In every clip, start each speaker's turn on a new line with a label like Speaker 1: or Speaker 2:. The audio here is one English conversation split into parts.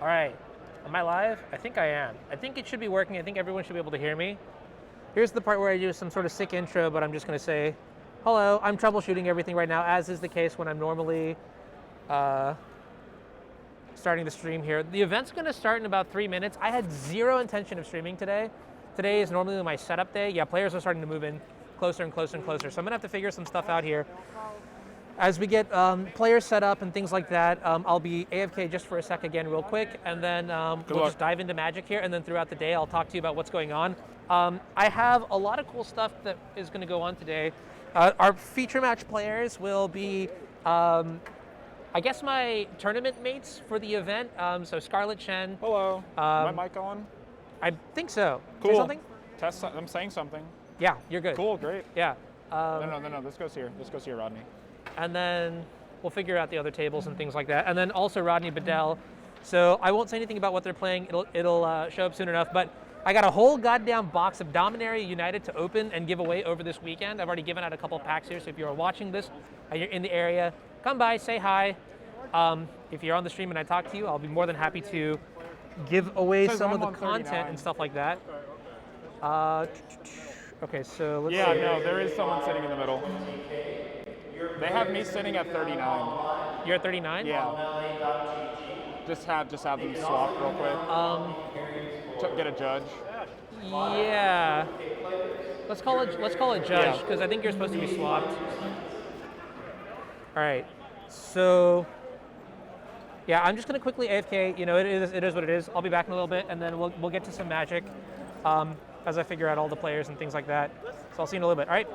Speaker 1: All right, am I live? I think I am. I think it should be working. I think everyone should be able to hear me. Here's the part where I do some sort of sick intro, but I'm just gonna say, hello, I'm troubleshooting everything right now, as is the case when I'm normally starting the stream here. The event's gonna start in about 3 minutes. I had zero intention of streaming today. Today is normally my setup day. Yeah, players are starting to move in closer and closer and closer. So I'm gonna have to figure some stuff out here. As we get players set up and things like that, I'll be AFK just for a sec again real quick, and then we'll just dive into Magic here, and then throughout the day I'll talk to you about what's going on. I have a lot of cool stuff that is going to go on today. Our feature match players will be, I guess, my tournament mates for the event. So Scarlett Chen.
Speaker 2: Hello. My mic on?
Speaker 1: I think so.
Speaker 2: Cool.
Speaker 1: Say something?
Speaker 2: Test. I'm saying something.
Speaker 1: Yeah, you're good.
Speaker 2: Cool. Great.
Speaker 1: Yeah.
Speaker 2: No. This goes here. This goes here, Rodney.
Speaker 1: And then we'll figure out the other tables and things like that. And then also Rodney Bedell. So I won't say anything about what they're playing. It'll show up soon enough. But I got a whole goddamn box of Dominaria United to open and give away over this weekend. I've already given out a couple packs here. So if you're watching this and you're in the area, come by, say hi. If you're on the stream and I talk to you, I'll be more than happy to give away some of the content and stuff like that. Okay, so let's see.
Speaker 2: Yeah, no, there is someone sitting in the middle. They have me sitting at 39.
Speaker 1: You're at 39?
Speaker 2: Yeah. Just have them swap real quick. Get a judge.
Speaker 1: Yeah. Let's call it judge, because I think you're supposed to be swapped. All right. So yeah, I'm just gonna quickly AFK. You know, it is what it is. I'll be back in a little bit, and then we'll get to some Magic as I figure out all the players and things like that. So I'll see you in a little bit. All right.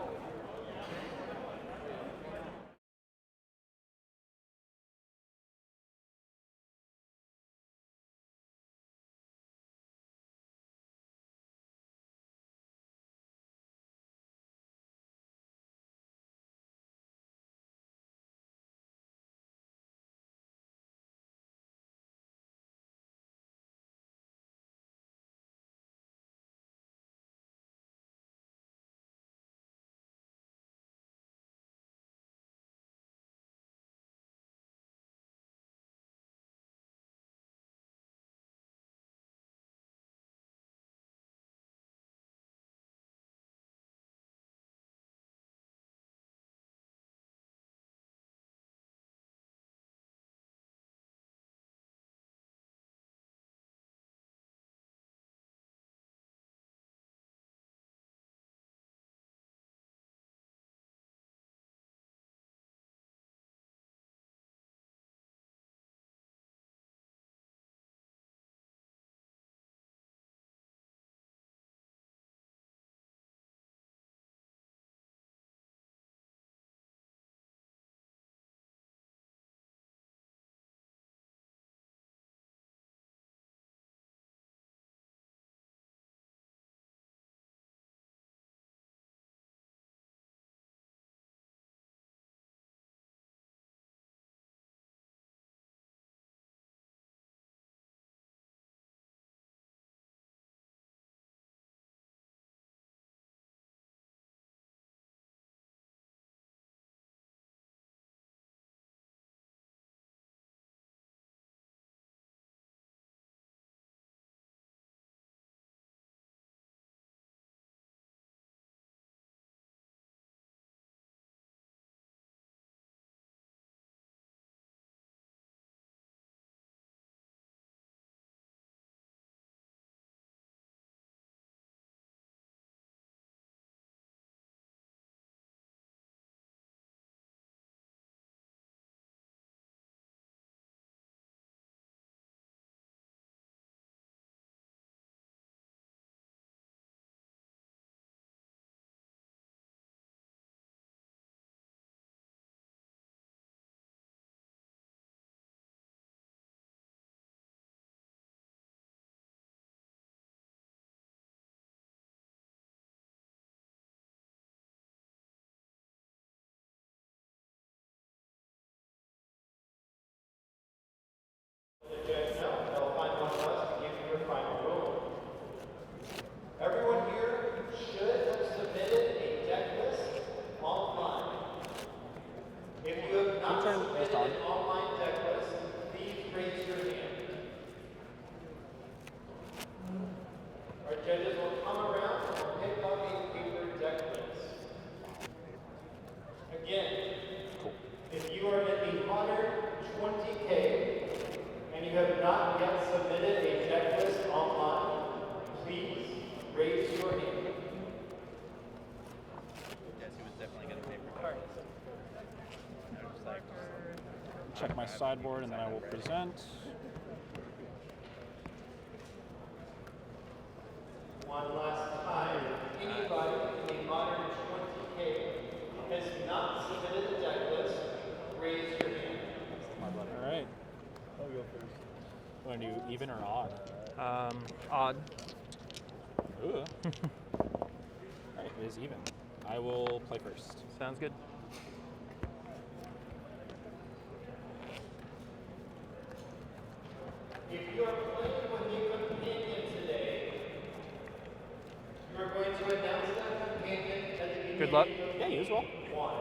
Speaker 3: Again,
Speaker 2: Cool.
Speaker 3: if you are in the modern 20K and you have not yet submitted a checklist online, please raise your hand.
Speaker 4: Yes, he was definitely going to pay for cards.
Speaker 5: Check my sideboard and then I will present.
Speaker 3: One last time, anybody in the modern 20K has not submitted a checklist, raise your hand.
Speaker 5: All right. I'll go first. Want to do even or odd?
Speaker 1: Odd.
Speaker 5: Ooh. All right, it is even. I will play first.
Speaker 1: Sounds good.
Speaker 3: If you are playing with a companion today, you are going to announce that companion at the beginning
Speaker 1: Good luck.
Speaker 5: Yeah, you as well.
Speaker 3: one.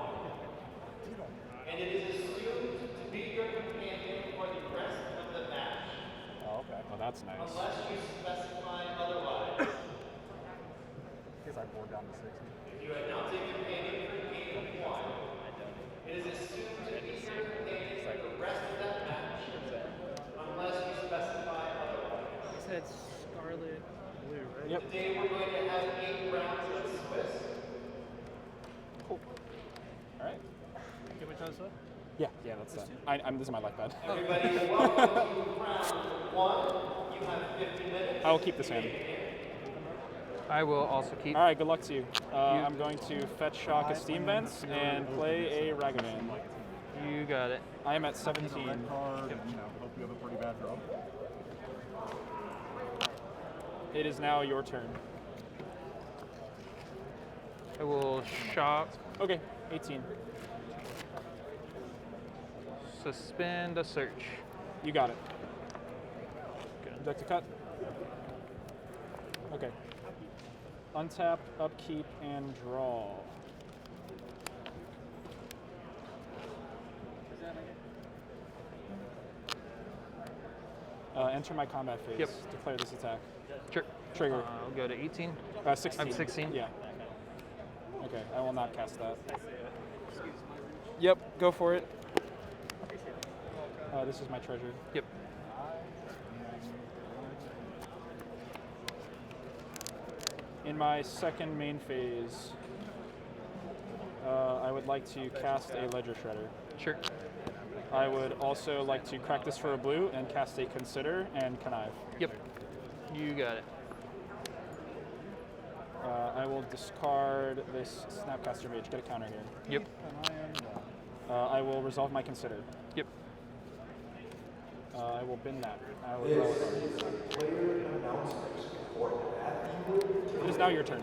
Speaker 3: And it is assumed to be your companion for the rest of the match,
Speaker 5: Oh, okay. Well, that's nice.
Speaker 3: unless you specify otherwise.
Speaker 6: Guess I board down to 60.
Speaker 3: If you announce a companion for game one, it is assumed to be your companion for the rest of that match, unless you specify otherwise.
Speaker 1: You said scarlet blue, right?
Speaker 5: Yep.
Speaker 3: Today we're going to have 8 rounds of Swiss.
Speaker 5: Cool. All right.
Speaker 1: Give me time,
Speaker 5: Yeah, that's that. This is my life pad.
Speaker 3: Everybody, welcome to round 1. You have 50 minutes.
Speaker 5: I will keep this hand.
Speaker 1: I will also keep.
Speaker 5: All right, good luck to you. I'm going to fetch shock a Steam Vents and play a Ragavan.
Speaker 1: You got it.
Speaker 5: I am at 17.
Speaker 6: Red card, and, hope you have a pretty bad draw.
Speaker 5: It is now your turn.
Speaker 1: I will shock,
Speaker 5: Okay, 18.
Speaker 1: suspend a search.
Speaker 5: You got it. Would you like to cut? Okay. Untap, upkeep, and draw. Enter my combat phase.
Speaker 1: Yep.
Speaker 5: Declare this attack.
Speaker 1: Sure.
Speaker 5: Trigger.
Speaker 1: I'll go to 18.
Speaker 5: 16.
Speaker 1: I'm 16.
Speaker 5: Yeah. Okay, I will not cast that. Yep, go for it. This is my treasure.
Speaker 1: Yep.
Speaker 5: In my second main phase, I would like to cast a Ledger Shredder.
Speaker 1: Sure.
Speaker 5: I would also like to crack this for a blue and cast a Consider and Connive.
Speaker 1: Yep. You got it.
Speaker 5: I will discard this Snapcaster Mage, get a counter here.
Speaker 1: Yep.
Speaker 5: I will resolve my Consider.
Speaker 1: Yep.
Speaker 5: I will bin that. I will draw it. It is now your turn.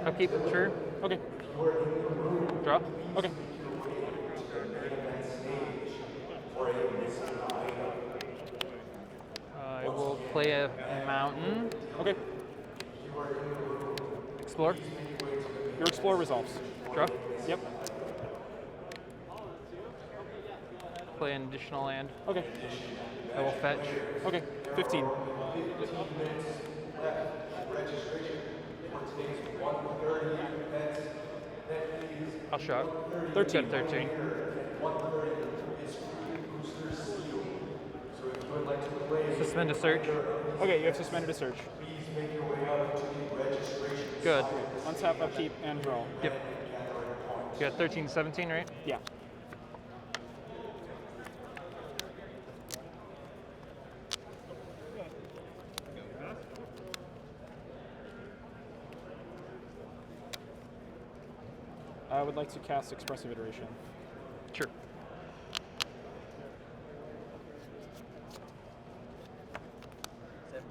Speaker 1: Upkeep. Sure.
Speaker 5: Okay.
Speaker 1: Draw.
Speaker 5: Okay.
Speaker 1: I will play a mountain.
Speaker 5: Okay.
Speaker 1: Explore.
Speaker 5: Your Explore resolves.
Speaker 1: Draw.
Speaker 5: Yep.
Speaker 1: Play an additional land.
Speaker 5: Okay.
Speaker 1: I will fetch.
Speaker 5: Okay. 15.
Speaker 1: I'll shock.
Speaker 5: 13.
Speaker 1: Got 13. Suspend a search.
Speaker 5: Okay, you have suspended a search.
Speaker 1: Good.
Speaker 5: Untap, upkeep, and draw.
Speaker 1: Yep. You got 13, 17, right?
Speaker 5: Yeah. I would like to cast Expressive Iteration.
Speaker 1: Sure.
Speaker 6: That's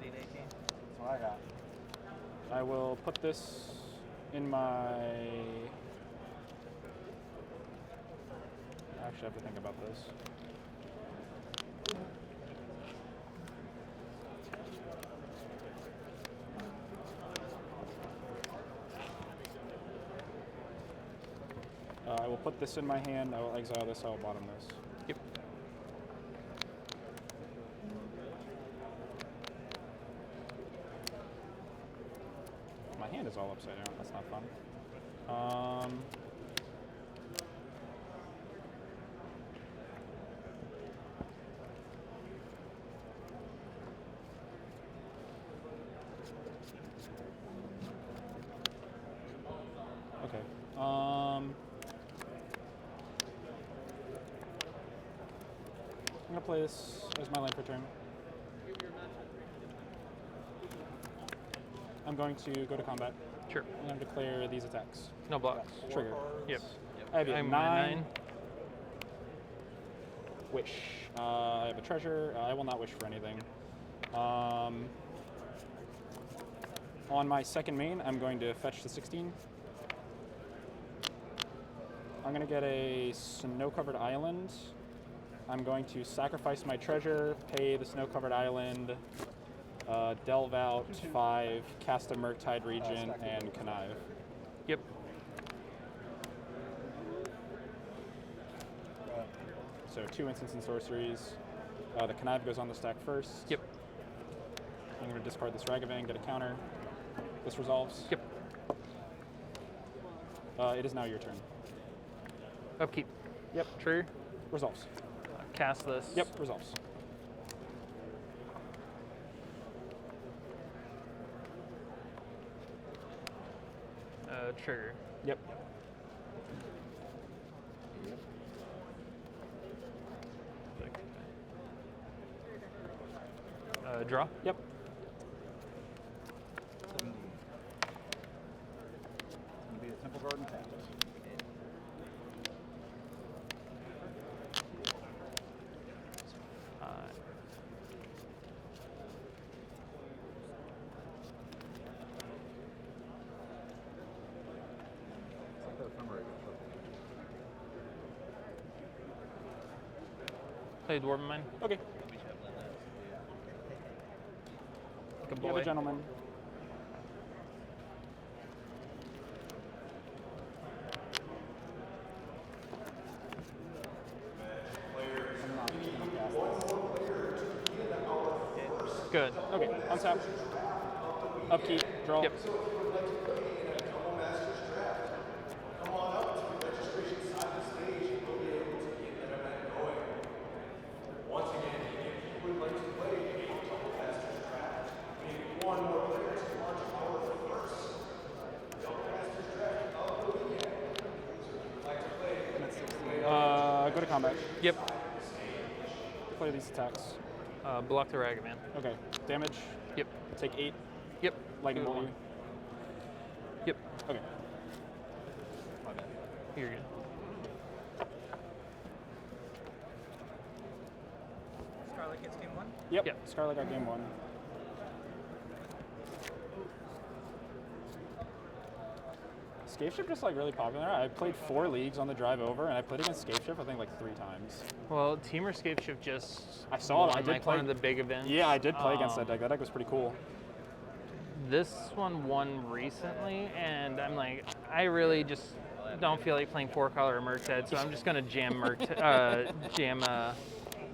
Speaker 6: what I got.
Speaker 5: I will put this in my... Actually, I have to think about this. I will put this in my hand, I will exile this, I will bottom this.
Speaker 1: Yep.
Speaker 5: My hand is all upside down, that's not fun. gonna play this as my lane for turn. I'm going to go to combat.
Speaker 1: Sure.
Speaker 5: And I'm declare these attacks.
Speaker 1: No blocks.
Speaker 5: Trigger.
Speaker 1: Yep.
Speaker 5: I have a
Speaker 1: I'm
Speaker 5: 9. Wish. I have a treasure. I will not wish for anything. On my second main, I'm going to fetch the 16. I'm going to get a snow-covered island. I'm going to sacrifice my treasure, pay the snow-covered island, delve out 5, cast a Murktide Regent, and connive.
Speaker 1: Yep.
Speaker 5: So 2 instants and sorceries. The connive goes on the stack first.
Speaker 1: Yep.
Speaker 5: I'm going to discard this Ragavan, get a counter. This resolves.
Speaker 1: Yep.
Speaker 5: It is now your turn.
Speaker 1: Upkeep.
Speaker 5: Yep.
Speaker 1: Trigger.
Speaker 5: Resolves.
Speaker 1: Cast this.
Speaker 5: Yep. Resolves.
Speaker 1: Trigger.
Speaker 5: Yep.
Speaker 1: Draw.
Speaker 5: Yep.
Speaker 6: It's going to be a Temple Garden tap. It's like that summary.
Speaker 1: Play Dwarven Mine.
Speaker 5: Okay.
Speaker 1: Good
Speaker 5: You have
Speaker 1: boy.
Speaker 5: a gentleman.
Speaker 1: Good.
Speaker 5: Okay. Untap. Upkeep. Draw.
Speaker 1: Yep.
Speaker 5: Go to combat.
Speaker 1: Yep.
Speaker 5: Play these attacks.
Speaker 1: Block the Ragavan.
Speaker 5: Okay. Damage.
Speaker 1: Yep.
Speaker 5: Take 8.
Speaker 1: Yep.
Speaker 5: Lightning
Speaker 1: Good
Speaker 5: bolt
Speaker 1: one.
Speaker 5: you.
Speaker 1: Yep.
Speaker 5: Okay.
Speaker 1: You're good.
Speaker 4: Scarlet gets game 1.
Speaker 5: Yep.
Speaker 1: Yep.
Speaker 5: Scarlet got game 1. Scapeship just like really popular. I played 4 leagues on the drive over, and I played against Scapeship I think like 3 times.
Speaker 1: Well, Teamer Scapeship just
Speaker 5: I saw it.
Speaker 1: won,
Speaker 5: I did
Speaker 1: like
Speaker 5: play
Speaker 1: one of the big events.
Speaker 5: Yeah, I did play against that deck. That deck was pretty cool.
Speaker 1: This one won recently, and I'm like, I really just don't feel like playing 4-color Murktide, so I'm just gonna jam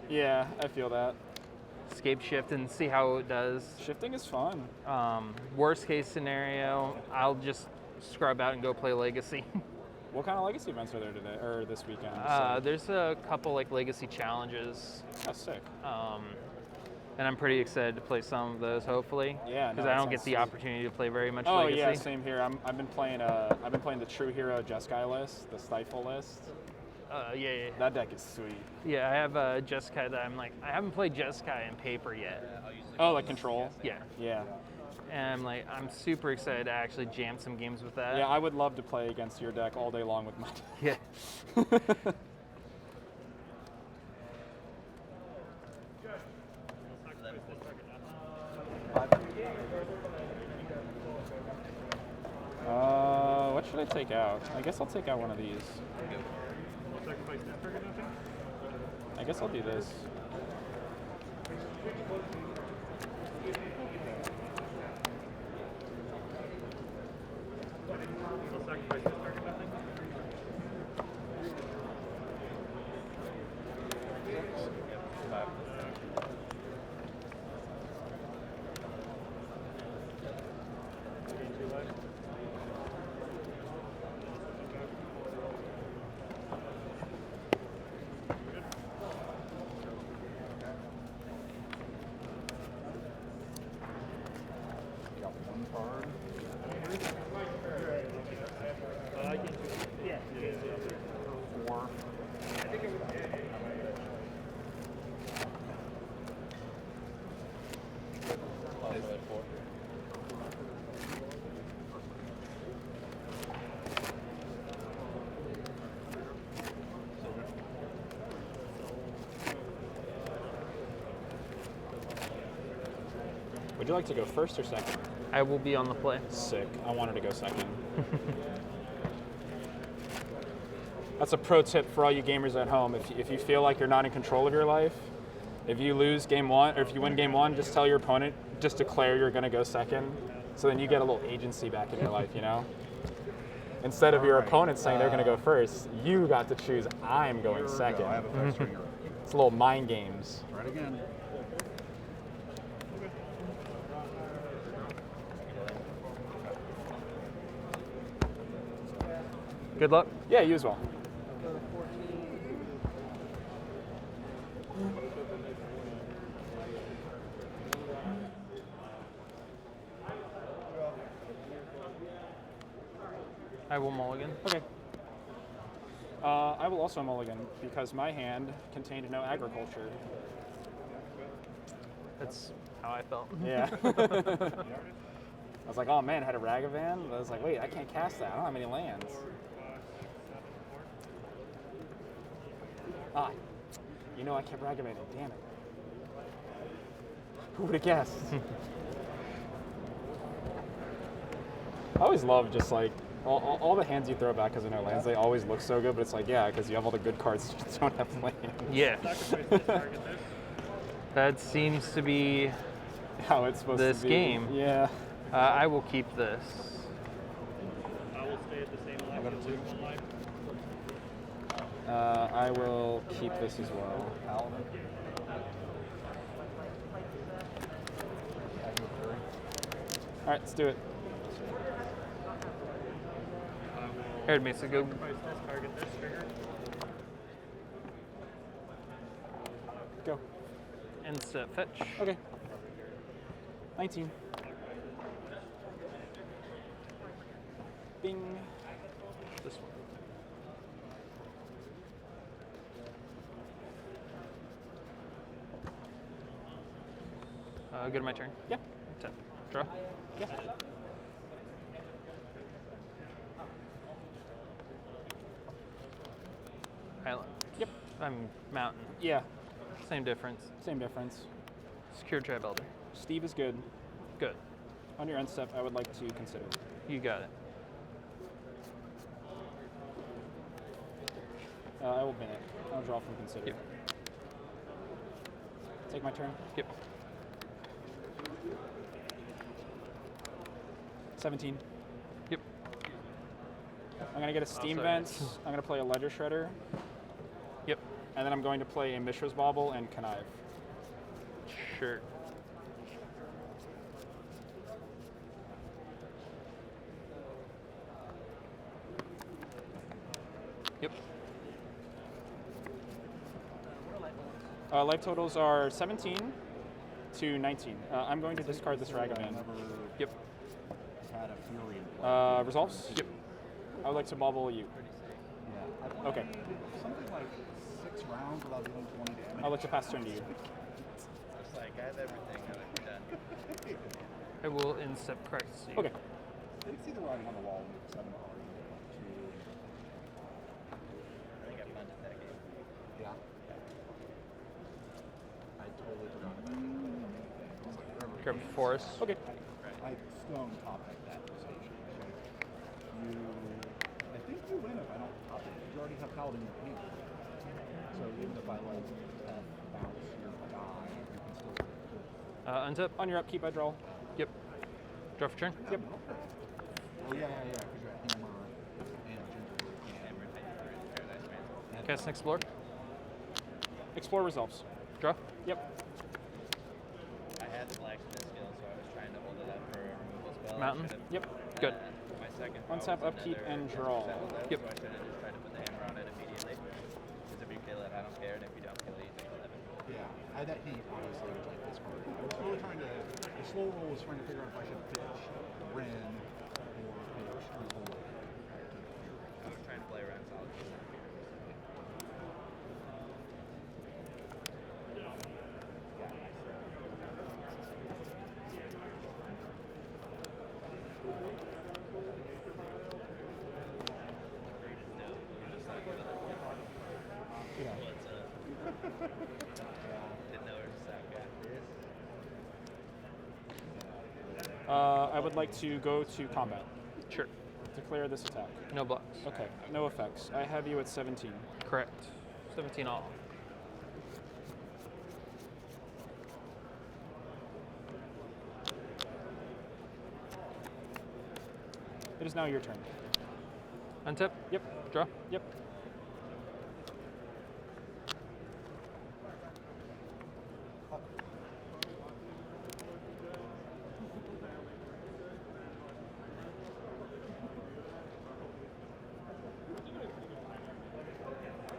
Speaker 5: Yeah, I feel that.
Speaker 1: Scape Shift and see how it does.
Speaker 5: Shifting is fun.
Speaker 1: Worst case scenario, I'll just scrub out and go play Legacy.
Speaker 5: What kind of legacy events are there today or this weekend?
Speaker 1: There's a couple like Legacy challenges,
Speaker 5: That's sick.
Speaker 1: and I'm pretty excited to play some of those. Hopefully,
Speaker 5: Yeah, no,
Speaker 1: because
Speaker 5: that
Speaker 1: I don't get
Speaker 5: sounds
Speaker 1: the
Speaker 5: sweet.
Speaker 1: opportunity to play very much
Speaker 5: Oh
Speaker 1: Legacy.
Speaker 5: yeah, same here. I've been playing the True Hero Jeskai list, the Stifle list.
Speaker 1: Yeah.
Speaker 5: That deck is sweet.
Speaker 1: Yeah, I have Jeskai that I'm like, I haven't played Jeskai in paper yet.
Speaker 5: Oh, like Control.
Speaker 1: Yeah.
Speaker 5: Yeah.
Speaker 1: And I'm like, I'm super excited to actually jam some games with that.
Speaker 5: Yeah, I would love to play against your deck all day long with my deck.
Speaker 1: Yeah.
Speaker 5: What should I take out? I guess I'll take out one of these. I guess I'll do this. Would you like to go first or second?
Speaker 1: I will be on the play.
Speaker 5: Sick. I wanted to go second. That's a pro tip for all you gamers at home. If you feel like you're not in control of your life, if you lose game one, or if you win game one, just tell your opponent, just declare you're going to go second. So then you get a little agency back in your life, you know? Instead of your opponent saying they're going to go first, you got to choose, I'm going second.
Speaker 6: I have a fast stringer.
Speaker 5: It's a little mind games.
Speaker 6: Right again.
Speaker 1: Good luck.
Speaker 5: Yeah, you as well.
Speaker 1: I will mulligan.
Speaker 5: Okay. I will also mulligan because my hand contained no agriculture.
Speaker 1: That's how I felt.
Speaker 5: Yeah. I was like, oh man, I had a Ragavan. I was like, wait, I can't cast that. I don't have any lands. Ah, you know I kept Ragavaning. Damn it. Who would have guessed? I always love just like all the hands you throw back because of no lands. They always look so good, but it's like, yeah, because you have all the good cards, you just don't have lands.
Speaker 1: Yeah. That seems to be
Speaker 5: How it's supposed
Speaker 1: this
Speaker 5: to be.
Speaker 1: game.
Speaker 5: Yeah.
Speaker 1: I will keep this.
Speaker 7: I will stay at the same life. You'll lose 1 life.
Speaker 5: I will keep this as well. All right, let's do it.
Speaker 1: Here, Mesa, go.
Speaker 7: Sacrifice this, target this trigger.
Speaker 5: Go.
Speaker 1: And set fetch.
Speaker 5: Okay. 19. Bing.
Speaker 1: This one. Go to my turn.
Speaker 5: Yeah.
Speaker 1: Tap. Draw.
Speaker 5: Yeah.
Speaker 1: Island.
Speaker 5: Yep.
Speaker 1: I'm mountain.
Speaker 5: Yeah.
Speaker 1: Same difference.
Speaker 5: Same difference.
Speaker 1: Secure Tribe Elder.
Speaker 5: Steve is good.
Speaker 1: Good.
Speaker 5: On your end step, I would like to consider.
Speaker 1: You got it.
Speaker 5: I will bin it. I'll draw from consider.
Speaker 1: Yep.
Speaker 5: Take my turn.
Speaker 1: Yep.
Speaker 5: 17.
Speaker 1: Yep.
Speaker 5: I'm going to get a Steam
Speaker 1: sorry.
Speaker 5: Vent. I'm going to play a Ledger Shredder.
Speaker 1: Yep.
Speaker 5: And then I'm going to play a Mishra's Bauble and Connive.
Speaker 1: Sure. Yep.
Speaker 5: Life totals are 17 to 19. I'm going to discard this Ragavan.
Speaker 1: Yep.
Speaker 6: Had a Fury in play.
Speaker 5: Resolves?
Speaker 1: Yep.
Speaker 5: I would like to bauble you.
Speaker 6: Yeah. I
Speaker 5: Okay.
Speaker 6: Something like 6 rounds without doing 20 damage.
Speaker 5: I'd like to pass turn to you.
Speaker 3: It's like, I have everything done.
Speaker 1: I will instep crisis you.
Speaker 5: Okay.
Speaker 6: I didn't see the writing on the wall when it was 7 already.
Speaker 3: I think I punted that game.
Speaker 6: Yeah. I totally forgot about it.
Speaker 1: Grab forest.
Speaker 5: Okay.
Speaker 6: I stone top deck that station. You, I think you win if I don't top it. You already have Paladin in your hand. So even if I like bounce your die, you can still do it.
Speaker 1: Untap.
Speaker 5: On your upkeep, I draw.
Speaker 1: Yep. Draw for turn.
Speaker 5: Yep.
Speaker 6: Oh yeah, because you have hammer and ginger.
Speaker 1: Cast and explore.
Speaker 5: Explore resolves.
Speaker 1: Draw.
Speaker 5: Yep.
Speaker 3: I had the blacksmith skill, so I was trying to hold it up for a removal spell.
Speaker 1: Mountain.
Speaker 5: Yep.
Speaker 1: Good.
Speaker 3: My second
Speaker 5: Untap, upkeep, and draw.
Speaker 1: Yep.
Speaker 3: So I should have just tried to put the hammer on it immediately. Because if you kill it, I don't care, and if you don't kill it, you take 11.
Speaker 6: Yeah, I had that heat, obviously, which like this card. I was really trying to, the slow roll was trying to figure out if I should pitch Ren or pitch Triple.
Speaker 3: I was trying to play around solid. Didn't know it was that good.
Speaker 5: I would like to go to combat.
Speaker 8: Sure.
Speaker 5: Declare this attack.
Speaker 8: No blocks.
Speaker 5: Okay, no effects. I have you at 17.
Speaker 8: Correct. 17 all.
Speaker 5: It is now your turn.
Speaker 8: Untap.
Speaker 5: Yep.
Speaker 8: Draw.
Speaker 5: Yep.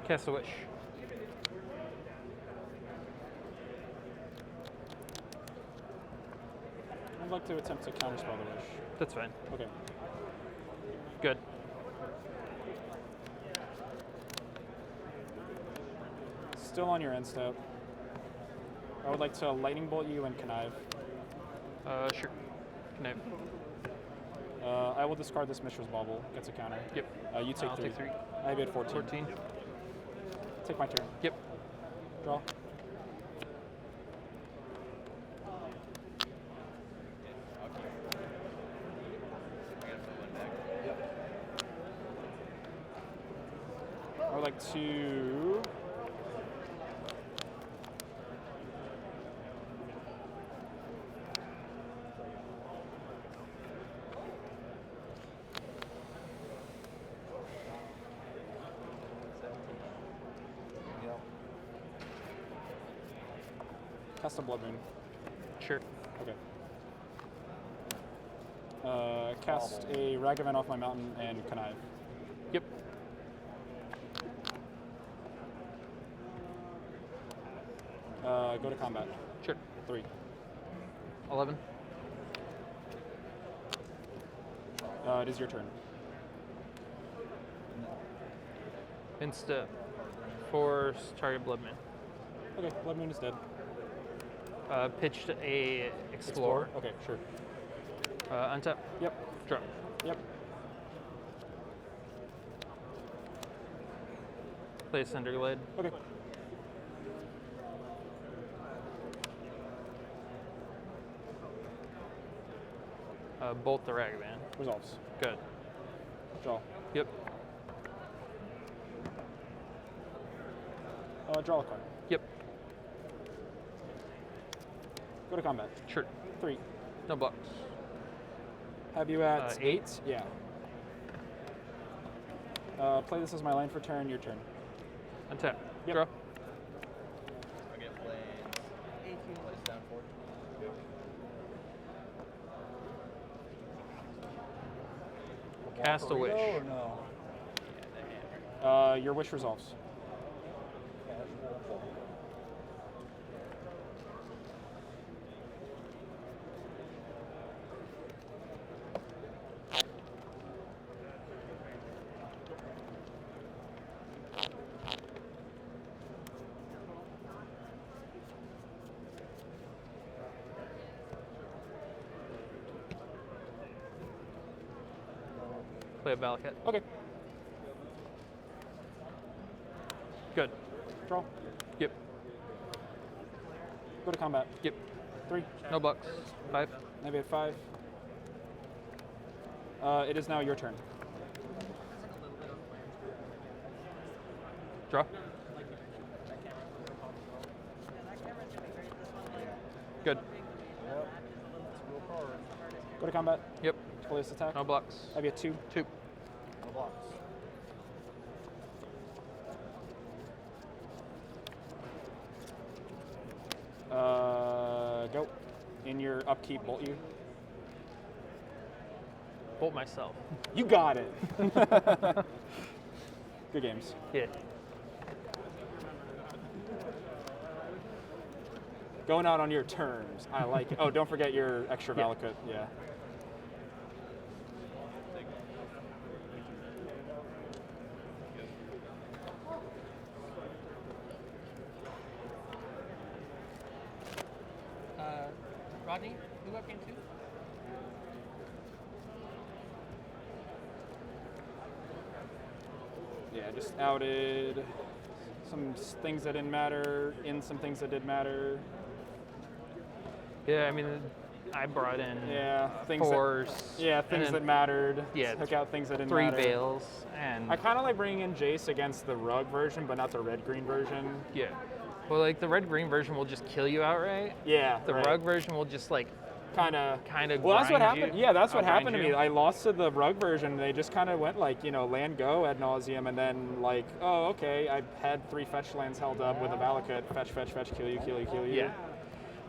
Speaker 8: Cast a wish.
Speaker 5: I'd like to attempt to counterspell the wish.
Speaker 8: That's fine.
Speaker 5: Okay.
Speaker 8: Good.
Speaker 5: Still on your end step. I would like to lightning bolt you and connive.
Speaker 8: Sure. Connect.
Speaker 5: I will discard this Mishra's Bauble. Gets a counter.
Speaker 8: Yep.
Speaker 5: You take
Speaker 8: I'll
Speaker 5: 3.
Speaker 8: take 3.
Speaker 5: I have you at 14.
Speaker 8: 14.
Speaker 5: Take my turn.
Speaker 8: Yep.
Speaker 5: Draw. I would like to cast a Blood Moon.
Speaker 8: Sure.
Speaker 5: Okay. Cast a Ragavan off my mountain and connive.
Speaker 8: Yep.
Speaker 5: Go to combat.
Speaker 8: Sure.
Speaker 5: 3.
Speaker 8: 11.
Speaker 5: It is your turn.
Speaker 8: Insta. Force target Blood Moon.
Speaker 5: Okay, Blood Moon is dead.
Speaker 8: Pitched a Explore.
Speaker 5: Okay, sure.
Speaker 8: Untap.
Speaker 5: Yep.
Speaker 8: Draw.
Speaker 5: Yep.
Speaker 8: Play Cinderglade.
Speaker 5: Okay.
Speaker 8: Bolt the Ragavan.
Speaker 5: Resolves.
Speaker 8: Good.
Speaker 5: Draw.
Speaker 8: Yep.
Speaker 5: Draw a card.
Speaker 8: Yep.
Speaker 5: Go to combat.
Speaker 8: Sure.
Speaker 5: 3.
Speaker 8: No blocks.
Speaker 5: Have you at
Speaker 8: 8.
Speaker 5: Yeah. Play this as my line for turn. Your turn.
Speaker 8: Untap.
Speaker 5: Yep.
Speaker 8: Draw. Cast a wish.
Speaker 6: Or no?
Speaker 5: Your wish resolves.
Speaker 8: Play a Valakut.
Speaker 5: Okay.
Speaker 8: Good.
Speaker 5: Draw.
Speaker 8: Yep.
Speaker 5: Go to combat.
Speaker 8: Yep.
Speaker 5: 3.
Speaker 8: No blocks. 5.
Speaker 5: Maybe at 5. It is now your turn.
Speaker 8: Draw. Good.
Speaker 6: Yep. It's a real card.
Speaker 5: Go to combat.
Speaker 8: Yep.
Speaker 5: Play this attack.
Speaker 8: No blocks.
Speaker 5: Have you at 2.
Speaker 8: 2.
Speaker 6: No blocks.
Speaker 5: Go. In your upkeep, bolt you.
Speaker 8: Bolt myself.
Speaker 5: You got it. Good games.
Speaker 8: Yeah.
Speaker 5: Going out on your terms. I like it. Oh, don't forget your extra
Speaker 8: Yeah.
Speaker 5: Valakut. Yeah.
Speaker 1: Rodney, move up game 2.
Speaker 5: Yeah, just outed some things that didn't matter, in some things that did matter.
Speaker 8: Yeah, I mean, I brought in
Speaker 5: things
Speaker 8: force.
Speaker 5: things
Speaker 8: and
Speaker 5: that mattered.
Speaker 8: Yeah,
Speaker 5: Took out things that didn't
Speaker 8: 3
Speaker 5: matter.
Speaker 8: veils, and
Speaker 5: I kind of like bringing in Jace against the Rug version, but not the red-green version.
Speaker 8: yeah. Well, like the red-green version will just kill you outright.
Speaker 5: Yeah,
Speaker 8: The
Speaker 5: right.
Speaker 8: Rug version will just like
Speaker 5: kind of.
Speaker 8: Well,
Speaker 5: that's what
Speaker 8: grind
Speaker 5: happened.
Speaker 8: you.
Speaker 5: Yeah, that's what
Speaker 8: Outgrind
Speaker 5: happened to
Speaker 8: you.
Speaker 5: me. I lost to the Rug version. They just kind of went like, land go ad nauseum, and then like, oh, okay, I had 3 fetch lands held up with a Valakut. Fetch, kill you.
Speaker 8: Yeah.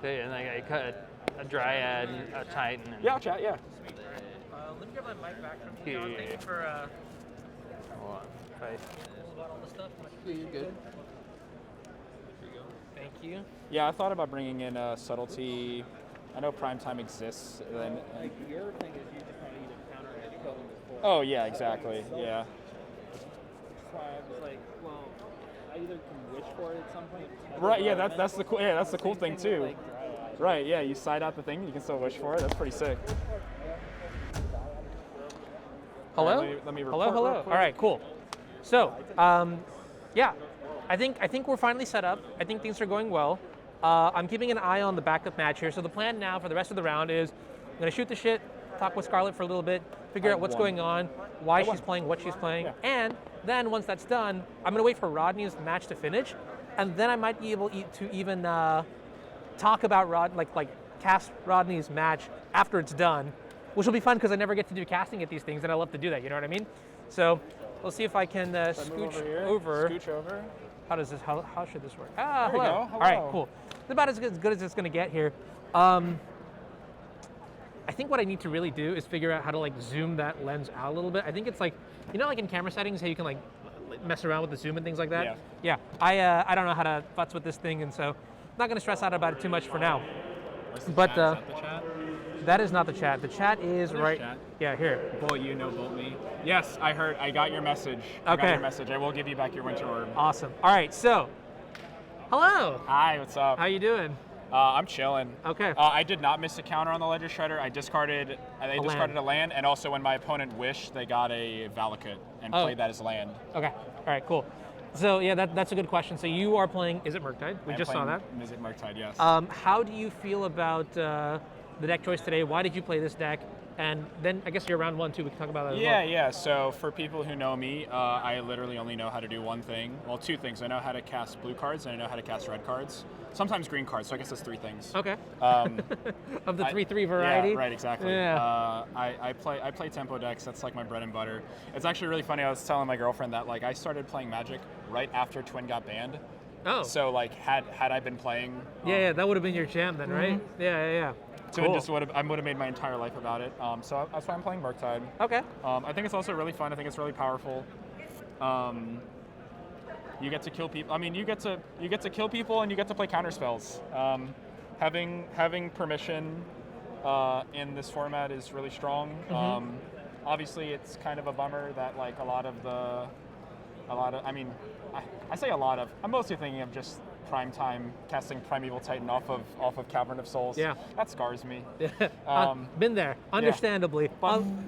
Speaker 8: And like I cut a Dryad, a Titan. And
Speaker 5: Yeah, I'll chat. Yeah.
Speaker 4: Let me grab my mic back from you, John.
Speaker 8: Yeah.
Speaker 4: Thank you for
Speaker 8: Hold on. Right.
Speaker 4: about all the stuff.
Speaker 8: Yeah, you're good.
Speaker 1: Thank you.
Speaker 5: Yeah, I thought about bringing in subtlety. I know primetime exists. Then.
Speaker 7: Like, your thing is you just want to either counter it or kill them before.
Speaker 5: Oh yeah, exactly. Yeah.
Speaker 7: That's why I was like, well, I either can wish for it at some point.
Speaker 5: Right. Yeah. That's the cool. Yeah, that's the cool thing too.
Speaker 7: Like, Dryad.
Speaker 5: Right. Yeah. You side out the thing. You can still wish for it. That's pretty sick.
Speaker 1: Hello?
Speaker 5: Let me
Speaker 1: Hello,
Speaker 5: report
Speaker 1: hello.
Speaker 5: real
Speaker 1: All
Speaker 5: quick.
Speaker 1: right, cool. So, yeah, I think we're finally set up. I think things are going well. I'm keeping an eye on the backup match here. So the plan now for the rest of the round is I'm gonna shoot the shit, talk with Scarlet for a little bit, figure out what's going on, why she's playing, what she's playing, and then once that's done, I'm gonna wait for Rodney's match to finish, and then I might be able to even talk about like cast Rodney's match after it's done, which will be fun because I never get to do casting at these things, and I love to do that. You know what I mean? So we'll see if I can scooch over.
Speaker 5: Scooch over.
Speaker 1: How does this? How should this work? Ah,
Speaker 5: There we
Speaker 1: hello.
Speaker 5: go.
Speaker 1: All right,
Speaker 5: Hello.
Speaker 1: cool. It's about as good as it's gonna get here. I think what I need to really do is figure out how to like zoom that lens out a little bit. I think it's like, like in camera settings, how you can like mess around with the zoom and things like that.
Speaker 5: Yeah.
Speaker 1: Yeah. I don't know how to futz with this thing, and so I'm not gonna stress out about it too much for now. But that is not the chat. The chat is right.
Speaker 5: chat.
Speaker 1: Yeah, here.
Speaker 5: Bolt you, no bolt me. Yes, I heard. I got your message. I got
Speaker 1: Okay.
Speaker 5: your message. I will give you back your winter orb.
Speaker 1: Awesome. All right. So, hello.
Speaker 5: Hi, what's up?
Speaker 1: How you doing?
Speaker 5: I'm chilling.
Speaker 1: Okay.
Speaker 5: I did not miss a counter on the Ledger Shredder. I discarded. They discarded a land, and also when my opponent wished, they got a Valakut and played that as land.
Speaker 1: Okay. All right. Cool. So yeah, that's a good question. So you are playing. Is it Murktide? We just saw that.
Speaker 5: Is it Murktide? Yes.
Speaker 1: How do you feel about the deck choice today? Why did you play this deck? And then I guess you're round 1 too. We can talk about that.
Speaker 5: Yeah. So for people who know me, I literally only know how to do one thing. Well, 2 things. I know how to cast blue cards, and I know how to cast red cards. Sometimes green cards. So I guess that's 3 things.
Speaker 1: Okay.
Speaker 5: Um,
Speaker 1: Of the 3/3 variety.
Speaker 5: Yeah, right, exactly.
Speaker 1: Yeah.
Speaker 5: I play tempo decks. That's like my bread and butter. It's actually really funny. I was telling my girlfriend that like I started playing Magic right after Twin got banned.
Speaker 1: Oh.
Speaker 5: So like had I been playing,
Speaker 1: Yeah, that would have been your jam then, right? Yeah.
Speaker 5: Twin
Speaker 1: Cool.
Speaker 5: just would have made my entire life about it. So that's why I'm playing Murktide.
Speaker 1: Okay.
Speaker 5: I think it's also really fun. I think it's really powerful. You get to kill people. I mean, you get to kill people, and you get to play counter spells. Having permission in this format is really strong. Obviously, it's kind of a bummer that like I mean, I say a lot of. I'm mostly thinking of just Primetime casting Primeval Titan off of Cavern of Souls.
Speaker 1: Yeah.
Speaker 5: That scars me.
Speaker 1: Been there, understandably,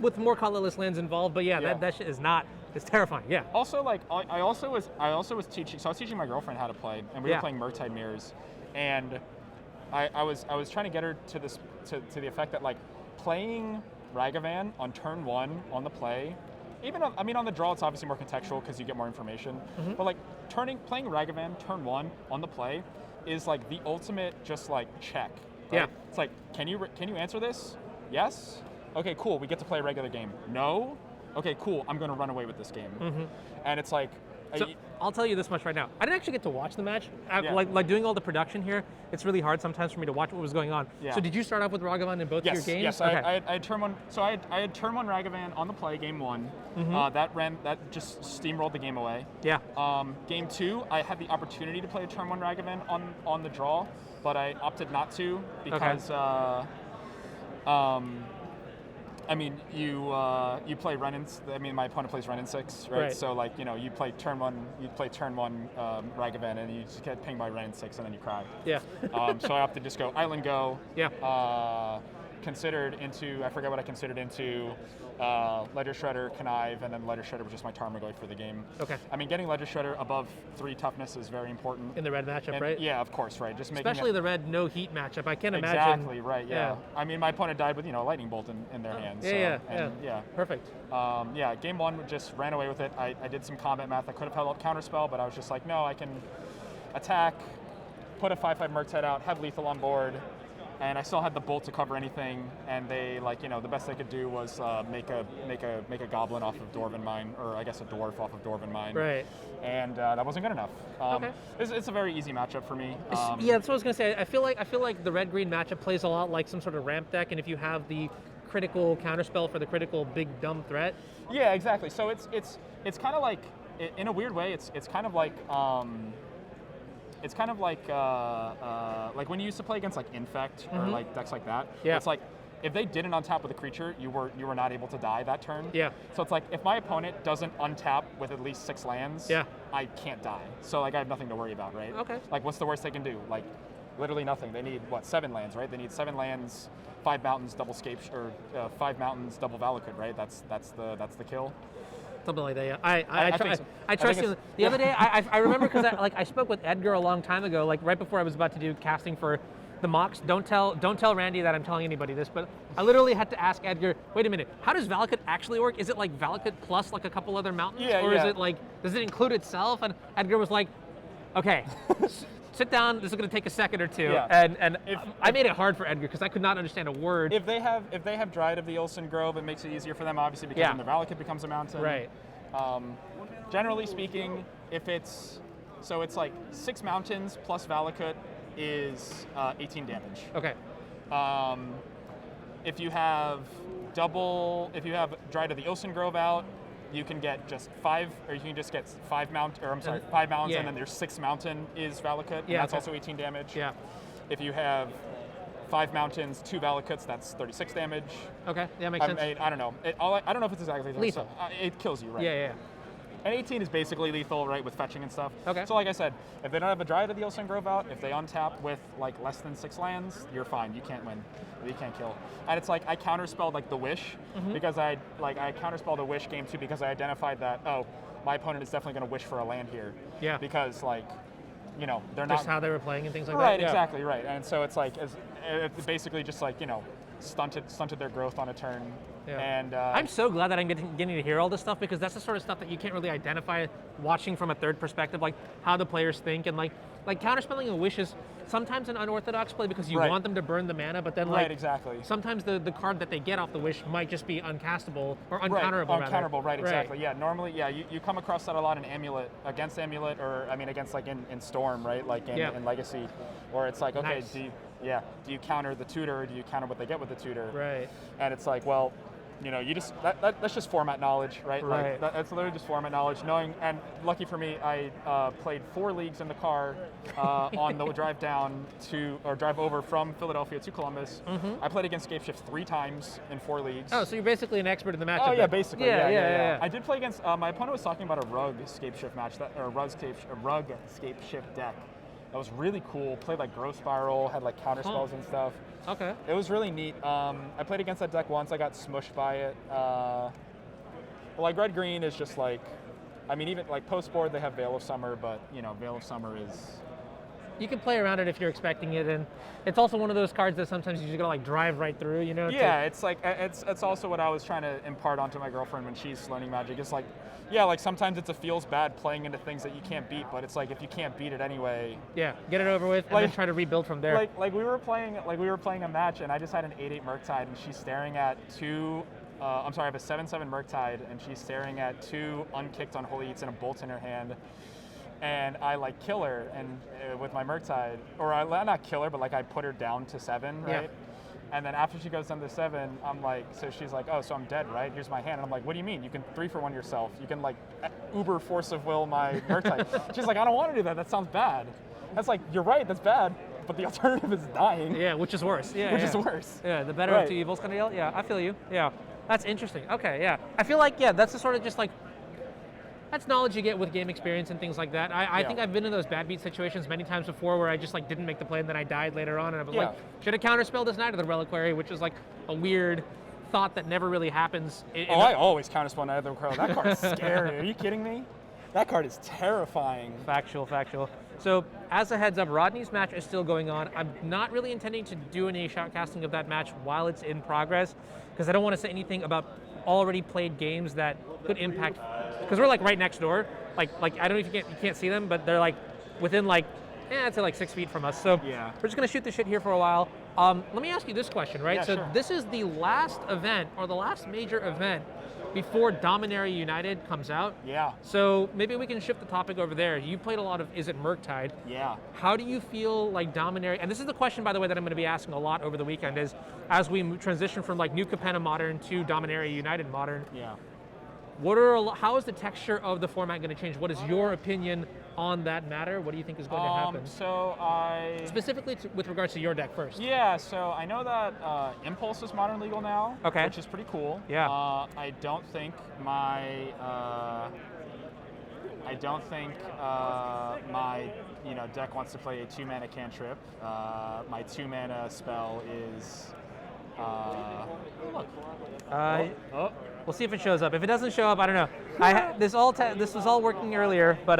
Speaker 1: with more colorless lands involved. But yeah,
Speaker 5: Yeah.
Speaker 1: that shit is not. It's terrifying. Yeah.
Speaker 5: Also, like I also was teaching. So I was teaching my girlfriend how to play, and we were playing Murktide Mirrors, and I was trying to get her to this to the effect that like playing Ragavan on turn 1 on the play. Even on the draw, it's obviously more contextual because you get more information. But like playing Ragavan turn 1 on the play is like the ultimate just like check. Right?
Speaker 1: Yeah.
Speaker 5: It's like, can you answer this? Yes. Okay, cool. We get to play a regular game. No. Okay, cool. I'm going to run away with this game. And it's like.
Speaker 1: So I'll tell you this much right now. I didn't actually get to watch the match.
Speaker 5: Yeah.
Speaker 1: Like doing all the production here, it's really hard sometimes for me to watch what was going on.
Speaker 5: Yeah.
Speaker 1: So did you start off with Ragavan in both your games?
Speaker 5: Yes,
Speaker 1: Okay.
Speaker 5: I had turn 1. So I had turn 1 Ragavan on the play, game 1. That just steamrolled the game away.
Speaker 1: Yeah.
Speaker 5: Game 2, I had the opportunity to play a turn 1 Ragavan on the draw, but I opted not to because I mean, you play run-in. I mean, my opponent plays run-in 6, right? So like, you play turn 1 Ragavan, and you just get pinged by run-in 6, and then you cry.
Speaker 1: Yeah.
Speaker 5: So I opted to just go Island Go.
Speaker 1: Yeah.
Speaker 5: considered into, I forget what I considered into, Ledger Shredder, Connive, and then Ledger Shredder was just my Tarmogoyf for the game.
Speaker 1: Okay.
Speaker 5: I mean, getting Ledger Shredder above 3 toughness is very important.
Speaker 1: In the red matchup,
Speaker 5: And-
Speaker 1: right?
Speaker 5: Yeah, of course, right. Just making
Speaker 1: Especially
Speaker 5: it,
Speaker 1: the red no heat matchup. I can't imagine.
Speaker 5: exactly, right, yeah. I mean, my opponent died with, a lightning bolt in their hands.
Speaker 1: Yeah,
Speaker 5: so,
Speaker 1: yeah,
Speaker 5: and, yeah.
Speaker 1: Perfect.
Speaker 5: Yeah, game 1 just ran away with it. I did some combat math. I could have held up Counterspell, but I was just like, no, I can attack, put a 5/5 Merc's Head out, have lethal on board, and I still had the bolt to cover anything. And they the best they could do was make a goblin off of Dwarven Mine, or I guess a dwarf off of Dwarven Mine.
Speaker 1: Right.
Speaker 5: And that wasn't good enough.
Speaker 1: Okay.
Speaker 5: It's a very easy matchup for me.
Speaker 1: Yeah, that's what I was gonna say. I feel like the red-green matchup plays a lot like some sort of ramp deck, and if you have the critical counterspell for the critical big dumb threat.
Speaker 5: Yeah, exactly. So it's kind of like, in a weird way, it's kind of like like when you used to play against like Infect or like decks like that.
Speaker 1: Yeah.
Speaker 5: It's like if they didn't untap with a creature, you were not able to die that turn.
Speaker 1: Yeah.
Speaker 5: So it's like if my opponent doesn't untap with at least 6 lands,
Speaker 1: Yeah.
Speaker 5: I can't die. So like I have nothing to worry about, right?
Speaker 1: Okay.
Speaker 5: Like what's the worst they can do? Like literally nothing. They need 7 lands, right? They need 7 lands, 5 mountains, double scape, or 5 mountains, double Valakut, right? That's the kill.
Speaker 1: Something like that, yeah.
Speaker 5: I think so.
Speaker 1: I
Speaker 5: I
Speaker 1: trust
Speaker 5: think
Speaker 1: you.
Speaker 5: it's-
Speaker 1: The other day, I remember because I spoke with Edgar a long time ago, like right before I was about to do casting for the mocks. Don't tell Randy that I'm telling anybody this, but I literally had to ask Edgar, wait a minute, how does Valakut actually work? Is it like Valakut plus like a couple other mountains?
Speaker 5: Yeah,
Speaker 1: or is
Speaker 5: yeah.
Speaker 1: it like, does it include itself? And Edgar was like, okay, sit down, this is gonna take a second or two.
Speaker 5: Yeah.
Speaker 1: And I made it hard for Edgar because I could not understand a word.
Speaker 5: If they have Dryad of the Ilson Grove, it makes it easier for them, obviously, because
Speaker 1: Yeah.
Speaker 5: then the Valakut becomes a mountain.
Speaker 1: Right.
Speaker 5: Generally speaking, if it's like 6 mountains plus Valakut is 18 damage.
Speaker 1: Okay.
Speaker 5: If you have Dryad of the Ilson Grove out, you can get just 5, or you can just get 5 mountains,
Speaker 1: Yeah.
Speaker 5: and then their 6th mountain is Valakut, and
Speaker 1: Yeah,
Speaker 5: that's
Speaker 1: okay.
Speaker 5: also 18 damage.
Speaker 1: Yeah.
Speaker 5: If you have 5 mountains, 2 Valakuts, that's 36 damage.
Speaker 1: Okay. Yeah, makes sense.
Speaker 5: I don't know. I don't know if it's exactly
Speaker 1: Lethal.
Speaker 5: So, it kills you, right?
Speaker 1: Yeah.
Speaker 5: And 18 is basically lethal, right, with fetching and stuff.
Speaker 1: Okay.
Speaker 5: So like I said, if they don't have a Dryad of the Ilson Grove out, if they untap with like less than 6 lands, you're fine. You can't win. You can't kill. And it's like I counterspelled like the Wish because I counterspelled the Wish game 2 because I identified that, oh, my opponent is definitely going to wish for a land here.
Speaker 1: Yeah.
Speaker 5: Because like, they're
Speaker 1: Just
Speaker 5: not
Speaker 1: how they were playing and things like
Speaker 5: right,
Speaker 1: that. Yeah.
Speaker 5: exactly, right. And so it's like it's basically just like stunted their growth on a turn.
Speaker 1: Yeah.
Speaker 5: And
Speaker 1: I'm so glad that I'm getting to hear all this stuff because that's the sort of stuff that you can't really identify watching from a third perspective, like how the players think and like counterspelling a Wish is sometimes an unorthodox play because you
Speaker 5: Right.
Speaker 1: want them to burn the mana, but then
Speaker 5: right, exactly.
Speaker 1: sometimes the card that they get off the Wish might just be uncastable or
Speaker 5: Right,
Speaker 1: uncounterable.
Speaker 5: uncounterable, right, exactly. Yeah, normally, you come across that a lot in Amulet, against Amulet, or I mean against like in Storm, right, like in Legacy, where it's like, okay,
Speaker 1: Nice.
Speaker 5: do you counter the tutor, or do you counter what they get with the tutor?
Speaker 1: Right.
Speaker 5: And it's like, well, you just that's just format knowledge, right?
Speaker 1: Right.
Speaker 5: Like that's literally just format knowledge. Knowing, and lucky for me, I played 4 leagues in the car on the drive drive over from Philadelphia to Columbus. I played against Scapeshift 3 times in 4 leagues.
Speaker 1: Oh, so you're basically an expert in the matchup.
Speaker 5: Oh yeah,
Speaker 1: then.
Speaker 5: basically.
Speaker 1: Yeah.
Speaker 5: I did play against. My opponent was talking about a rug Scapeshift match, or rug Scapeshift deck. That was really cool. Played like Growth Spiral, had like counter spells and stuff.
Speaker 1: Okay.
Speaker 5: It was really neat. I played against that deck once. I got smushed by it. Well, like red green is just like, I mean, even like post board they have Veil of Summer, but Veil of Summer is.
Speaker 1: You can play around it if you're expecting it, and it's also one of those cards that sometimes you just gotta like drive right through,
Speaker 5: Yeah, it's like it's also what I was trying to impart onto my girlfriend when she's learning Magic. It's like, yeah, like sometimes it feels bad playing into things that you can't beat, but it's like if you can't beat it anyway.
Speaker 1: Yeah, get it over with, and then try to rebuild from there.
Speaker 5: Like we were playing a match, and I just had an 8/8 Murktide, and she's staring at 2. I have a 7/7 Murktide, and she's staring at 2 unkicked Unholy Eats and a Bolt in her hand. And I like kill her and with my Murktide, or I not kill her, but like I put her down to 7, right?
Speaker 1: Yeah.
Speaker 5: And then after she goes down to 7, I'm like, so she's like, oh, so I'm dead, right? Here's my hand. And I'm like, what do you mean? You can 3-for-1 yourself. You can like uber force of will my Murktide. She's like, I don't want to do that. That sounds bad. That's like, you're right, that's bad. But the alternative is dying.
Speaker 1: Yeah, which is worse. Yeah,
Speaker 5: which is worse.
Speaker 1: Yeah, the better
Speaker 5: Right.
Speaker 1: of 2 evils kind of deal. Yeah, I feel you. Yeah, that's interesting. Okay, yeah. I feel like, that's the sort of just like, that's knowledge you get with game experience and things like that. I
Speaker 5: Yeah.
Speaker 1: think I've been in those bad beat situations many times before where I just like didn't make the play and then I died later on and I was like, should have counterspelled this Knight of the Reliquary, which is like a weird thought that never really happens.
Speaker 5: I always counterspell Knight of the Reliquary. That card is scary. Are you kidding me? That card is terrifying.
Speaker 1: Factual. So as a heads up, Rodney's match is still going on. I'm not really intending to do any shoutcasting of that match while it's in progress because I don't want to say anything about already played games that could impact, because we're like right next door. Like I don't know if you can't see them, but they're like within like, I'd say like 6 feet from us. So
Speaker 5: Yeah.
Speaker 1: we're just gonna shoot the shit here for a while. Let me ask you this question, right?
Speaker 5: Yeah,
Speaker 1: So
Speaker 5: sure.
Speaker 1: this is the last event or the last major event before Dominaria United comes out.
Speaker 5: Yeah.
Speaker 1: So maybe we can shift the topic over there. You played a lot of Is It Murktide?
Speaker 5: Yeah.
Speaker 1: How do you feel like Dominaria, and this is the question, by the way, that I'm going to be asking a lot over the weekend, is as we transition from like New Capenna Modern to Dominaria United Modern,
Speaker 5: Yeah.
Speaker 1: how is the texture of the format going to change? What is your opinion on that matter? What do you think is going to happen?
Speaker 5: So I.
Speaker 1: Specifically with regards to your deck first.
Speaker 5: Yeah, so I know that Impulse is modern legal now,
Speaker 1: Okay.
Speaker 5: which is pretty cool.
Speaker 1: Yeah.
Speaker 5: I don't think my deck wants to play a 2-mana cantrip. My 2-mana spell is.
Speaker 1: We'll see if it shows up. If it doesn't show up, I don't know. This was all working earlier, but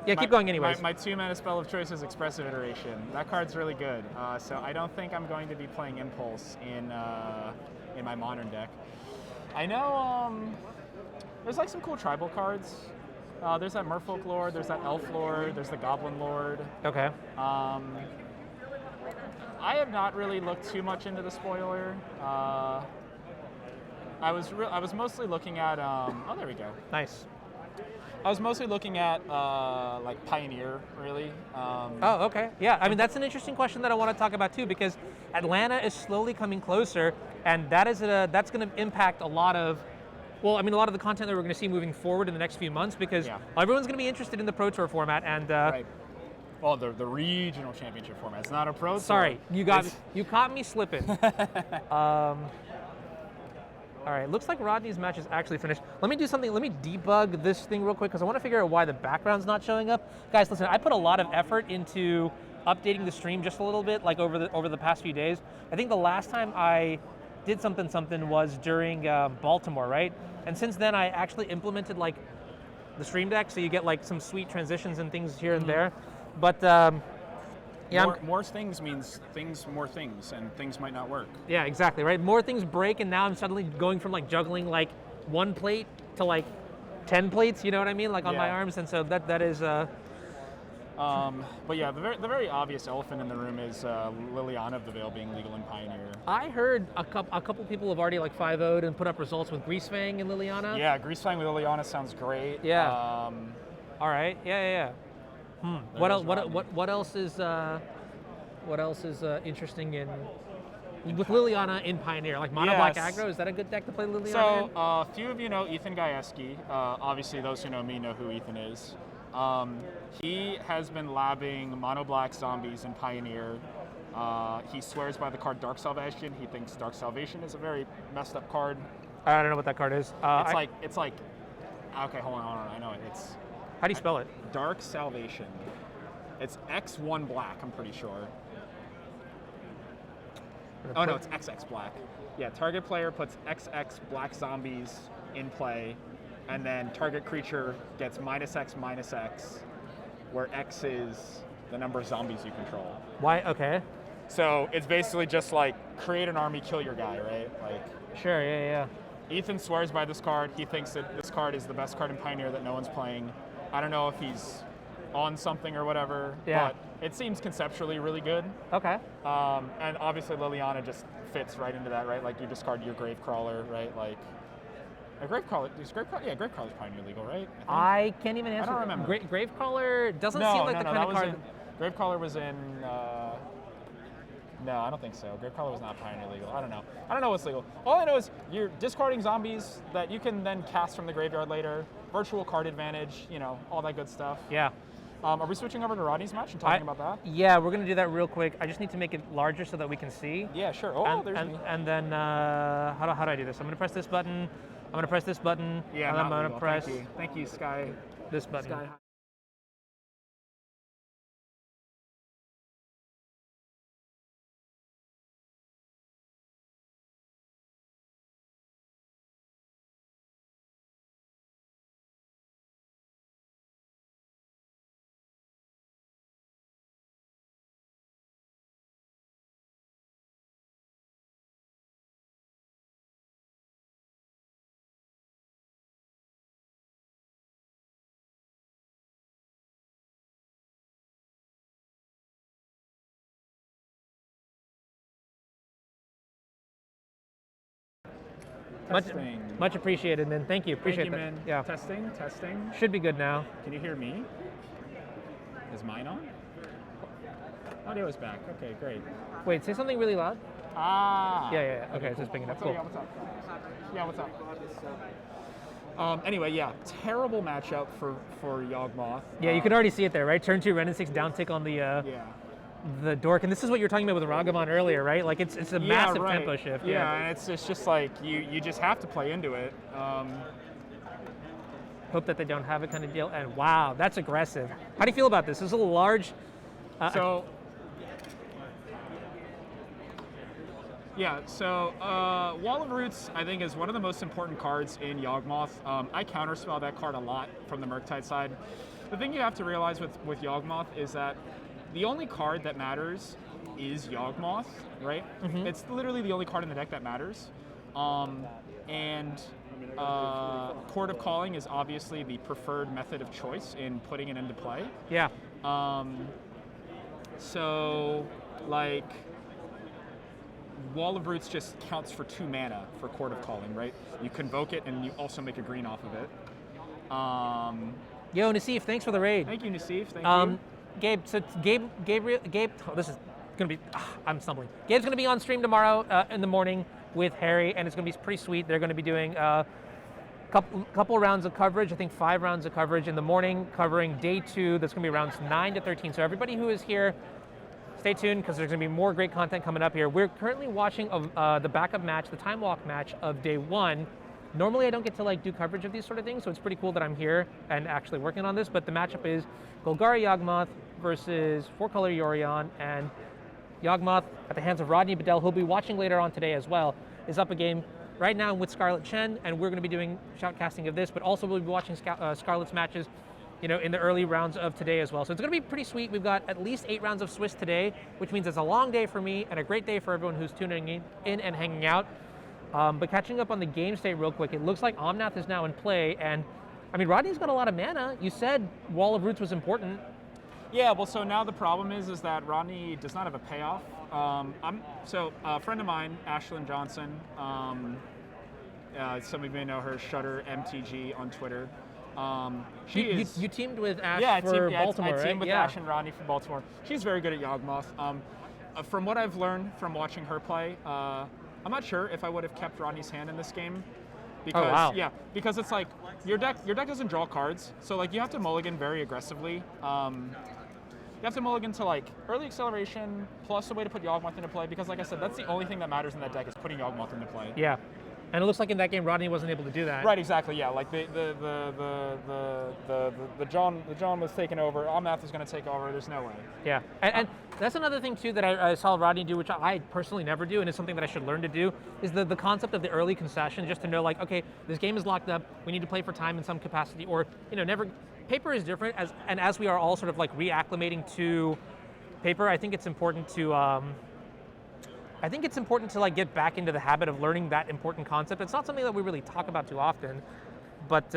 Speaker 1: yeah, keep going anyways.
Speaker 5: My 2-mana spell of choice is Expressive Iteration. That card's really good. So I don't think I'm going to be playing Impulse in my modern deck. I know there's like some cool tribal cards. There's that Merfolk Lord, there's that Elf Lord, there's the Goblin Lord.
Speaker 1: Okay.
Speaker 5: I have not really looked too much into the spoiler. I was mostly looking at oh, there we go.
Speaker 1: Nice.
Speaker 5: I was mostly looking at like Pioneer, really.
Speaker 1: Oh, okay. Yeah, I mean, that's an interesting question that I want to talk about too, because Atlanta is slowly coming closer, and that's going to impact a lot of, well, I mean, a lot of the content that we're going to see moving forward in the next few months, because everyone's going to be interested in the Pro Tour format, and
Speaker 5: right. Well, the regional championship format. It's not a Pro Tour.
Speaker 1: Sorry, you caught me slipping. All right, looks like Rodney's match is actually finished. Let me do something, let me debug this thing real quick because I want to figure out why the background's not showing up. Guys, listen, I put a lot of effort into updating the stream just a little bit, like over the past few days. I think the last time I did something was during Baltimore, right? And since then I actually implemented like the stream deck, so you get like some sweet transitions and things here and there. But yeah,
Speaker 5: more things means more things, and things might not work.
Speaker 1: Yeah, exactly, right? More things break, and now I'm suddenly going from like juggling like 1 plate to like 10 plates, you know what I mean? Like on my arms, and so that is...
Speaker 5: But yeah, the very obvious elephant in the room is Liliana of the Veil being legal in Pioneer.
Speaker 1: I heard a couple people have already like 5-0'd and put up results with Greasefang and Liliana.
Speaker 5: Yeah, Greasefang with Liliana sounds great.
Speaker 1: Yeah. All right. Yeah. What else is interesting in with Liliana in Pioneer? Like Mono Black Aggro, is that a good deck to play Liliana in?
Speaker 5: So a few of you know Ethan Gajewski. Obviously, those who know me know who Ethan is. He has been labbing Mono Black zombies in Pioneer. He swears by the card Dark Salvation. He thinks Dark Salvation is a very messed up card.
Speaker 1: I don't know what that card is.
Speaker 5: It's like okay, hold on. I know it. It's
Speaker 1: how do you spell it?
Speaker 5: Dark Salvation. It's X1 black, I'm pretty sure. Oh no, it's XX black. Yeah, target player puts XX black zombies in play, and then target creature gets -X, where X is the number of zombies you control.
Speaker 1: Why? Okay.
Speaker 5: So it's basically just like create an army, kill your guy, right? Like.
Speaker 1: Sure. Yeah.
Speaker 5: Ethan swears by this card. He thinks that this card is the best card in Pioneer that no one's playing. I don't know if he's on something or whatever, but it seems conceptually really good.
Speaker 1: Okay.
Speaker 5: And obviously Liliana just fits right into that, right? Like you discard your Gravecrawler, right? Like a Gravecrawler, Gravecrawler's Pioneer legal, right?
Speaker 1: I can't even answer.
Speaker 5: I don't remember.
Speaker 1: Gravecrawler doesn't seem like the kind of card.
Speaker 5: Gravecrawler was in. No, I don't think so. Gravecrawler was not Pioneer legal. I don't know what's legal. All I know is you're discarding zombies that you can then cast from the graveyard later. Virtual card advantage, all that good stuff.
Speaker 1: Yeah.
Speaker 5: Are we switching over to Rodney's match and talking about that?
Speaker 1: Yeah, we're going to do that real quick. I just need to make it larger so that we can see.
Speaker 5: Yeah, sure. Oh, there's me.
Speaker 1: And then, how do I do this? I'm going to press this button. going to press this button,
Speaker 5: Yeah,
Speaker 1: and I'm
Speaker 5: not
Speaker 1: going to
Speaker 5: legal.
Speaker 1: press
Speaker 5: Thank you, Sky.
Speaker 1: this button.
Speaker 5: Sky.
Speaker 1: Much appreciated, man. Thank you. Appreciate
Speaker 5: Thank you,
Speaker 1: that.
Speaker 5: man.
Speaker 1: Yeah.
Speaker 5: Testing.
Speaker 1: Should be good now.
Speaker 5: Can you hear me? Is mine on? Audio is back. Okay, great.
Speaker 1: Wait, say something really loud.
Speaker 5: Ah.
Speaker 1: Yeah. Okay, it's just picking up. Cool.
Speaker 5: Yeah, what's up? Yeah, what's up? Anyway, yeah, terrible matchup for Yawgmoth.
Speaker 1: Yeah, you can already see it there, right? Turn 2, Ren and 6 down tick on
Speaker 5: Yeah.
Speaker 1: the dork, and this is what you were talking about with Ragavan earlier, right? Like it's a massive
Speaker 5: right.
Speaker 1: tempo shift.
Speaker 5: Yeah, and it's just like you just have to play into it.
Speaker 1: Hope that they don't have it kind of deal. And wow, that's aggressive. How do you feel about this? This is a large.
Speaker 5: So Wall of Roots, I think, is one of the most important cards in Yawgmoth. I counterspell that card a lot from the Murktide side. The thing you have to realize with Yawgmoth is that the only card that matters is Yawgmoth, right?
Speaker 1: Mm-hmm.
Speaker 5: It's literally the only card in the deck that matters. Chord of Calling is obviously the preferred method of choice in putting it into play.
Speaker 1: Yeah.
Speaker 5: So, like, Wall of Roots just counts for 2 mana for Chord of Calling, right? You convoke it and you also make a green off of it.
Speaker 1: Yo, Nassif, thanks for the raid.
Speaker 5: Thank you, Nassif. Thank you.
Speaker 1: Gabe, so Gabe, oh, this is gonna be, I'm stumbling. Gabe's gonna be on stream tomorrow in the morning with Harry, and it's gonna be pretty sweet. They're gonna be doing a couple rounds of coverage, I think 5 rounds of coverage in the morning, covering day 2. That's gonna be rounds 9 to 13. So everybody who is here, stay tuned, because there's gonna be more great content coming up here. We're currently watching the backup match, the time walk match of day 1. Normally I don't get to like do coverage of these sort of things, so it's pretty cool that I'm here and actually working on this, but the matchup is Golgari Yawgmoth versus 4-color Yorion, and Yawgmoth at the hands of Rodney Bedell, who'll be watching later on today as well, is up a game right now with Scarlet Chen, and we're going to be doing shoutcasting of this, but also we'll be watching Scarlet's matches, you know, in the early rounds of today as well. So it's going to be pretty sweet. We've got at least 8 rounds of Swiss today, which means it's a long day for me and a great day for everyone who's tuning in and hanging out. But catching up on the game state real quick, it looks like Omnath is now in play, and I mean, Rodney's got a lot of mana. You said Wall of Roots was important.
Speaker 5: Yeah, well, so now the problem is that Rodney does not have a payoff. A friend of mine, Ashlyn Johnson, some of you may know her, SCGCON on Twitter.
Speaker 1: You teamed with Ash for Baltimore,
Speaker 5: I teamed with
Speaker 1: right?
Speaker 5: Ash and Rodney from Baltimore. She's very good at Yawgmoth. From what I've learned from watching her play, I'm not sure if I would have kept Rodney's hand in this game. Because, because it's like your deck doesn't draw cards, so like you have to mulligan very aggressively. You have to mulligan to like early acceleration plus a way to put Yawgmoth into play, because like I said, that's the only thing that matters in that deck is putting Yawgmoth into play.
Speaker 1: Yeah, and it looks like in that game Rodney wasn't able to do that.
Speaker 5: Right, exactly. Yeah, like the John was taking over. Omnath is going to take over. There's no way.
Speaker 1: Yeah, and that's another thing too that I saw Rodney do, which I personally never do, and it's something that I should learn to do, is the concept of the early concession, just to know like, okay, this game is locked up, we need to play for time in some capacity, or, you know, never. Paper is different, as we are all sort of like reacclimating to paper. I think it's important to like get back into the habit of learning that important concept. It's not something that we really talk about too often, but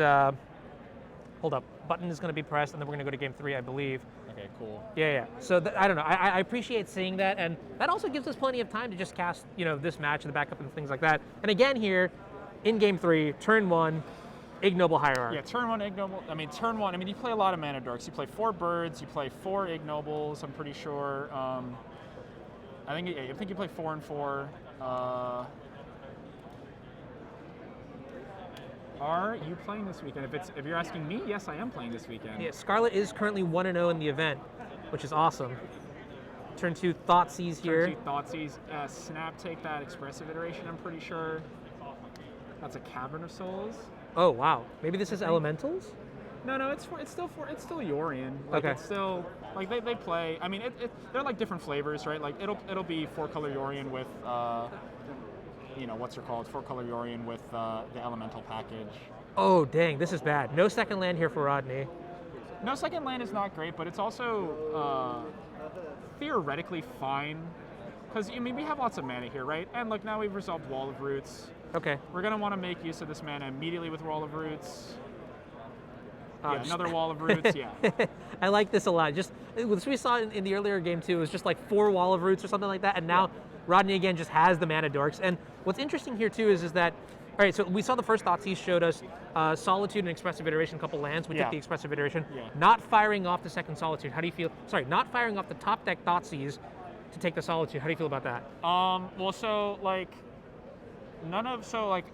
Speaker 1: hold up, button is going to be pressed, and then we're going to go to game 3, I believe.
Speaker 5: Okay, cool.
Speaker 1: Yeah. So I don't know. I appreciate seeing that, and that also gives us plenty of time to just cast, you know, this match and the backup and things like that. And again here, in game 3, turn 1. Ignoble Hierarch.
Speaker 5: Yeah, turn 1 Ignoble. Turn 1. You play a lot of mana dorks. You play 4 birds. You play 4 Ignobles. I'm pretty sure. I think you play 4 and 4. Are you playing this weekend? If you're asking me, yes, I am playing this weekend.
Speaker 1: Yeah, Scarlet is currently 1-0 in the event, which is awesome. Turn 2 Thoughtseize here.
Speaker 5: Turn 2 Thoughtseize. Snap take that expressive iteration. I'm pretty sure. That's a Cavern of Souls.
Speaker 1: Oh wow. Maybe this is elementals.
Speaker 5: No, it's still Yorion. Like,
Speaker 1: Okay.
Speaker 5: It's still like they play. I mean, they're like different flavors, right? Like it'll be 4-color Yorion with what's it called? 4-color Yorion with the elemental package.
Speaker 1: Oh dang, this is bad. No second land here for Rodney.
Speaker 5: No second land is not great, but it's also theoretically fine. Because, I mean, we have lots of mana here, right? And look, now we've resolved Wall of Roots.
Speaker 1: Okay.
Speaker 5: We're going to want to make use of this mana immediately with Wall of Roots. Yeah,
Speaker 1: Just-
Speaker 5: another Wall of Roots, yeah.
Speaker 1: I like this a lot. Just as we saw in the earlier game too, it was just like 4 Wall of Roots or something like that, and now Rodney again just has the mana dorks. And what's interesting here too is that, all right, so we saw the first Thoughtseize showed us Solitude and Expressive Iteration, a couple lands. We took
Speaker 5: Yeah.
Speaker 1: the Expressive Iteration.
Speaker 5: Yeah.
Speaker 1: Not firing off the second Solitude. How do you feel? Sorry, not firing off the top deck Thoughtseize to take the Solitude. How do you feel about that?
Speaker 5: Well, so, like,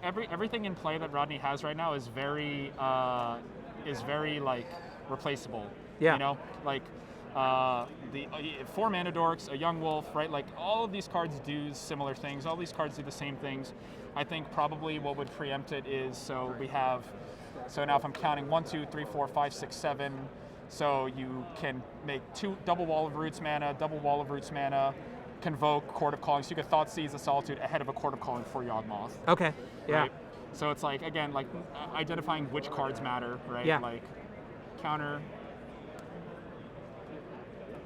Speaker 5: everything in play that Rodney has right now is very like, replaceable.
Speaker 1: Yeah.
Speaker 5: You know? Like, the 4 mana dorks, a young wolf, right? Like, all of these cards do similar things. All these cards do the same things. I think probably what would preempt it is, so now if I'm counting 1, 2, 3, 4, 5, 6, 7, so you can make 2 double Wall of Roots mana, convoke Court of Calling, so you could Thoughtseize a Solitude ahead of a Court of Calling for Yawgmoth.
Speaker 1: Okay. Yeah.
Speaker 5: Right? So it's like, again, like identifying which cards matter, right?
Speaker 1: Yeah.
Speaker 5: Like counter.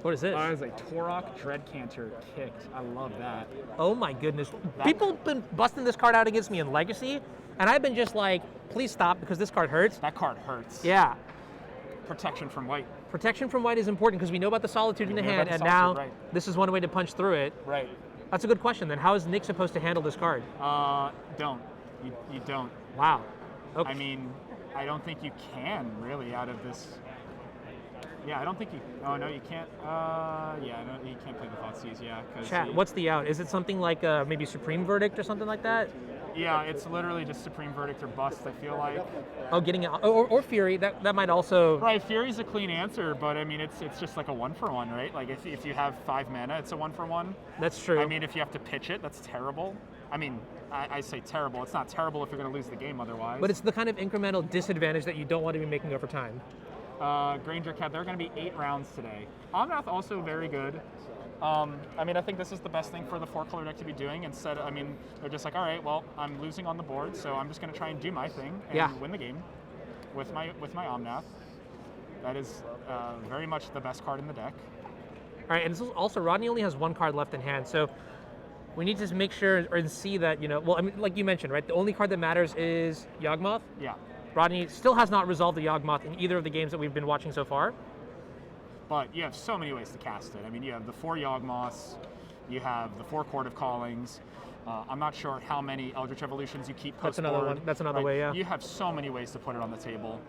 Speaker 1: What is this?
Speaker 5: Oh, it's like Torok Dreadcanter kicked. I love that.
Speaker 1: Oh my goodness. People have been busting this card out against me in Legacy, and I've been just like, please stop because this card hurts.
Speaker 5: That card hurts.
Speaker 1: Yeah.
Speaker 5: Protection from white.
Speaker 1: Protection from white is important because we know about the Solitude in the
Speaker 5: know
Speaker 1: hand,
Speaker 5: about
Speaker 1: and
Speaker 5: the
Speaker 1: now
Speaker 5: Solitude, right.
Speaker 1: this is one way to punch through it.
Speaker 5: Right.
Speaker 1: That's a good question then. How is Nick supposed to handle this card?
Speaker 5: Don't. You don't.
Speaker 1: Wow. Okay.
Speaker 5: I mean, I don't think you can really out of this. Yeah, I don't think you. Oh no, you can't. Yeah, no, you can't play the Thoughtseize. Yeah, because.
Speaker 1: Chat, what's the out? Is it something like maybe Supreme Verdict or something like that?
Speaker 5: Yeah, it's literally just Supreme Verdict or bust. I feel like.
Speaker 1: Oh, getting out, or Fury. That might also.
Speaker 5: Right, Fury's a clean answer, but I mean, it's just like a 1-for-1, right? Like if you have 5 mana, it's a 1-for-1.
Speaker 1: That's true.
Speaker 5: I mean, if you have to pitch it, that's terrible. I mean, I say terrible. It's not terrible if you're going to lose the game otherwise.
Speaker 1: But it's the kind of incremental disadvantage that you don't want to be making over time.
Speaker 5: Granger Cat, there are going to be 8 rounds today. Omnath also very good. I mean, I think this is the best thing for the 4-color deck to be doing. Instead, I mean, they're just like, all right, well, I'm losing on the board, so I'm just going to try and do my thing and win the game with my Omnath. That is very much the best card in the deck.
Speaker 1: All right, and this is also Rodney only has 1 card left in hand, so we need to make sure and see that, well, I mean, like you mentioned, right? The only card that matters is Yawgmoth.
Speaker 5: Yeah.
Speaker 1: Rodney still has not resolved the Yawgmoth in either of the games that we've been watching so far.
Speaker 5: But you have so many ways to cast it. I mean, you have the 4 Yawgmoths, you have the 4 Court of Callings. I'm not sure how many Eldritch Evolutions you keep post-board.
Speaker 1: That's another one. That's another way, yeah.
Speaker 5: You have so many ways to put it on the table.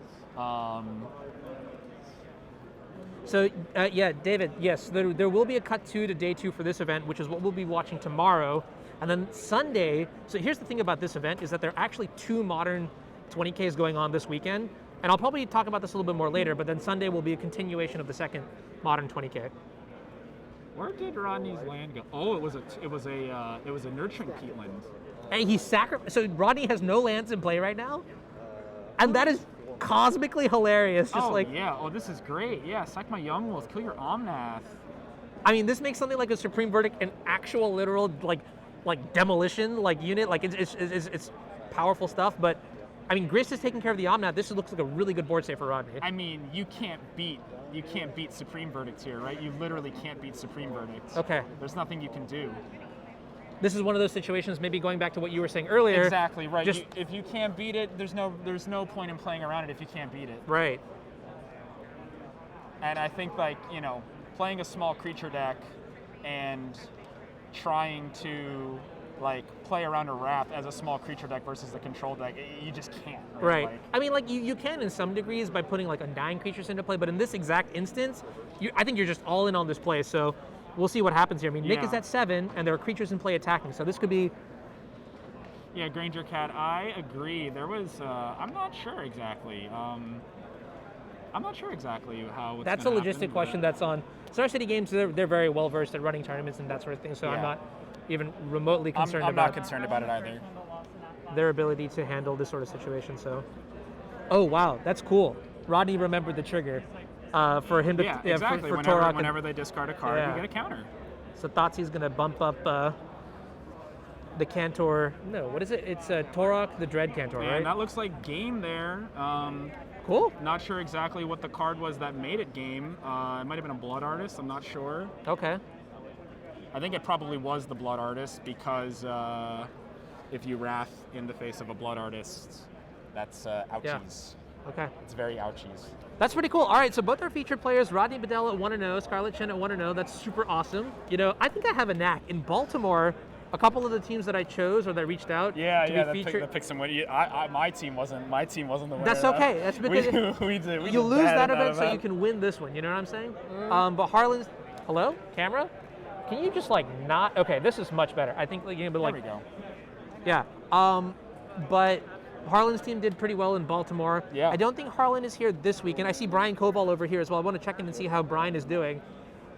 Speaker 1: So, yeah, David, yes, there will be a cut 2 to day 2 for this event, which is what we'll be watching tomorrow. And then Sunday, so here's the thing about this event, is that there are actually 2 modern 20Ks going on this weekend. And I'll probably talk about this a little bit more later, but then Sunday will be a continuation of the second modern 20K.
Speaker 5: Where did Rodney's land go? Oh, it was a Nurturing Peatland.
Speaker 1: And he sacrificed, so Rodney has no lands in play right now? And that is cosmically hilarious. Just
Speaker 5: yeah. Oh, this is great. Yeah, sack my Young Wolf, kill your Omnath.
Speaker 1: I mean, this makes something like a Supreme Verdict an actual literal like demolition unit. Like it's powerful stuff. But I mean, Grist is taking care of the Omnath. This looks like a really good board save for Rodney.
Speaker 5: I mean, you can't beat Supreme Verdicts here, right? You literally can't beat Supreme Verdicts.
Speaker 1: Okay.
Speaker 5: There's nothing you can do.
Speaker 1: This is one of those situations, maybe going back to what you were saying earlier.
Speaker 5: Exactly, right. If you can't beat it, there's no point in playing around it if you can't beat it.
Speaker 1: Right.
Speaker 5: And I think, like, playing a small creature deck and trying to, like, play around a wrap as a small creature deck versus the control deck, you just can't.
Speaker 1: Right.
Speaker 5: Like,
Speaker 1: I mean, like, you can in some degrees by putting, like, undying creatures into play, but in this exact instance, I think you're just all in on this play, so we'll see what happens here. I mean, Nick is at 7, and there are creatures in play attacking, so this could be...
Speaker 5: Yeah, Granger Cat, I agree. There was, I'm not sure exactly. I'm not sure exactly how.
Speaker 1: That's a logistic question that's on Star City Games. They're very well versed at running tournaments and that sort of thing. So
Speaker 5: Yeah.
Speaker 1: I'm not even remotely concerned
Speaker 5: I'm
Speaker 1: about.
Speaker 5: not concerned about it either.
Speaker 1: their ability to handle this sort of situation. So, oh wow, that's cool. Rodney remembered the trigger for him to
Speaker 5: exactly.
Speaker 1: for Torok.
Speaker 5: Whenever they discard a card, you get a counter.
Speaker 1: So Thoughtsy's gonna bump up the Cantor. No, what is it? It's Torok the Dread Cantor, right?
Speaker 5: And that looks like game there.
Speaker 1: Cool.
Speaker 5: Not sure exactly what the card was that made it game. It might have been a Blood Artist. I'm not sure.
Speaker 1: Okay.
Speaker 5: I think it probably was the Blood Artist because if you Wrath in the face of a Blood Artist, that's ouchies.
Speaker 1: Okay.
Speaker 5: It's very ouchies.
Speaker 1: That's pretty cool. All right, so both our featured players, Rodney Bedell at 1-0, Scarlett Chen at 1-0. That's super awesome. You know, I think I have a knack. In Baltimore, a couple of the teams that I chose or that reached out to be featured.
Speaker 5: That picked some win. My team wasn't the winner.
Speaker 1: That's okay. That's because
Speaker 5: we
Speaker 1: you lose that event so you can win this one. You know what I'm saying? But Harlan's, hello, camera. Can you just like not? Okay, this is much better. I think like, you know, but like.
Speaker 5: There we go.
Speaker 1: Yeah. But Harlan's team did pretty well in Baltimore.
Speaker 5: Yeah.
Speaker 1: I don't think Harlan is here this week, and I see Brian Koval over here as well. I want to check in and see how Brian is doing.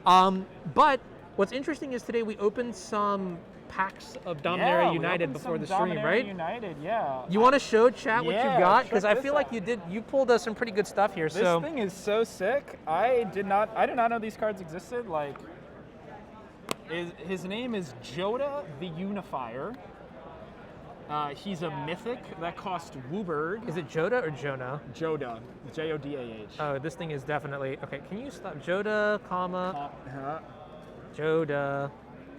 Speaker 1: But what's interesting is today we opened some packs of Dominaria United before the stream, right?
Speaker 5: United, yeah.
Speaker 1: You want to show chat what you got? Because I
Speaker 5: check
Speaker 1: feel
Speaker 5: this
Speaker 1: like you pulled us some pretty good stuff here.
Speaker 5: This thing is so sick. I did not know these cards existed. Like, his name is Joda the Unifier. He's a mythic that cost Wooburg.
Speaker 1: Is it Joda or Jonah?
Speaker 5: Joda, J-O-D-A-H.
Speaker 1: Oh, this thing is definitely okay. Can you stop Joda, comma Joda,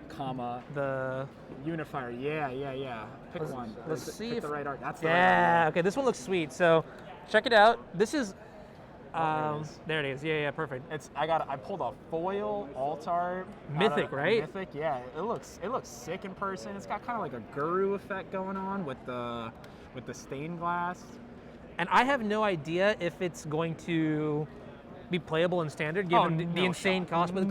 Speaker 5: comma
Speaker 1: the
Speaker 5: Unifier? Yeah. Pick one.
Speaker 1: Let's see
Speaker 5: pick
Speaker 1: if
Speaker 5: the right art. That's the right
Speaker 1: yeah.
Speaker 5: art.
Speaker 1: Okay, this one looks sweet. So check it out. This is there it is. Yeah, perfect.
Speaker 5: I pulled a foil altar.
Speaker 1: Mythic, right?
Speaker 5: Mythic, yeah. It looks sick in person. It's got kind of like a Guru effect going on with the stained glass.
Speaker 1: And I have no idea if it's going to be playable in standard given the insane cost. But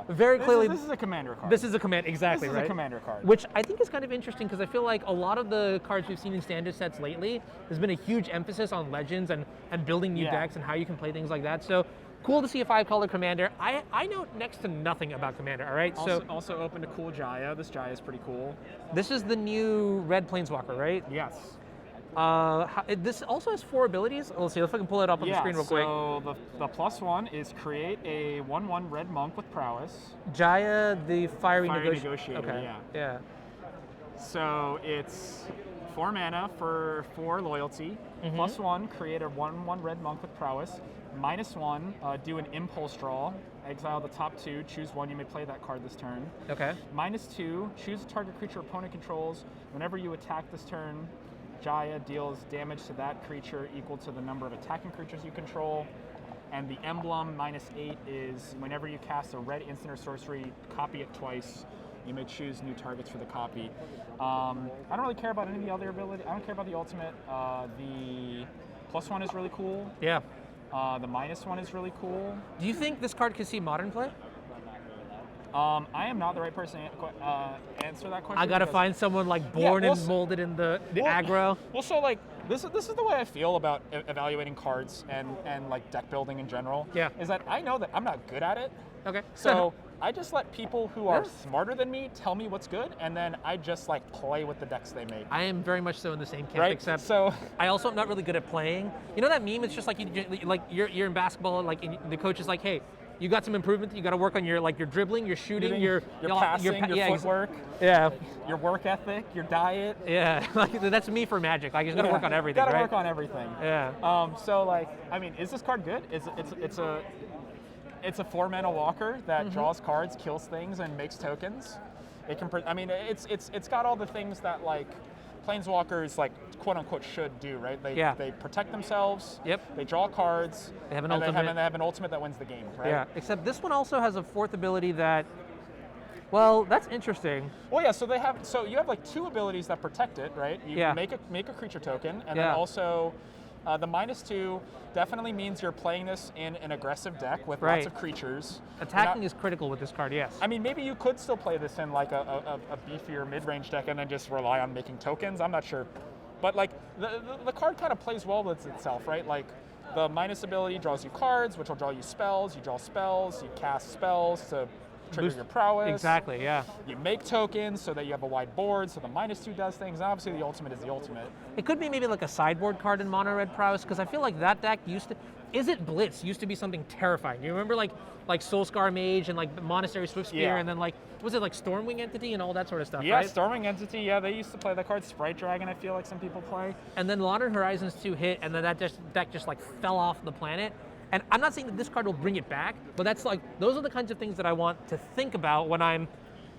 Speaker 1: very clearly,
Speaker 5: this is a commander card.
Speaker 1: This is a command, exactly,
Speaker 5: this is
Speaker 1: right?
Speaker 5: a commander card.
Speaker 1: Which I think is kind of interesting because I feel like a lot of the cards we've seen in standard sets lately, there's been a huge emphasis on legends and building new decks and how you can play things like that. So cool to see a 5-color commander. I know next to nothing about commander, all right?
Speaker 5: Also open to cool Jaya. This Jaya is pretty cool.
Speaker 1: This is the new red planeswalker, right?
Speaker 5: Yes.
Speaker 1: This also has 4 abilities. Let's see if I can pull it up on the screen real quick.
Speaker 5: So the +1 is create a 1/1 red monk with prowess.
Speaker 1: Jaya, the fiery
Speaker 5: negotiator.
Speaker 1: Okay. Yeah.
Speaker 5: So it's 4 mana for 4 loyalty. +1, create a 1/1 red monk with prowess. -1, do an impulse draw. Exile the top 2, choose 1. You may play that card this turn.
Speaker 1: Okay.
Speaker 5: -2, choose a target creature opponent controls. Whenever you attack this turn, Jaya deals damage to that creature equal to the number of attacking creatures you control. And the emblem, -8, is whenever you cast a red instant or sorcery, copy it twice. You may choose new targets for the copy. I don't really care about any of the other ability. I don't care about the ultimate. The +1 is really cool.
Speaker 1: Yeah.
Speaker 5: The -1 is really cool.
Speaker 1: Do you think this card could see modern play?
Speaker 5: I am not the right person to answer that question.
Speaker 1: I gotta find someone like born and molded in the aggro.
Speaker 5: Well, so like this is the way I feel about evaluating cards and like deck building in general.
Speaker 1: Yeah.
Speaker 5: Is that I know that I'm not good at it.
Speaker 1: Okay.
Speaker 5: So I just let people who are smarter than me tell me what's good, and then I just like play with the decks they make.
Speaker 1: I am very much so in the same camp,
Speaker 5: right?
Speaker 1: Except
Speaker 5: so
Speaker 1: I also am not really good at playing. You know that meme? It's just like you're in basketball, like the coach is like, hey, you got some improvement. You got to work on your dribbling, your shooting, your
Speaker 5: passing, your footwork, your work ethic, your diet.
Speaker 1: Yeah, like that's me for Magic. Like you got to work on everything.
Speaker 5: Got to work on everything.
Speaker 1: Yeah.
Speaker 5: So like, I mean, is this card good? It's a 4-mana walker that draws cards, kills things, and makes tokens. It can. I mean, it's got all the things that like planeswalkers like quote unquote should do, right? They protect themselves.
Speaker 1: Yep.
Speaker 5: They draw cards.
Speaker 1: They have an ultimate.
Speaker 5: They have an ultimate that wins the game, right?
Speaker 1: Yeah. Except this one also has a 4th ability that. Well, that's interesting.
Speaker 5: Well, yeah. So you have like 2 abilities that protect it, right? You can make a creature token, and then also. The -2 definitely means you're playing this in an aggressive deck with lots of creatures.
Speaker 1: Attacking is critical with this card, yes.
Speaker 5: I mean, maybe you could still play this in like a beefier mid-range deck and then just rely on making tokens. I'm not sure. But like the card kind of plays well with itself, right? Like the minus ability draws you cards, which will draw you spells. You draw spells, you cast spells to trigger
Speaker 1: Boost-
Speaker 5: your prowess.
Speaker 1: Exactly, yeah.
Speaker 5: You make tokens so that you have a wide board, so the -2 does things. And obviously, the ultimate is the ultimate.
Speaker 1: It could be maybe like a sideboard card in mono red prowess, because I feel like that deck used to. Is it Blitz used to be something terrifying? You remember like Soulscar Mage and like Monastery Swiftspear,
Speaker 5: Yeah.
Speaker 1: and then like was it like Stormwing Entity and all that sort of stuff?
Speaker 5: Yeah,
Speaker 1: right?
Speaker 5: Storming Entity, yeah, they used to play that card. Sprite Dragon, I feel like some people play.
Speaker 1: And then Modern Horizons 2 hit, and then that deck just like fell off the planet. And I'm not saying that this card will bring it back, but that's like those are the kinds of things that I want to think about when I'm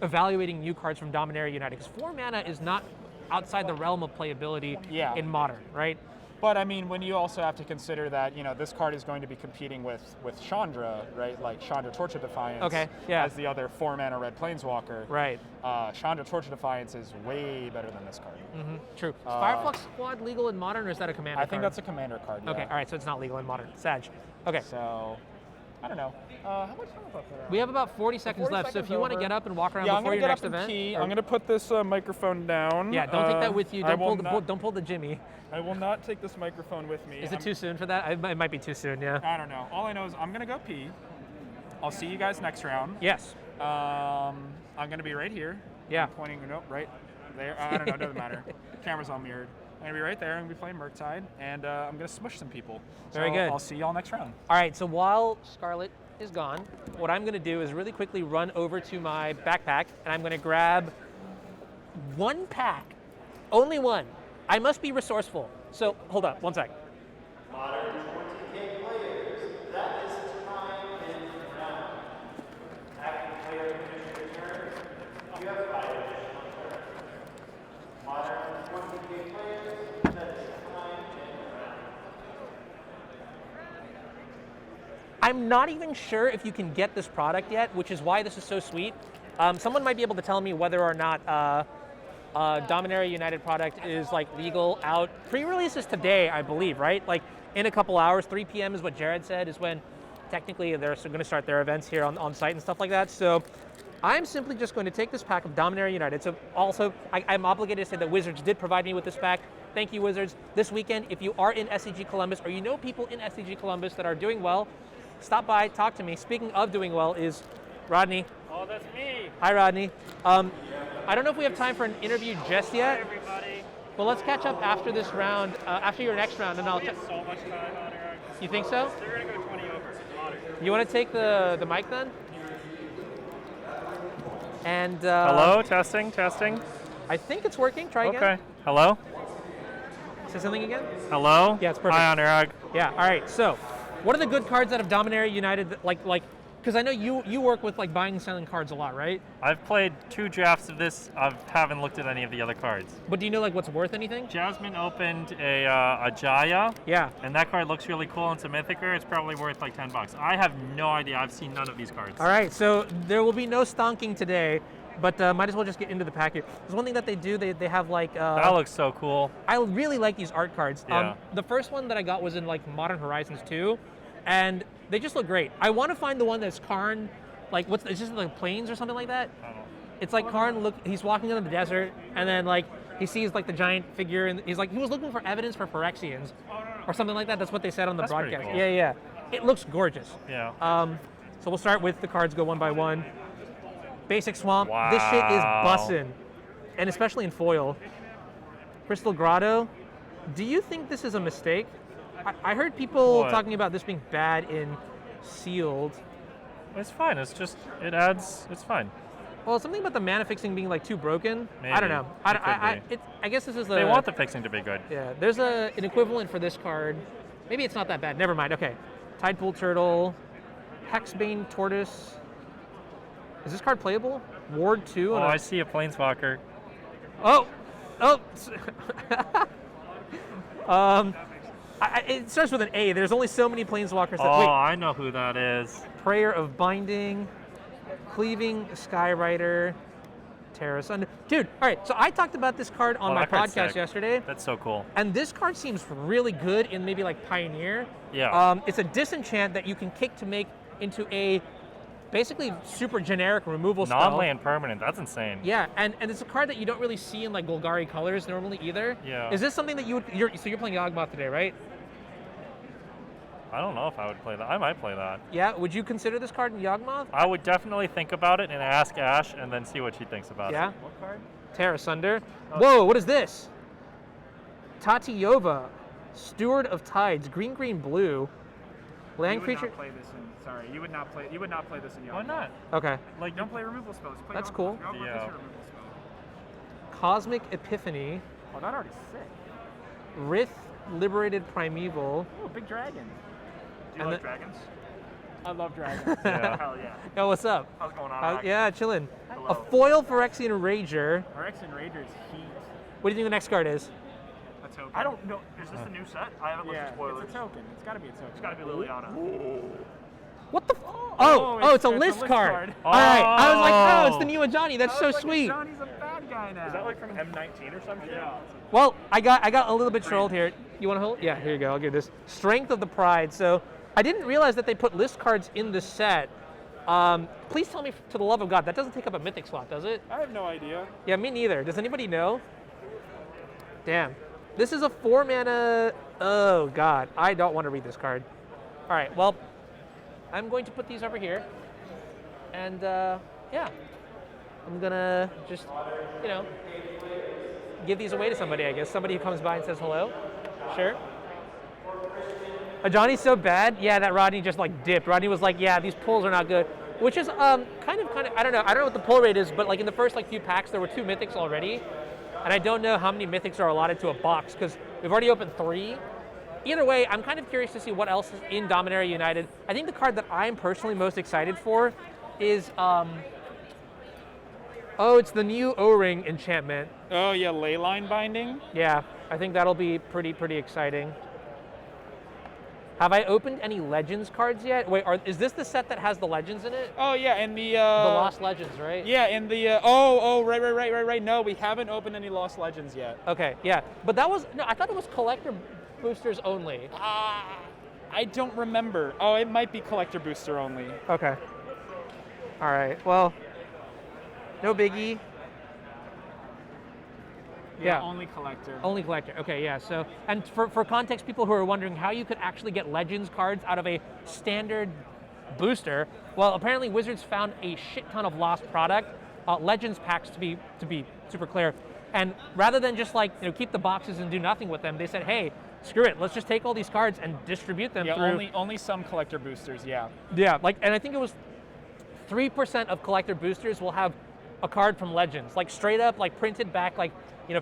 Speaker 1: evaluating new cards from Dominaria United. Because 4 mana is not outside the realm of playability
Speaker 5: Yeah.
Speaker 1: in Modern, right?
Speaker 5: But I mean, when you also have to consider that, you know, this card is going to be competing with Chandra, right? Like Chandra Torch of Defiance
Speaker 1: Okay, yeah.
Speaker 5: as the other 4 mana red planeswalker.
Speaker 1: Right.
Speaker 5: Chandra Torch of Defiance is way better than this card.
Speaker 1: True. Is Fireflux Squad legal in Modern, or is that a commander
Speaker 5: I think
Speaker 1: card?
Speaker 5: that's a commander card. Yeah.
Speaker 1: Okay, all right, so it's not legal in Modern. Sag. Okay.
Speaker 5: So, I don't know. How much time have I put
Speaker 1: We have about 40 seconds
Speaker 5: 40
Speaker 1: left, so if
Speaker 5: seconds
Speaker 1: you want to
Speaker 5: over.
Speaker 1: get up and walk around
Speaker 5: Yeah, I'm
Speaker 1: before
Speaker 5: gonna
Speaker 1: your
Speaker 5: get
Speaker 1: next
Speaker 5: up and
Speaker 1: event.
Speaker 5: pee.
Speaker 1: or-
Speaker 5: I'm gonna put this microphone down.
Speaker 1: Yeah, don't take that with you.
Speaker 5: I
Speaker 1: Don't
Speaker 5: will
Speaker 1: don't pull the Jimmy.
Speaker 5: I will not take this microphone with me.
Speaker 1: Is it too soon for that? It might be too soon, yeah.
Speaker 5: I don't know. All I know is I'm gonna go pee. I'll see you guys next round.
Speaker 1: Yes.
Speaker 5: I'm gonna be right here.
Speaker 1: Yeah.
Speaker 5: I'm pointing, nope, right there. I don't know, it doesn't matter. Camera's all mirrored. I'm gonna be right there. I'm gonna be playing Murktide, and I'm gonna smush some people.
Speaker 1: Very
Speaker 5: So
Speaker 1: good.
Speaker 5: I'll see y'all next round.
Speaker 1: All right, so while Scarlet is gone, what I'm going to do is really quickly run over to my backpack, and I'm going to grab one pack, only one. I must be resourceful. So hold on, one sec.
Speaker 3: Modern 20K players, that is time in round. Active player finishes your turn. You have 5 additional turns. Modern 20K players, that is time in round.
Speaker 1: I'm not even sure if you can get this product yet, which is why this is so sweet. Someone might be able to tell me whether or not Dominaria United product is like legal out. Pre-release is today, I believe, right? Like in a couple hours, 3 p.m. is what Jared said is when technically they're going to start their events here on site and stuff like that. So I'm simply just going to take this pack of Dominaria United. So also, I'm obligated to say that Wizards did provide me with this pack. Thank you, Wizards. This weekend, if you are in SCG Columbus or you know people in SCG Columbus that are doing well, stop by, talk to me. Speaking of doing well is Rodney.
Speaker 8: Oh, that's me.
Speaker 1: Hi, Rodney. I don't know if we have time for an interview just yet,
Speaker 8: Everybody.
Speaker 1: but let's catch up after this round, after your next round, and I'll.
Speaker 8: We have so much time on here.
Speaker 1: You think so?
Speaker 8: They're gonna go 20 over. Honor.
Speaker 1: You want to take the mic then? And
Speaker 8: Hello, testing, testing.
Speaker 1: I think it's working. Try again.
Speaker 8: Okay. Hello.
Speaker 1: Say something again.
Speaker 8: Hello.
Speaker 1: Yeah, it's perfect.
Speaker 8: Hi, Anurag.
Speaker 1: Yeah. All right. So, what are the good cards out of Dominaria United? Like, because I know you work with like buying and selling cards a lot, right?
Speaker 8: I've played 2 drafts of this. I haven't looked at any of the other cards.
Speaker 1: But do you know like what's worth anything?
Speaker 8: Jasmine opened a Jaya,
Speaker 1: Yeah.
Speaker 8: and that card looks really cool. It's a Mythicer. It's probably worth like $10. I have no idea. I've seen none of these cards.
Speaker 1: All right. So there will be no stonking today, but might as well just get into the pack here. There's one thing that they do. They have like.
Speaker 8: That looks so cool.
Speaker 1: I really like these art cards.
Speaker 8: Yeah.
Speaker 1: The first one that I got was in like Modern Horizons 2, and they just look great. I want to find the one that's Karn, like it's just like plains or something like that.
Speaker 8: I don't know.
Speaker 1: It's like Karn he's walking in the desert, and then like he sees like the giant figure, and he's like he was looking for evidence for Phyrexians, or something like that. That's what they said on the
Speaker 8: That's pretty
Speaker 1: broadcast.
Speaker 8: cool.
Speaker 1: Yeah, yeah. It looks gorgeous.
Speaker 8: Yeah.
Speaker 1: So we'll start with the cards, go one by one. Basic Swamp. This shit is
Speaker 8: Wow.
Speaker 1: bussin', and especially in foil. Crystal Grotto. Do you think this is a mistake? I heard people
Speaker 8: What?
Speaker 1: talking about this being bad in sealed.
Speaker 8: It's fine. It's just it adds. It's fine.
Speaker 1: Well, something about the mana fixing being like too broken. I
Speaker 8: Maybe.
Speaker 1: don't know.
Speaker 8: It could
Speaker 1: I guess this is
Speaker 8: They want the fixing to be good.
Speaker 1: Yeah, there's an equivalent for this card. Maybe it's not that bad. Never mind. Okay. Tidepool Turtle, Hexbane Tortoise. Is this card playable? Ward 2.
Speaker 8: Oh,
Speaker 1: and a-
Speaker 8: I see a planeswalker.
Speaker 1: Oh. It starts with an A. There's only so many planeswalkers that.
Speaker 8: Oh,
Speaker 1: Wait.
Speaker 8: I know who that is.
Speaker 1: Prayer of Binding, Cleaving Skyrider, Terra Sun. Dude, all right. So I talked about this card on
Speaker 8: Oh,
Speaker 1: my
Speaker 8: that card's
Speaker 1: podcast
Speaker 8: sick.
Speaker 1: yesterday.
Speaker 8: That's so cool.
Speaker 1: And this card seems really good in maybe like Pioneer.
Speaker 8: Yeah.
Speaker 1: It's a disenchant that you can kick to make into a basically super generic removal spell.
Speaker 8: Non-land permanent. That's insane.
Speaker 1: Yeah, and it's a card that you don't really see in like Golgari colors normally either.
Speaker 8: Yeah.
Speaker 1: Is this something that so you're playing Yawgmoth today, right?
Speaker 8: I don't know if I would play that. I might play that.
Speaker 1: Yeah, would you consider this card in Yawgmoth?
Speaker 8: I would definitely think about it and ask Ash and then see what she thinks about
Speaker 1: Yeah.
Speaker 8: it.
Speaker 6: What card?
Speaker 1: Tear Asunder. Whoa, what is this? Tatiyova, Steward of Tides, green, green, blue. Land
Speaker 5: you
Speaker 1: creature.
Speaker 5: would not play this in. Sorry, you would not play. You would not play this in Yawgmoth.
Speaker 8: Why not?
Speaker 1: Okay.
Speaker 8: Like,
Speaker 5: Don't play removal spells. Play
Speaker 1: That's
Speaker 5: Yawgmoth.
Speaker 1: cool.
Speaker 5: Yawgmoth is
Speaker 8: Yeah.
Speaker 5: your removal spell.
Speaker 1: Cosmic Epiphany,
Speaker 5: Oh, that already sick.
Speaker 1: Rith, Liberated Primeval.
Speaker 5: Oh, big dragon.
Speaker 8: Do
Speaker 1: And
Speaker 8: you like
Speaker 1: the-
Speaker 8: dragons?
Speaker 5: I love dragons.
Speaker 8: Yeah.
Speaker 5: Hell yeah.
Speaker 1: Yo, what's up?
Speaker 8: How's going on?
Speaker 1: Yeah, chillin'. A
Speaker 8: Hello.
Speaker 1: foil Phyrexian Rager.
Speaker 5: RX and Raiders heat.
Speaker 1: What do you think the next card is?
Speaker 5: A token.
Speaker 8: I don't know. Is this the new set? I haven't looked
Speaker 5: Yeah,
Speaker 8: at spoilers.
Speaker 5: it's a token. It's got to be a token.
Speaker 8: It's got to be Liliana.
Speaker 1: What the? Oh, it's a list card. All right. I was like, oh, it's the new Ajani. That's so sweet.
Speaker 5: Johnny's a bad guy now.
Speaker 8: Is that like from M19 or something?
Speaker 5: Yeah.
Speaker 1: Well, I got a little bit trolled here. You want to hold? Yeah, here you go. I'll give this. Strength of the Pride. So I didn't realize that they put list cards in the set. Please tell me, to the love of God, that doesn't take up a mythic slot, does it?
Speaker 5: I have no idea.
Speaker 1: Yeah, me neither. Does anybody know? Damn. This is a 4-mana. Oh, God. I don't want to read this card. All right, well, I'm going to put these over here. And, yeah. I'm going to just, give these away to somebody, I guess. Somebody who comes by and says hello. Sure. Johnny's so bad. Yeah, that Rodney just like dipped. Rodney was like, yeah, these pulls are not good. Which is kind of, I don't know what the pull rate is, but like in the first few packs, there were 2 mythics already. And I don't know how many mythics are allotted to a box because we've already opened 3. Either way, I'm kind of curious to see what else is in Dominaria United. I think the card that I'm personally most excited for is, it's the new O-Ring enchantment.
Speaker 5: Oh yeah, Leyline Binding.
Speaker 1: Yeah, I think that'll be pretty exciting. Have I opened any Legends cards yet? Wait, is this the set that has the Legends in it?
Speaker 5: Oh yeah, and the
Speaker 1: The Lost Legends, right?
Speaker 5: Yeah, and the right. No, we haven't opened any Lost Legends yet.
Speaker 1: Okay, yeah, but I thought it was collector boosters only.
Speaker 5: I don't remember. Oh, it might be collector booster only.
Speaker 1: Okay. All right. Well, no biggie. Yeah.
Speaker 5: Only collector.
Speaker 1: Only collector. Okay, yeah. So, and for context, people who are wondering how you could actually get Legends cards out of a standard booster, well, apparently Wizards found a shit ton of lost product, Legends packs to be super clear, and rather than just keep the boxes and do nothing with them, they said, hey, screw it, let's just take all these cards and distribute them through.
Speaker 5: Only some collector boosters. Yeah.
Speaker 1: Yeah, and I think it was 3% of collector boosters will have a card from Legends, straight up, printed back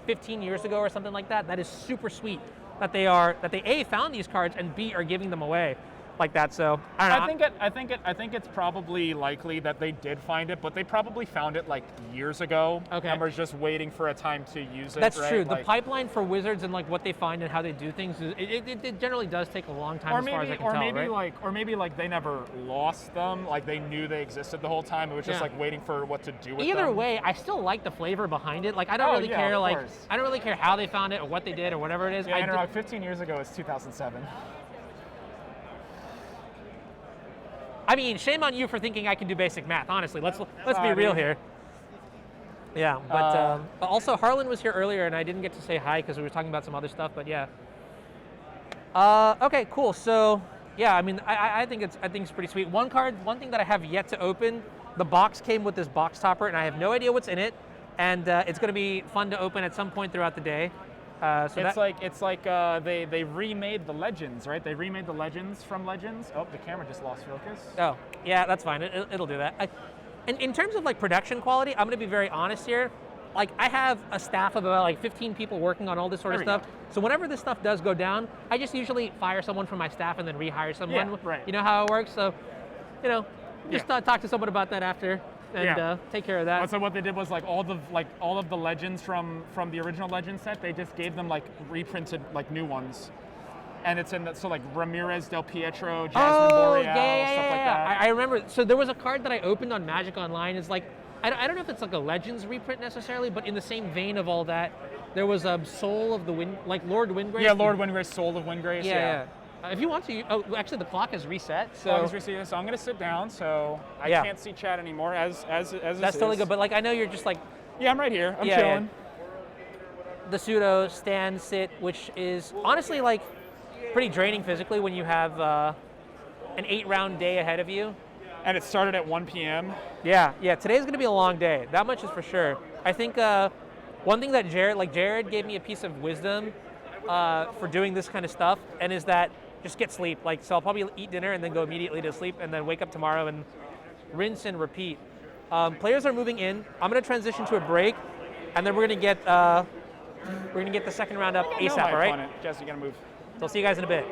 Speaker 1: 15 years ago or something like that. That is super sweet that they A, found these cards, and B, are giving them away like that. So I don't know.
Speaker 5: I think it's probably likely that they did find it, but they probably found it years ago.
Speaker 1: Okay.
Speaker 5: And we're just waiting for a time to use it.
Speaker 1: That's
Speaker 5: right?
Speaker 1: true. The pipeline for Wizards and what they find and how they do things, it generally does take a long time, as far as I can tell, right?
Speaker 5: Or maybe they never lost them. They knew they existed the whole time. It was just
Speaker 1: Yeah.
Speaker 5: waiting for what to do with them.
Speaker 1: Either way, I still like the flavor behind it. I don't
Speaker 5: Oh,
Speaker 1: really
Speaker 5: yeah,
Speaker 1: care.
Speaker 5: of course.
Speaker 1: I don't really care how they found it or what they did or whatever it is.
Speaker 5: Yeah,
Speaker 1: I
Speaker 5: Interrock,
Speaker 1: did-
Speaker 5: 15 years ago, it's 2007.
Speaker 1: I mean, shame on you for thinking I can do basic math. Honestly, let's be
Speaker 5: Sorry.
Speaker 1: real here. Yeah, but also Harlan was here earlier, and I didn't get to say hi because we were talking about some other stuff. But yeah. Okay, cool. So yeah, I mean, I think it's pretty sweet. One thing that I have yet to open. The box came with this box topper, and I have no idea what's in it. And it's going to be fun to open at some point throughout the day.
Speaker 5: They remade the Legends, right? They remade the Legends from Legends. Oh, the camera just lost focus.
Speaker 1: Oh, yeah, that's fine. It'll do that. And in terms of production quality, I'm going to be very honest here. I have a staff of about 15 people working on all this sort of
Speaker 5: There we
Speaker 1: stuff. So whenever this stuff does go down, I just usually fire someone from my staff and then rehire someone.
Speaker 5: Yeah, right.
Speaker 1: You know how it works. So, just talk to someone about that after and
Speaker 5: Yeah.
Speaker 1: take care of that.
Speaker 5: So what they did was all of the Legends from the original Legends set, they just gave them reprinted new ones. And it's in Ramirez, Del Pietro, Jasmine Boreal, stuff like that.
Speaker 1: I remember. So there was a card that I opened on Magic Online. It's I don't know if it's a Legends reprint necessarily, but in the same vein of all that, there was Soul of the Wind, Lord Windgrace.
Speaker 5: Yeah, Lord Windgrace, Soul of Windgrace.
Speaker 1: Yeah. If you want to, actually the clock has reset. So
Speaker 5: So I'm gonna sit down, so I
Speaker 1: Yeah.
Speaker 5: can't see chat anymore. As
Speaker 1: that's totally good. But I know you're just
Speaker 5: Yeah, I'm right here. I'm
Speaker 1: Yeah,
Speaker 5: chilling.
Speaker 1: the pseudo stand sit, which is honestly pretty draining physically when you have an 8-round day ahead of you.
Speaker 5: And it started at 1 p.m.
Speaker 1: Yeah, today's going to be a long day. That much is for sure. I think one thing that Jared gave me a piece of wisdom for doing this kind of stuff, and is that just get sleep. So I'll probably eat dinner and then go immediately to sleep, and then wake up tomorrow and rinse and repeat. Players are moving in. I'm going to transition to a break, and then we're going to get the second round up ASAP. All right?
Speaker 5: Jesse, you gotta move.
Speaker 1: So I'll see you guys in a bit.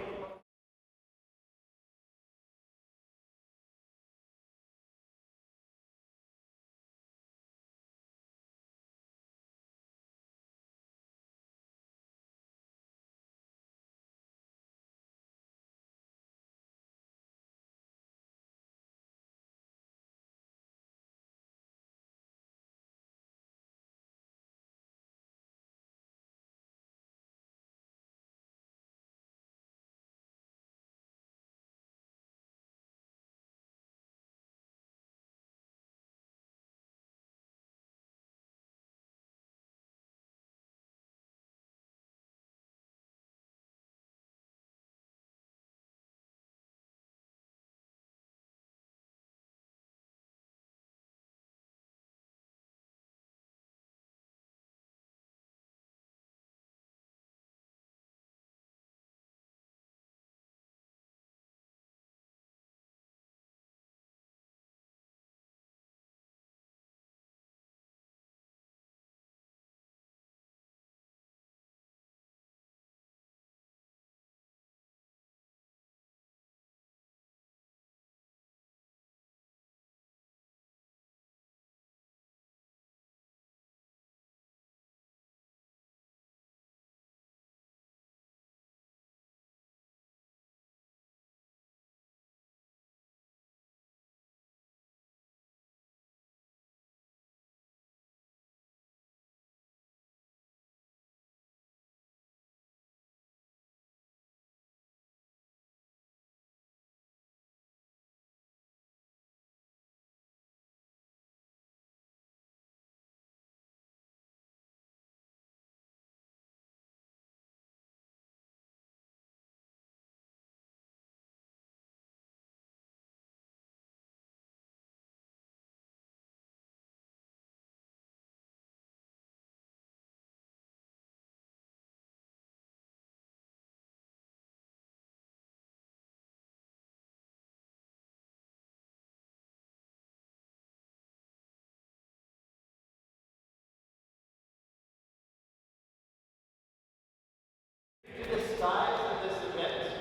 Speaker 3: The size of this event.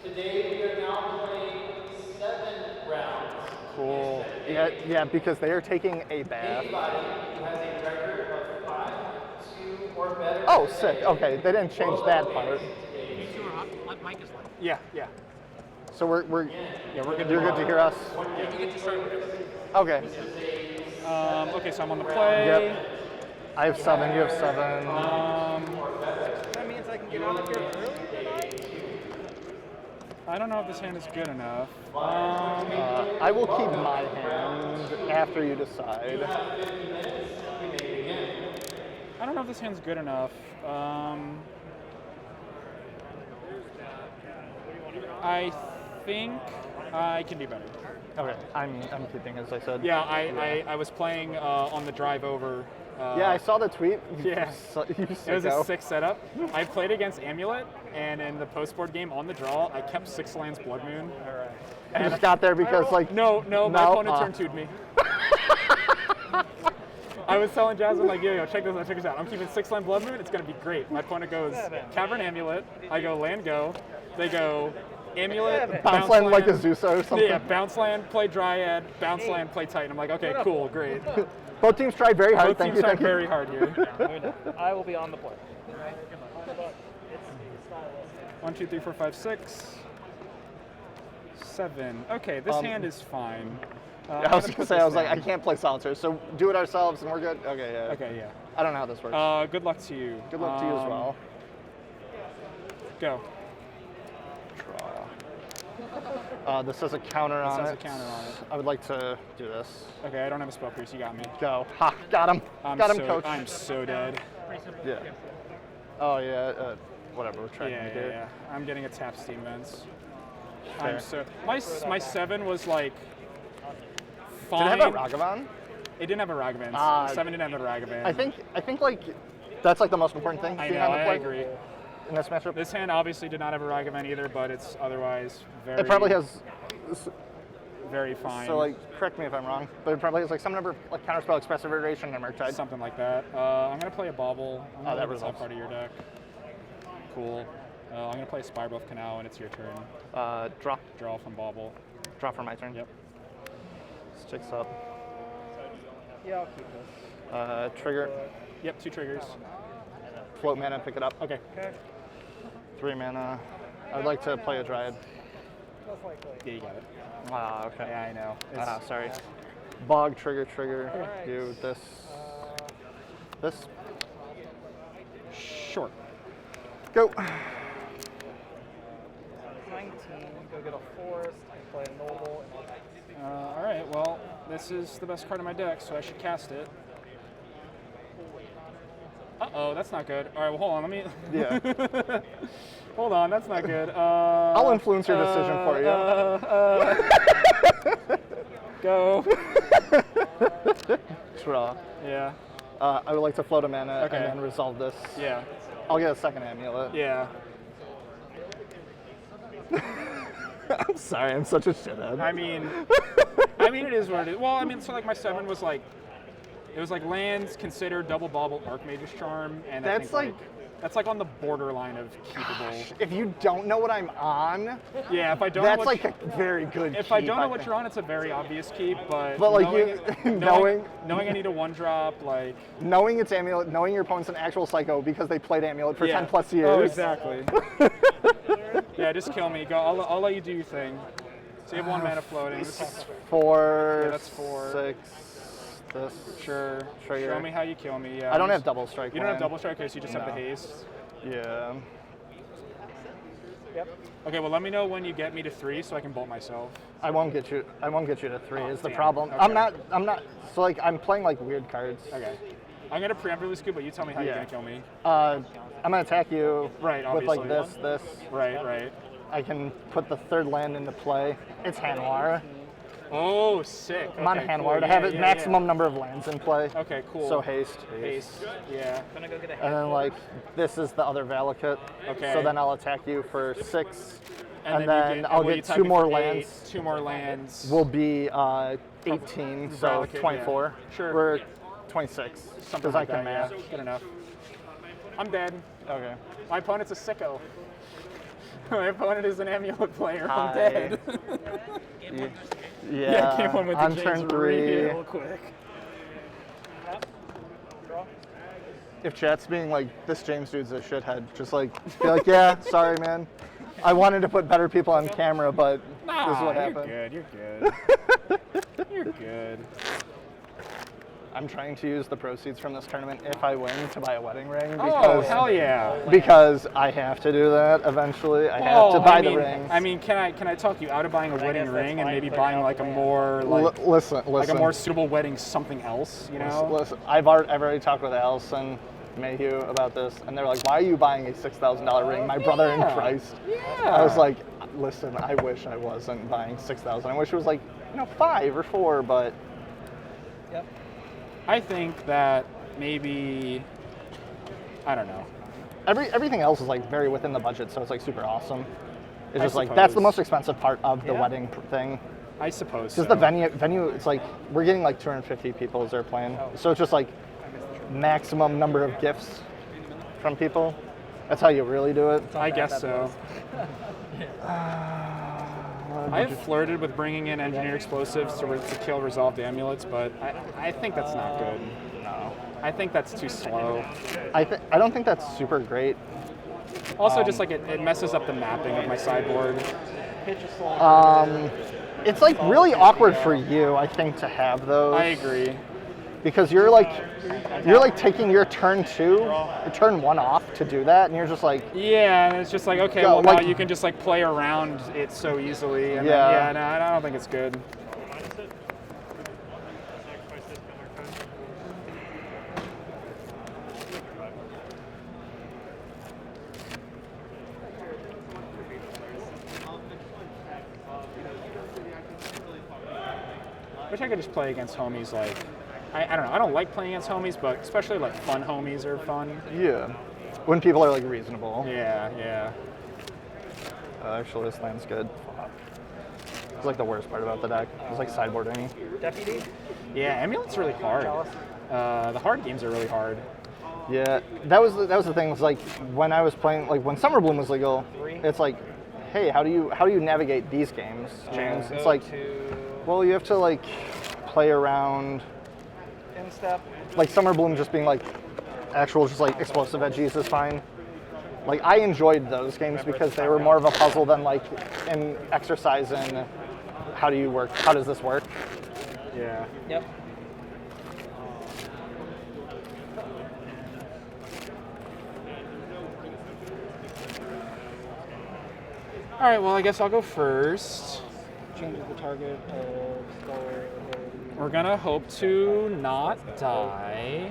Speaker 3: Today we are now playing 7 rounds.
Speaker 9: Cool. Yeah, because they are taking a bath.
Speaker 3: Anybody who has a record of 5, 2, or better.
Speaker 9: Oh, sick. Okay, they didn't change that part.
Speaker 4: You two are up. Mike is left.
Speaker 5: Yeah.
Speaker 9: So we're
Speaker 5: We're good.
Speaker 9: you're good to hear us.
Speaker 4: You get to start with.
Speaker 9: Okay.
Speaker 5: Okay, so I'm on the play.
Speaker 9: Yep. I have 7. You have 7.
Speaker 7: That means I can get out of here early.
Speaker 5: I don't know if this hand is good enough.
Speaker 9: I will keep my hand after you decide.
Speaker 5: I don't know if this hand's good enough. I think I can do better.
Speaker 9: Okay, I'm keeping, as I said.
Speaker 5: Yeah, I was playing on the drive over.
Speaker 9: Yeah, I saw the tweet.
Speaker 5: Yeah.
Speaker 9: You
Speaker 5: It was
Speaker 9: sicko.
Speaker 5: a sick setup. I played against Amulet, and in the post-board game on the draw, I kept 6 lands Blood Moon.
Speaker 9: And just got there because, like...
Speaker 5: No, my opponent turn 2'd me. I was telling Jasmine, like, yo, check this out. I'm keeping 6 land Blood Moon, it's gonna be great. My opponent goes Cavern Amulet, I go land go, they go Amulet,
Speaker 9: Bounce land like a Zusa or something.
Speaker 5: Yeah, bounce land, play Dryad, bounce land, play Titan. I'm like, okay, cool, great.
Speaker 9: Both teams tried very hard.
Speaker 5: Both
Speaker 9: Thank
Speaker 5: teams
Speaker 9: you.
Speaker 5: tried
Speaker 9: Thank you.
Speaker 5: very hard here.
Speaker 7: I will be on the play.
Speaker 5: 1, 2, 3, 4, 5, 6, 7. Okay, this hand is fine.
Speaker 9: I was gonna say, I was like, I can't play Solitaire, so do it ourselves and we're good. Okay, yeah.
Speaker 5: Okay, yeah.
Speaker 9: I don't know how this works.
Speaker 5: Good luck to you.
Speaker 9: Good luck to you as well.
Speaker 5: Go.
Speaker 9: Draw. This has a counter on it.
Speaker 5: This has a counter on it.
Speaker 9: I would like to do this.
Speaker 5: Okay, I don't have a spell pierce. You got me.
Speaker 9: Go. Ha! Got him. Got him, coach.
Speaker 5: I'm so dead.
Speaker 9: Yeah. Oh yeah. whatever we're trying to do.
Speaker 5: Yeah. I'm getting a tap steam vents.
Speaker 9: Fair.
Speaker 5: I'm so my 7 was like
Speaker 9: Did
Speaker 5: fine.
Speaker 9: it have a Ragavan?
Speaker 5: It didn't have a Ragavan. 7 didn't have a Ragavan.
Speaker 9: I think like that's like the most important thing.
Speaker 5: I
Speaker 9: being
Speaker 5: know.
Speaker 9: on the
Speaker 5: I
Speaker 9: play
Speaker 5: agree.
Speaker 9: in this matchup.
Speaker 5: This hand obviously did not have a Ragavan either, but it's otherwise very.
Speaker 9: It probably has.
Speaker 5: very fine.
Speaker 9: So like, correct me if I'm wrong, but it probably has like some number of like counterspell, expressive iteration, and Murktide.
Speaker 5: Something like that. I'm gonna play a Bauble. I'm gonna
Speaker 9: that
Speaker 5: leave the top
Speaker 9: resolves.
Speaker 5: part of your deck. Cool. I'm gonna play Spirebuff Canal, and it's your turn.
Speaker 9: Draw.
Speaker 5: Draw from Bauble.
Speaker 9: Draw for my turn.
Speaker 5: Yep.
Speaker 9: Sticks up.
Speaker 7: Yeah, I'll keep this.
Speaker 9: Trigger.
Speaker 5: Yep. 2 triggers.
Speaker 9: Float mana, pick it up.
Speaker 5: Okay.
Speaker 9: 3 mana. I'd like to play a Dryad.
Speaker 5: Yeah, you got it.
Speaker 9: Ah, okay.
Speaker 5: Yeah, I know.
Speaker 9: Sorry. Bog, trigger. Do this. This.
Speaker 5: Sure.
Speaker 9: Go.
Speaker 7: 19, go get a forest, play a noble, and
Speaker 5: All right. Well, this is the best card in my deck, so I should cast it. Uh-oh, that's not good. All right. Well, hold on. Let me.
Speaker 9: Yeah.
Speaker 5: Hold on. That's not good.
Speaker 9: I'll influence your decision for you.
Speaker 5: Go.
Speaker 9: Draw.
Speaker 5: Yeah.
Speaker 9: I would like to float a mana
Speaker 5: Okay.
Speaker 9: and then resolve this.
Speaker 5: Yeah.
Speaker 9: I'll get a second amulet.
Speaker 5: Yeah.
Speaker 9: I'm sorry, I'm such a shithead.
Speaker 5: I mean, it is what it is. Well, I mean, so like my 7 was like, it was like lands considered double bauble Archmage's Charm, and I
Speaker 9: That's
Speaker 5: think that's like on the borderline of keepable.
Speaker 9: If you don't know what I'm on,
Speaker 5: Yeah, if I don't
Speaker 9: that's
Speaker 5: know what
Speaker 9: like a very good
Speaker 5: if I
Speaker 9: keep,
Speaker 5: don't know what
Speaker 9: think.
Speaker 5: you're on, it's a very obvious keep. But
Speaker 9: like
Speaker 5: knowing I need a 1-drop, like
Speaker 9: Knowing it's amulet, knowing your opponent's an actual psycho because they played amulet for
Speaker 5: yeah.
Speaker 9: 10 plus years.
Speaker 5: Oh, exactly. Yeah, just kill me. Go. I'll let you do your thing. So you have 1 mana floating. This is
Speaker 9: 4.
Speaker 5: Yeah, that's 4.
Speaker 9: 6. This.
Speaker 5: sure.
Speaker 9: Trigger.
Speaker 5: Show me how you kill me. Yeah.
Speaker 9: I don't have double strike.
Speaker 5: You don't have
Speaker 9: land.
Speaker 5: double strike, okay, so you just have the
Speaker 9: No.
Speaker 5: haste.
Speaker 9: Yeah.
Speaker 5: Okay, well let me know when you get me to 3 so I can bolt myself.
Speaker 9: I won't get you to 3 is the
Speaker 5: damn.
Speaker 9: problem.
Speaker 5: Okay.
Speaker 9: I'm not so like I'm playing like weird cards.
Speaker 5: Okay. I'm gonna preemptively scoop, but you tell me how you're
Speaker 9: Yeah.
Speaker 5: gonna kill me.
Speaker 9: I'm gonna attack you
Speaker 5: Right,
Speaker 9: with like
Speaker 5: obviously.
Speaker 9: this.
Speaker 5: Right.
Speaker 9: I can put the 3rd land into play. It's Hanwar.
Speaker 5: Oh, sick.
Speaker 9: I'm on
Speaker 5: Okay,
Speaker 9: Hanwar
Speaker 5: cool.
Speaker 9: to have
Speaker 5: Yeah,
Speaker 9: it
Speaker 5: yeah,
Speaker 9: maximum number of lands in play.
Speaker 5: Yeah. Okay, cool.
Speaker 9: So haste.
Speaker 5: Yeah.
Speaker 9: And then like this is the other Valakut.
Speaker 5: Okay.
Speaker 9: So then I'll attack you for 6. And
Speaker 5: you
Speaker 9: then I'll
Speaker 5: will you
Speaker 9: get
Speaker 5: attack
Speaker 9: 2
Speaker 5: me
Speaker 9: more
Speaker 5: for 8?
Speaker 9: lands.
Speaker 5: 2 more lands.
Speaker 9: Will be 18, so
Speaker 5: Valakut,
Speaker 9: 24.
Speaker 5: yeah. Sure.
Speaker 9: We're 26.
Speaker 5: Something
Speaker 9: Because
Speaker 5: like
Speaker 9: I can
Speaker 5: that,
Speaker 9: math.
Speaker 5: yeah. Good enough. I'm dead.
Speaker 9: Okay.
Speaker 5: My opponent's a sicko. My opponent is an amulet player. I'm
Speaker 9: Hi.
Speaker 5: dead.
Speaker 9: Yeah.
Speaker 5: Game 1 with
Speaker 9: on
Speaker 5: the
Speaker 9: turn
Speaker 5: James
Speaker 9: 3.
Speaker 5: real quick.
Speaker 9: If chat's being like, this James dude's a shithead, just like, be like, yeah, sorry, man. I wanted to put better people on camera, but this is what happened.
Speaker 5: You're good. You're good.
Speaker 9: I'm trying to use the proceeds from this tournament, if I win, to buy a wedding ring.
Speaker 5: Oh,
Speaker 9: Because,
Speaker 5: hell yeah.
Speaker 9: because I have to do that eventually. I have to buy the ring.
Speaker 5: I mean, can I talk you out of buying a wedding ring and maybe buying like a more like
Speaker 9: Listen.
Speaker 5: like a more suitable wedding something else, you know?
Speaker 9: Listen, I've already talked with Allison Mayhew about this, and they're like, why are you buying a $6,000 ring? My brother in Christ.
Speaker 5: Yeah.
Speaker 9: I was like, listen, I wish I wasn't buying 6,000. I wish it was like, 5 or 4, but.
Speaker 7: Yep.
Speaker 5: I think that maybe, I don't know.
Speaker 9: Everything else is like very within the budget, so it's like super awesome. It's just like,
Speaker 5: suppose.
Speaker 9: that's the most expensive part of the wedding thing.
Speaker 5: I suppose
Speaker 9: Because
Speaker 5: so.
Speaker 9: the venue, it's like, we're getting like 250 people as they're playing. So it's just like maximum number of gifts from people. That's how you really do it.
Speaker 5: I guess so. I've flirted with bringing in engineered explosives to kill resolved amulets, but I think that's not good.
Speaker 9: No.
Speaker 5: I think that's too slow.
Speaker 9: I don't think that's super great.
Speaker 5: Also, just like it messes up the mapping of my sideboard.
Speaker 9: It's like really awkward for you, I think, to have those.
Speaker 5: I agree.
Speaker 9: Because you're like taking your turn 1 off to do that, and you're just like,
Speaker 5: Yeah, and it's just like, okay,
Speaker 9: Go,
Speaker 5: well
Speaker 9: like-
Speaker 5: now you can just like play around it so easily. And
Speaker 9: Yeah.
Speaker 5: Then, no, I don't think it's good. Wish I could just play against homies like, I don't know, I don't like playing against homies, but especially like fun homies are fun.
Speaker 9: Yeah. When people are like reasonable.
Speaker 5: Yeah, yeah.
Speaker 9: Actually, this land's good. It's like the worst part about the deck. It's like sideboarding.
Speaker 7: Deputy?
Speaker 5: Yeah, Emulant's really hard. The hard games are really hard.
Speaker 9: Yeah, that was the thing. Was like when I was playing, like when Summer Bloom was legal, it's like, hey, how do you navigate these games, James? It's like, well, you have to like play around.
Speaker 7: Instep.
Speaker 9: Like Summer Bloom just being like actual, just like explosive veggies is fine. Like I enjoyed those games because they were more of a puzzle than like an exercise in how does this work?
Speaker 5: Yeah.
Speaker 7: Yep.
Speaker 5: All right, well, I guess I'll go first.
Speaker 7: Changes the target of star.
Speaker 5: We're gonna hope to not die.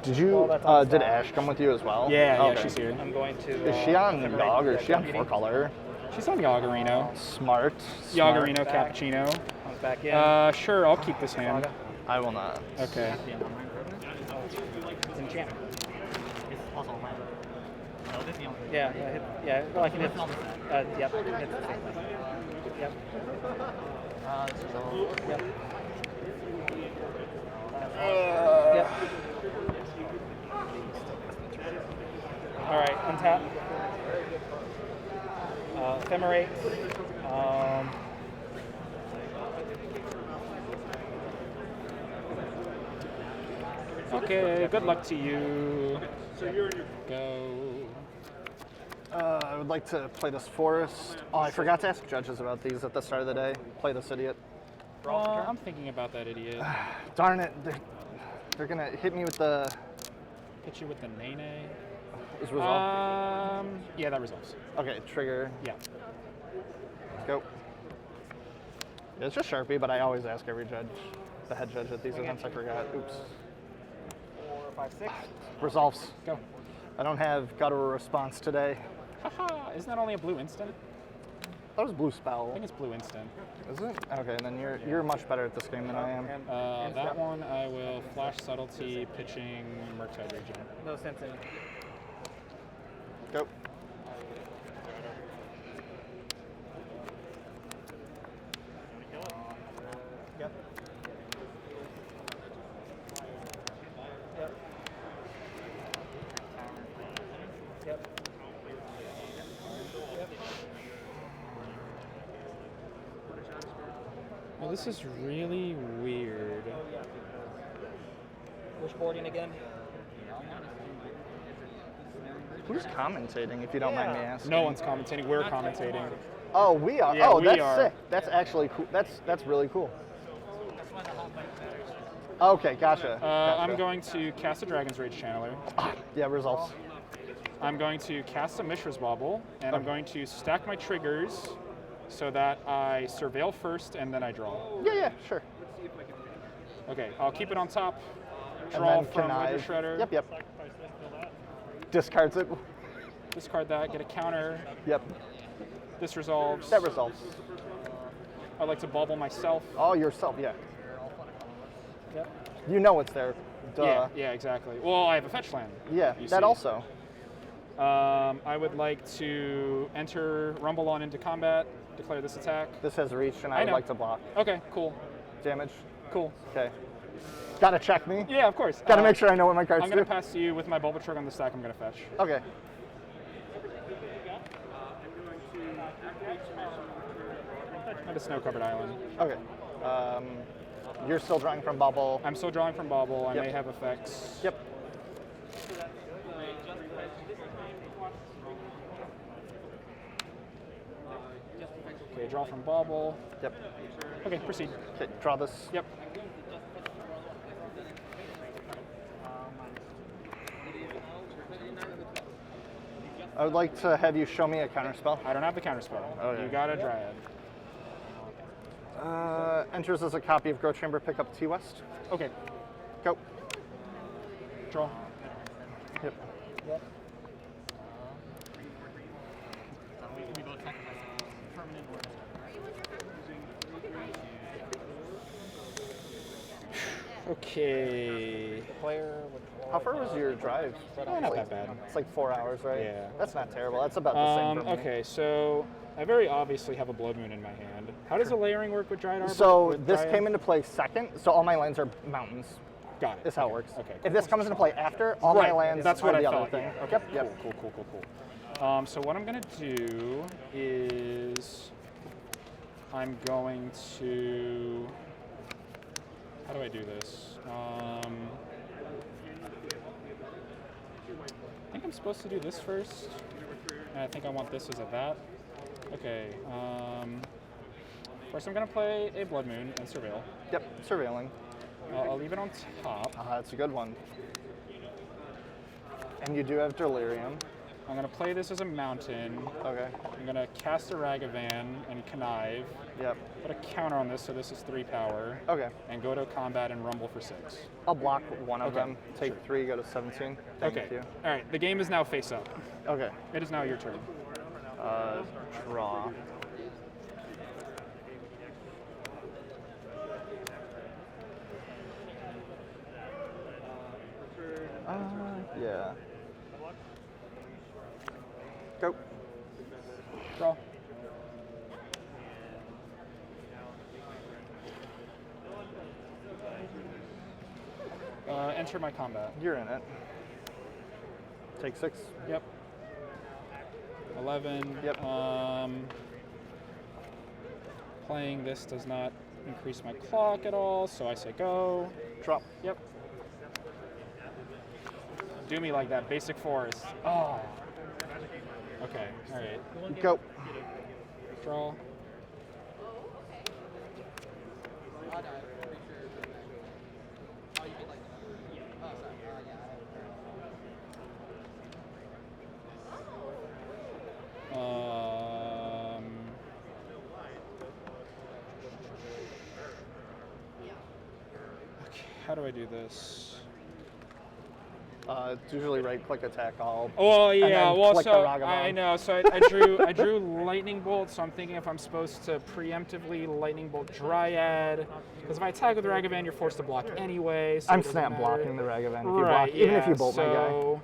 Speaker 9: Did you?
Speaker 7: Well, that's on
Speaker 9: did
Speaker 7: fire.
Speaker 9: Ash come with you as well?
Speaker 5: Yeah,
Speaker 9: Okay.
Speaker 5: she's here.
Speaker 7: I'm going to.
Speaker 9: Is she on
Speaker 7: ephemerate
Speaker 9: dog or is she on
Speaker 7: deputy.
Speaker 9: 4-color?
Speaker 5: She's on Yagarino.
Speaker 9: Smart.
Speaker 5: Yagarino
Speaker 7: Back.
Speaker 5: Cappuccino.
Speaker 7: Comes back in.
Speaker 5: Sure, I'll keep this hand.
Speaker 9: I will not.
Speaker 5: Okay.
Speaker 7: It's enchantment.
Speaker 4: It's also a land. No, this is the only.
Speaker 7: Yeah, well, I can hit. Yep. Hit the same thing. Yep.
Speaker 4: This is all.
Speaker 7: Yep. Yep. All right, untap. Ephemerate.
Speaker 5: Okay, good luck to you. Go.
Speaker 9: I would like to play this forest. Oh, I forgot to ask judges about these at the start of the day. Play this idiot.
Speaker 5: I'm thinking about that idiot.
Speaker 9: Darn it! They're gonna hit me with the.
Speaker 5: Hit you with the Nene.
Speaker 9: Is resolve.
Speaker 5: Yeah, that resolves.
Speaker 9: Okay, trigger.
Speaker 5: Yeah.
Speaker 9: Go. Yeah, it's just Sharpie, but I always ask every judge, the head judge at these events. I forgot. Oops.
Speaker 7: 4, 5, 6.
Speaker 9: Resolves.
Speaker 5: Go.
Speaker 9: I don't have guttural response today.
Speaker 5: Haha, isn't that only a blue instant?
Speaker 9: That was blue
Speaker 5: I
Speaker 9: spell.
Speaker 5: think it's blue instant.
Speaker 9: Is it? Okay, then you're much better at this game than I am.
Speaker 5: That one I will flash subtlety, pitching Murktide Region.
Speaker 7: No sense in.
Speaker 9: Go.
Speaker 7: Yep. Yep. Yep.
Speaker 5: Well, this is really weird.
Speaker 7: Which boarding again?
Speaker 9: Who's commentating, if you don't mind me asking?
Speaker 5: No one's commentating. We're commentating.
Speaker 9: Oh, we are.
Speaker 5: Yeah,
Speaker 9: oh,
Speaker 5: we
Speaker 9: that's
Speaker 5: are.
Speaker 9: sick. That's actually cool. That's really cool. Okay, gotcha.
Speaker 5: I'm going to cast a Dragon's Rage Channeler.
Speaker 9: Yeah, results.
Speaker 5: I'm going to cast a Mishra's Bauble, and I'm going to stack my triggers so that I surveil first and then I draw.
Speaker 9: Yeah, sure.
Speaker 5: Okay, I'll keep it on top.
Speaker 9: And
Speaker 5: Draw
Speaker 9: then
Speaker 5: from
Speaker 9: can I?
Speaker 5: Wither Shredder.
Speaker 9: Yep. Discards it.
Speaker 5: Discard that, get a counter.
Speaker 9: Yep.
Speaker 5: This resolves.
Speaker 9: That resolves.
Speaker 5: I'd like to bauble myself.
Speaker 9: Oh, yourself, yeah.
Speaker 5: Yep.
Speaker 9: You know it's there. Duh.
Speaker 5: Yeah, exactly. Well, I have a fetch land.
Speaker 9: Yeah,
Speaker 5: you
Speaker 9: that
Speaker 5: see.
Speaker 9: also.
Speaker 5: I would like to enter Rumble on into combat, declare this attack.
Speaker 9: This has reach, and
Speaker 5: I
Speaker 9: I would
Speaker 5: know.
Speaker 9: like to block.
Speaker 5: Okay, cool.
Speaker 9: Damage.
Speaker 5: Cool.
Speaker 9: Okay. Gotta check me.
Speaker 5: Yeah, of course.
Speaker 9: Gotta make sure I know what my cards
Speaker 5: I'm
Speaker 9: do.
Speaker 5: going to pass to you with my Bulbatrug on the stack. I'm going to fetch.
Speaker 9: Okay.
Speaker 5: At a snow-covered island.
Speaker 9: Okay. You're still drawing from bubble.
Speaker 5: I'm still drawing from Bauble. I
Speaker 9: Yep.
Speaker 5: may have effects.
Speaker 9: Yep.
Speaker 5: Okay, draw from Bauble.
Speaker 9: Yep.
Speaker 5: Okay, proceed.
Speaker 9: Okay, draw this.
Speaker 5: Yep.
Speaker 9: I would like to have you show me a counterspell.
Speaker 5: I don't have the counterspell.
Speaker 9: Okay.
Speaker 5: You got a Dryad.
Speaker 9: Enters as a copy of Grow Chamber, pick up T West.
Speaker 5: Okay,
Speaker 9: Go.
Speaker 5: draw.
Speaker 9: Yep.
Speaker 4: We both sacrifice permanent or
Speaker 5: Okay.
Speaker 9: How far was your drive?
Speaker 5: Not that bad.
Speaker 9: It's like 4 hours, right?
Speaker 5: Yeah.
Speaker 9: That's not terrible. That's about the same for me.
Speaker 5: Okay, so I very obviously have a Blood Moon in my hand. How does the layering work with Dried Arbor?
Speaker 9: So
Speaker 5: with
Speaker 9: this
Speaker 5: Dryad?
Speaker 9: came into play second, so all my lands are mountains.
Speaker 5: Got it.
Speaker 9: Is how it works.
Speaker 5: Okay.
Speaker 9: If this comes into play after, all my lands
Speaker 5: That's
Speaker 9: are
Speaker 5: what I
Speaker 9: the other
Speaker 5: thought.
Speaker 9: thing.
Speaker 5: Yeah. Okay.
Speaker 9: Yep, yep.
Speaker 5: Cool. So what I'm gonna do is I'm going to. How do I do this? I think I'm supposed to do this first. And I think I want this as a that. Okay. First, I'm gonna play a Blood Moon and Surveil.
Speaker 9: Yep, surveilling.
Speaker 5: I'll leave it on top.
Speaker 9: That's a good one. And you do have Delirium.
Speaker 5: I'm gonna play this as a mountain.
Speaker 9: Okay.
Speaker 5: I'm gonna cast a Ragavan and Connive.
Speaker 9: Yep.
Speaker 5: Put a counter on this, so this is 3 power.
Speaker 9: Okay.
Speaker 5: And go to combat and rumble for 6.
Speaker 9: I'll block one of
Speaker 5: Okay,
Speaker 9: them. Take 3, go to 17. Thank
Speaker 5: Okay.
Speaker 9: you.
Speaker 5: All right. The game is now face up.
Speaker 9: Okay.
Speaker 5: It is now your turn.
Speaker 9: Draw. Yeah. Go.
Speaker 5: Draw. Enter my combat.
Speaker 9: You're in it. Take 6.
Speaker 5: Yep. 11.
Speaker 9: Yep.
Speaker 5: Playing this does not increase my clock at all, so I say go.
Speaker 9: Drop.
Speaker 5: Yep. Do me like that, basic forest. Oh. Okay, all right.
Speaker 9: Go.
Speaker 5: Draw. Okay, how do I do this?
Speaker 9: It's usually right-click attack all.
Speaker 5: Oh
Speaker 9: and
Speaker 5: yeah,
Speaker 9: then
Speaker 5: well
Speaker 9: click the
Speaker 5: so
Speaker 9: Ragavan.
Speaker 5: I know. So I drew lightning bolt. So I'm thinking if I'm supposed to preemptively lightning bolt Dryad, because if I attack with Ragavan, you're forced to block anyway. So
Speaker 9: I'm
Speaker 5: it doesn't
Speaker 9: snap
Speaker 5: matter.
Speaker 9: blocking the Ragavan if you
Speaker 5: Right,
Speaker 9: block, even if
Speaker 5: yeah,
Speaker 9: you bolt my guy.
Speaker 5: so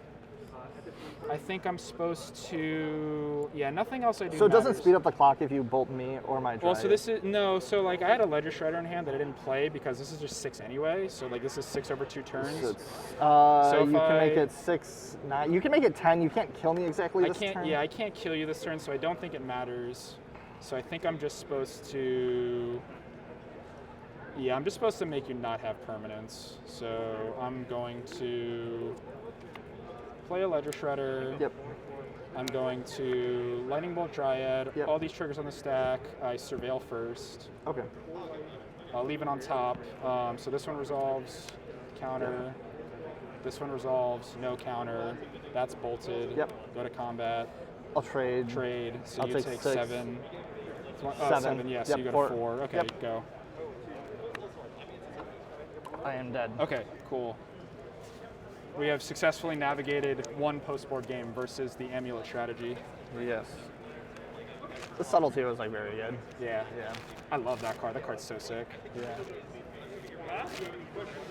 Speaker 5: I think I'm supposed to. Yeah, nothing else I do.
Speaker 9: So it doesn't
Speaker 5: matters.
Speaker 9: speed up the clock if you bolt me or my Dryad.
Speaker 5: Well, so this is no. So like I had a Ledger Shredder in hand that I didn't play because this is just 6 anyway. So like this is 6 over 2 turns.
Speaker 9: So
Speaker 5: So
Speaker 9: you
Speaker 5: if
Speaker 9: can make
Speaker 5: I-
Speaker 9: it 6, 9. You can make it 10. You can't kill me exactly
Speaker 5: I
Speaker 9: this
Speaker 5: can't.
Speaker 9: turn.
Speaker 5: Yeah, I can't kill you this turn, so I don't think it matters. So I think I'm just supposed to. Yeah, I'm just supposed to make you not have permanence. So I'm going to play a Ledger Shredder.
Speaker 9: Yep.
Speaker 5: I'm going to Lightning Bolt Dryad.
Speaker 9: Yep.
Speaker 5: All these triggers on the stack. I Surveil first.
Speaker 9: Okay.
Speaker 5: I'll leave it on top. So this one resolves, counter. This one resolves, no counter. That's bolted.
Speaker 9: Yep.
Speaker 5: Go to combat.
Speaker 9: I'll trade.
Speaker 5: Trade. So
Speaker 9: I'll
Speaker 5: you
Speaker 9: take
Speaker 5: take
Speaker 9: 6.
Speaker 5: 7.
Speaker 9: Seven.
Speaker 5: 7, yeah. So
Speaker 9: Yep,
Speaker 5: you go
Speaker 9: 4.
Speaker 5: to 4. Okay,
Speaker 9: Yep.
Speaker 5: go.
Speaker 9: I am dead.
Speaker 5: Okay, cool. We have successfully navigated one post-board game versus the Amulet strategy.
Speaker 9: Yes. The subtlety was like very good.
Speaker 5: Yeah.
Speaker 9: Yeah.
Speaker 5: I love that card. That card's so sick.
Speaker 9: Yeah.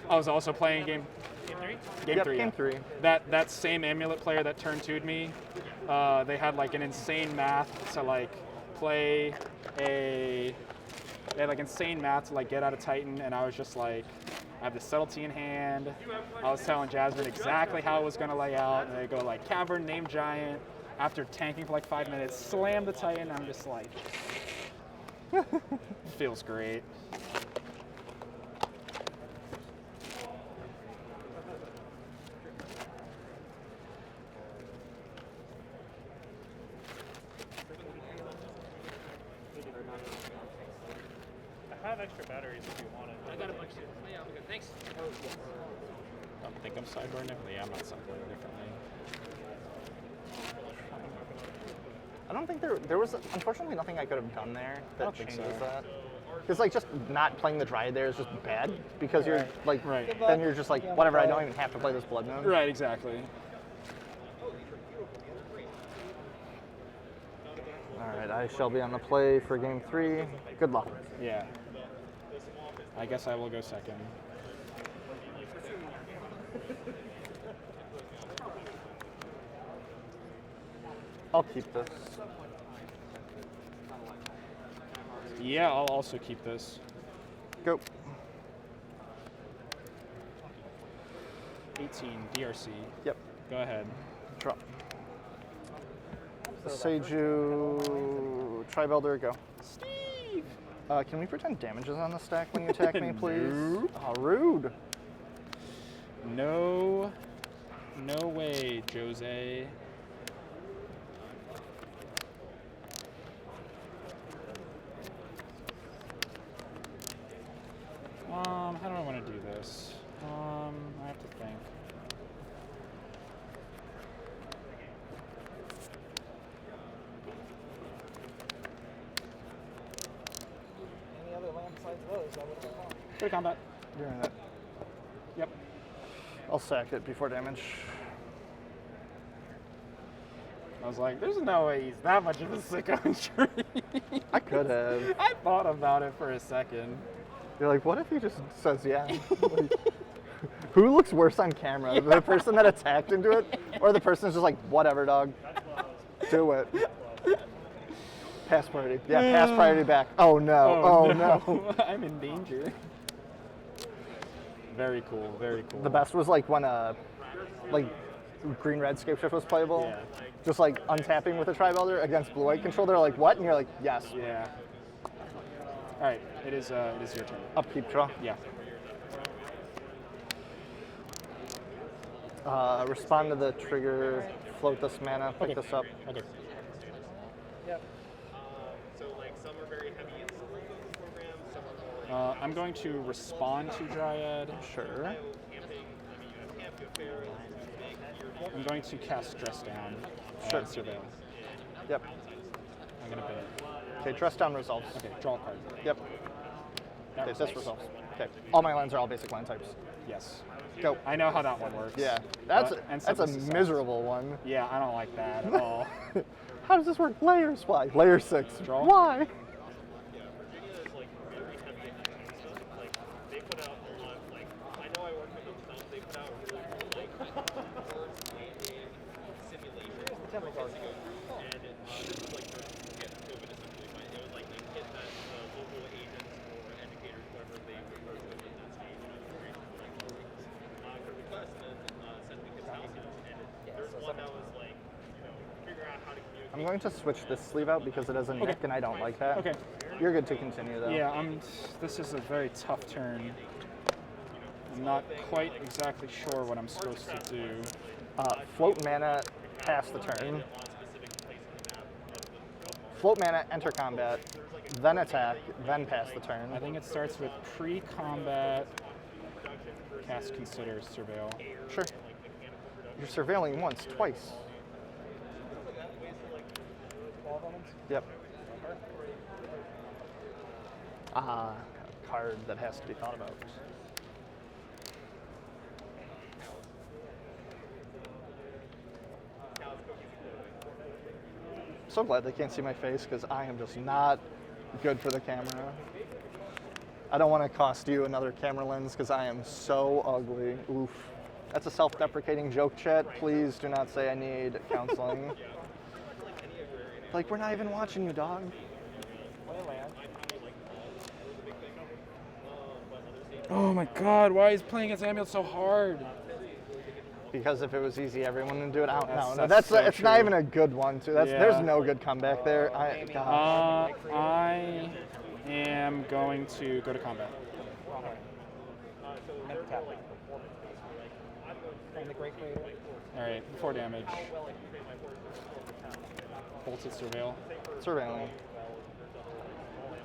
Speaker 5: I was also playing game
Speaker 9: Yep,
Speaker 5: 3.
Speaker 9: game 3.
Speaker 5: That same Amulet player that turn 2'd me, they had like an insane math to like play a. They had like insane math to like get out of Titan, and I was just like, I have the subtlety in hand. I was telling Jasmine exactly how it was gonna lay out, and they go like Cavern, Name Giant. After tanking for like 5 minutes, slam the Titan. I'm just like, feels great.
Speaker 8: I have extra batteries if you want it.
Speaker 1: I got a bunch too. Oh, yeah, I'm good. Thanks.
Speaker 5: I don't think I'm sideboarding differently. Yeah, I'm not sideboarding differently.
Speaker 9: I don't think there was unfortunately nothing I could have done there
Speaker 5: I
Speaker 9: that
Speaker 5: don't think
Speaker 9: changes
Speaker 5: so.
Speaker 9: that. Because like just not playing the Dryad there is just bad because you're like
Speaker 5: Right.
Speaker 9: then you're just like whatever, I don't even have to play this Blood Moon.
Speaker 5: Right, exactly.
Speaker 9: All right, I shall be on the play for game 3. Good luck.
Speaker 5: Yeah. I guess I will go second.
Speaker 9: I'll keep this.
Speaker 5: Yeah, I'll also keep this.
Speaker 9: Go.
Speaker 5: 18, DRC.
Speaker 9: Yep.
Speaker 5: Go ahead.
Speaker 9: Drop. Seiju, Tri-Belder, go.
Speaker 5: Steve!
Speaker 9: Can we pretend damage is on the stack when you attack me, please?
Speaker 5: Nope.
Speaker 9: Oh, rude.
Speaker 5: No way, Jose. How do I want to do this? I have to think.
Speaker 7: Any other land besides those, I would have gone.
Speaker 5: Go to combat.
Speaker 9: You're in it.
Speaker 5: Yep.
Speaker 9: I'll sack it before damage.
Speaker 5: I was like, there's no way he's that much of a SCGCON tree.
Speaker 9: I could have.
Speaker 5: I thought about it for a second.
Speaker 9: You're like, what if he just says yeah? Like, who looks worse on camera? The person that attacked into it, or the person who's just like, whatever, dog. Do it. Pass priority. Yeah, pass priority back. Oh no. Oh, no.
Speaker 5: I'm in danger. Very cool. Very cool.
Speaker 9: The best was like when like green-red Scapeshift was playable.
Speaker 5: Yeah.
Speaker 9: Just like untapping with a Tri-Belder against blue-white control. They're like, what? And you're like, yes.
Speaker 5: Yeah. All right. It is your turn.
Speaker 9: Upkeep draw.
Speaker 5: Yeah.
Speaker 9: Respond to the trigger. Float this mana. Pick this up.
Speaker 5: Okay.
Speaker 7: Yep.
Speaker 5: I'm going to respond to Dryad.
Speaker 9: Sure.
Speaker 5: I'm going to cast Stress Down.
Speaker 9: Sure.
Speaker 5: Surveil.
Speaker 9: Yep.
Speaker 5: I'm going to pay it.
Speaker 9: Okay, Trust Down resolves.
Speaker 5: Okay, draw a card.
Speaker 9: Yep.
Speaker 5: That
Speaker 9: Okay, this
Speaker 5: resolves.
Speaker 9: resolves. Okay. All my lands are all basic land types.
Speaker 5: Yes.
Speaker 9: Go.
Speaker 5: I know how that one works.
Speaker 9: Yeah. That's
Speaker 5: and
Speaker 9: that's a
Speaker 5: Synthesis sucks.
Speaker 9: miserable one.
Speaker 5: Yeah, I don't like that at all.
Speaker 9: How does this work? Layers? Why? Layer 6.
Speaker 5: Draw.
Speaker 9: Why? I'm going to switch this sleeve out because it has a neck and I don't like that.
Speaker 5: Okay.
Speaker 9: You're good to continue though.
Speaker 5: Yeah, this is a very tough turn. I'm not quite exactly sure what I'm supposed to do.
Speaker 9: Float mana, pass the turn. Float mana, enter combat, then attack, then pass the turn.
Speaker 5: I think it starts with pre-combat, cast Consider, Surveil.
Speaker 9: Sure. You're surveilling once, twice. Yep. A card that has to be thought about. So glad they can't see my face because I am just not good for the camera. I don't want to cost you another camera lens because I am so ugly. Oof. That's a self-deprecating joke, chat. Please do not say I need counseling. Like, we're not even watching you, dog.
Speaker 5: Oh my god, why is playing against Amulet so hard?
Speaker 9: Because if it was easy, everyone would do it. No,
Speaker 5: That's so
Speaker 9: it's not
Speaker 5: true.
Speaker 9: even a good one, too. There's no good comeback there. God.
Speaker 5: I am going to go to combat. Alright, before damage. Bolted Surveil.
Speaker 9: Surveilling.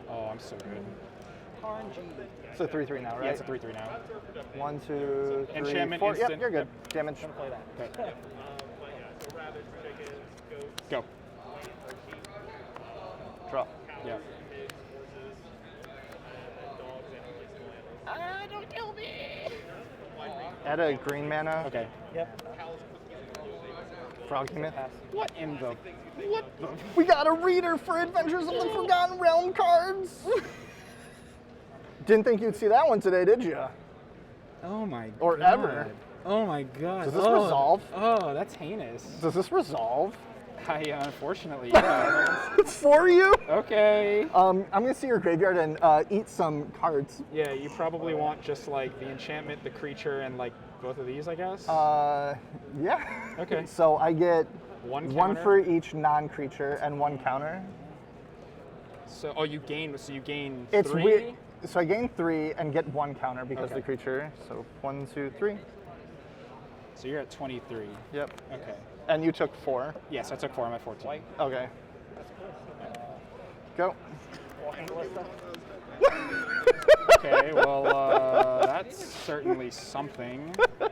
Speaker 5: Oh, I'm so good.
Speaker 9: It's a 3/3 now, right?
Speaker 5: Yeah, it's a 3/3 now.
Speaker 9: 1, 2, 3,
Speaker 5: Enchantment
Speaker 9: 4.
Speaker 5: instant.
Speaker 9: Yep, you're good. Damage.
Speaker 5: Okay. Go.
Speaker 9: Draw.
Speaker 5: Yeah.
Speaker 7: Don't kill me!
Speaker 9: Add a green mana.
Speaker 5: Okay.
Speaker 7: Yep.
Speaker 9: Frog Myth.
Speaker 5: What in the... What the...
Speaker 9: We got a reader for Adventures of the Forgotten Realm cards. Didn't think you'd see that one today, did you?
Speaker 5: Oh my
Speaker 9: Or
Speaker 5: god.
Speaker 9: ever.
Speaker 5: Oh my god.
Speaker 9: Does this resolve?
Speaker 5: Oh, that's heinous.
Speaker 9: Does this resolve?
Speaker 5: Unfortunately, yeah.
Speaker 9: For you?
Speaker 5: Okay.
Speaker 9: I'm gonna see your graveyard and eat some cards.
Speaker 5: Yeah, you probably want just like the enchantment, the creature, and like both of these, I guess.
Speaker 9: Yeah.
Speaker 5: Okay.
Speaker 9: So I get
Speaker 5: One
Speaker 9: one
Speaker 5: counter?
Speaker 9: for each non-creature and one counter.
Speaker 5: So you gain. So you gain
Speaker 9: It's
Speaker 5: 3?
Speaker 9: weird. So I gain 3 and get 1 counter because of
Speaker 5: Okay.
Speaker 9: the creature. So 1, 2, 3.
Speaker 5: So you're at 23.
Speaker 9: Yep.
Speaker 5: Okay.
Speaker 9: And you took 4.
Speaker 5: Yes, I took 4. I'm at 14.
Speaker 9: Okay. Go.
Speaker 5: Okay. Well, that's certainly something. We're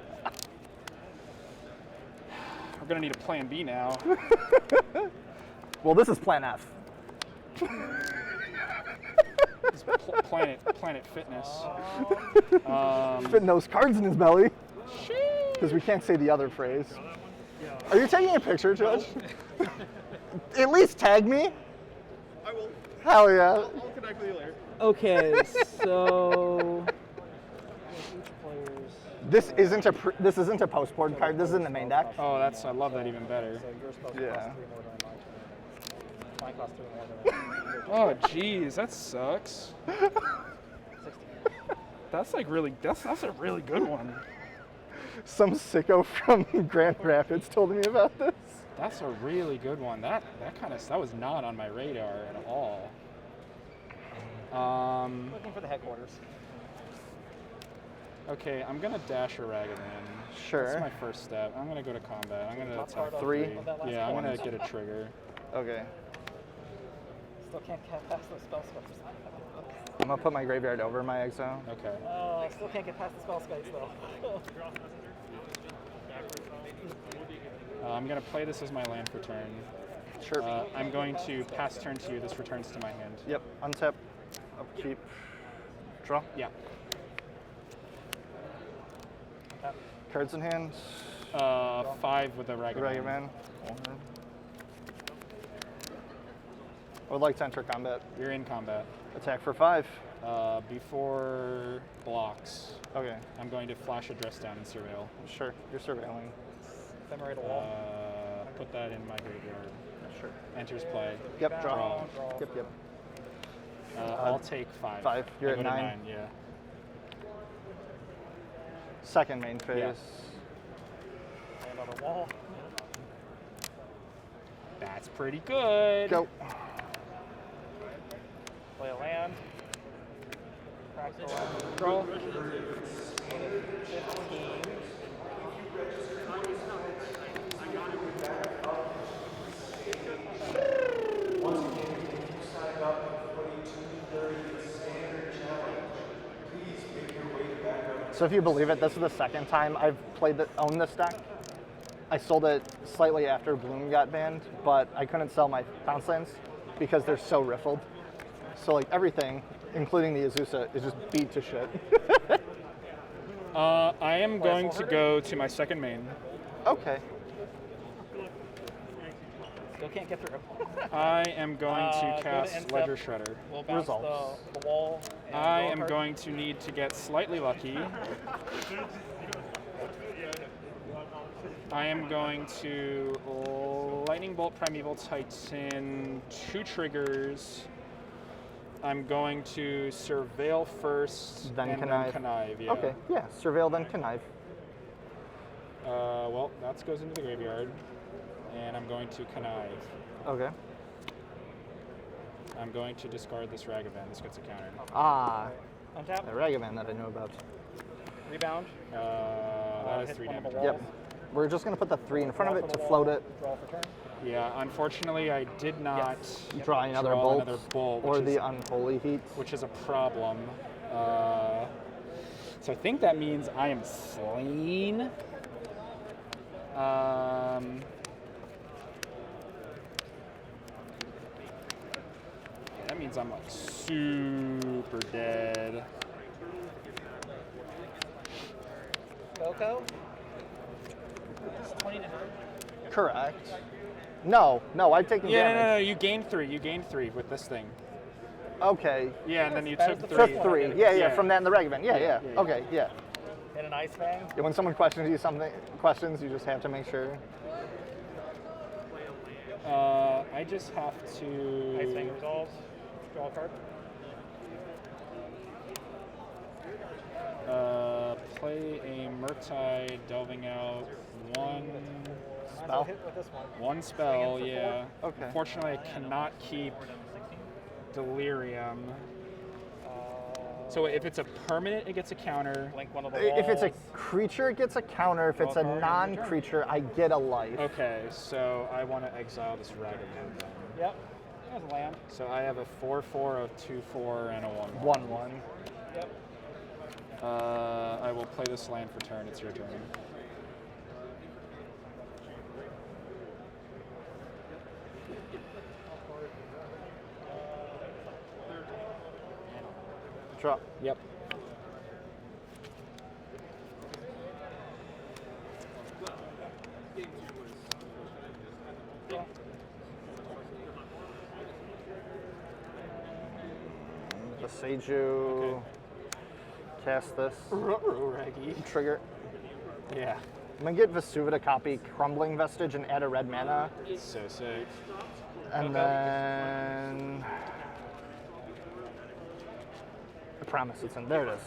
Speaker 5: gonna need a plan B now.
Speaker 9: Well, this is Plan F.
Speaker 5: It's Planet Fitness.
Speaker 9: Fitting those cards in his belly. Because we can't say the other phrase. Are you taking a picture, Judge? At least tag me.
Speaker 6: I will.
Speaker 9: Hell yeah.
Speaker 6: I'll connect with you later.
Speaker 7: Okay, so
Speaker 9: This isn't a post board card. This is in the main deck.
Speaker 5: Oh, I love that even better.
Speaker 9: Yeah.
Speaker 5: Oh, jeez, that sucks. That's like really. That's a really good one.
Speaker 9: Some sicko from Grand Rapids told me about this.
Speaker 5: That's a really good one. That was not on my radar at all.
Speaker 7: looking for the headquarters.
Speaker 5: Okay, I'm gonna dash a Ragavan.
Speaker 9: Sure.
Speaker 5: That's my first step. I'm gonna go to combat. I'm gonna attack
Speaker 9: 3.
Speaker 5: Yeah, I'm gonna get a trigger.
Speaker 9: Okay.
Speaker 7: Still can't get past those spell scopes.
Speaker 9: I'm gonna put my graveyard over my exile.
Speaker 5: Okay.
Speaker 7: Still can't get past the spell scopes though.
Speaker 5: I'm gonna play this as my land for turn.
Speaker 9: Sure.
Speaker 5: I'm going to pass turn to you. This returns to my hand.
Speaker 9: Yep. Untap. Upkeep. Draw.
Speaker 5: Yeah.
Speaker 9: Cards in hand.
Speaker 5: 5 with a Ragavan.
Speaker 9: Ragavan. I would like to enter combat.
Speaker 5: You're in combat.
Speaker 9: Attack for 5.
Speaker 5: Before blocks,
Speaker 9: Okay.
Speaker 5: I'm going to flash a dress down and surveil.
Speaker 9: Sure. You're surveilling.
Speaker 7: Ephemerate wall.
Speaker 5: Put that in my graveyard.
Speaker 9: Sure.
Speaker 5: Enters play.
Speaker 9: Yep. Draw.
Speaker 7: Draw.
Speaker 9: Yep.
Speaker 5: I'll take 5.
Speaker 9: 5. You're
Speaker 5: I
Speaker 9: at
Speaker 5: go to
Speaker 9: 9.
Speaker 5: Yeah.
Speaker 9: Second main phase.
Speaker 5: Yeah.
Speaker 7: And on the wall.
Speaker 5: That's pretty good.
Speaker 9: Go.
Speaker 7: Play a land. Practical
Speaker 5: Draw.
Speaker 7: 15.
Speaker 3: Once again, if you sign up for 2230 standard challenge, please make your way back up.
Speaker 9: So if you believe it, this is the second time I've owned this deck. I sold it slightly after Bloom got banned, but I couldn't sell my bounce lands because they're so riffled. So like everything, including the Azusa, is just beat to shit.
Speaker 5: I am going to go to my second main.
Speaker 9: Okay.
Speaker 7: Still can't get through.
Speaker 5: I am going
Speaker 7: Go
Speaker 5: to
Speaker 7: to
Speaker 5: cast
Speaker 7: end
Speaker 5: Ledger
Speaker 7: step.
Speaker 5: Shredder.
Speaker 7: We'll bounce
Speaker 9: Results.
Speaker 7: the wall. And
Speaker 5: I
Speaker 7: draw a
Speaker 5: am
Speaker 7: card.
Speaker 5: going to need to get slightly lucky. I am going to Lightning Bolt Primeval Titan, 2 triggers. I'm going to Surveil first,
Speaker 9: Then
Speaker 5: and
Speaker 9: Connive.
Speaker 5: then Connive. Yeah.
Speaker 9: Okay. Yeah. Surveil then connive.
Speaker 5: Well, that goes into the graveyard, and I'm going to Connive.
Speaker 9: Okay.
Speaker 5: I'm going to discard this Ragavan. This gets a counter.
Speaker 9: Ah,
Speaker 7: Untap.
Speaker 9: the Ragavan that I know about.
Speaker 7: Rebound.
Speaker 5: That is
Speaker 7: hit
Speaker 5: 3
Speaker 7: one of the
Speaker 5: damage.
Speaker 7: walls.
Speaker 9: Yep. We're just gonna put the 3 in front of
Speaker 7: Draw
Speaker 9: it
Speaker 7: for
Speaker 9: to
Speaker 7: the
Speaker 9: float
Speaker 7: wall,
Speaker 9: it.
Speaker 7: Draw for turn.
Speaker 5: Yeah, unfortunately, I did not
Speaker 9: Draw another
Speaker 5: draw
Speaker 9: bolt.
Speaker 5: another bolt,
Speaker 9: Or
Speaker 5: which
Speaker 9: the
Speaker 5: is,
Speaker 9: unholy heat.
Speaker 5: which is a problem. So I think that means I am slain. That means I'm like super dead.
Speaker 7: Coco. It's 20 to 9.
Speaker 9: Correct. No, I've taken
Speaker 5: Yeah,
Speaker 9: damage.
Speaker 5: no, you gained 3. You gained 3 with this thing.
Speaker 9: Okay.
Speaker 5: Yeah, and then you
Speaker 7: That
Speaker 5: took
Speaker 7: was the
Speaker 5: 3.
Speaker 9: Took 3. Yeah,
Speaker 5: Yeah.
Speaker 9: from that and the Ragavan. Yeah.
Speaker 5: Yeah.
Speaker 9: Okay, yeah.
Speaker 4: In an ice fang?
Speaker 9: Yeah, when someone questions you just have to make sure.
Speaker 5: I just have to.
Speaker 4: Ice fang resolves. Draw a card.
Speaker 5: Play a Murktide, delving out one
Speaker 9: Spell?
Speaker 4: Hit with this one.
Speaker 5: one spell.
Speaker 4: for
Speaker 5: Yeah.
Speaker 9: Okay.
Speaker 5: Unfortunately, I cannot keep Delirium. So if it's a permanent, it gets a counter.
Speaker 4: Link one of the walls.
Speaker 9: If it's a creature, it gets a counter. If it's a non-creature, I get a life.
Speaker 5: Okay, so I want to exile this Ragavan then.
Speaker 4: Yep. There's a land.
Speaker 5: So I have a 4/4, a 2/4, and a 1/1.
Speaker 9: 1/1.
Speaker 4: Yep.
Speaker 5: I will play this land for turn. It's your turn.
Speaker 9: Draw.
Speaker 5: Yep.
Speaker 9: The Seiju. Cast this.
Speaker 5: Raggy.
Speaker 9: Trigger.
Speaker 5: Yeah.
Speaker 9: I'm gonna get Vesuva to copy Crumbling Vestige and add a red mana.
Speaker 5: So sick.
Speaker 9: And then I promise it's in there. It is.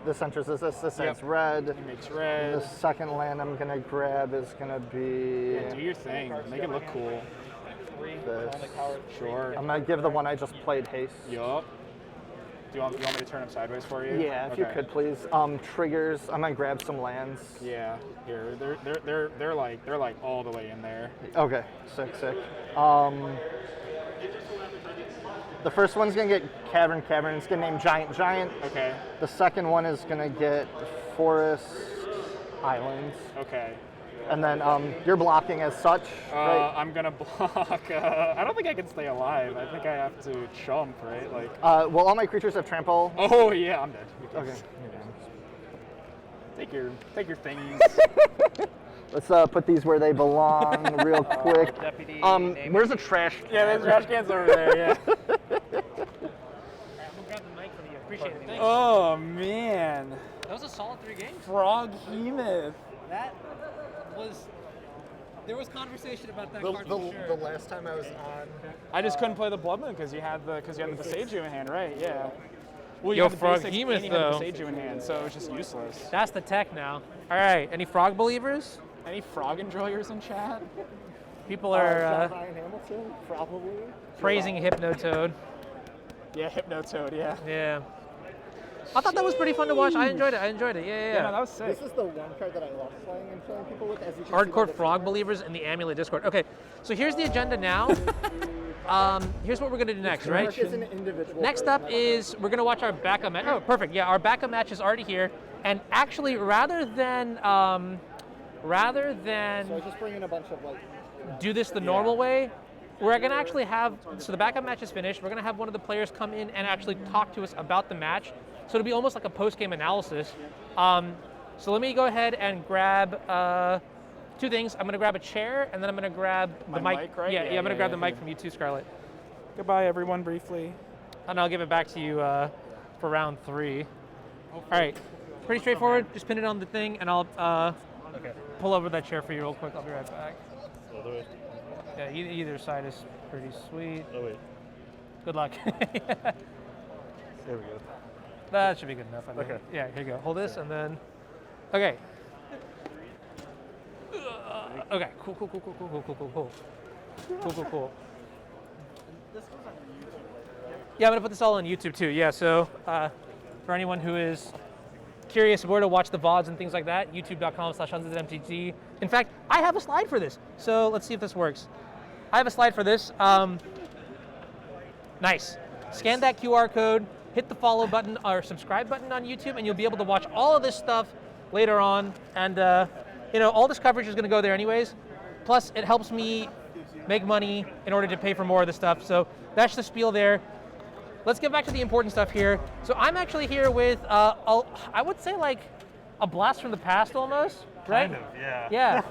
Speaker 9: This enters this adds red.
Speaker 5: It makes red.
Speaker 9: The second land I'm gonna grab is gonna be
Speaker 5: Yeah, do your thing. Make it look cool.
Speaker 9: this.
Speaker 5: Sure.
Speaker 9: I'm gonna give the one I just played haste.
Speaker 5: Yup. Do you want me to turn them sideways for you?
Speaker 9: Yeah, if you could please. Triggers. I'm gonna grab some lands.
Speaker 5: Yeah. Here, they're like all the way in there.
Speaker 9: Okay, sick. The first one's gonna get Cavern. It's gonna name Giant.
Speaker 5: Okay.
Speaker 9: The second one is gonna get Forest Islands.
Speaker 5: Okay.
Speaker 9: And then you're blocking as such, right?
Speaker 5: I'm gonna block. I don't think I can stay alive. I think I have to chump, right? Like.
Speaker 9: Well, all my creatures have trample.
Speaker 5: Oh yeah, I'm dead.
Speaker 9: Okay.
Speaker 5: Take your things.
Speaker 9: Let's put these where they belong real quick.
Speaker 4: Deputy.
Speaker 9: Where's the trash?
Speaker 5: Yeah, there's trash cans over there. Yeah.
Speaker 1: I'm gonna grab the mic from you. Appreciate it. Thanks.
Speaker 5: Oh man.
Speaker 1: That was a solid 3 games.
Speaker 5: Froghemoth.
Speaker 1: That was. There was conversation about that
Speaker 9: The,
Speaker 1: card
Speaker 9: the,
Speaker 1: for sure.
Speaker 9: the last time I was on.
Speaker 5: I just couldn't play the Blood Moon because you had the Seiju in hand, right? Yeah. Well,
Speaker 1: Yo,
Speaker 5: had the basics
Speaker 1: Froghemoth,
Speaker 5: and you had the
Speaker 1: though.
Speaker 5: Seiju in hand, so it was just useless.
Speaker 1: That's the tech now. All right, any frog believers?
Speaker 5: Any frog enjoyers in chat?
Speaker 1: People are
Speaker 9: Ryan Hamilton, probably.
Speaker 1: praising Hypnotoad.
Speaker 5: Yeah, Hypnotoad, yeah.
Speaker 1: Yeah. I thought that was pretty fun to watch. I enjoyed it.
Speaker 5: Yeah, no, that was sick.
Speaker 9: This is the one card that I love playing and killing people with. As you can see by
Speaker 1: Hardcore
Speaker 9: the
Speaker 1: frog believers in the Amulet Discord. Okay, so here's the agenda now. Here's what we're gonna do next, right?
Speaker 9: Mark is an individual
Speaker 1: Next
Speaker 9: person.
Speaker 1: up is we're gonna watch our backup match. Oh, perfect. Yeah, our backup match is already here. And actually, rather than
Speaker 9: So I just bring in a bunch of like.
Speaker 1: do this the normal way, we're gonna actually have, so the backup match is finished, we're gonna have one of the players come in and actually talk to us about the match. So it'll be almost like a post-game analysis. So let me go ahead and grab 2 things. I'm gonna grab a chair and then I'm gonna grab the
Speaker 5: My
Speaker 1: mic.
Speaker 5: mic, right?
Speaker 1: Yeah,
Speaker 5: Yeah,
Speaker 1: I'm gonna
Speaker 5: yeah,
Speaker 1: grab
Speaker 5: yeah,
Speaker 1: the mic
Speaker 5: yeah.
Speaker 1: from you too, Scarlett.
Speaker 5: Goodbye, everyone, briefly.
Speaker 1: And I'll give it back to you for round 3. All right, pretty straightforward. Just pin it on the thing and I'll pull over that chair for you real quick. I'll be right back. Yeah, either side is pretty sweet.
Speaker 6: Oh wait.
Speaker 1: Good luck.
Speaker 6: There we go.
Speaker 1: That should be good enough. I think.
Speaker 6: Okay.
Speaker 1: Yeah, here you go. Hold this and then. Okay. Okay. Cool. Yeah, I'm gonna put this all on YouTube too. Yeah. So for anyone who is curious where to watch the VODs and things like that, youtube.com/anzidmtg. In fact, I have a slide for this. So let's see if this works. I have a slide for this. Nice. Scan that QR code, hit the follow button or subscribe button on YouTube, and you'll be able to watch all of this stuff later on. And all this coverage is going to go there anyways. Plus, it helps me make money in order to pay for more of the stuff. So that's the spiel there. Let's get back to the important stuff here. So I'm actually here with, I would say like a blast from the past almost, right?
Speaker 8: Kind of, yeah.
Speaker 1: Yeah.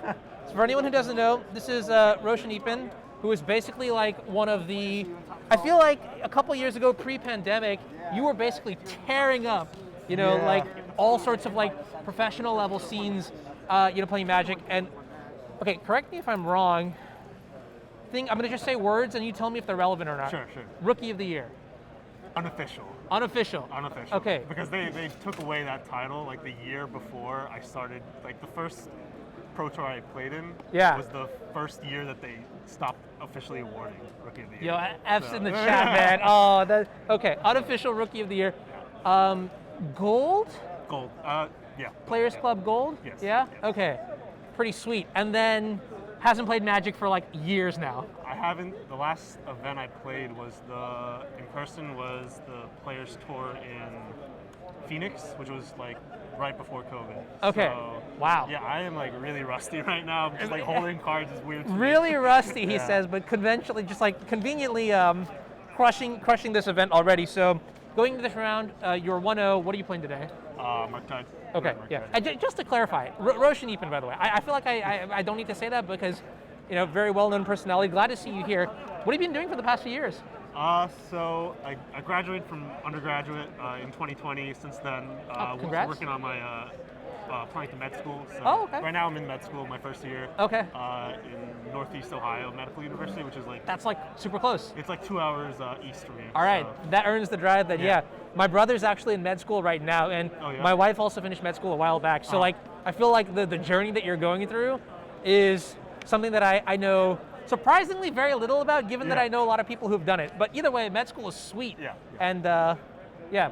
Speaker 1: So for anyone who doesn't know, this is Roshan Ipin, who is basically like one of the, I feel like a couple years ago, pre-pandemic, you were basically tearing up, like all sorts of like professional level scenes, playing Magic. And okay, correct me if I'm wrong. I'm gonna just say words and you tell me if they're relevant or not.
Speaker 8: Sure.
Speaker 1: Rookie of the Year.
Speaker 8: Unofficial.
Speaker 1: Unofficial. Okay.
Speaker 8: Because they took away that title like the year before I started. Like the first Pro Tour I played in was the first year that they stopped officially awarding Rookie of the Year.
Speaker 1: Yo, F's in the chat, man. Oh, okay. Unofficial Rookie of the Year. Gold?
Speaker 8: Gold. Yeah.
Speaker 1: Players Club Gold?
Speaker 8: Yes.
Speaker 1: Yeah?
Speaker 8: Yes.
Speaker 1: Okay. Pretty sweet. And then hasn't played Magic for like years now.
Speaker 8: I haven't. The last event I played was in person was the Players Tour in Phoenix, which was like right before COVID.
Speaker 1: Okay.
Speaker 8: So,
Speaker 1: wow.
Speaker 8: Yeah, I am like really rusty right now. Just like holding cards is weird to me.
Speaker 1: Really rusty, he says, but conventionally, just like conveniently crushing this event already. So going into this round, you're 1-0. What are you playing today?
Speaker 8: Murktide.
Speaker 1: Okay, yeah. Just to clarify, Roshan Epen, by the way. I feel like I don't need to say that because, very well-known personality. Glad to see you here. What have you been doing for the past few years?
Speaker 8: So I graduated from undergraduate in 2020. Since then,
Speaker 1: congrats.
Speaker 8: working on my applying to med school. So
Speaker 1: okay.
Speaker 8: Right now I'm in med school, my first year.
Speaker 1: Okay.
Speaker 8: In Northeast Ohio Medical University, which is like
Speaker 1: that's like super close.
Speaker 8: It's like 2 hours east from me.
Speaker 1: All right, that earns the drive. Then yeah. My brother's actually in med school right now, and my wife also finished med school a while back. So like, I feel like the journey that you're going through is something that I know surprisingly very little about, given that I know a lot of people who've done it. But either way, med school is sweet.
Speaker 8: Yeah.
Speaker 1: And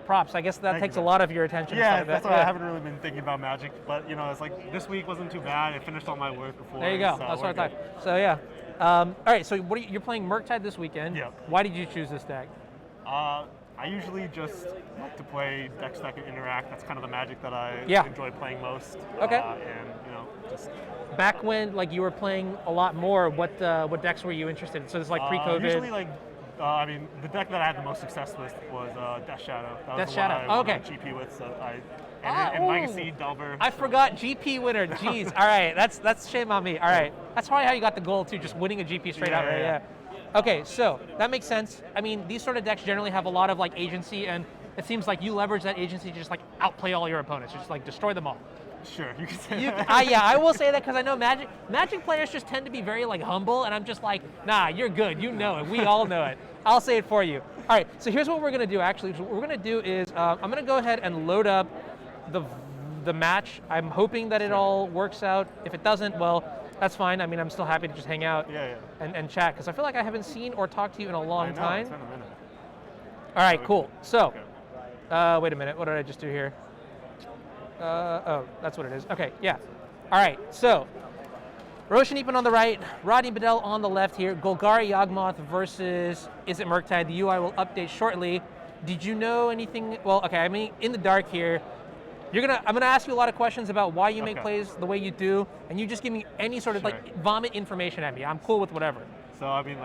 Speaker 1: props. I guess that takes a lot of your attention.
Speaker 8: Yeah, that's why I haven't really been thinking about Magic. But it's like this week wasn't too bad. I finished all my work before.
Speaker 1: There you go.
Speaker 8: So
Speaker 1: that's what I thought. So yeah. All right. So you're playing Murktide this weekend.
Speaker 8: Yeah.
Speaker 1: Why did you choose this deck?
Speaker 8: I usually just like to play decks that can interact. That's kind of the Magic that I enjoy playing most.
Speaker 1: Okay.
Speaker 8: And just
Speaker 1: back when you were playing a lot more, what decks were you interested in? So it's like pre-COVID.
Speaker 8: Usually the deck that I had the most success with was Death Shadow. That was
Speaker 1: Death
Speaker 8: the
Speaker 1: Shadow.
Speaker 8: one I won
Speaker 1: Okay.
Speaker 8: GP with. So and Legacy Delver.
Speaker 1: I forgot GP winner. Jeez. All right, that's shame on me. All right, that's probably how you got the gold too, just winning a GP straight out. Right? Yeah. Okay, so that makes sense. I mean, these sort of decks generally have a lot of agency, and it seems like you leverage that agency to just outplay all your opponents, just destroy them all.
Speaker 8: Sure, you can say that.
Speaker 1: I will say that because I know Magic players just tend to be very humble, and I'm just like, nah, you're good. You know it. We all know it. I'll say it for you. All right, so here's what we're gonna do. Actually, so what we're gonna do is I'm gonna go ahead and load up the match. I'm hoping that it all works out. If it doesn't, well, that's fine. I mean, I'm still happy to just hang out and chat because I feel like I haven't seen or talked to you in a long time.
Speaker 8: It's been a minute.
Speaker 1: All right, cool. So, wait a minute. What did I just do here? Oh, that's what it is. Okay, yeah. All right, so Roshan Epen on the right, Rodney Bedell on the left here. Golgari Yawgmoth versus Is It Murktide? The UI will update shortly. Did you know anything? Well, okay, I mean, in the dark here. I'm gonna ask you a lot of questions about why you make plays the way you do, and you just give me any sort of vomit information at me. I'm cool with whatever.
Speaker 8: So I mean,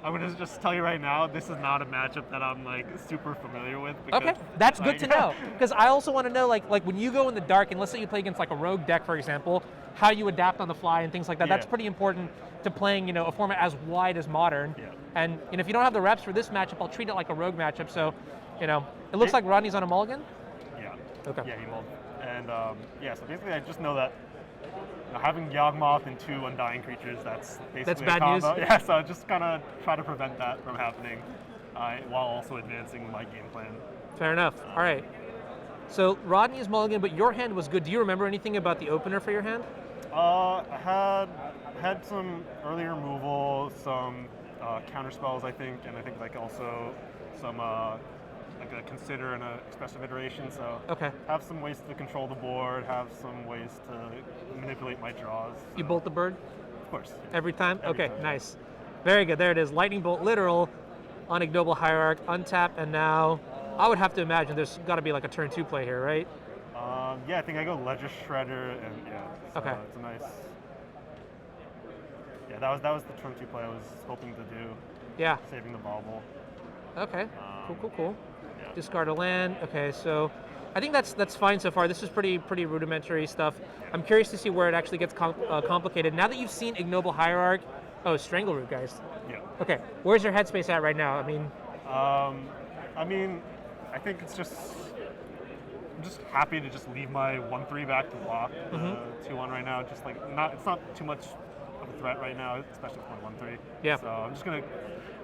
Speaker 8: I'm gonna just tell you right now, this is not a matchup that I'm super familiar with. Because,
Speaker 1: okay, that's good to know. Because I also want to know, like when you go in the dark, and let's say you play against a rogue deck, for example, how you adapt on the fly and things like that. That's pretty important to playing, a format as wide as Modern.
Speaker 8: Yeah.
Speaker 1: And if you don't have the reps for this matchup, I'll treat it like a rogue matchup. So, it looks like Rodney's on a mulligan.
Speaker 8: Yeah.
Speaker 1: Okay.
Speaker 8: Yeah, he mulled. And so basically, I just know that having Yawgmoth and 2 Undying creatures, that's basically
Speaker 1: bad
Speaker 8: a combo.
Speaker 1: news.
Speaker 8: Yeah, so I just kind of try to prevent that from happening while also advancing my game plan.
Speaker 1: Fair enough. All right. So Rodney is mulligan, but your hand was good. Do you remember anything about the opener for your hand?
Speaker 8: I had some early removal, some counter spells, I think, and I think also some a consider and a expressive iteration. So have some ways to control the board, have some ways to manipulate my draws. So.
Speaker 1: You bolt the bird?
Speaker 8: Of course.
Speaker 1: Every time?
Speaker 8: Every
Speaker 1: okay,
Speaker 8: time.
Speaker 1: Nice. Very good. There it is. Lightning bolt literal on Ignoble Hierarch, untap, and now I would have to imagine there's got to be a turn 2 play here, right?
Speaker 8: Yeah, I think I go Ledger Shredder, and so it's a nice. Yeah, that was the turn 2 play I was hoping to do.
Speaker 1: Yeah.
Speaker 8: Saving the bauble.
Speaker 1: Okay. Cool. Yeah. Discard a land. Okay, so I think that's fine so far. This is pretty rudimentary stuff. I'm curious to see where it actually gets complicated. Now that you've seen Ignoble Hierarch, Strangleroot, guys.
Speaker 8: Yeah.
Speaker 1: Okay, where's your headspace at right now?
Speaker 8: I mean, I think it's just I'm just happy to just leave my 1/3 back to block the 2/1 right now. Just like it's not too much of a threat right now, especially with my 1/3.
Speaker 1: Yeah.
Speaker 8: So I'm just gonna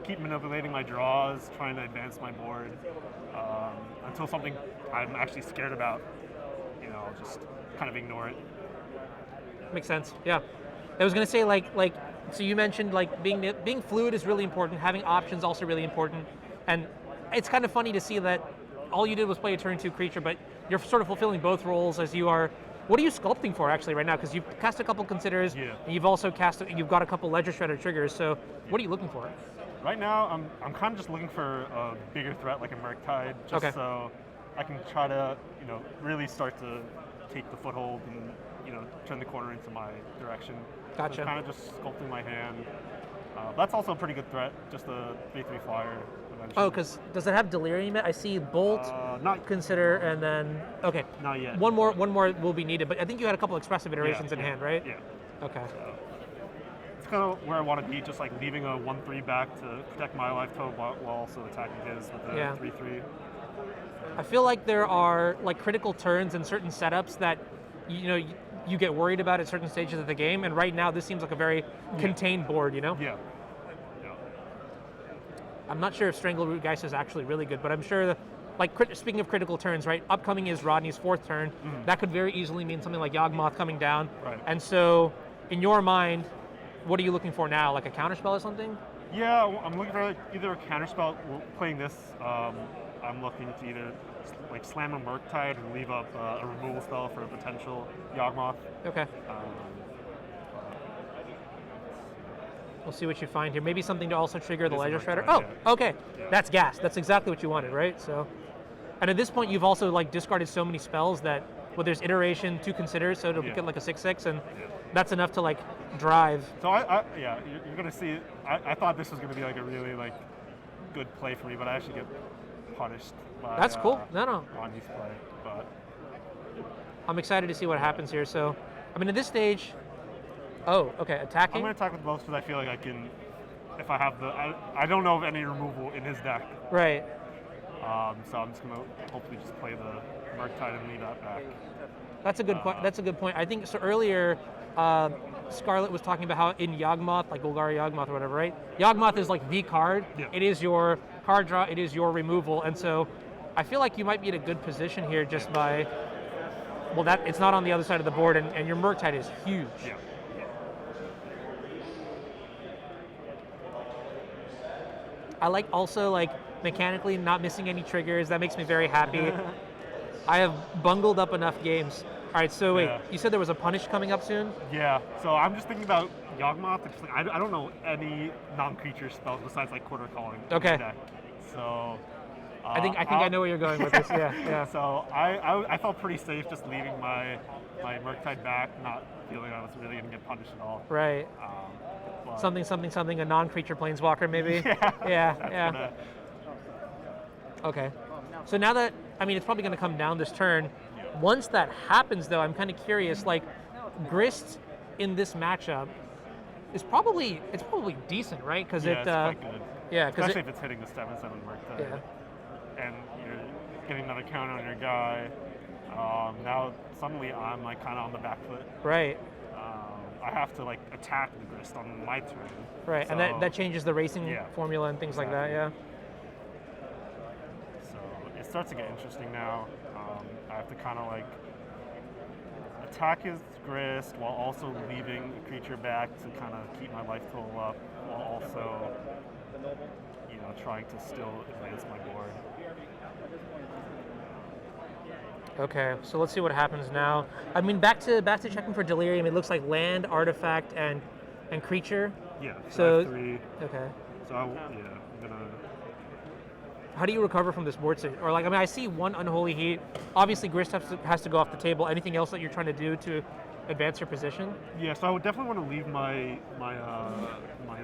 Speaker 8: keep manipulating my draws, trying to advance my board until something I'm actually scared about. I'll just kind of ignore it.
Speaker 1: Makes sense. Yeah. I was gonna say so you mentioned like being fluid is really important. Having options also really important, and it's kind of funny to see that all you did was play a turn 2 creature, but you're sort of fulfilling both roles as you are. What are you sculpting for actually right now? Because you've cast a couple considers, and you've also you've got a couple Ledger Shredder triggers. So what are you looking for?
Speaker 8: Right now, I'm kind of just looking for a bigger threat like a Murktide, just so I can try to really start to take the foothold and turn the corner into my direction.
Speaker 1: Gotcha.
Speaker 8: So kind of just sculpting my hand. That's also a pretty good threat, just a 3/3 flyer.
Speaker 1: Oh, because does it have Delirium? I see Bolt,
Speaker 8: not
Speaker 1: Consider, and then
Speaker 8: not yet.
Speaker 1: One more will be needed, but I think you had a couple expressive iterations in hand, right?
Speaker 8: Yeah.
Speaker 1: Okay.
Speaker 8: So it's kind of where I want to be, just like leaving a 1/3 back to protect my life total while also attacking his with a 3/3.
Speaker 1: I feel like there are like critical turns in certain setups that you get worried about at certain stages of the game, and right now this seems like a very contained board.
Speaker 8: Yeah.
Speaker 1: I'm not sure if Strangleroot Geist is actually really good, but I'm sure that, speaking of critical turns, right? Upcoming is Rodney's 4th turn. That could very easily mean something like Yawgmoth coming down.
Speaker 8: Right.
Speaker 1: And so, in your mind, what are you looking for now? Like a counterspell or something?
Speaker 8: Yeah, I'm looking for either a counterspell. Playing this, I'm looking to either slam a Murktide and leave up a removal spell for a potential Yawgmoth.
Speaker 1: Okay. We'll see what you find here. Maybe something to also trigger the Ledger Shredder. Oh, okay. Yeah. That's gas. That's exactly what you wanted, right? So, and at this point, you've also discarded so many spells that there's iteration to consider, so it'll get like a 6/6, and that's enough to drive.
Speaker 8: So you're gonna see. I thought this was gonna be like a really good play for me, but I actually get punished by
Speaker 1: that's cool. No.
Speaker 8: on his play, but
Speaker 1: I'm excited to see what happens here. So, I mean, at this stage. Oh, okay, attacking?
Speaker 8: I'm going to attack with both because I feel like I can, if I have I don't know of any removal in his deck.
Speaker 1: Right.
Speaker 8: So I'm just going to hopefully just play the Murktide and leave that back.
Speaker 1: That's a good point. That's a good point. I think, so earlier, Scarlet was talking about how in Yawgmoth, like Golgari Yawgmoth or whatever, right? Yawgmoth is like the card.
Speaker 8: Yeah.
Speaker 1: It is your card draw, it is your removal, and so I feel like you might be in a good position here just by, it's not on the other side of the board, and your Murktide is huge.
Speaker 8: Yeah.
Speaker 1: I like also mechanically not missing any triggers. That makes me very happy. I have bungled up enough games. All right, so wait, you said there was a punish coming up soon?
Speaker 8: Yeah, so I'm just thinking about Yawgmoth. I don't know any non-creature spells besides Quarter Calling.
Speaker 1: Okay.
Speaker 8: Deck. So
Speaker 1: I think I know where you're going with this. Yeah.
Speaker 8: So I felt pretty safe just leaving my Murktide back, not feeling I was really going to get punished at all.
Speaker 1: Right. Something, a non-creature planeswalker maybe? Yeah. Okay. So now that, it's probably going to come down this turn. Once that happens, though, I'm kind of curious, Grist in this matchup is probably decent, right? Because
Speaker 8: it's quite good.
Speaker 1: Yeah,
Speaker 8: especially if it's hitting the 7/7 Murktide.
Speaker 1: Yeah.
Speaker 8: And you're getting another counter on your guy. Now suddenly I'm kind of on the back foot.
Speaker 1: Right.
Speaker 8: I have to attack the Grist on my turn.
Speaker 1: Right,
Speaker 8: so,
Speaker 1: and that changes the racing formula and things like that, yeah.
Speaker 8: So it starts to get interesting now. I have to kind of attack his Grist while also leaving a creature back to kind of keep my life total up, while also, trying to still advance my board.
Speaker 1: Okay, so let's see what happens now. Back to checking for Delirium. It looks like land, artifact, and creature.
Speaker 8: Yeah.
Speaker 1: So
Speaker 8: I have 3.
Speaker 1: Okay.
Speaker 8: So I'm gonna.
Speaker 1: How do you recover from this board state? Or I see one Unholy Heat. Obviously, Grist has to go off the table. Anything else that you're trying to do to advance your position?
Speaker 8: Yeah, so I would definitely want to leave my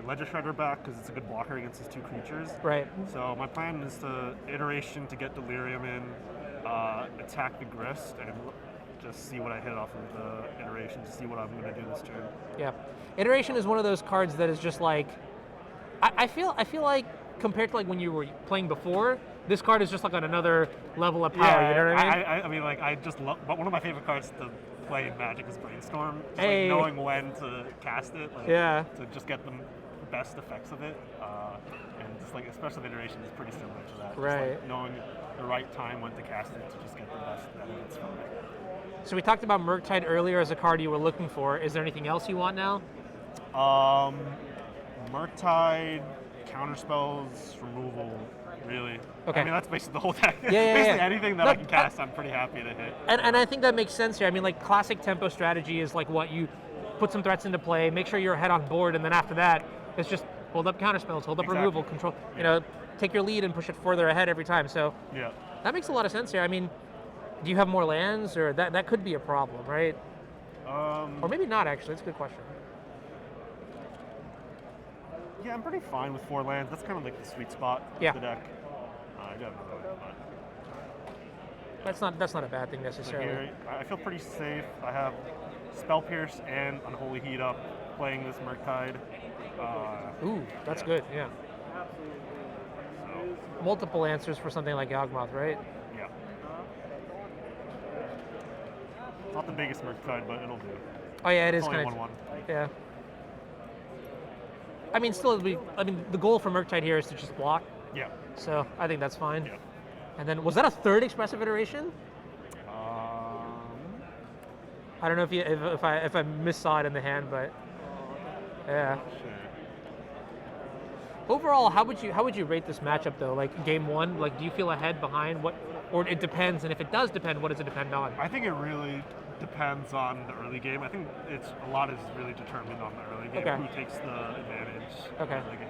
Speaker 8: Ledger Shredder back because it's a good blocker against his 2 creatures.
Speaker 1: Right.
Speaker 8: So my plan is to iteration to get Delirium in, attack the Grist, and just see what I hit off of the iteration to see what I'm going to do this turn.
Speaker 1: Yeah, iteration is one of those cards that is just I feel like compared to when you were playing before, this card is just like on another level of power. You know what I mean?
Speaker 8: I mean, like, I just love, but one of my favorite cards to play in Magic is Brainstorm. Just,
Speaker 1: Hey.
Speaker 8: like, knowing when to cast it, like,
Speaker 1: Yeah.
Speaker 8: to just get the best effects of it. And just, like, especially the iteration is pretty similar to that. Just,
Speaker 1: Right.
Speaker 8: like, knowing the right time when to cast it to just get the best benefits from it.
Speaker 1: So we talked about Murktide earlier as a card you were looking for. Is there anything else you want now?
Speaker 8: Murktide, counterspells, removal, really.
Speaker 1: Okay.
Speaker 8: I mean, that's basically the whole deck.
Speaker 1: Yeah,
Speaker 8: Basically
Speaker 1: yeah.
Speaker 8: anything that
Speaker 1: No,
Speaker 8: I can cast, I'm pretty happy to hit.
Speaker 1: And I think that makes sense here. I mean, like classic tempo strategy is like what you put some threats into play, make sure you're ahead on board, and then after that, it's just hold up counterspells, hold up
Speaker 8: Exactly.
Speaker 1: removal, control. You know, take your lead and push it further ahead every time. So
Speaker 8: Yeah.
Speaker 1: that makes a lot of sense here. I mean, do you have more lands, or that could be a problem, right? Or maybe not. Actually, that's a good question.
Speaker 8: Yeah, I'm pretty fine with 4 lands. That's kind of like the sweet spot
Speaker 1: Yeah.
Speaker 8: of the deck. I do have another one,
Speaker 1: That's not a bad thing
Speaker 8: but so
Speaker 1: necessarily.
Speaker 8: here, I feel pretty safe. I have Spell Pierce and Unholy Heat up playing this Murktide.
Speaker 1: Ooh, that's
Speaker 8: yeah.
Speaker 1: good. Yeah.
Speaker 8: So,
Speaker 1: Multiple answers for something like Yawgmoth, right?
Speaker 8: yeah. It's not the biggest Murktide, but it'll do.
Speaker 1: Oh yeah, it is
Speaker 8: It's only
Speaker 1: kind of.
Speaker 8: 1/1.
Speaker 1: Yeah. I mean, still, the goal for Murktide here is to just block.
Speaker 8: Yeah.
Speaker 1: So I think that's fine.
Speaker 8: Yeah.
Speaker 1: And then, was that a third expressive iteration? I don't know if I missaw it in the hand, but yeah.
Speaker 8: Sure.
Speaker 1: Overall, how would you rate this matchup though? Like game one, like do you feel ahead, behind, what, or it depends? And if it does depend, what does it depend on?
Speaker 8: I think it really depends on the early game. I think a lot is really determined on the early game.
Speaker 1: Okay.
Speaker 8: Who takes the advantage?
Speaker 1: Okay.
Speaker 8: In the game.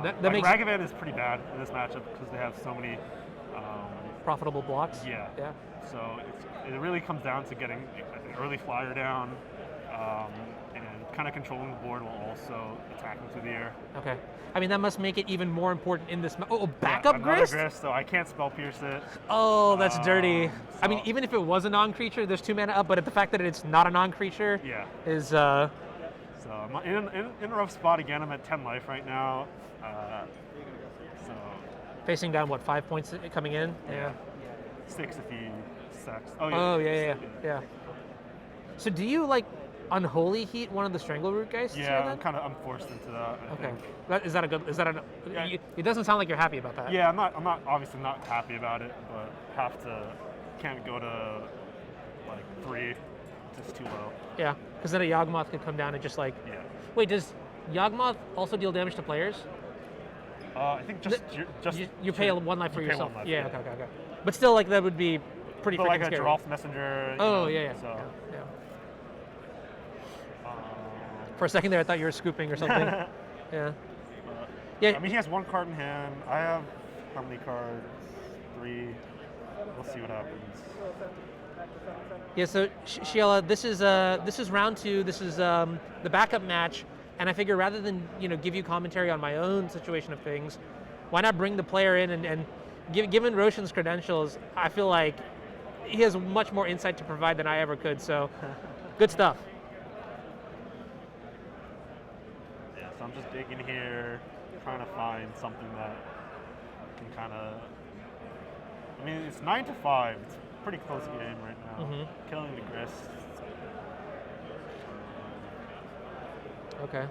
Speaker 1: That
Speaker 8: Like
Speaker 1: makes-
Speaker 8: Ragavan is pretty bad in this matchup because they have so many.
Speaker 1: Profitable blocks.
Speaker 8: Yeah.
Speaker 1: Yeah.
Speaker 8: So it really comes down to getting an early flyer down, and kind of controlling the board while also attacking through the air.
Speaker 1: Okay. I mean, that must make it even more important in this. Oh,
Speaker 8: Yeah,
Speaker 1: backup
Speaker 8: another
Speaker 1: grist?
Speaker 8: grist, so I can't spell pierce it.
Speaker 1: Oh, that's dirty. I mean,
Speaker 8: so-
Speaker 1: even if it was a non-creature, there's 2 mana up, but the fact that it's not a non-creature
Speaker 8: Yeah.
Speaker 1: is.
Speaker 8: So I'm in a rough spot again. I'm at 10 life right now. So
Speaker 1: Facing down, what, 5 points coming in?
Speaker 8: Yeah. 6 if he sucks. Oh yeah.
Speaker 1: Oh, yeah. So do you, like, Unholy Heat one of the Strangleroot guys?
Speaker 8: Yeah, I'm forced into that. I
Speaker 1: Okay.
Speaker 8: think.
Speaker 1: Is that a good,
Speaker 8: Yeah.
Speaker 1: it doesn't sound like you're happy about that.
Speaker 8: Yeah, I'm not obviously not happy about it, but can't go to like 3, just too low.
Speaker 1: Yeah, because then a Yawgmoth could come down and just like,
Speaker 8: Yeah.
Speaker 1: wait, does Yawgmoth also deal damage to players?
Speaker 8: I think just
Speaker 1: You pay 1 life for
Speaker 8: you pay
Speaker 1: yourself.
Speaker 8: 1 life,
Speaker 1: Yeah, okay. But still, like, that would be pretty
Speaker 8: But
Speaker 1: freaking
Speaker 8: like a
Speaker 1: scary.
Speaker 8: Giraffe Messenger. you
Speaker 1: Oh,
Speaker 8: know,
Speaker 1: yeah.
Speaker 8: So
Speaker 1: Yeah. For a second there, I thought you were scooping or something. Yeah. Yeah.
Speaker 8: I mean, he has 1 card in hand. I have how many cards? 3. We'll see what happens.
Speaker 1: Yeah, so Sheila, this is round 2. This is the backup match, and I figure rather than give you commentary on my own situation of things, why not bring the player in and given Roshan's credentials, I feel like he has much more insight to provide than I ever could. So, good stuff.
Speaker 8: Yeah, so I'm just digging here, trying to find something that can kind of. I mean, it's 9 to 5. It's a pretty close game right now.
Speaker 1: Mhm.
Speaker 8: Killing the grist.
Speaker 1: Okay.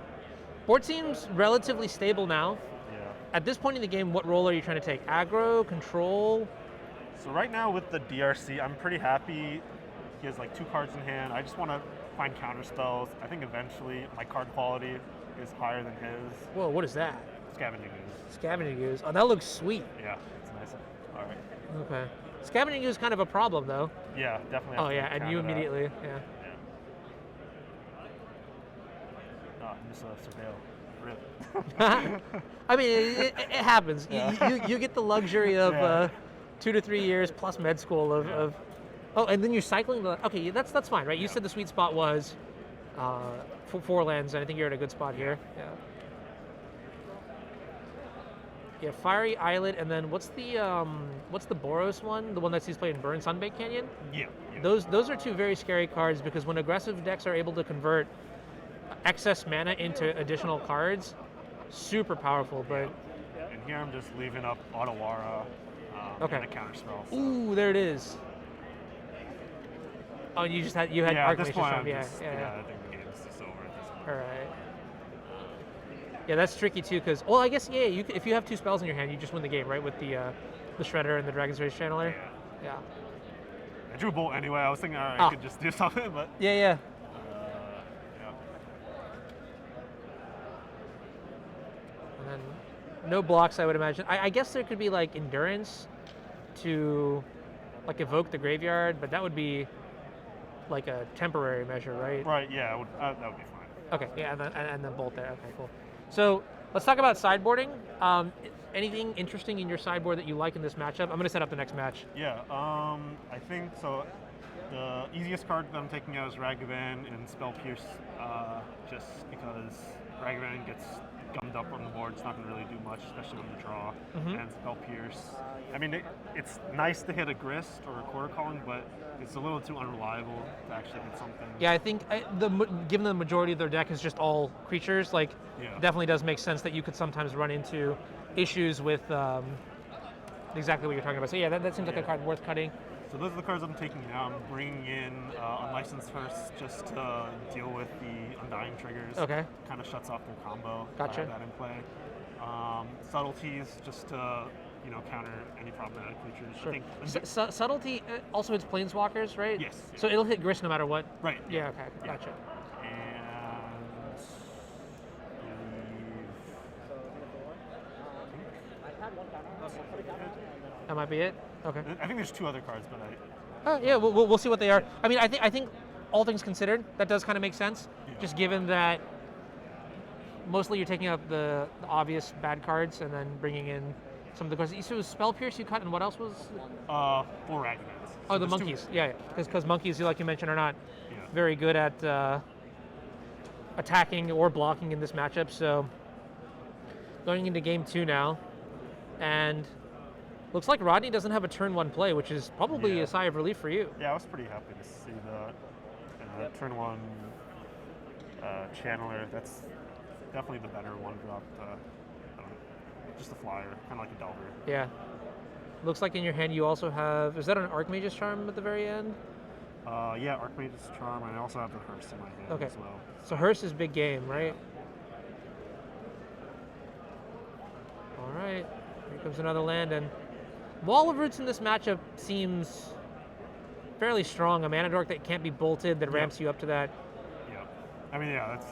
Speaker 1: Board seems relatively stable now.
Speaker 8: Yeah.
Speaker 1: At this point in the game, what role are you trying to take? Aggro, control?
Speaker 8: So right now with the DRC, I'm pretty happy. He has like 2 cards in hand. I just want to find counter spells. I think eventually my card quality is higher than his.
Speaker 1: Whoa, what is that?
Speaker 8: Scavenging Ooze.
Speaker 1: Scavenging Ooze. Oh, that looks sweet.
Speaker 8: Yeah, it's nice. All right.
Speaker 1: Okay. Scavenging Ooze is kind of a problem, though.
Speaker 8: Yeah, definitely.
Speaker 1: Oh, yeah, and you
Speaker 8: counter that.
Speaker 1: immediately, yeah.
Speaker 8: Oh, just surveil. Rip.
Speaker 1: I mean, it happens.
Speaker 8: Yeah.
Speaker 1: You get the luxury of
Speaker 8: Yeah.
Speaker 1: 2 to 3 years plus med school of oh, and then you're cycling the. Okay, that's fine, right? You said the sweet spot was 4 lands, and I think you're at a good spot here. Yeah. Yeah, Fiery Islet, and then what's the Boros one? The one that sees played in Burn Sunbaked Canyon?
Speaker 8: Yeah.
Speaker 1: Those are 2 very scary cards because when aggressive decks are able to convert excess mana into additional cards, super powerful. But
Speaker 8: And here I'm just leaving up Otawara
Speaker 1: Okay.
Speaker 8: and a counterspell. So.
Speaker 1: Ooh, there it is. Oh, you had
Speaker 8: Yeah, at
Speaker 1: Archmage
Speaker 8: this point,
Speaker 1: Charm.
Speaker 8: I'm
Speaker 1: Yeah,
Speaker 8: just,
Speaker 1: yeah.
Speaker 8: I think the game's just over at this point.
Speaker 1: All right. Yeah, that's tricky too, because I guess if you have 2 spells in your hand, you just win the game, right? With the Shredder and the Dragon's Rage Channeler. Yeah.
Speaker 8: I drew a bolt anyway. I was thinking, all right,
Speaker 1: Ah.
Speaker 8: I could just do something, but
Speaker 1: Yeah.
Speaker 8: yeah.
Speaker 1: And then no blocks, I would imagine. I guess there could be like endurance to like evoke the graveyard, but that would be like a temporary measure, right?
Speaker 8: Right. Yeah, that would be fine.
Speaker 1: Okay. Yeah, and then bolt there. Okay, cool. So let's talk about sideboarding. Anything interesting in your sideboard that you like in this matchup? I'm going to set up the next match.
Speaker 8: Yeah. I think so. The easiest card that I'm taking out is Ragavan and Spell Pierce, just because Ragavan gets gummed up on the board. It's not going to really do much, especially on the draw. And Spell Pierce. I mean, it's nice to hit a Grist or a Quarter Calling, but it's a little too unreliable to actually hit something.
Speaker 1: Yeah, I think given the majority of their deck is just all creatures, like definitely does make sense that you could sometimes run into issues with exactly what you're talking about. So yeah, that seems like a card worth cutting.
Speaker 8: So those are the cards I'm taking now. I'm bringing in Unlicensed First just to deal with the Undying triggers.
Speaker 1: Okay.
Speaker 8: Kind of shuts off their combo.
Speaker 1: Gotcha.
Speaker 8: I have that in play. Subtleties just to counter any problematic creatures.
Speaker 1: Sure.
Speaker 8: I think
Speaker 1: Subtlety also hits Planeswalkers, right?
Speaker 8: Yes.
Speaker 1: So it'll hit Grist no matter what.
Speaker 8: Right.
Speaker 1: Yeah. Okay.
Speaker 8: Yeah.
Speaker 1: Gotcha. That might be it. Okay.
Speaker 8: I think there's 2 other cards, but
Speaker 1: Yeah, we'll see what they are. I mean, I think all things considered, that does kind of make sense.
Speaker 8: Yeah.
Speaker 1: Just given that mostly you're taking out the obvious bad cards and then bringing in some of the cards. So it was Spell Pierce you cut, and what else was?
Speaker 8: 4 Ragavans.
Speaker 1: Oh, the monkeys. Yeah. Because monkeys, like you mentioned, are not very good at attacking or blocking in this matchup. So going into game 2 now, and looks like Rodney doesn't have a turn 1 play, which is probably a sigh of relief for you.
Speaker 8: Yeah, I was pretty happy to see the turn 1 Channeler. That's definitely the better one drop. Just a flyer, kind of like a Delver.
Speaker 1: Yeah. Looks like in your hand you also have, is that an Archmage's Charm at the very end?
Speaker 8: Yeah, Archmage's Charm, and I also have the Hearse in my hand as well.
Speaker 1: So Hearse is big game, right? All right, here comes another land, and Wall of Roots in this matchup seems fairly strong. A mana dork that can't be bolted, that ramps you up to that.
Speaker 8: Yeah. I mean, yeah, it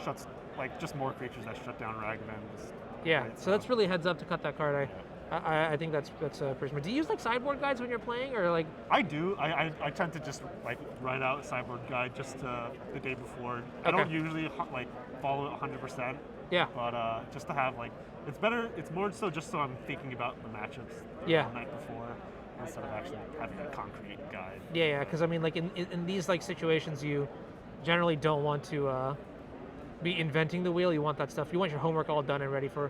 Speaker 8: shuts, like, just more creatures that shut down Ragavans.
Speaker 1: Yeah,
Speaker 8: Right,
Speaker 1: so that's really heads up to cut that card. I think that's pretty smart. Do you use like sideboard guides when you're playing, or like?
Speaker 8: I do. I tend to just like write out a sideboard guide just the day before. I don't usually like follow it 100%.
Speaker 1: Yeah.
Speaker 8: But just to have like, it's better. It's more so just so I'm thinking about the matchups the night before instead of actually having a concrete guide.
Speaker 1: Yeah, because I mean, like in these like situations, you generally don't want to be inventing the wheel. You want that stuff. You want your homework all done and ready for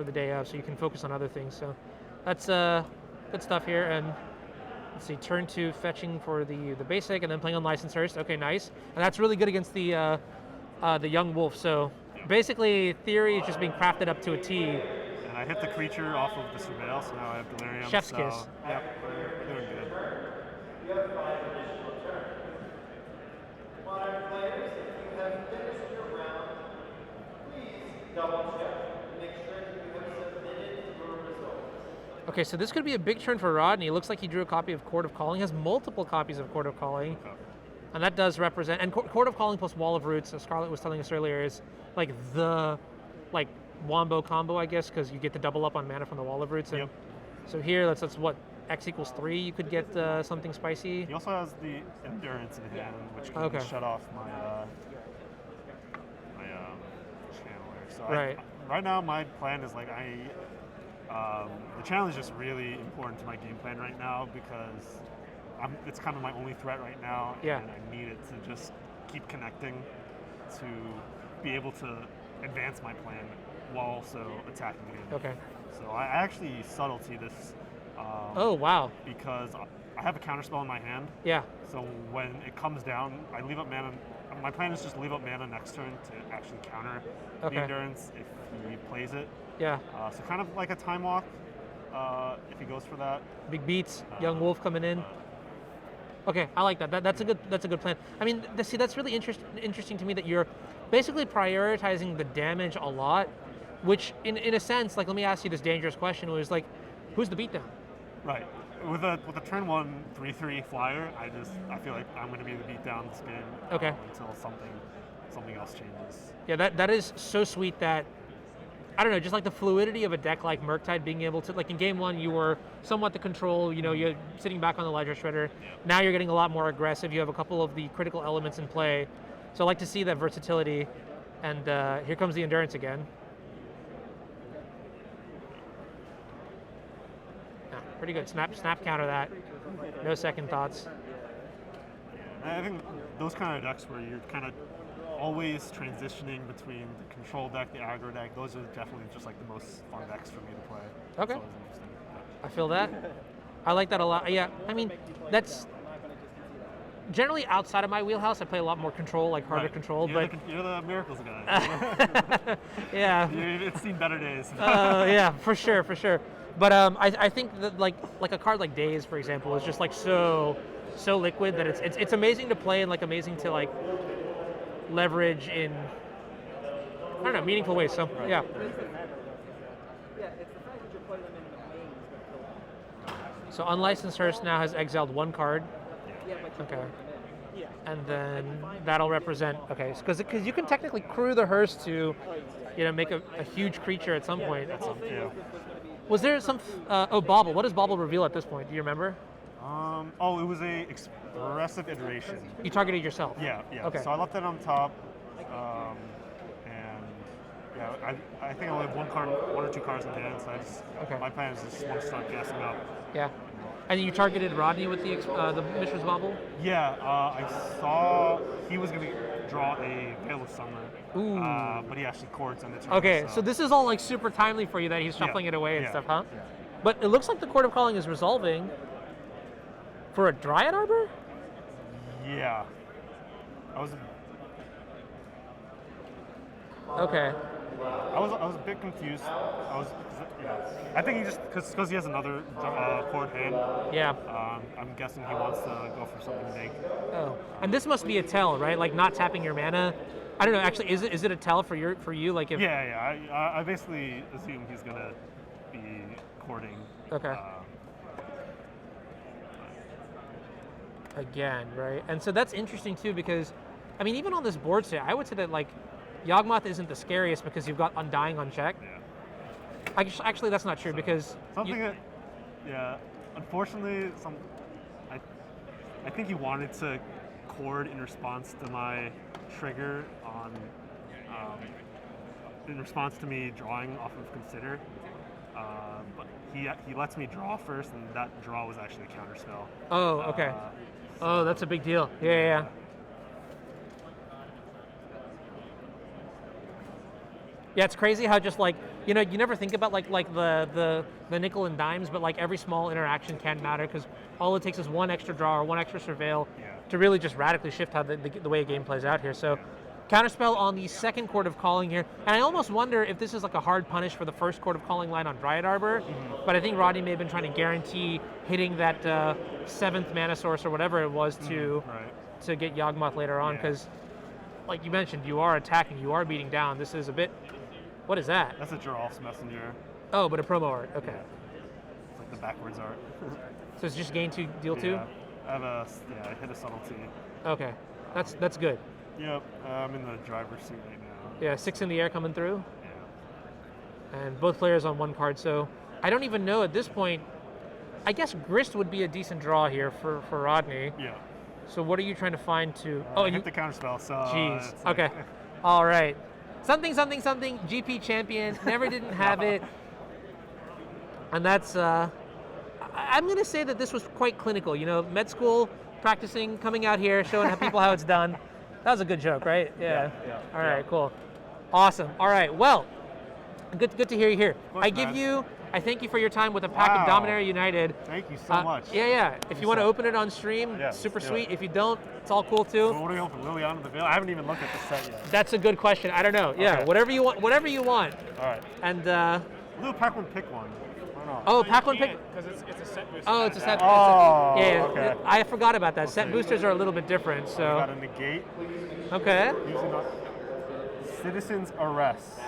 Speaker 1: the day of, so you can focus on other things. So that's good stuff here. And let's see, turn 2 fetching for the basic, and then playing Unlicensed First. Okay, nice. And that's really good against the young wolf. So basically, theory is just being crafted up to a T.
Speaker 8: And I hit the creature off of the Surveil, so now I have Delirium.
Speaker 1: Chef's kiss.
Speaker 8: Yep, we're doing good.
Speaker 3: You have 5 additional turns. Modern players, if you have finished your round, please double check and make sure that you have submitted your results.
Speaker 1: Okay, so this could be a big turn for Rodney. It looks like he drew a copy of Court of Calling. He has multiple copies of Court of Calling. And that does represent, and Court of Calling plus Wall of Roots, as Scarlett was telling us earlier, is like the wombo combo, I guess, because you get to double up on mana from the Wall of Roots. And so here, that's what, X equals 3, you could get something spicy.
Speaker 8: He also has the Endurance in hand, which can shut off my Channeler. So right now, my plan is like the challenge is just really important to my game plan right now because it's kind of my only threat right now, and I need it to just keep connecting to be able to advance my plan while also attacking him.
Speaker 1: Okay.
Speaker 8: So I actually subtlety this.
Speaker 1: Oh, wow.
Speaker 8: Because I have a counterspell in my hand.
Speaker 1: Yeah.
Speaker 8: So when it comes down, I leave up mana my plan is just leave up mana next turn to actually counter
Speaker 1: Okay.
Speaker 8: the endurance if he plays it.
Speaker 1: Yeah.
Speaker 8: So kind of like a time walk if he goes for that.
Speaker 1: Big beats, young wolf coming in. Okay, I like that. That's a good plan. I mean, see, that's really interesting to me that you're basically prioritizing the damage a lot, which in a sense, like, let me ask you this dangerous question, was like, who's the beatdown?
Speaker 8: Right. With a turn 1 3/3 flyer, I feel like I'm going to be the beatdown this game.
Speaker 1: Okay.
Speaker 8: Until something else changes.
Speaker 1: Yeah, that is so sweet that, I don't know, just like the fluidity of a deck like Murktide being able to, like in game 1, you were somewhat the control, you know, you're sitting back on the Ledger Shredder. Now you're getting a lot more aggressive. You have a couple of the critical elements in play. So I like to see that versatility. And here comes the endurance again. Yeah, pretty good. Snap counter that. No second thoughts.
Speaker 8: I think those kind of decks where you're kind of always transitioning between the control deck, the aggro deck, those are definitely just like the most fun decks for me to play.
Speaker 1: Okay.
Speaker 8: It's always interesting.
Speaker 1: I feel that. I like that a lot. Yeah, I mean, that's generally outside of my wheelhouse. I play a lot more control, like harder
Speaker 8: Right.
Speaker 1: control.
Speaker 8: You're the miracles guy.
Speaker 1: Yeah.
Speaker 8: It's seen better days.
Speaker 1: Yeah, for sure. But I think that like a card like Daze, for example, is just like so liquid that it's amazing to play and like amazing to like leverage in, I don't know, meaningful ways. So yeah. So Unlicensed Hearse now has exiled 1 card. Okay. And then that'll represent, okay, because you can technically crew the Hearse to, you know, make a huge creature at some point.
Speaker 8: Yeah.
Speaker 1: Was there some, Bauble. What does Bauble reveal at this point? Do you remember?
Speaker 8: It was a expressive iteration.
Speaker 1: You targeted yourself?
Speaker 8: Yeah.
Speaker 1: Okay.
Speaker 8: So I left it on top, and yeah, I think I only have 1 or 2 cards in hand, so my plan is just want to start gassing up.
Speaker 1: Yeah. And you targeted Rodney with the Mishra's Bauble?
Speaker 8: Yeah, I saw he was going to draw a Veil of Summer, but he actually courts on the turn.
Speaker 1: Okay, so this is all like super timely for you that he's shuffling it away and stuff, huh?
Speaker 8: Yeah.
Speaker 1: But it looks like the Court of Calling is resolving for a Dryad Arbor?
Speaker 8: Yeah.
Speaker 1: Okay.
Speaker 8: I was a bit confused. I think he just because he has another chord hand.
Speaker 1: Yeah.
Speaker 8: I'm guessing he wants to go for something big.
Speaker 1: Oh, and this must be a tell, right? Like not tapping your mana. I don't know. Actually, is it a tell for you? Like if
Speaker 8: I basically assume he's gonna be courting.
Speaker 1: Okay. Again, right? And so that's interesting too because, I mean, even on this board set, I would say that like Yawgmoth isn't the scariest because you've got Undying on check.
Speaker 8: Yeah.
Speaker 1: Actually, that's not true because
Speaker 8: unfortunately, I think he wanted to chord in response to my trigger on, in response to me drawing off of Consider, but he lets me draw first, and that draw was actually a counter spell.
Speaker 1: Oh, okay. Oh, that's a big deal. Yeah. Yeah, it's crazy how just like, you know, you never think about like the nickel and dimes, but like every small interaction can matter because all it takes is 1 extra draw or 1 extra surveil to really just radically shift how the way a game plays out here. So counterspell on the second Court of Calling here, and I almost wonder if this is like a hard punish for the first Court of Calling line on Dryad Arbor, but I think Rodney may have been trying to guarantee hitting that 7th mana source or whatever it was to get Yawgmoth later on because, like you mentioned, you are attacking, you are beating down. This is a bit. What is that?
Speaker 8: That's a Giralf's Messenger.
Speaker 1: Oh, but a promo art. Okay.
Speaker 8: Yeah. It's like the backwards art.
Speaker 1: So it's just gain 2, deal 2?
Speaker 8: I hit a subtlety.
Speaker 1: Okay. That's good.
Speaker 8: Yep. I'm in the driver's seat right now.
Speaker 1: Yeah, 6 in the air coming through.
Speaker 8: Yeah.
Speaker 1: And both players on 1 card, so I don't even know at this point. I guess Grist would be a decent draw here for Rodney.
Speaker 8: Yeah.
Speaker 1: So what are you trying to find to...
Speaker 8: I hit the counterspell, so...
Speaker 1: Jeez. Okay. All right. Something, GP champion, never didn't have it. And that's, I'm going to say that this was quite clinical. You know, med school, practicing, coming out here, showing people how it's done. That was a good joke, right? Yeah. All right, cool. Awesome. All right, well, good to hear you here. I give you I thank you for your time with a pack of
Speaker 8: Wow.
Speaker 1: Dominator United.
Speaker 8: Thank you so much.
Speaker 1: Yeah. If you want to open it on stream,
Speaker 8: Yeah,
Speaker 1: super
Speaker 8: let's do
Speaker 1: sweet.
Speaker 8: it.
Speaker 1: If you don't, it's all cool too.
Speaker 8: So what do we open? Liliana the Veil? I haven't even looked at the set yet.
Speaker 1: That's a good question. I don't know. Yeah,
Speaker 8: Okay.
Speaker 1: whatever you want. Whatever you want.
Speaker 8: All right.
Speaker 1: And
Speaker 8: We'll do a pack one, pick one. Why not?
Speaker 1: oh, pack one pick.
Speaker 2: Because it's a set booster.
Speaker 1: Oh, it's a set.
Speaker 8: Oh,
Speaker 1: Yeah,
Speaker 8: okay.
Speaker 1: I forgot about that. Set boosters are a little bit different.
Speaker 8: We
Speaker 1: So
Speaker 8: got a negate.
Speaker 1: okay.
Speaker 8: Using a Citizen's Arrest.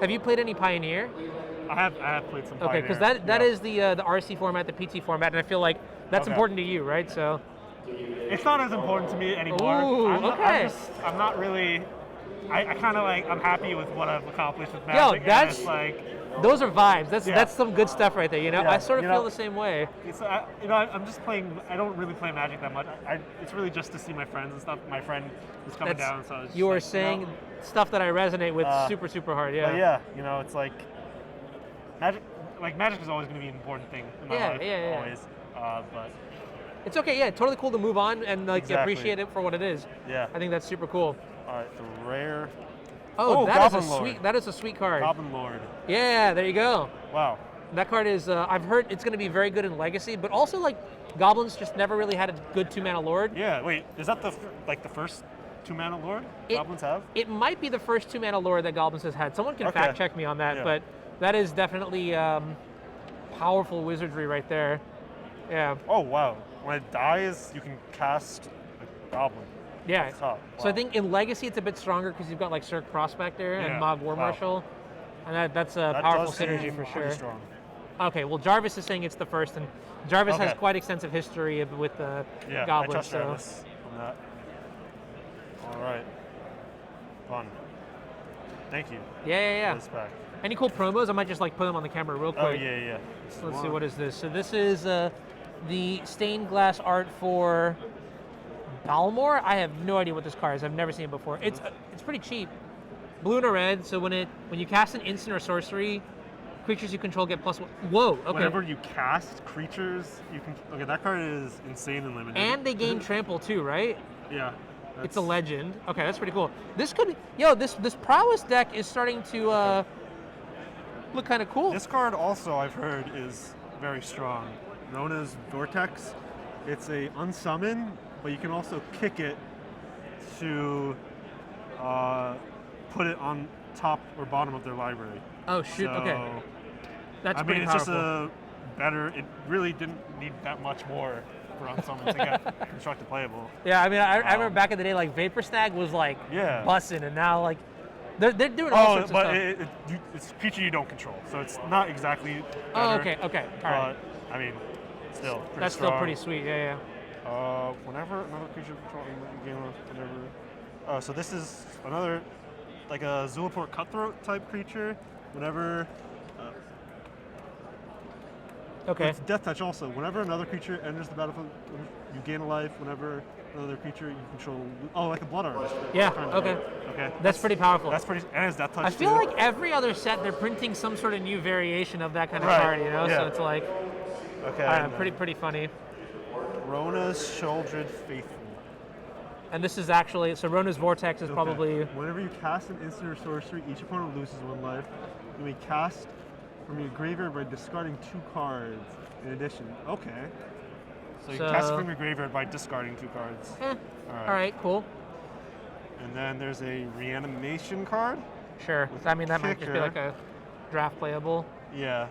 Speaker 1: Have you played any Pioneer?
Speaker 8: I have played some
Speaker 1: Okay,
Speaker 8: Pioneer.
Speaker 1: because that
Speaker 8: yeah.
Speaker 1: is the RC format, the PT format, and I feel like that's
Speaker 8: Okay.
Speaker 1: important to you, right? So
Speaker 8: It's not as important to me anymore.
Speaker 1: Ooh,
Speaker 8: I'm
Speaker 1: okay.
Speaker 8: I'm not really. I kind of like. I'm happy with what I've accomplished with Magic. and
Speaker 1: that's-
Speaker 8: it's like.
Speaker 1: those are vibes. That's
Speaker 8: Yeah.
Speaker 1: that's some good stuff right there. You know,
Speaker 8: Yeah,
Speaker 1: I sort of
Speaker 8: you
Speaker 1: feel
Speaker 8: know-
Speaker 1: the same way.
Speaker 8: It's I'm just playing. I don't really play Magic that much. It's really just to see my friends and stuff. My friend is coming
Speaker 1: That's-
Speaker 8: down, so it's just
Speaker 1: You were
Speaker 8: like,
Speaker 1: saying
Speaker 8: know.
Speaker 1: stuff that I resonate with
Speaker 8: Uh,
Speaker 1: super hard. Yeah.
Speaker 8: But yeah, it's like Magic. Like Magic is always going to be an important thing in my
Speaker 1: Yeah,
Speaker 8: life.
Speaker 1: yeah.
Speaker 8: Always. But
Speaker 1: It's okay. Yeah, totally cool to move on and like
Speaker 8: Exactly.
Speaker 1: appreciate it for what it is.
Speaker 8: yeah.
Speaker 1: I think that's super cool.
Speaker 8: All right, the rare
Speaker 1: Oh, that is
Speaker 8: Goblin
Speaker 1: a
Speaker 8: Lord.
Speaker 1: sweet. That is a sweet card.
Speaker 8: Goblin Lord.
Speaker 1: Yeah, there you go.
Speaker 8: Wow.
Speaker 1: That card is. I've heard it's going to be very good in Legacy, but also like Goblins just never really had a good 2-mana Lord.
Speaker 8: Yeah. Wait, is that the first 2-mana Lord
Speaker 1: It-
Speaker 8: Goblins have?
Speaker 1: It might be the first 2-mana Lord that Goblins has had. Someone can
Speaker 8: Okay.
Speaker 1: fact check me on that,
Speaker 8: Yeah.
Speaker 1: but that is definitely powerful wizardry right there. Yeah.
Speaker 8: Oh wow. When it dies, you can cast a Goblin.
Speaker 1: Yeah.
Speaker 8: That's tough.
Speaker 1: So I
Speaker 8: Wow.
Speaker 1: think in Legacy it's a bit stronger because you've got like Cirque Prospector
Speaker 8: Yeah.
Speaker 1: and Mog War
Speaker 8: Wow.
Speaker 1: Marshal, and that's a
Speaker 8: That
Speaker 1: powerful
Speaker 8: does
Speaker 1: synergy
Speaker 8: seem
Speaker 1: for
Speaker 8: pretty
Speaker 1: sure.
Speaker 8: Strong.
Speaker 1: Okay, well Jarvis is saying it's the first, and Jarvis has
Speaker 8: Okay.
Speaker 1: quite extensive history with
Speaker 8: Yeah,
Speaker 1: Goblins.
Speaker 8: I trust
Speaker 1: so
Speaker 8: Jarvis on that. All right. Fun. Thank you.
Speaker 1: yeah.
Speaker 8: For this pack.
Speaker 1: Any cool promos? I might just like put them on the camera real quick.
Speaker 8: Oh yeah.
Speaker 1: Let's see, what is this? So this is the stained glass art for Balmor. I have no idea what this card is. I've never seen it before. It's pretty cheap. Blue and a red. So when you cast an instant or sorcery, creatures you control get +1. Whoa. Okay.
Speaker 8: Whenever you cast creatures, you can. Okay, that card is insane and limited.
Speaker 1: And they gain trample too, right?
Speaker 8: Yeah.
Speaker 1: It's a legend. Okay, that's pretty cool. This could be. This prowess deck is starting to look kind of cool.
Speaker 8: This card also, I've heard, is very strong. Rona's Vortex. It's a unsummon, but you can also kick it to put it on top or bottom of their library.
Speaker 1: Oh shoot.
Speaker 8: So,
Speaker 1: Okay. That's
Speaker 8: I mean,
Speaker 1: pretty
Speaker 8: it's
Speaker 1: powerful.
Speaker 8: just a better. It really didn't need that much more for unsummon to get constructed playable.
Speaker 1: Yeah, I mean, I remember back in the day, like Vapor Snag was like
Speaker 8: Yeah.
Speaker 1: bussin', and now like they're doing all sorts of
Speaker 8: but
Speaker 1: stuff.
Speaker 8: it's a creature you don't control, so it's not exactly.
Speaker 1: Oh,
Speaker 8: better,
Speaker 1: okay, all right.
Speaker 8: But I mean, still pretty
Speaker 1: That's
Speaker 8: strong.
Speaker 1: still pretty sweet. Yeah.
Speaker 8: Whenever another creature control whenever. So this is another like a Zulaport Cutthroat type creature. Whenever
Speaker 1: Okay.
Speaker 8: it's Death Touch also. Whenever another creature enters the battlefield, you gain a life. Whenever another creature you control, like a Blood Artist.
Speaker 1: Yeah,
Speaker 8: Kind of.
Speaker 1: okay.
Speaker 8: Okay.
Speaker 1: That's pretty powerful.
Speaker 8: That's pretty. And it's Death Touch
Speaker 1: I feel
Speaker 8: too.
Speaker 1: like every other set they're printing some sort of new variation of that kind of
Speaker 8: Right,
Speaker 1: card, you know. So
Speaker 8: yeah.
Speaker 1: it's like
Speaker 8: Okay. and then
Speaker 1: pretty funny.
Speaker 8: Rona's Sheoldred Faithful.
Speaker 1: And this is actually so Rona's Vortex is
Speaker 8: Okay.
Speaker 1: probably
Speaker 8: Whenever you cast an instant or sorcery, each opponent loses 1 life. You may cast from your graveyard by discarding 2 cards. In addition, okay. So you can cast
Speaker 1: So-
Speaker 8: from your graveyard by discarding 2 cards.
Speaker 1: all right, cool.
Speaker 8: And then there's a reanimation card.
Speaker 1: Sure. I mean, that might just be
Speaker 8: Kicker.
Speaker 1: like a draft playable.
Speaker 8: Yeah.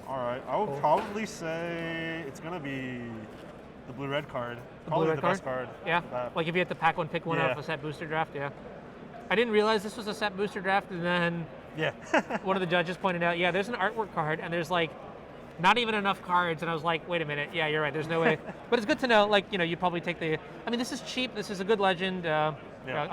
Speaker 8: All right. I would
Speaker 1: Cool.
Speaker 8: probably say it's gonna be the blue-red card.
Speaker 1: The
Speaker 8: Probably
Speaker 1: blue-red
Speaker 8: the best card.
Speaker 1: Yeah.
Speaker 8: for that.
Speaker 1: Like if you had to pack one, pick one out
Speaker 8: Yeah.
Speaker 1: of a set booster draft. Yeah. I didn't realize this was a set booster draft, and then
Speaker 8: Yeah.
Speaker 1: one of the judges pointed out, yeah, there's an artwork card, and there's like not even enough cards, and I was like, wait a minute, yeah, you're right, there's no way. But it's good to know, like, you probably take the, I mean, this is cheap, this is a good legend. I'll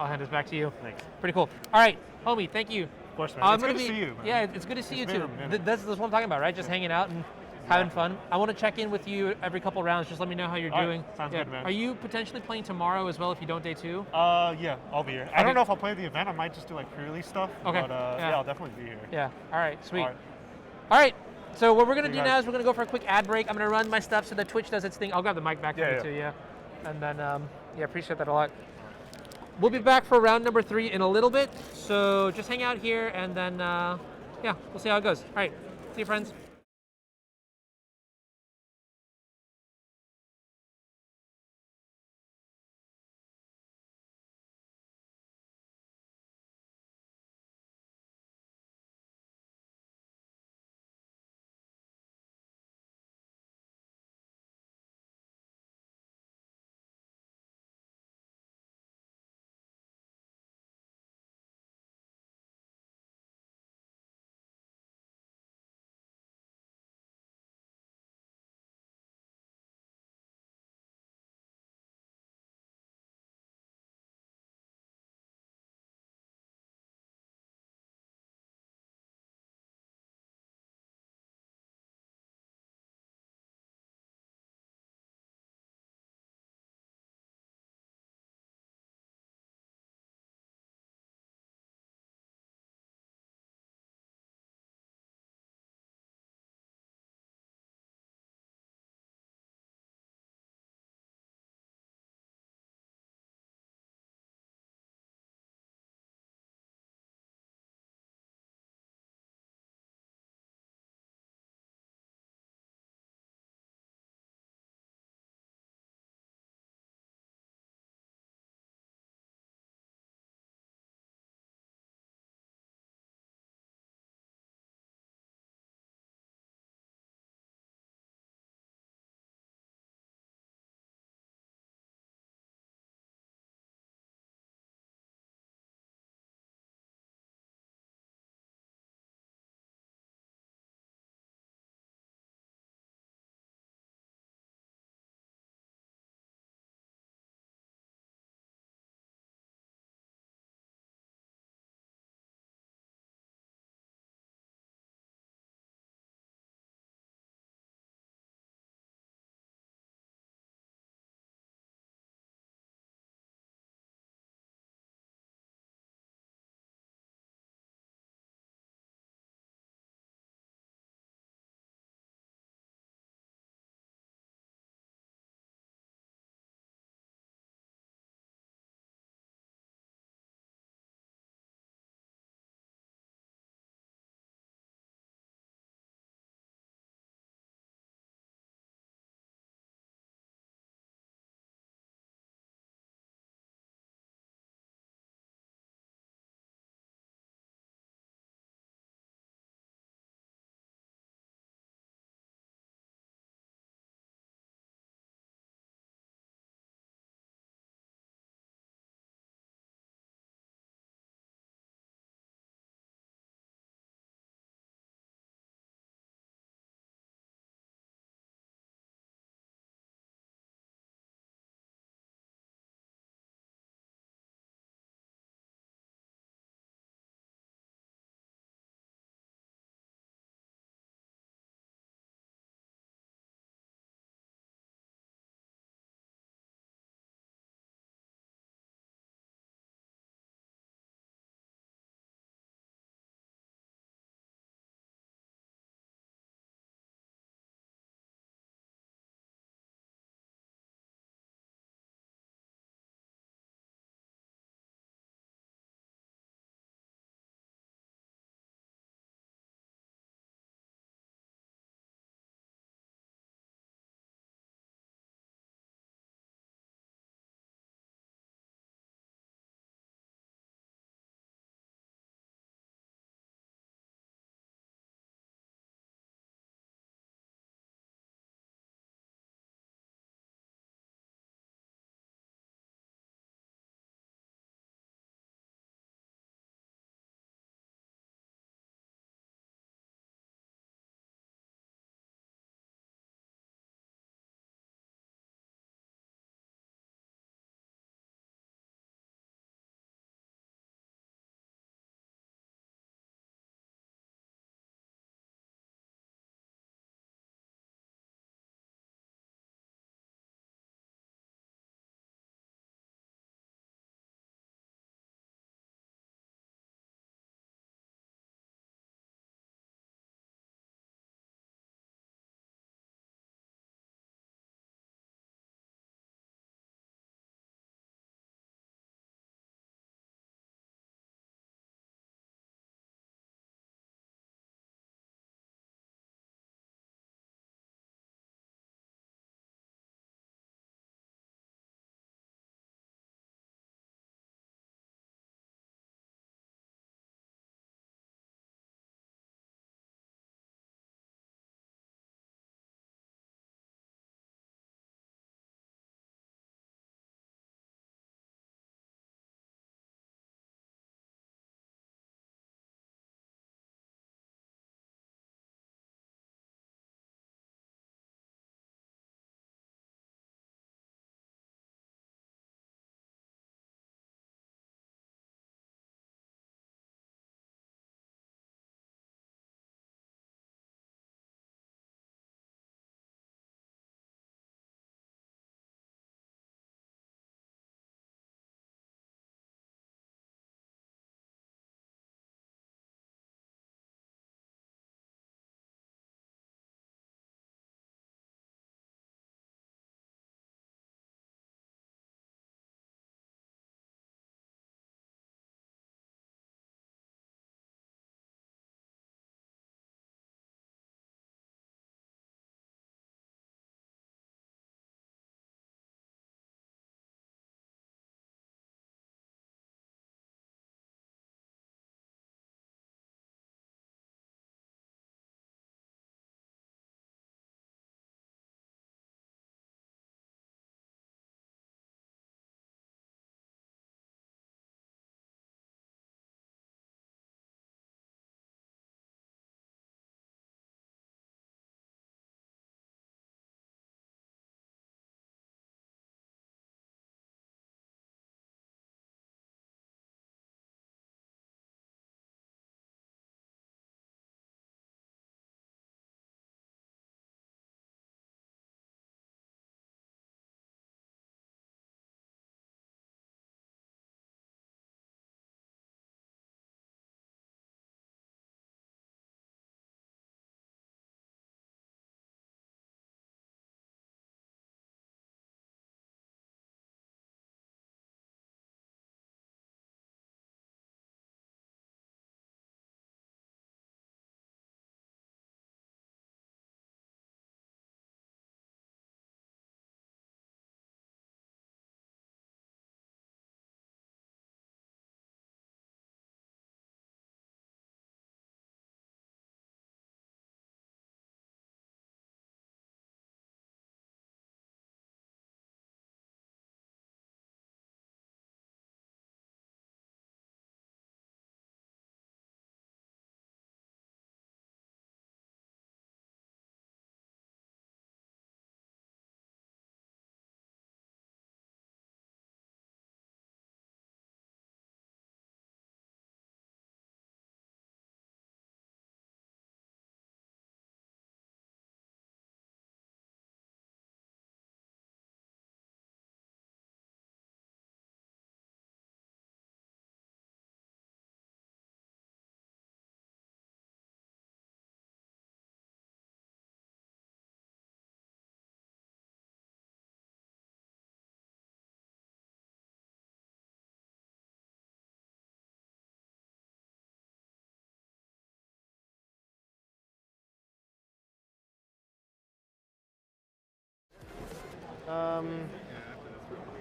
Speaker 1: hand this back to you.
Speaker 8: Thanks.
Speaker 1: Pretty cool. All right, homie, thank you.
Speaker 8: Of course, man.
Speaker 1: I'm
Speaker 8: It's
Speaker 1: gonna
Speaker 8: good to
Speaker 1: be-
Speaker 8: see you, man.
Speaker 1: Yeah, it's good to see you
Speaker 8: been
Speaker 1: too.
Speaker 8: a minute.
Speaker 1: That's what I'm talking about, right? Just hanging out and having fun. I want to check in with you every couple rounds. Just let me know how you're
Speaker 8: All right,
Speaker 1: doing.
Speaker 8: sounds
Speaker 1: Yeah.
Speaker 8: good, man.
Speaker 1: Are you potentially playing tomorrow as well if you don't day 2?
Speaker 8: Yeah, I'll be here. I
Speaker 1: Okay.
Speaker 8: don't know if I'll play the event. I might just do like pre-release stuff.
Speaker 1: Okay.
Speaker 8: But
Speaker 1: Yeah.
Speaker 8: yeah, I'll definitely be here.
Speaker 1: Yeah. All right. Sweet.
Speaker 8: All right.
Speaker 1: All right. So what we're gonna
Speaker 8: See
Speaker 1: do
Speaker 8: you
Speaker 1: now
Speaker 8: guys.
Speaker 1: is we're gonna go for a quick ad break. I'm gonna run my stuff so that Twitch does its thing. I'll grab the mic back from
Speaker 8: Yeah,
Speaker 1: you
Speaker 8: yeah.
Speaker 1: too. Yeah. And then yeah, appreciate that a lot. We'll be back for round number 3 in a little bit. So just hang out here, and then yeah, we'll see how it goes. All right, see you, friends.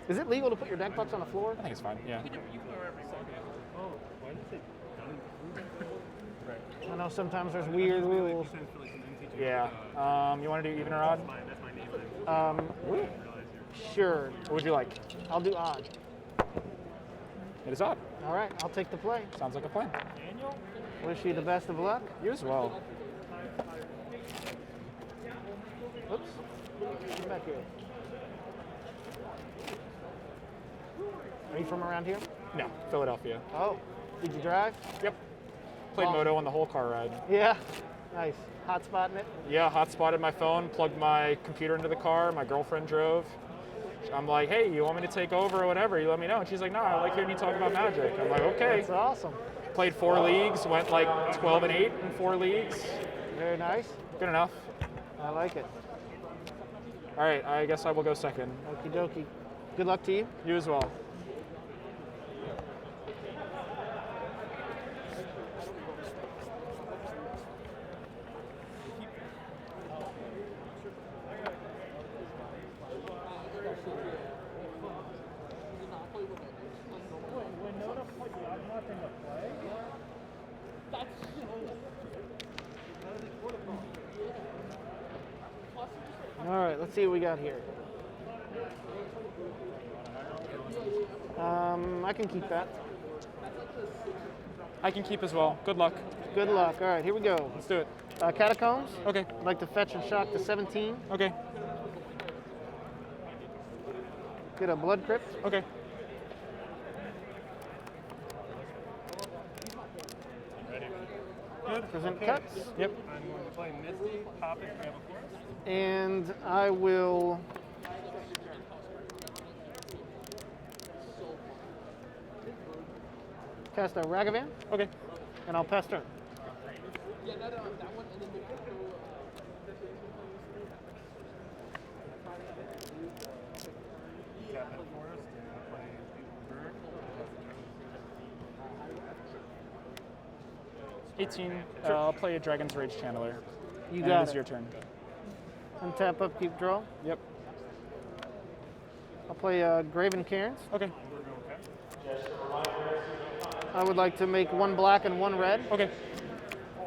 Speaker 9: Is it legal to put your deck pots on the floor?
Speaker 5: I think it's fine. Yeah.
Speaker 6: Oh, why did it say
Speaker 9: I know sometimes there's weird rules.
Speaker 5: Yeah. You want to do even or odd?
Speaker 9: Sure.
Speaker 5: What would you like?
Speaker 9: I'll do odd.
Speaker 5: It is odd.
Speaker 9: All right, I'll take the play.
Speaker 5: Sounds like a plan.
Speaker 9: Wish you the best of luck.
Speaker 5: You as well.
Speaker 9: Oops. Get back here. Are you from around here?
Speaker 5: No, Philadelphia.
Speaker 9: Oh, did you drive?
Speaker 5: Yep. Played
Speaker 9: Oh.
Speaker 5: Moto on the whole car ride.
Speaker 9: Yeah. Nice. Hot spotting it?
Speaker 5: Yeah, hotspotted my phone, plugged my computer into the car. My girlfriend drove. I'm like, hey, you want me to take over or whatever? You let me know. And she's like, no, I like hearing you talk about Magic. I'm like, okay.
Speaker 9: That's awesome.
Speaker 5: Played 4 leagues, went like 12 and 8 in 4 leagues.
Speaker 9: Very nice.
Speaker 5: Good enough.
Speaker 9: I like it.
Speaker 5: All right, I guess I will go second.
Speaker 9: Okie dokie. Good luck to you.
Speaker 5: You as well.
Speaker 9: All right, let's see what we got here. I can keep that.
Speaker 5: I can keep as well. Good luck.
Speaker 9: Good luck. All right, here we go.
Speaker 5: Let's do it.
Speaker 9: Catacombs.
Speaker 5: Okay.
Speaker 9: I'd like to fetch and shock to 17.
Speaker 5: Okay.
Speaker 9: Get a blood crypt.
Speaker 5: Okay.
Speaker 9: Present cuts.
Speaker 5: Yep.
Speaker 6: I'm going to play Misty, pop it, grab a forest.
Speaker 9: And I will cast a Ragavan,
Speaker 5: Okay.
Speaker 9: and I'll pass turn.
Speaker 6: Tap that forest, and I'll play bird.
Speaker 5: 18. I'll play a Dragon's Rage Channeler.
Speaker 9: You
Speaker 5: And
Speaker 9: got
Speaker 5: it is
Speaker 9: it.
Speaker 5: your turn.
Speaker 9: Untap, upkeep, draw.
Speaker 5: Yep.
Speaker 9: I'll play Graven Cairns.
Speaker 5: Okay.
Speaker 9: I would like to make 1 black and 1 red.
Speaker 5: Okay.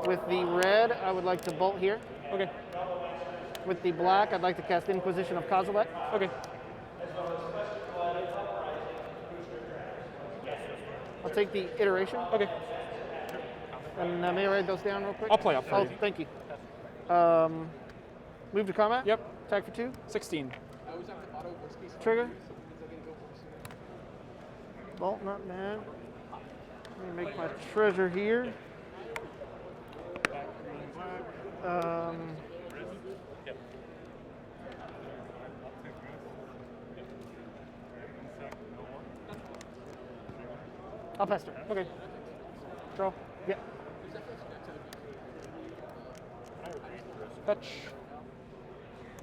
Speaker 9: With the red, I would like to bolt here.
Speaker 5: Okay.
Speaker 9: With the black, I'd like to cast Inquisition of Kozilek.
Speaker 5: Okay.
Speaker 9: I'll take the iteration.
Speaker 5: Okay.
Speaker 9: And may I write those down real quick?
Speaker 5: I'll play up for
Speaker 9: Oh,
Speaker 5: you.
Speaker 9: thank you. Move to combat.
Speaker 5: Yep.
Speaker 9: Attack for 2.
Speaker 5: 16.
Speaker 9: Trigger. Bolt, not bad. Let me make my treasure here. I'll pass turn.
Speaker 5: Okay. Draw.
Speaker 9: Yep.
Speaker 5: Fetch.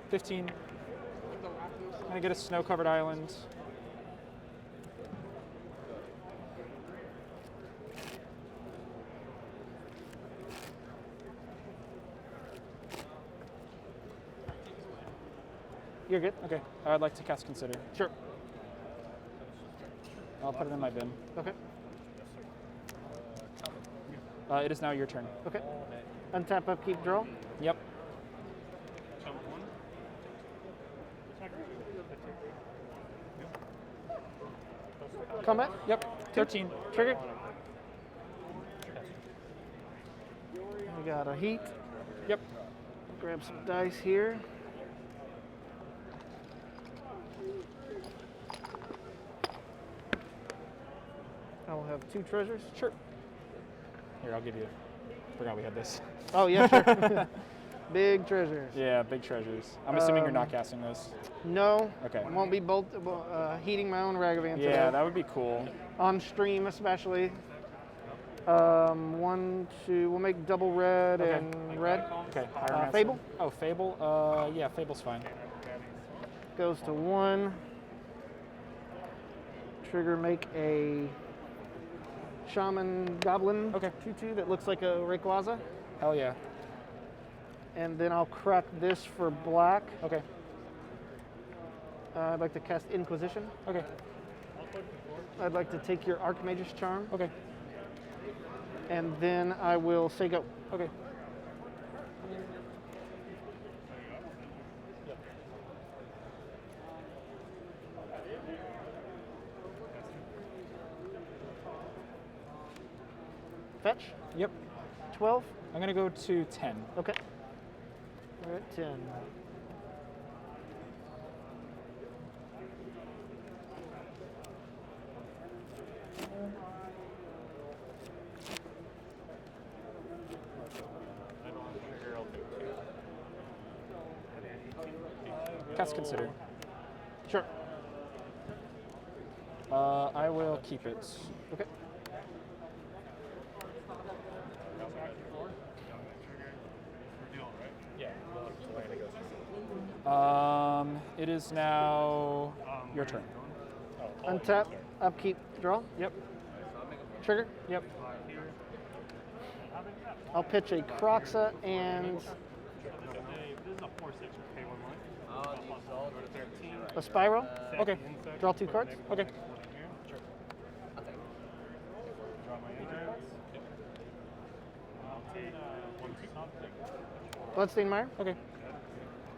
Speaker 5: 15. Gonna get a snow-covered island.
Speaker 9: You're good.
Speaker 5: Okay. I'd like to cast Consider.
Speaker 9: Sure.
Speaker 5: I'll put it in my bin.
Speaker 9: Okay.
Speaker 5: It is now your turn.
Speaker 9: Okay. Untap, upkeep, draw.
Speaker 5: Yep.
Speaker 9: Combat.
Speaker 5: Yep. 13.
Speaker 9: Trigger. We got a heat.
Speaker 5: Yep.
Speaker 9: Grab some dice here. I will have 2 treasures.
Speaker 5: Sure. Here, I'll give you. Forgot we had this.
Speaker 9: Oh yeah, sure. Big treasures.
Speaker 5: Yeah, big treasures. I'm assuming you're not casting this.
Speaker 9: No.
Speaker 5: Okay.
Speaker 9: Won't be heating my own Ragavan today.
Speaker 5: Yeah, that would be cool.
Speaker 9: On stream especially. 1, 2. We'll make double red
Speaker 5: Okay.
Speaker 9: and red.
Speaker 5: Okay.
Speaker 9: Fable?
Speaker 5: Oh, Fable. Yeah, Fable's fine.
Speaker 9: Goes to 1. Trigger, make a Shaman Goblin.
Speaker 5: Okay.
Speaker 9: 2/2 that looks like a Rayquaza.
Speaker 5: Hell yeah.
Speaker 9: And then I'll crack this for black.
Speaker 5: Okay.
Speaker 10: I'd like to cast Inquisition.
Speaker 5: Okay.
Speaker 10: I'd like to take your Archmage's Charm.
Speaker 5: Okay.
Speaker 10: And then I will say go.
Speaker 5: Okay.
Speaker 10: Fetch.
Speaker 5: Yep.
Speaker 10: 12.
Speaker 5: I'm gonna go to 10.
Speaker 10: Okay. We're at 10.
Speaker 5: Cast consider.
Speaker 10: Sure.
Speaker 5: I will keep it.
Speaker 10: Okay.
Speaker 5: It is now your turn.
Speaker 10: Untap, upkeep, draw.
Speaker 5: Yep.
Speaker 10: Trigger.
Speaker 5: Yep.
Speaker 10: I'll pitch a Croxa and a Spiral.
Speaker 5: Okay.
Speaker 10: Draw 2 cards.
Speaker 5: Okay.
Speaker 10: Bloodstained Mire.
Speaker 5: Okay.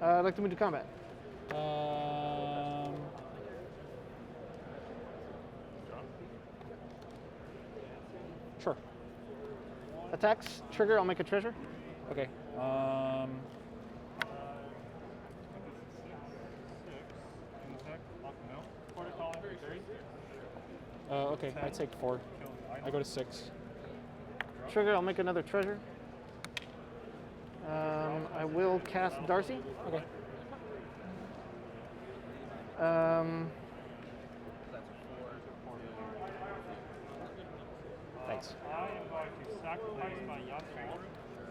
Speaker 10: I'd like to move to combat.
Speaker 5: Sure.
Speaker 10: Attacks, trigger, I'll make a treasure.
Speaker 5: Okay. Okay, I take 4. I go to 6.
Speaker 10: Trigger, I'll make another treasure. I will cast Darcy.
Speaker 5: Okay. Thanks.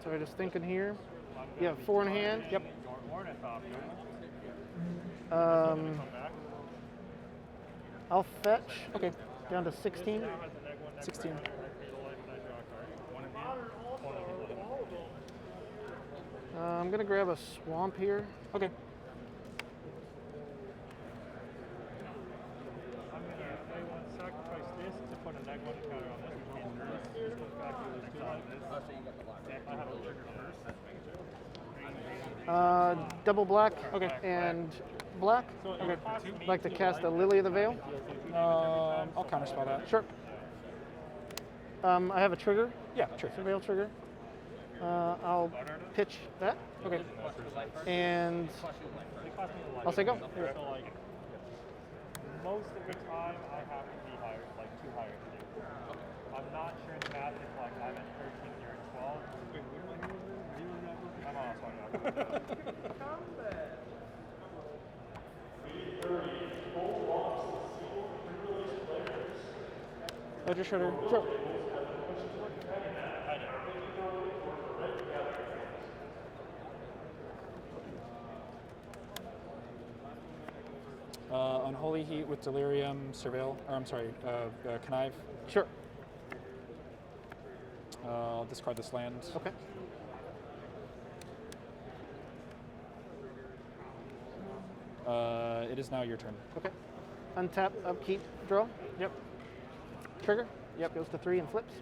Speaker 10: Sorry, just thinking here. You have 4 in hand.
Speaker 5: Yep.
Speaker 10: I'll fetch.
Speaker 5: Okay.
Speaker 10: Down to 16.
Speaker 5: 16.
Speaker 10: I'm gonna grab a swamp here.
Speaker 5: Okay.
Speaker 10: Double black.
Speaker 5: Okay.
Speaker 10: And black.
Speaker 5: Okay.
Speaker 10: I'd like to cast a Lily of the Veil.
Speaker 5: I'll counterspell that.
Speaker 10: Sure. I have a trigger.
Speaker 5: Yeah, sure.
Speaker 10: Surveil trigger. I'll pitch that.
Speaker 5: Okay.
Speaker 10: And I'll say go.
Speaker 11: Most of the time, I have to be higher, like 2 higher than you. I'm not sure the math if like I'm at 13, you're at 12. Wait, what am I I'm
Speaker 5: Ledger Shredder.
Speaker 10: Sure.
Speaker 5: Unholy Heat with Delirium, Surveil, or I'm sorry, Connive.
Speaker 10: Sure.
Speaker 5: I'll discard this land.
Speaker 10: Okay.
Speaker 5: It is now your turn.
Speaker 10: Okay. Untap, upkeep, draw.
Speaker 5: Yep.
Speaker 10: Trigger. Yep. Goes to 3 and flips.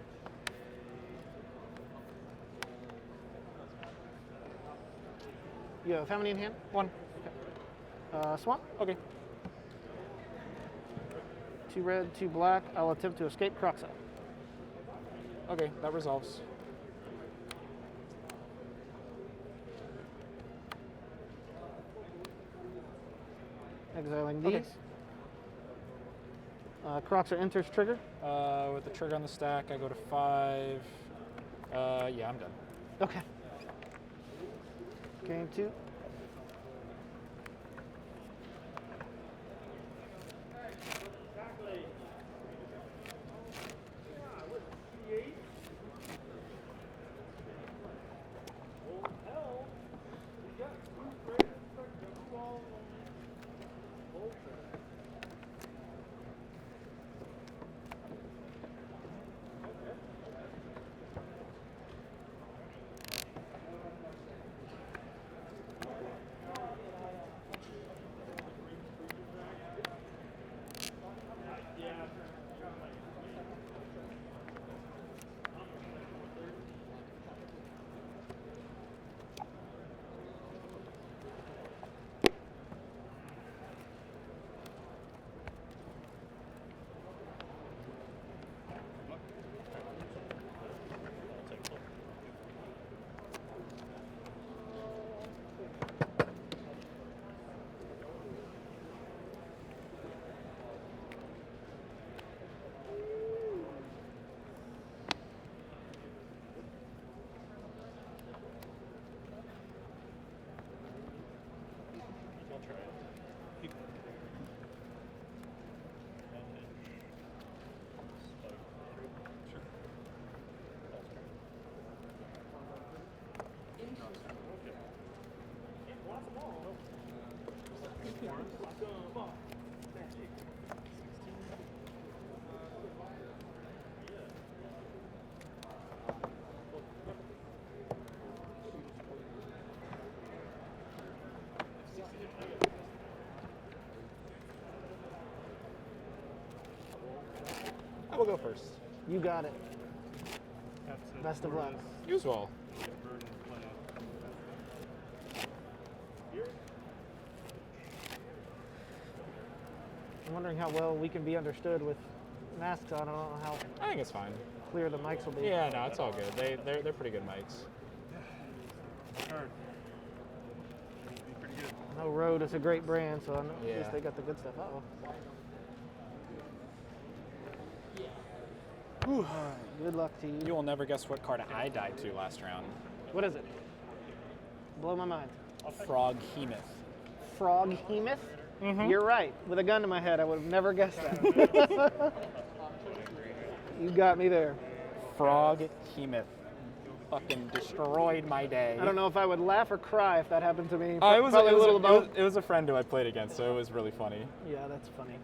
Speaker 10: You have how many in hand?
Speaker 5: 1.
Speaker 10: Okay. Swamp.
Speaker 5: Okay.
Speaker 10: 2 red, 2 black. I'll attempt to escape Croxa.
Speaker 5: Okay, that resolves.
Speaker 10: Exiling these.
Speaker 5: Okay.
Speaker 10: Croxa enters trigger.
Speaker 5: With the trigger on the stack, I go to 5. Yeah, I'm done.
Speaker 10: Okay. Game 2.
Speaker 5: will go first.
Speaker 10: You got it. Best of luck.
Speaker 5: You as well.
Speaker 10: I'm wondering how well we can be understood with masks on. I don't know how
Speaker 5: I think it's fine.
Speaker 10: clear the mics will be.
Speaker 5: Yeah, no, it's all good. They're pretty good mics.
Speaker 10: No, Rode is a great brand, so I know at
Speaker 5: Yeah.
Speaker 10: least they got the good stuff. Whew. Good luck to you.
Speaker 5: You will never guess what card I died to last round.
Speaker 10: What is it? Blow my mind.
Speaker 5: Frog Hemoth.
Speaker 10: Frog Hemoth?
Speaker 5: Mm-hmm.
Speaker 10: You're right. With a gun to my head, I would have never guessed that. You got me there.
Speaker 5: Frog Hemoth. Fucking destroyed my day.
Speaker 10: I don't know if I would laugh or cry if that happened to me.
Speaker 5: It was
Speaker 10: Probably a little of both.
Speaker 5: it was a friend who I played against, so it was really funny.
Speaker 10: Yeah, that's funny.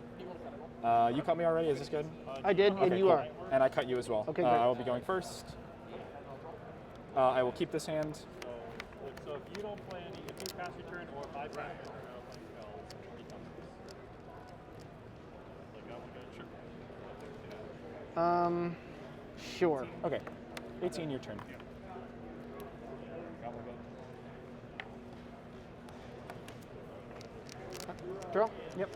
Speaker 5: You cut me already? Is this good?
Speaker 10: I did, and
Speaker 5: Okay,
Speaker 10: you
Speaker 5: cool.
Speaker 10: are.
Speaker 5: And I cut you as well.
Speaker 10: Okay, great.
Speaker 5: I will be going first. I will keep this hand.
Speaker 11: So if you don't play any, if you pass your turn or if I pass your turn, I don't play spells, he comes first.
Speaker 10: Sure.
Speaker 5: Okay. 18, your turn.
Speaker 10: Draw?
Speaker 5: Yep.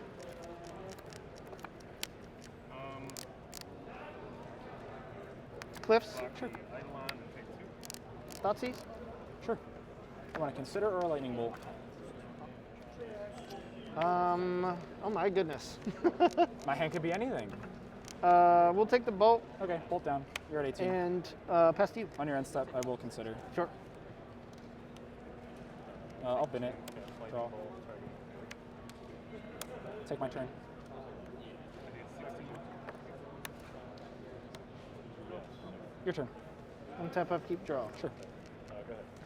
Speaker 10: Cliffs?
Speaker 5: Sure.
Speaker 10: Thoughtseize?
Speaker 5: Sure. You want to consider or a lightning bolt?
Speaker 10: Oh my goodness.
Speaker 5: My hand could be anything.
Speaker 10: We'll take the bolt
Speaker 5: Okay, bolt down. You're at 18.
Speaker 10: and pass to you.
Speaker 5: On your end step, I will consider.
Speaker 10: Sure.
Speaker 5: I'll bin it. Draw. Take my turn. Your turn.
Speaker 10: Untap up, keep draw.
Speaker 5: Sure.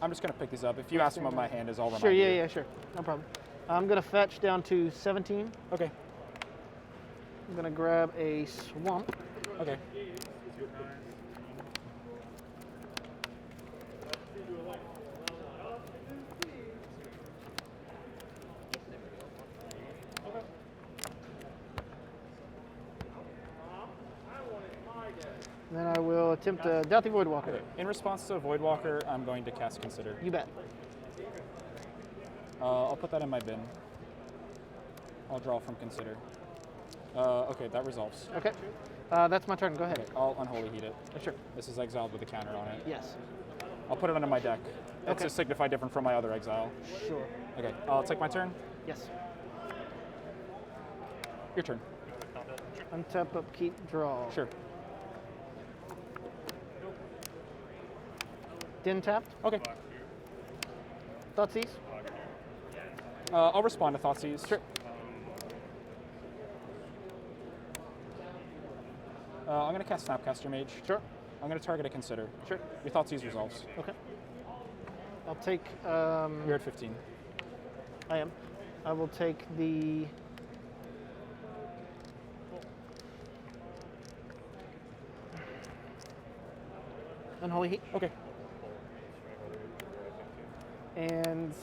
Speaker 5: I'm just going to pick these up. If you ask me what my hand is, I'll remind
Speaker 10: Sure,
Speaker 5: you.
Speaker 10: yeah, sure. No problem. I'm going to fetch down to 17.
Speaker 5: Okay.
Speaker 10: I'm going to grab a swamp.
Speaker 5: Okay.
Speaker 10: Then I will attempt a Doughty Voidwalker.
Speaker 5: Okay. In response to a Voidwalker, I'm going to cast Consider.
Speaker 10: You bet.
Speaker 5: I'll put that in my bin. I'll draw from Consider. Okay, that resolves.
Speaker 10: Okay. That's my turn. Go ahead.
Speaker 5: Okay, I'll Unholy Heat it.
Speaker 10: Sure.
Speaker 5: This is exiled with a counter on it.
Speaker 10: Yes.
Speaker 5: I'll put it under my deck. It's
Speaker 10: Okay.
Speaker 5: to signify different from my other exile.
Speaker 10: Sure.
Speaker 5: Okay, I'll take my turn.
Speaker 10: Yes.
Speaker 5: Your turn.
Speaker 10: Untap up, keep draw.
Speaker 5: Sure.
Speaker 10: Din tapped.
Speaker 5: Okay.
Speaker 10: Thoughtseize.
Speaker 5: I'll respond to Thoughtseize.
Speaker 10: Sure.
Speaker 5: I'm going to cast Snapcaster Mage.
Speaker 10: Sure.
Speaker 5: I'm going to target a Consider.
Speaker 10: Sure.
Speaker 5: Your Thoughtseize resolves.
Speaker 10: Okay. I'll take.
Speaker 5: You're at 15.
Speaker 10: I am. I will take the. Unholy Heat.
Speaker 5: Okay.
Speaker 10: And.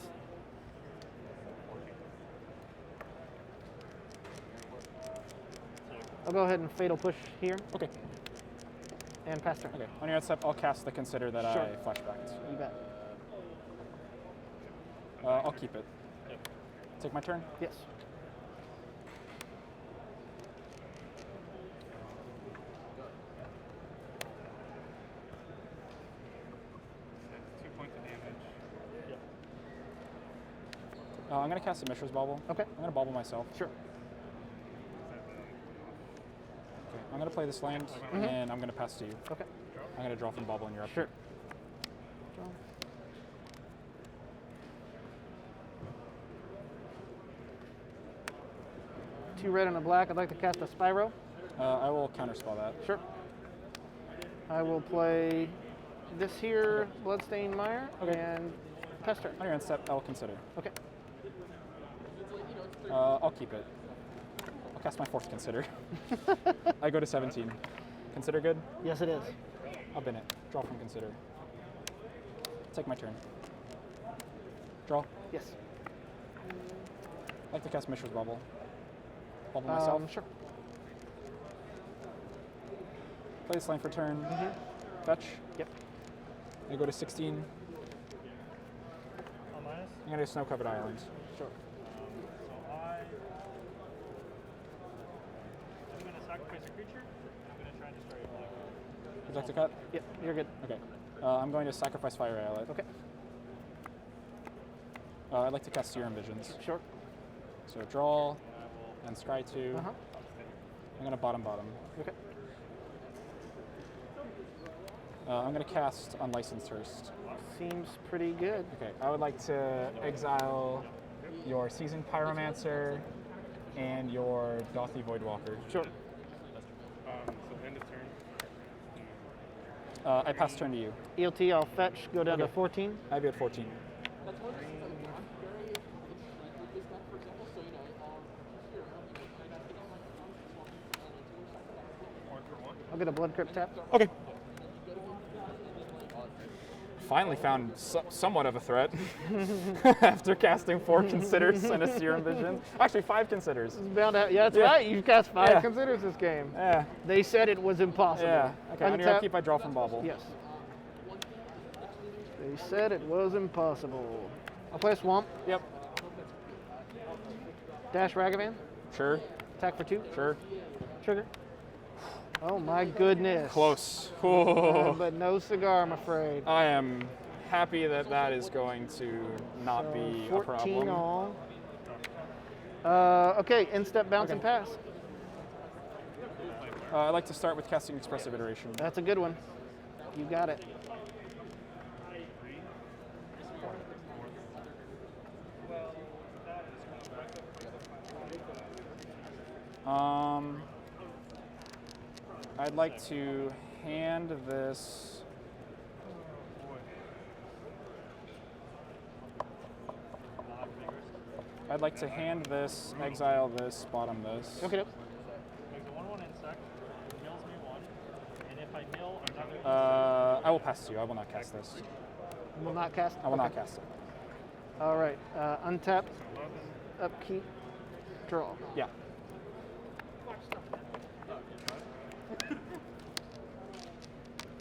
Speaker 10: I'll go ahead and Fatal Push here
Speaker 5: Okay.
Speaker 10: and pass turn.
Speaker 5: Okay. On your end step, I'll cast the Consider that
Speaker 10: Sure.
Speaker 5: I flashbacked.
Speaker 10: You bet.
Speaker 5: I'll keep it. Take my turn.
Speaker 10: Yes.
Speaker 5: I'm going to cast a Mishra's Bauble.
Speaker 10: Okay.
Speaker 5: I'm going to bauble myself.
Speaker 10: Sure.
Speaker 5: Okay. I'm going to play this land, and I'm going to pass to you.
Speaker 10: Okay.
Speaker 5: I'm going to draw from Bauble and you're up.
Speaker 10: Sure. Two red and a black. I'd like to cast a Spyro.
Speaker 5: I will counterspell that.
Speaker 10: Sure. I will play this here, Bloodstained Mire, and Pester.
Speaker 5: On your end step, I'll consider.
Speaker 10: Okay.
Speaker 5: I'll keep it. I'll cast my fourth Consider. I go to 17. Consider good?
Speaker 10: Yes, it is.
Speaker 5: I'll bin it. Draw from Consider. Take my turn. Draw.
Speaker 10: Yes.
Speaker 5: I'd like to cast Mishra's Bubble. Bubble myself.
Speaker 10: Sure.
Speaker 5: Play this line for turn. Fetch.
Speaker 10: Yep.
Speaker 5: I go to 16.
Speaker 11: On minus?
Speaker 5: I'm going to snow-covered island.
Speaker 10: Sure.
Speaker 11: I'm going to sacrifice a creature. I'm going to try and destroy your flag.
Speaker 5: Would you like to cut?
Speaker 10: Yep, you're good.
Speaker 5: Okay. I'm going to sacrifice Fire Islet.
Speaker 10: Okay.
Speaker 5: I'd like to cast Serum Visions.
Speaker 10: Sure.
Speaker 5: So draw and scry 2.
Speaker 10: Uh-huh.
Speaker 5: I'm going to bottom.
Speaker 10: Okay.
Speaker 5: I'm going to cast Unlicensed Hearst.
Speaker 10: Seems pretty good.
Speaker 5: Okay, I would like to exile your Seasoned Pyromancer and your Dothy Voidwalker.
Speaker 10: Sure.
Speaker 8: So end of turn.
Speaker 5: I pass turn to you.
Speaker 10: ELT, I'll fetch, go down to
Speaker 5: Okay.
Speaker 10: 14.
Speaker 5: I have you at 14.
Speaker 10: I'll get a Blood Crypt tap.
Speaker 5: Okay. Finally found somewhat of a threat after casting 4 Considers and a Serum Vision. Actually, 5 Considers.
Speaker 10: It's bound to, yeah, that's
Speaker 5: Yeah.
Speaker 10: right. You've cast 5
Speaker 5: Yeah.
Speaker 10: Considers this game.
Speaker 5: Yeah.
Speaker 10: They said it was impossible.
Speaker 5: Yeah. Okay, on your
Speaker 10: Untap-
Speaker 5: upkeep, I draw from Bauble.
Speaker 10: Yes. They said it was impossible. I'll play a Swamp.
Speaker 5: Yep.
Speaker 10: Dash Ragavan.
Speaker 5: Sure.
Speaker 10: Attack for 2.
Speaker 5: Sure.
Speaker 10: Trigger. Oh my goodness.
Speaker 5: Close.
Speaker 10: But no cigar, I'm afraid.
Speaker 5: I am happy that that is going to not be a
Speaker 10: 14
Speaker 5: problem.
Speaker 10: all. Okay, in-step bounce and pass.
Speaker 5: I'd like to start with casting Expressive Iteration.
Speaker 10: That's a good one. You got it.
Speaker 5: I'd like to hand this. I'd like to hand this, exile this, bottom this.
Speaker 10: Okay.
Speaker 11: Makes a 1/1 insect, mills me 1, and if I mill another.
Speaker 5: I will pass to you. I will not cast this.
Speaker 10: Will not cast?
Speaker 5: I will not cast it.
Speaker 10: All right. Untap, upkeep, draw.
Speaker 5: Yeah.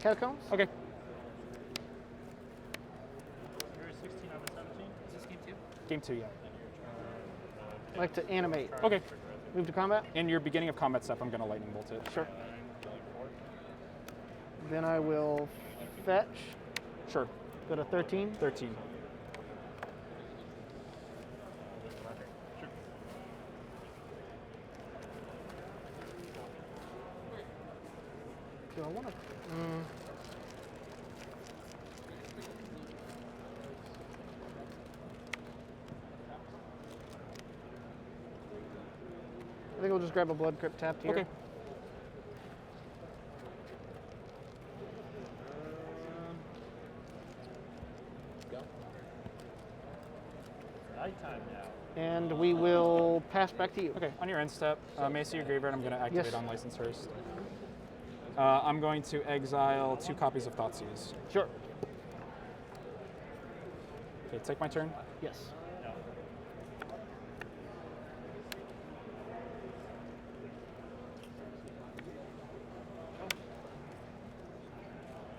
Speaker 10: Catacombs?
Speaker 5: Okay.
Speaker 11: You're a 16, I'm a 17. Is this game 2?
Speaker 5: Game 2, yeah.
Speaker 10: I'd like to animate.
Speaker 5: Okay.
Speaker 10: Move to combat?
Speaker 5: In your beginning of combat step, I'm going to lightning bolt it.
Speaker 10: Sure. Then I will fetch.
Speaker 5: Sure.
Speaker 10: Go to 13.
Speaker 5: 13.
Speaker 10: Do I want to? I think we'll just grab a Blood Crypt tapped here.
Speaker 5: Okay.
Speaker 11: Nighttime now.
Speaker 10: And we will pass back to you.
Speaker 5: Okay, on your end step, Macy or Graveyard, I'm going to activate
Speaker 10: Yes.
Speaker 5: on License Hearst. I'm going to exile 2 copies of Thoughtseize.
Speaker 10: Sure.
Speaker 5: Okay, take my turn.
Speaker 10: Yes.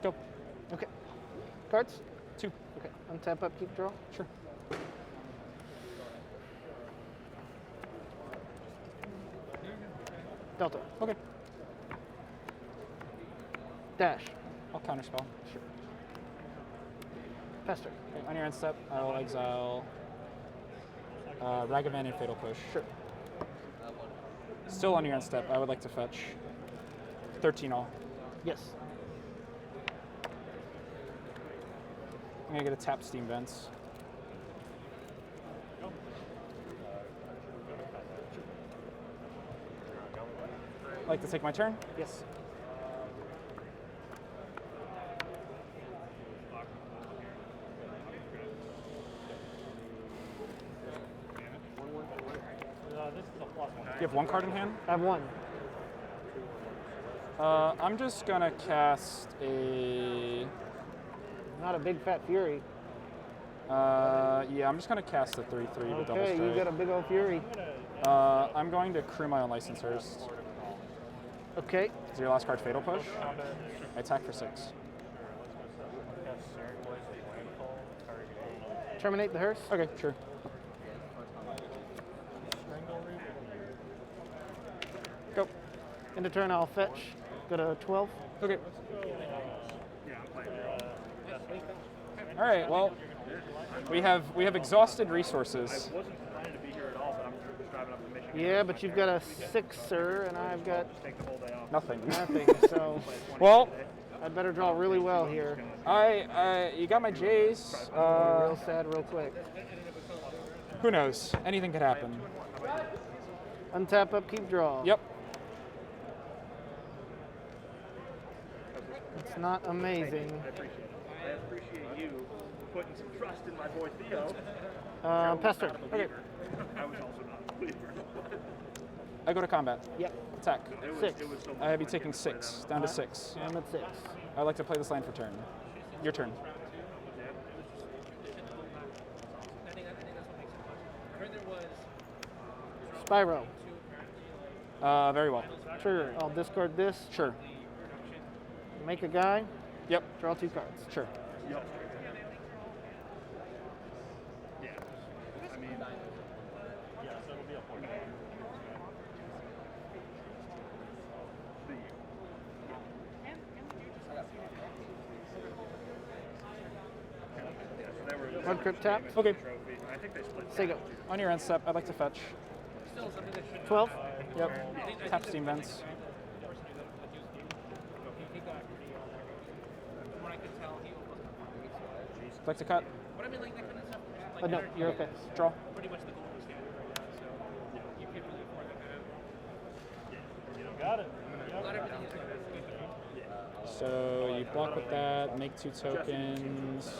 Speaker 5: Go.
Speaker 10: Okay. Cards?
Speaker 5: 2.
Speaker 10: Okay. Untap, upkeep, draw.
Speaker 5: Sure.
Speaker 10: Delta.
Speaker 5: Okay.
Speaker 10: Dash.
Speaker 5: I'll counterspell.
Speaker 10: Sure. Pester.
Speaker 5: Okay, on your end step, I will exile Ragavan and Fatal Push.
Speaker 10: Sure.
Speaker 5: Still on your end step, I would like to fetch 13 all.
Speaker 10: Yes.
Speaker 5: I'm going to get a tap Steam Vents. I'd like to take my turn.
Speaker 10: Yes.
Speaker 11: This is a +1.
Speaker 5: You have 1 card in hand?
Speaker 10: I have 1.
Speaker 5: I'm just going to cast a...
Speaker 10: Not a big fat fury.
Speaker 5: Yeah, I'm just going to cast a 3/3 with double
Speaker 10: Okay,
Speaker 5: strike.
Speaker 10: you got a big old fury.
Speaker 5: I'm going to crew my own License Hearst.
Speaker 10: Okay.
Speaker 5: Is your last card Fatal Push? I attack for 6.
Speaker 10: Terminate the hearse.
Speaker 5: Okay, sure. Go.
Speaker 10: End of turn, I'll fetch. Go to 12.
Speaker 5: Okay. All right. Well, we have exhausted resources.
Speaker 11: I wasn't planning to be here at all, but I'm just driving up to Michigan.
Speaker 10: Yeah, but you've got a 6-er, and I've got
Speaker 11: Take the whole day off.
Speaker 5: Nothing.
Speaker 10: nothing. So
Speaker 5: Well,
Speaker 10: I'd better draw really well here.
Speaker 5: you got my J's.
Speaker 10: Real sad, real quick.
Speaker 5: Who knows? Anything could happen.
Speaker 10: Untap, upkeep, draw.
Speaker 5: Yep.
Speaker 10: It's not amazing.
Speaker 11: I appreciate it. I appreciate you putting some trust in my boy Theo.
Speaker 10: Pester. Okay.
Speaker 11: I was also not a believer.
Speaker 5: I go to combat.
Speaker 10: Yep.
Speaker 5: Attack.
Speaker 10: 6.
Speaker 5: I have you taking 6, down to 6.
Speaker 10: I'm at 6.
Speaker 5: I'd like to play this land for turn. Your turn.
Speaker 10: Spyro.
Speaker 5: Very well.
Speaker 10: Trigger. I'll discard this.
Speaker 5: Sure.
Speaker 10: Make a guy.
Speaker 5: Yep.
Speaker 10: Draw 2 cards.
Speaker 5: Sure.
Speaker 11: Yep. Yeah. I mean, yeah, so it'll be a 4.
Speaker 10: One crypt tap.
Speaker 5: Okay.
Speaker 11: I think they split.
Speaker 10: Say go.
Speaker 5: On your end step, I'd like to fetch.
Speaker 10: 12.
Speaker 5: Yep. Tap Steam Vents. I'd like to cut.
Speaker 10: No, you're okay.
Speaker 5: Draw.
Speaker 11: Got it.
Speaker 5: So you block with that, make 2 tokens.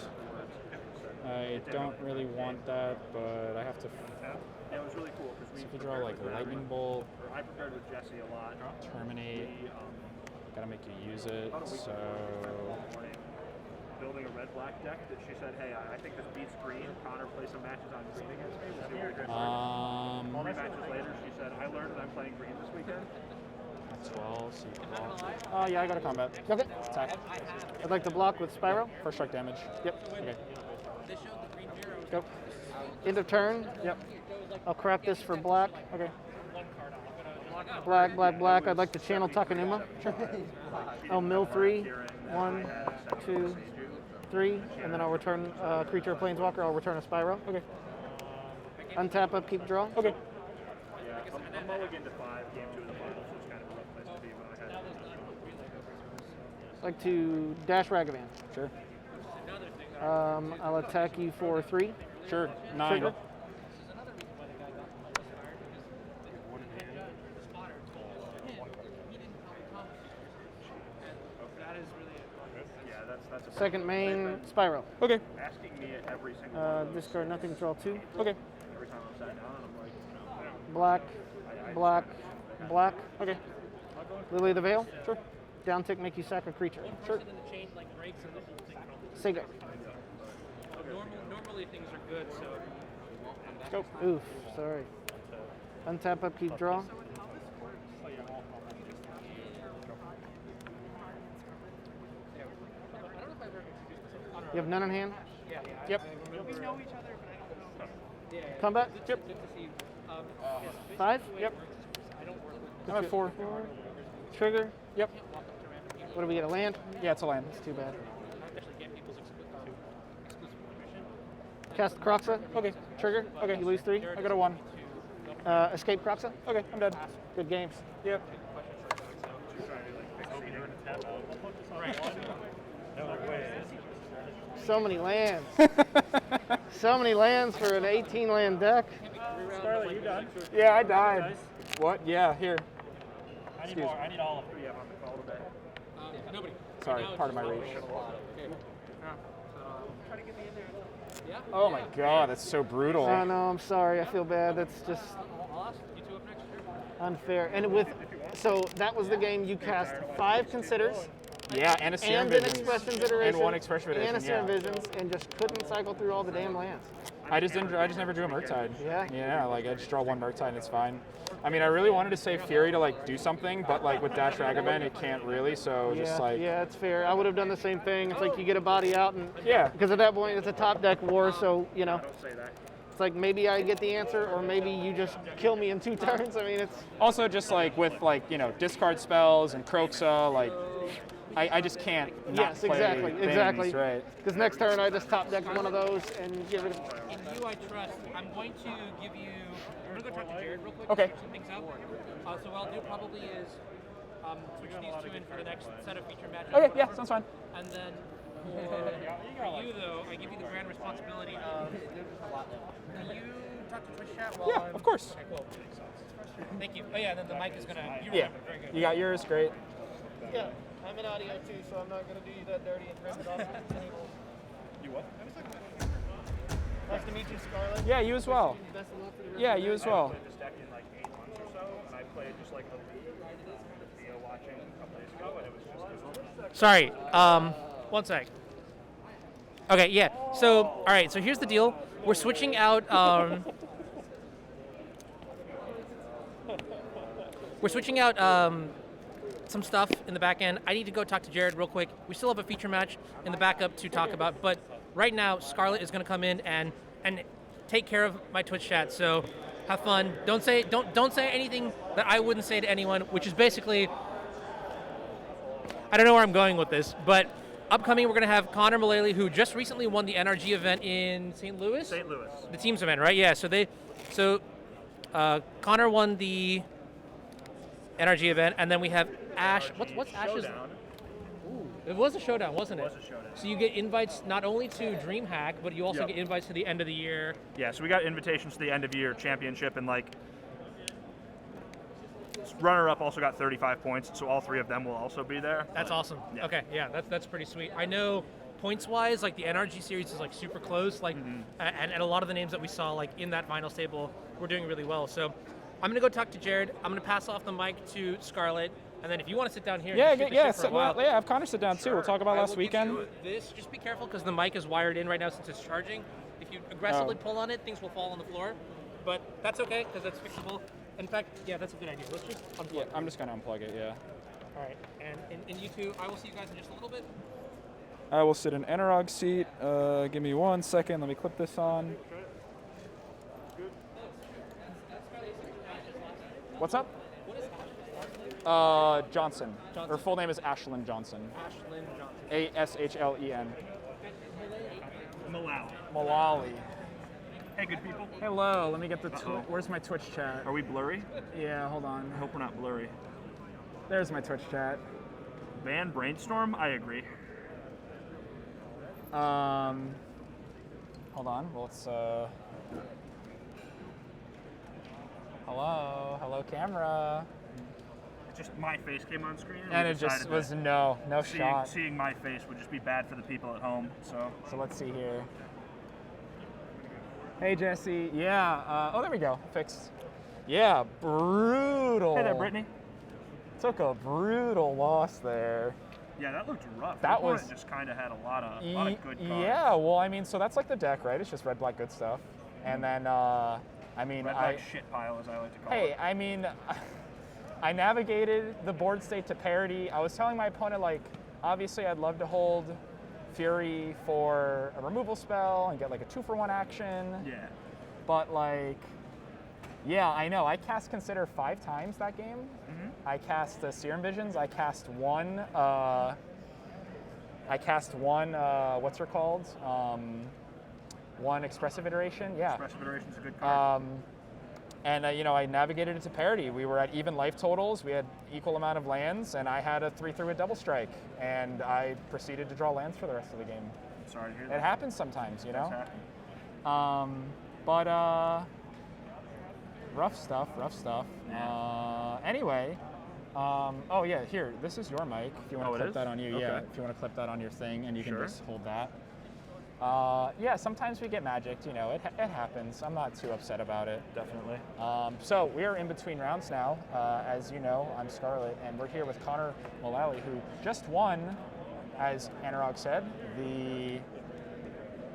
Speaker 5: I don't really want that, but I have to.
Speaker 11: Yeah, it was really cool because
Speaker 5: So if you draw like Lightning Bolt,
Speaker 11: I prepared with Jesse a lot.
Speaker 5: Terminate, gotta make you use it. So
Speaker 11: Building a red-black deck that she said, hey, I think this beats green. Connor play some matches on green against me. We'll see what we do. 3 matches later, she said, I learned that I'm playing green this weekend.
Speaker 5: 12, so you block. Oh yeah, I got a combat.
Speaker 10: Okay.
Speaker 5: Attack.
Speaker 10: I'd like to block with Spyro.
Speaker 5: First strike damage.
Speaker 10: Yep.
Speaker 5: Okay.
Speaker 10: Go. End of turn.
Speaker 5: Yep.
Speaker 10: I'll crack this for black.
Speaker 5: Okay.
Speaker 10: Black, black, black. I'd like to channel Takanuma. I'll mill 3. 1, 2, 3. And then I'll return a creature or planeswalker. I'll return a Spyro.
Speaker 5: Okay.
Speaker 10: Untap, upkeep, draw.
Speaker 5: Okay.
Speaker 11: Yeah, I'm mulligan to 5, game 2 of the finals, so it's kind of a rough place to be, but I had
Speaker 10: I'd like to dash Ragavan.
Speaker 5: Sure.
Speaker 10: I'll attack you for 3.
Speaker 5: Sure. 9.
Speaker 10: Trigger.
Speaker 11: that's a
Speaker 10: Second main, Spyro.
Speaker 5: Okay.
Speaker 11: asking me at every single one of those.
Speaker 10: Discard nothing, draw 2.
Speaker 5: Okay.
Speaker 11: Every time I'm sat down, I'm like,
Speaker 10: Black, black, black.
Speaker 5: Okay.
Speaker 10: Lily of the Veil.
Speaker 5: Sure.
Speaker 10: Down tick, make you sack a creature.
Speaker 5: Sure.
Speaker 10: Say go.
Speaker 1: Normally things are good, so
Speaker 5: Go.
Speaker 10: Oof, sorry. Untap, upkeep, draw. You have none in hand?
Speaker 5: Yep.
Speaker 10: Combat?
Speaker 5: Yep.
Speaker 10: 5?
Speaker 5: Yep. I'm at 4.
Speaker 10: Trigger?
Speaker 5: Yep.
Speaker 10: What do we get, a land?
Speaker 5: Yeah, it's a land.
Speaker 10: That's too bad. Cast Croxa.
Speaker 5: Okay.
Speaker 10: Trigger.
Speaker 5: Okay.
Speaker 10: You lose 3.
Speaker 5: I got a 1.
Speaker 10: Escape Croxa.
Speaker 5: Okay, I'm dead.
Speaker 10: Good games.
Speaker 5: Yep.
Speaker 10: So many lands. So many lands for an 18 land deck.
Speaker 11: Scarlett, you done?
Speaker 5: Yeah, I died. What? Yeah, here.
Speaker 11: I need
Speaker 5: Excuse
Speaker 11: more.
Speaker 5: me.
Speaker 11: I need all of 3 on the call today.
Speaker 1: nobody.
Speaker 5: Sorry, part of my reach.
Speaker 1: Try to get me in there. Yeah.
Speaker 5: Oh my god, that's so brutal.
Speaker 10: Oh no, I'm sorry. I feel bad. That's just
Speaker 1: I'll ask you two up next.
Speaker 10: unfair. And with, so that was the game you cast 5 considers.
Speaker 5: Yeah, and a Serum
Speaker 10: And an
Speaker 5: Visions.
Speaker 10: expressions iteration.
Speaker 5: And 1 expression iteration,
Speaker 10: And a Serum
Speaker 5: yeah.
Speaker 10: Visions, and just couldn't cycle through all the damn lands.
Speaker 5: I just never drew a Murktide.
Speaker 10: Yeah?
Speaker 5: Yeah, like I just draw one Murktide and it's fine. I mean, I really wanted to save Fury to like do something, but like with Dash Ragavan, it can't really. So just like
Speaker 10: Yeah, it's fair. I would have done the same thing. It's like you get a body out, and
Speaker 5: yeah,
Speaker 10: because at that point it's a top deck war, so you know. It's like maybe I get the answer, or maybe you just kill me in 2 turns. I mean, it's
Speaker 5: also just like with like discard spells and Kroxa, like I just can't not play things, right?
Speaker 10: Because next turn I just top deck one of those and give it.
Speaker 1: In you I trust. I'm going to give you. I'm gonna go talk to Jared real quick.
Speaker 5: Okay.
Speaker 1: To some things out. So what I'll do probably is switch these 2 in for the next set of feature matches.
Speaker 5: Okay, yeah, sounds fine.
Speaker 1: And then for you though, I give you the grand responsibility of. Can you talk to Twitch chat while
Speaker 5: Yeah, of course.
Speaker 1: Okay, cool. Thank you. Oh yeah, and then the mic is gonna.
Speaker 5: Yeah,
Speaker 1: Very good.
Speaker 5: you got yours, great.
Speaker 10: Yeah, I'm in audio too, so I'm not gonna do you that dirty and rip it off the table.
Speaker 6: You what?
Speaker 10: Nice to meet you, Scarlett.
Speaker 5: Yeah, you as well.
Speaker 10: Best of luck for the rest
Speaker 5: Yeah,
Speaker 10: of the
Speaker 5: you
Speaker 10: day.
Speaker 5: as well.
Speaker 11: I played this deck in like 8 months or so, and I played just like a video watching a couple days ago, and it was just.
Speaker 1: Sorry. One sec. Okay, yeah. So, all right. So here's the deal. We're switching out. We're switching out some stuff in the back end. I need to go talk to Jared real quick. We still have a feature match in the backup to talk about, but right now Scarlett is going to come in and take care of my Twitch chat. So have fun. Don't say anything that I wouldn't say to anyone, which is basically. I don't know where I'm going with this, but upcoming we're going to have Connor Mullally, who just recently won the NRG event in St. Louis?
Speaker 11: St. Louis.
Speaker 1: The teams event, right? Yeah, so Connor won the NRG event, and then we have Ash. What's Ash's?
Speaker 11: Showdown.
Speaker 1: Ooh, it was a showdown, wasn't it?
Speaker 11: It was a showdown.
Speaker 1: So you get invites not only to DreamHack, but you also get invites to the end of the year.
Speaker 11: Yeah, so we got invitations to the end of year championship, and like runner-up also got 35 points, so all 3 of them will also be there.
Speaker 1: That's awesome.
Speaker 11: Yeah.
Speaker 1: Okay, yeah, that's pretty sweet. I know points-wise, like the NRG series is like super close, like, and a lot of the names that we saw like in that finals table were doing really well. So I'm gonna go talk to Jared. I'm gonna pass off the mic to Scarlett, and then if you want to sit down here,
Speaker 5: Yeah,
Speaker 1: and shoot the shit for a while,
Speaker 5: have Connor sit down too. We'll talk about
Speaker 1: I
Speaker 5: last
Speaker 1: will give
Speaker 5: weekend.
Speaker 1: you this, just be careful because the mic is wired in right now since it's charging. If you aggressively pull on it, things will fall on the floor, but that's okay because that's fixable. In fact, yeah, that's a good idea. Let's just unplug.
Speaker 5: Yeah, I'm just gonna unplug it. Yeah.
Speaker 1: All right, and in you two, I will see you guys in just a little bit.
Speaker 5: I will sit in Enerog seat. Give me 1 second. Let me clip this on. What's up? Johnson. Her full name is Ashlyn Johnson.
Speaker 1: Ashlyn Johnson.
Speaker 5: Ashlen.
Speaker 11: Mullally.
Speaker 5: Mullally.
Speaker 11: Hey, good people.
Speaker 5: Hello. Let me get the. Where's my Twitch chat?
Speaker 11: Are we blurry?
Speaker 5: Yeah. Hold on.
Speaker 11: I hope we're not blurry.
Speaker 5: There's my Twitch chat.
Speaker 11: Ban Brainstorm? I agree.
Speaker 5: Hold on. Well, it's Hello, camera.
Speaker 11: Just my face came on screen,
Speaker 5: And
Speaker 11: we
Speaker 5: it just
Speaker 11: decided
Speaker 5: was
Speaker 11: that
Speaker 5: no shot.
Speaker 11: Seeing my face would just be bad for the people at home. So
Speaker 5: let's see here. Hey Jesse. Yeah. Oh, there we go. Fixed. Yeah. Brutal.
Speaker 11: hey there, Brittany.
Speaker 5: Took a brutal loss there.
Speaker 11: Yeah, that looked rough.
Speaker 5: That
Speaker 11: Your opponent
Speaker 5: was-
Speaker 11: just kind of had a lot of good cards.
Speaker 5: Yeah. Well, I mean, so that's like the deck, right? It's just red, black, good stuff. And then, I mean,
Speaker 11: Red black shit pile, as I like to call it.
Speaker 5: Hey, I mean, I navigated the board state to parity. I was telling my opponent, like, obviously I'd love to hold Fury for a removal spell and get like a 2-for-1 action.
Speaker 11: Yeah.
Speaker 5: But like, yeah, I know. I cast Consider 5 times that game. I cast the Serum Visions. I cast one. What's her called? One Expressive Iteration. Yeah.
Speaker 11: Expressive Iteration's a good card.
Speaker 5: And I navigated it to parity. We were at even life totals. We had equal amount of lands, and I had a 3/3 with double strike, and I proceeded to draw lands for the rest of the game.
Speaker 11: I'm sorry to hear that.
Speaker 5: It happens sometimes, you know.
Speaker 11: That's happening.
Speaker 5: But rough stuff. Anyway, oh yeah, here. This is your mic. If you want to clip that on you, yeah.
Speaker 11: Okay.
Speaker 5: If you want to clip that on your thing, and you can
Speaker 11: Sure.
Speaker 5: just hold that. Yeah, sometimes we get magicked, you know, it happens. I'm not too upset about it.
Speaker 11: Definitely.
Speaker 5: So we are in between rounds now. As you know, I'm Scarlett, and we're here with Connor Mullally, who just won, as Anurag said, the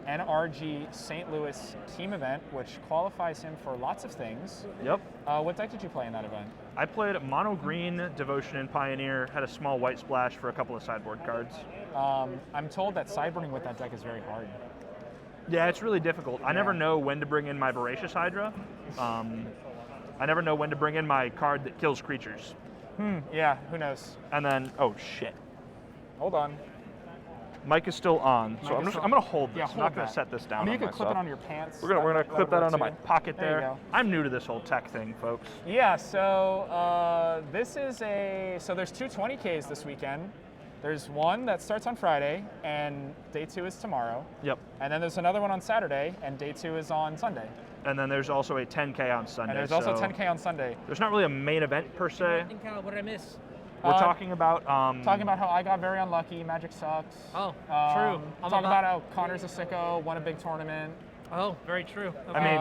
Speaker 5: NRG St. Louis team event, which qualifies him for lots of things.
Speaker 12: Yep.
Speaker 5: What deck did you play in that event?
Speaker 12: I played mono green, Devotion, and Pioneer. Had a small white splash for a couple of sideboard cards.
Speaker 5: I'm told that sideboarding with that deck is very hard.
Speaker 12: Yeah, it's really difficult. I never know when to bring in my Voracious Hydra. I never know when to bring in my card that kills creatures.
Speaker 5: Yeah, who knows?
Speaker 12: And then, oh shit.
Speaker 5: Hold on.
Speaker 12: Mic is still on, so I'm gonna hold this.
Speaker 5: Yeah,
Speaker 12: I'm not gonna set this down.
Speaker 5: I mean, you
Speaker 12: on
Speaker 5: could clip it
Speaker 12: myself.
Speaker 5: onto your pants.
Speaker 12: We're gonna clip that onto my
Speaker 5: too.
Speaker 12: pocket
Speaker 5: There you
Speaker 12: there.
Speaker 5: go.
Speaker 12: I'm new to this whole tech thing, folks.
Speaker 5: Yeah, so this is so there's two 20Ks this weekend. There's one that starts on Friday, and day 2 is tomorrow.
Speaker 12: Yep.
Speaker 5: And then there's another one on Saturday, and day 2 is on Sunday.
Speaker 12: And then there's also a 10K on Sunday.
Speaker 5: And there's also
Speaker 12: so
Speaker 5: 10K on Sunday.
Speaker 12: There's not really a main event per se.
Speaker 1: What did I miss?
Speaker 12: We're talking about
Speaker 5: talking about how I got very unlucky. Magic sucks.
Speaker 1: Oh, true.
Speaker 5: Talking about how Connor's a sicko, won a big tournament.
Speaker 1: Oh, very true. Okay.
Speaker 12: I mean,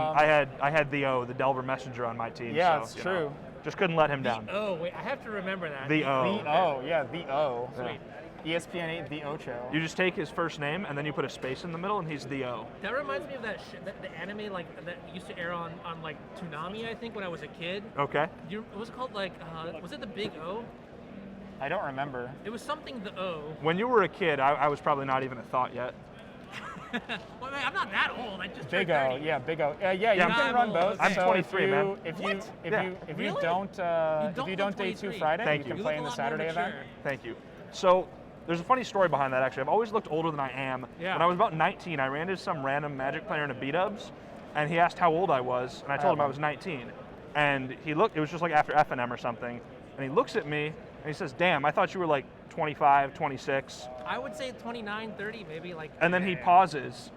Speaker 12: I had the Delver Messenger on my team.
Speaker 5: Yeah,
Speaker 12: so,
Speaker 5: it's
Speaker 12: you
Speaker 5: true.
Speaker 12: know, just couldn't let him down.
Speaker 1: Oh, wait, I have to remember that.
Speaker 12: The O.
Speaker 5: The O, yeah, the O.
Speaker 1: Sweet.
Speaker 5: ESPN 8, the Ocho.
Speaker 12: You just take his first name and then you put a space in the middle and he's the O.
Speaker 1: That reminds me of that shit, the anime like that used to air on like Toonami, I think, when I was a kid.
Speaker 12: Okay.
Speaker 1: What was it called? Like, was it the Big O?
Speaker 5: I don't remember.
Speaker 1: It was something the O.
Speaker 12: When you were a kid, I was probably not even a thought yet.
Speaker 1: Well, man, I'm not that old. I just
Speaker 5: Big
Speaker 1: turned
Speaker 5: O,
Speaker 1: 30.
Speaker 5: yeah, Big O. Yeah, you can run both.
Speaker 12: I'm
Speaker 5: so
Speaker 12: 23,
Speaker 5: if you,
Speaker 12: man.
Speaker 5: If
Speaker 1: Really?
Speaker 5: you don't day 2 Friday,
Speaker 12: Thank
Speaker 5: you
Speaker 12: you.
Speaker 5: can
Speaker 1: You
Speaker 5: play
Speaker 1: look
Speaker 5: in
Speaker 1: a
Speaker 5: the
Speaker 1: lot more
Speaker 5: Saturday event.
Speaker 1: mature.
Speaker 12: Thank you. So there's a funny story behind that, actually. I've always looked older than I am.
Speaker 1: Yeah.
Speaker 12: When I was about 19, I ran into some random Magic player in a B-dubs, and he asked how old I was, and I told him I was 19. And he looked, it was just like after F&M or something, and he looks at me, and he says, damn, I thought you were like 25, 26.
Speaker 1: I would say 29, 30, maybe like.
Speaker 12: And then he pauses,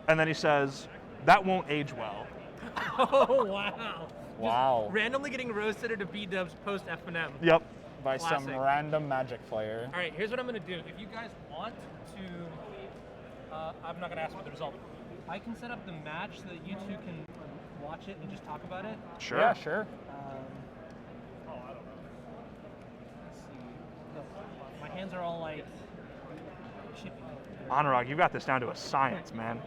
Speaker 12: and then he says, that won't age well.
Speaker 1: Oh, wow.
Speaker 5: Wow.
Speaker 1: Just randomly getting roasted at a B-dubs post F&M.
Speaker 12: Yep.
Speaker 5: By some
Speaker 1: Classic.
Speaker 5: random Magic player.
Speaker 1: All right, here's what I'm going to do. If you guys want to, I'm not going to ask for the result. I can set up the match so that you two can watch it and just talk about it.
Speaker 12: Sure.
Speaker 5: Yeah, sure.
Speaker 1: Let's see. Look, my hands are all like chippy.
Speaker 12: Anurag, you got this down to a science, man.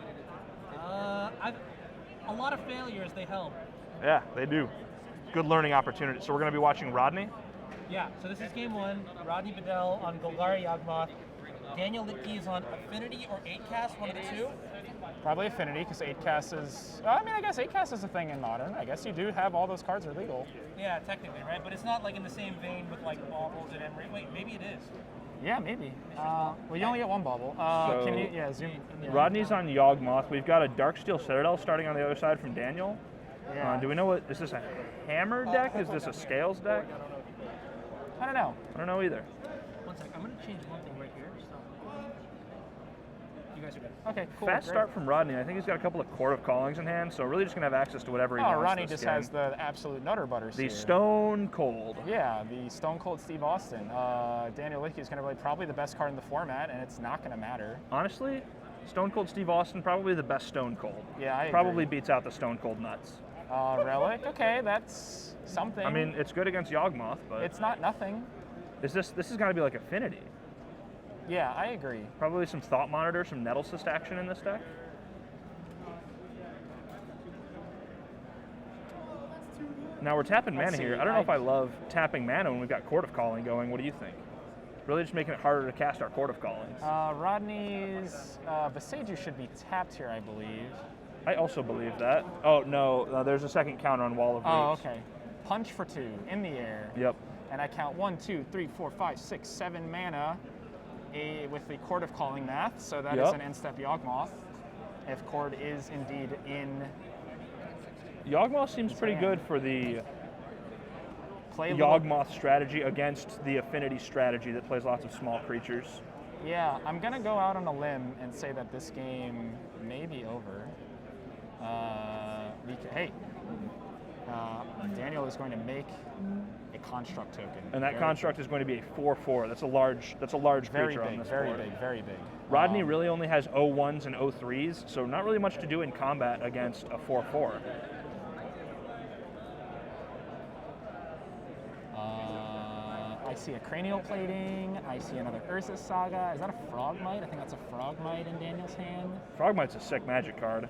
Speaker 1: A lot of failures, they help.
Speaker 12: Yeah, they do. Good learning opportunity. So we're going to be watching Rodney?
Speaker 1: Yeah, so this is game 1. Rodney Bedell on Golgari Yawgmoth. Daniel Litke is on Affinity or 8-Cast, one of the two.
Speaker 5: Probably Affinity, because 8-Cast is... I mean, I guess 8-Cast is a thing in Modern. I guess you do have all those cards are legal.
Speaker 1: Yeah, technically, right? But it's not like in the same vein with like baubles and Emery. Wait, maybe it is.
Speaker 5: Yeah, maybe. Well, you only get one bauble. Can you, zoom in? Yeah.
Speaker 12: Rodney's on Yawgmoth. We've got a Darksteel Citadel starting on the other side from Daniel.
Speaker 5: Yeah.
Speaker 12: Do we know is this a hammer deck? Is this a scales deck?
Speaker 5: I don't know.
Speaker 12: I don't know either.
Speaker 1: One sec, I'm gonna change one thing right here. So. You guys are good.
Speaker 5: Okay, cool.
Speaker 12: Fast
Speaker 5: great.
Speaker 12: start from Rodney. I think he's got a couple of Court of Callings in hand, so really just gonna have access to whatever he wants.
Speaker 5: Rodney
Speaker 12: this
Speaker 5: just
Speaker 12: game.
Speaker 5: has the absolute nutter butters
Speaker 12: The
Speaker 5: here.
Speaker 12: Stone Cold.
Speaker 5: Yeah, the Stone Cold Steve Austin. Daniel Litke is going to play probably the best card in the format, and it's not going to matter.
Speaker 12: Honestly, Stone Cold Steve Austin, probably the best Stone Cold.
Speaker 5: Yeah, I
Speaker 12: Probably
Speaker 5: agree.
Speaker 12: beats out the Stone Cold Nuts.
Speaker 5: Relic, okay, that's something.
Speaker 12: I mean, it's good against Yawgmoth, but
Speaker 5: it's not nothing.
Speaker 12: this has got to be like Affinity.
Speaker 5: Yeah, I agree.
Speaker 12: Probably some Thought Monitor, some Nettlecyst action in this deck. Now we're tapping
Speaker 5: Let's
Speaker 12: mana
Speaker 5: see,
Speaker 12: here. I don't know if I love tapping mana when we've got Court of Calling going. What do you think? Really just making it harder to cast our Court of Callings.
Speaker 5: Rodney's Beseiju should be tapped here, I believe.
Speaker 12: I also believe that. Oh, no, there's a second counter on Wall of Roots.
Speaker 5: Oh, okay. Punch for 2 in the air.
Speaker 12: Yep.
Speaker 5: And I count 1, 2, 3, 4, 5, 6, 7 mana with the Court of Calling math. So that is an in-step Yawgmoth. If Court is indeed in.
Speaker 12: Yawgmoth seems pretty good for the Yawgmoth strategy against the Affinity strategy that plays lots of small creatures.
Speaker 5: Yeah, I'm going to go out on a limb and say that this game may be over. Daniel is going to make a construct token.
Speaker 12: And that construct is going to be a 4/4. That's a large
Speaker 5: very
Speaker 12: creature
Speaker 5: big,
Speaker 12: on this
Speaker 5: very
Speaker 12: board.
Speaker 5: big, very big.
Speaker 12: Rodney really only has 0-1s and 0-3s, so not really much to do in combat against a 4/4.
Speaker 5: I see a cranial plating. I see another Urza Saga. Is that a Frogmite? I think that's a Frogmite in Daniel's hand.
Speaker 12: Frogmite's a sick Magic card.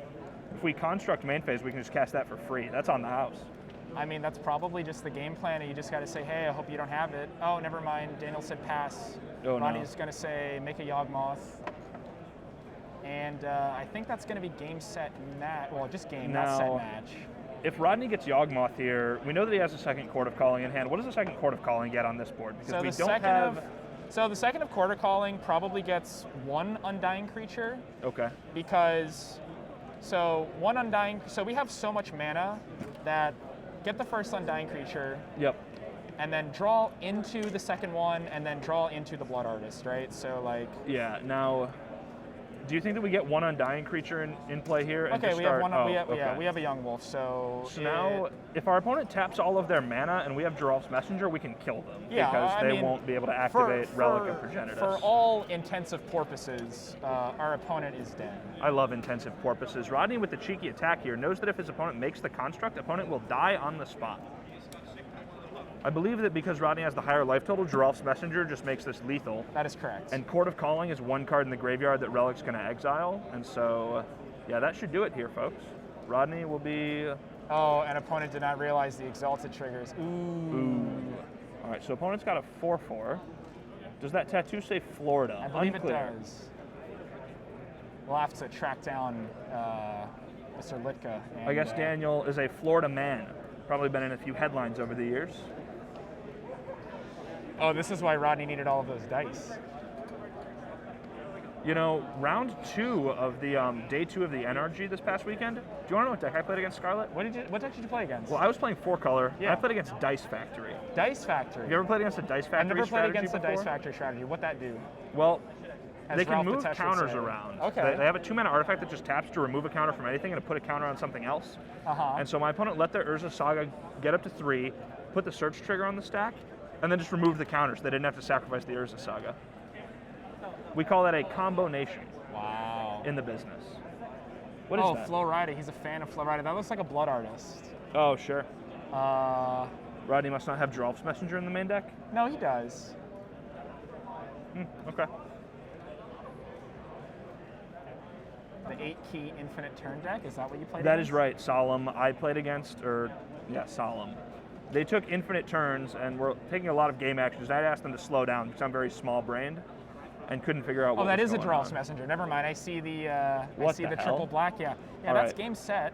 Speaker 12: If we construct main phase, we can just cast that for free. That's on the house.
Speaker 5: I mean, that's probably just the game plan, and you just got to say, hey, I hope you don't have it. Oh, never mind. Daniel said pass.
Speaker 12: Oh,
Speaker 5: Ronnie's going to say make a Yawgmoth. And I think that's going to be game, set, match. Well, just game, not set, match.
Speaker 12: If Rodney gets Yawgmoth here, we know that he has a second Court of Calling in hand. What does the second Court of Calling get on this board? Because we don't have...
Speaker 5: So the second of Court of Calling probably gets one Undying creature.
Speaker 12: Okay.
Speaker 5: Because, so one Undying, so we have so much mana that get the first Undying creature.
Speaker 12: Yep.
Speaker 5: And then draw into the second one, and then draw into the Blood Artist, right? So like...
Speaker 12: Yeah, now... Do you think that we get one Undying creature in play here? And
Speaker 5: Okay, we have one.
Speaker 12: okay.
Speaker 5: Yeah, we have a Young Wolf. So
Speaker 12: now, if our opponent taps all of their mana and we have Geralf's Messenger, we can kill them because they won't be able to activate Relic of Progenitus.
Speaker 5: For all intensive purposes, our opponent is dead.
Speaker 12: I love intensive purposes. Rodney, with the cheeky attack here, knows that if his opponent makes the construct, opponent will die on the spot. I believe that because Rodney has the higher life total, Geralf's Messenger just makes this lethal.
Speaker 5: That is correct.
Speaker 12: And Court of Calling is one card in the graveyard that Relic's going to exile. And so, yeah, that should do it here, folks. Rodney will be...
Speaker 5: Oh, and opponent did not realize the Exalted triggers. Ooh.
Speaker 12: All right, so opponent's got a 4/4. Does that tattoo say Florida?
Speaker 5: I believe
Speaker 12: Unclear.
Speaker 5: it does. We'll have to track down Mr. Litka. And,
Speaker 12: I guess Daniel is a Florida man. Probably been in a few headlines over the years.
Speaker 5: Oh, this is why Rodney needed all of those dice.
Speaker 12: You know, round 2 of the day 2 of the NRG this past weekend. Do you want to know what deck I played against Scarlet?
Speaker 5: What deck did you play against?
Speaker 12: Well, I was playing 4-color.
Speaker 5: Yeah.
Speaker 12: I played against Dice Factory.
Speaker 5: Dice Factory.
Speaker 12: Have you ever played against a Dice Factory
Speaker 5: I've never played
Speaker 12: strategy
Speaker 5: against
Speaker 12: before?
Speaker 5: a Dice Factory strategy. What'd that do?
Speaker 12: Well,
Speaker 5: As
Speaker 12: they can
Speaker 5: Ralph
Speaker 12: move
Speaker 5: Patesh would
Speaker 12: counters
Speaker 5: say.
Speaker 12: around.
Speaker 5: Okay.
Speaker 12: They have a 2-mana artifact that just taps to remove a counter from anything and to put a counter on something else. And so my opponent let their Urza Saga get up to 3, put the search trigger on the stack, and then just removed the counters. They didn't have to sacrifice the Urza Saga. We call that a combo nation.
Speaker 5: Wow.
Speaker 12: In the business. What is that?
Speaker 5: Oh, Flo Rida. He's a fan of Flo Rida. That looks like a Blood Artist.
Speaker 12: Oh, sure. Rodney must not have Geralf's Messenger in the main deck?
Speaker 5: No, he does.
Speaker 12: Okay.
Speaker 5: The 8-key infinite turn deck, is that what you played
Speaker 12: That
Speaker 5: against?
Speaker 12: is right, Solemn. I played against, Solemn. They took infinite turns and were taking a lot of game actions. I'd asked them to slow down because I'm very small-brained and couldn't figure out what
Speaker 5: that
Speaker 12: was
Speaker 5: is a
Speaker 12: going
Speaker 5: Geralf's
Speaker 12: on.
Speaker 5: Messenger. Never mind. I see the
Speaker 12: What the hell?
Speaker 5: triple black. Yeah,
Speaker 12: All
Speaker 5: that's
Speaker 12: right.
Speaker 5: game set.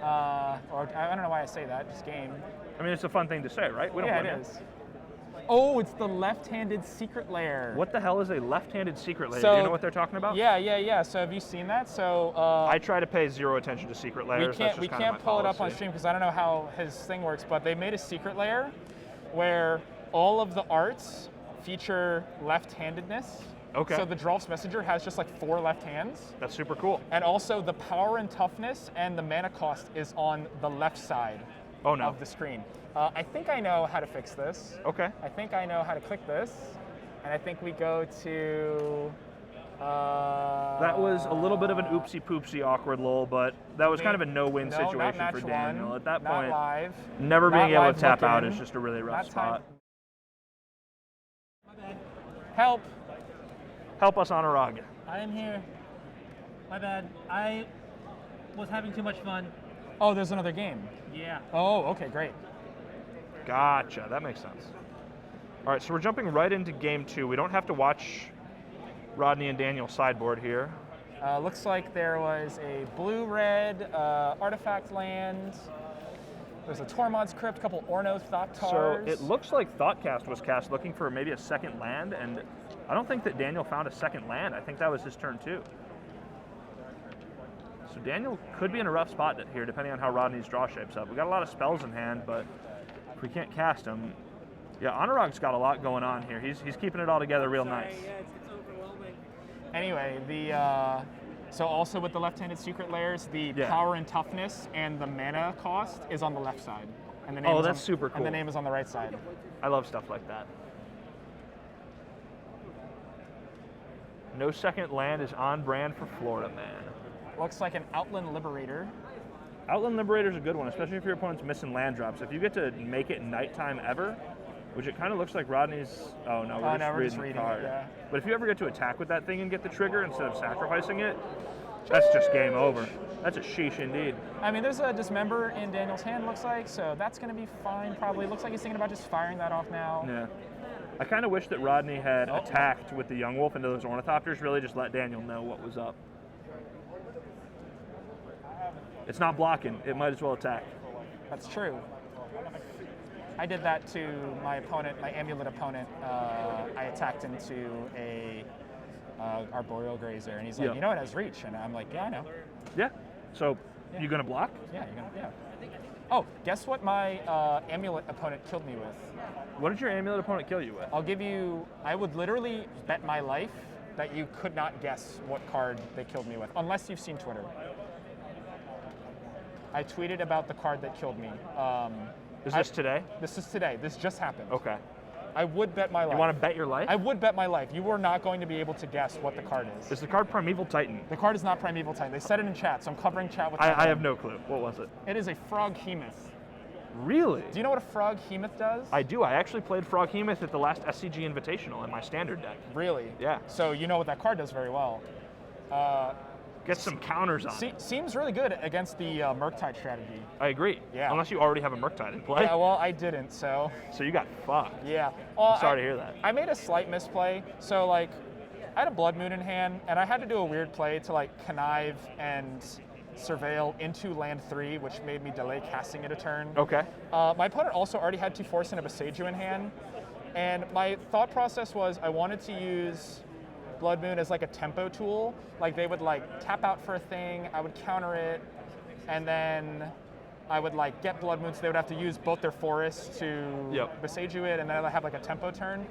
Speaker 5: Or I don't know why I say that. Just game.
Speaker 12: I mean, it's a fun thing to say, right? We don't
Speaker 5: Yeah,
Speaker 12: win
Speaker 5: it is. Oh, it's the left-handed secret lair.
Speaker 12: What the hell is a left-handed secret lair?
Speaker 5: So,
Speaker 12: Do you know what they're talking about?
Speaker 5: Yeah. So have you seen that? So
Speaker 12: I try to pay zero attention to secret layers.
Speaker 5: we can't pull it up on stream because I don't know how his thing works. But they made a secret lair where all of the arts feature left-handedness.
Speaker 12: Okay.
Speaker 5: So the Geralf's Messenger has just like 4 left hands.
Speaker 12: That's super cool.
Speaker 5: And also the power and toughness and the mana cost is on the left side of the screen. I think I know how to fix this.
Speaker 12: Okay.
Speaker 5: I think I know how to click this. And I think we go to...
Speaker 12: that was a little bit of an oopsie-poopsie awkward lull, but that was kind of a no-win situation
Speaker 5: not match
Speaker 12: for Daniel.
Speaker 5: one,
Speaker 12: At that
Speaker 5: not
Speaker 12: point,
Speaker 5: live,
Speaker 12: never
Speaker 5: not
Speaker 12: being able
Speaker 5: live
Speaker 12: to tap out
Speaker 5: looking,
Speaker 12: is just a really rough
Speaker 5: not time-
Speaker 12: spot.
Speaker 5: Help.
Speaker 12: Help us, Anurag.
Speaker 7: I am here. My bad. I was having too much fun.
Speaker 5: Oh, there's another game.
Speaker 7: Yeah.
Speaker 5: Oh, okay, great.
Speaker 12: Gotcha. That makes sense. All right, so we're jumping right into game 2. We don't have to watch Rodney and Daniel sideboard here.
Speaker 5: Looks like there was a blue-red artifact land. There's a Tormod's Crypt, a couple Orno Thought-Tars.
Speaker 12: So it looks like Thoughtcast was cast looking for maybe a second land, and I don't think that Daniel found a second land. I think that was his turn too. So Daniel could be in a rough spot here, depending on how Rodney's draw shapes up. We got a lot of spells in hand, but if we can't cast them, yeah, Anurag's got a lot going on here. He's keeping it all together real nice.
Speaker 7: Yeah, it's overwhelming.
Speaker 5: Anyway, so also with the left-handed secret layers, the power and toughness and the mana cost is on the left side, and the name is
Speaker 12: that's super cool.
Speaker 5: And the name is on the right side.
Speaker 12: I love stuff like that. No second land is on brand for Florida Man.
Speaker 5: Looks like an Outland Liberator.
Speaker 12: Outland Liberator's a good one, especially if your opponent's missing land drops. If you get to make it nighttime ever, which it kind of looks like Rodney's. Oh no, we're just reading the card.
Speaker 10: yeah.
Speaker 12: But if you ever get to attack with that thing and get the trigger instead of sacrificing it, that's just game over. That's a sheesh indeed.
Speaker 5: I mean, there's a Dismember in Daniel's hand, looks like, so that's going to be fine probably. Looks like he's thinking about just firing that off now.
Speaker 12: Yeah. I kind of wish that Rodney had attacked with the Young Wolf into those Ornithopters, really just let Daniel know what was up. It's not blocking. It might as well attack.
Speaker 5: That's true. I did that to my opponent, my Amulet opponent. I attacked into a Arboreal Grazer, and he's like, you know, it has reach. And I'm like, yeah, I know.
Speaker 12: Yeah. So, you going to block?
Speaker 5: Yeah, you're going to, yeah. Oh, guess what my Amulet opponent killed me with?
Speaker 12: What did your Amulet opponent kill you with?
Speaker 5: I'll give you, I would literally bet my life that you could not guess what card they killed me with, unless you've seen Twitter. I tweeted about the card that killed me.
Speaker 12: Is this today?
Speaker 5: This is today. This just happened.
Speaker 12: Okay.
Speaker 5: I would bet my life.
Speaker 12: You want to bet your life?
Speaker 5: I would bet my life. You are not going to be able to guess what the card is.
Speaker 12: Is the card Primeval Titan?
Speaker 5: The card is not Primeval Titan. They said it in chat, so I'm covering chat with
Speaker 12: I have no clue. What was it?
Speaker 5: It is a Frog Hemoth.
Speaker 12: Really?
Speaker 5: Do you know what a Frog Hemoth does?
Speaker 12: I do. I actually played Frog Hemoth at the last SCG Invitational in my standard deck.
Speaker 5: Really?
Speaker 12: Yeah.
Speaker 5: So you know what that card does very well.
Speaker 12: Get some counters on it.
Speaker 5: Seems really good against the Murktide strategy.
Speaker 12: I agree.
Speaker 5: Yeah.
Speaker 12: Unless you already have a Murktide in play.
Speaker 5: Yeah, well, I didn't, so.
Speaker 12: So you got fucked.
Speaker 5: Yeah. Well,
Speaker 12: I'm sorry to hear that.
Speaker 5: I made a slight misplay. So, like, I had a Blood Moon in hand, and I had to do a weird play to, like, connive and surveil into land 3, which made me delay casting it a turn.
Speaker 12: Okay.
Speaker 5: My opponent also already had 2 Force and a Boseiju in hand, and my thought process was I wanted to use Blood Moon as like a tempo tool. Like they would like tap out for a thing, I would counter it, and then I would like get Blood Moon, so they would have to use both their forests to Boseiju it, and then I'd have like a tempo turn.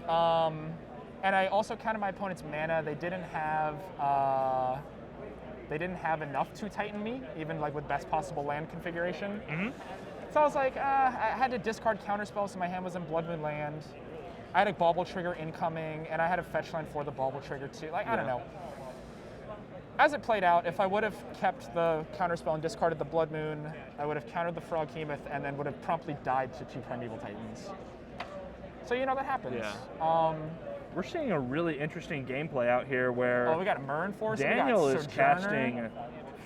Speaker 5: And I also counted my opponent's mana. They didn't have enough to Titan me, even like with best possible land configuration.
Speaker 12: Mm-hmm.
Speaker 5: So I was like, I had to discard counterspells, so my hand was in Blood Moon land. I had a Bauble Trigger incoming, and I had a fetch line for the Bauble Trigger too. Like, I don't know. As it played out, if I would have kept the counterspell and discarded the Blood Moon, I would have countered the Frog Hemoth and then would have promptly died to 2 Primeval Titans. So, you know, that happens.
Speaker 12: Yeah. We're seeing a really interesting gameplay out here where
Speaker 5: we got Murn Force.
Speaker 12: Daniel is casting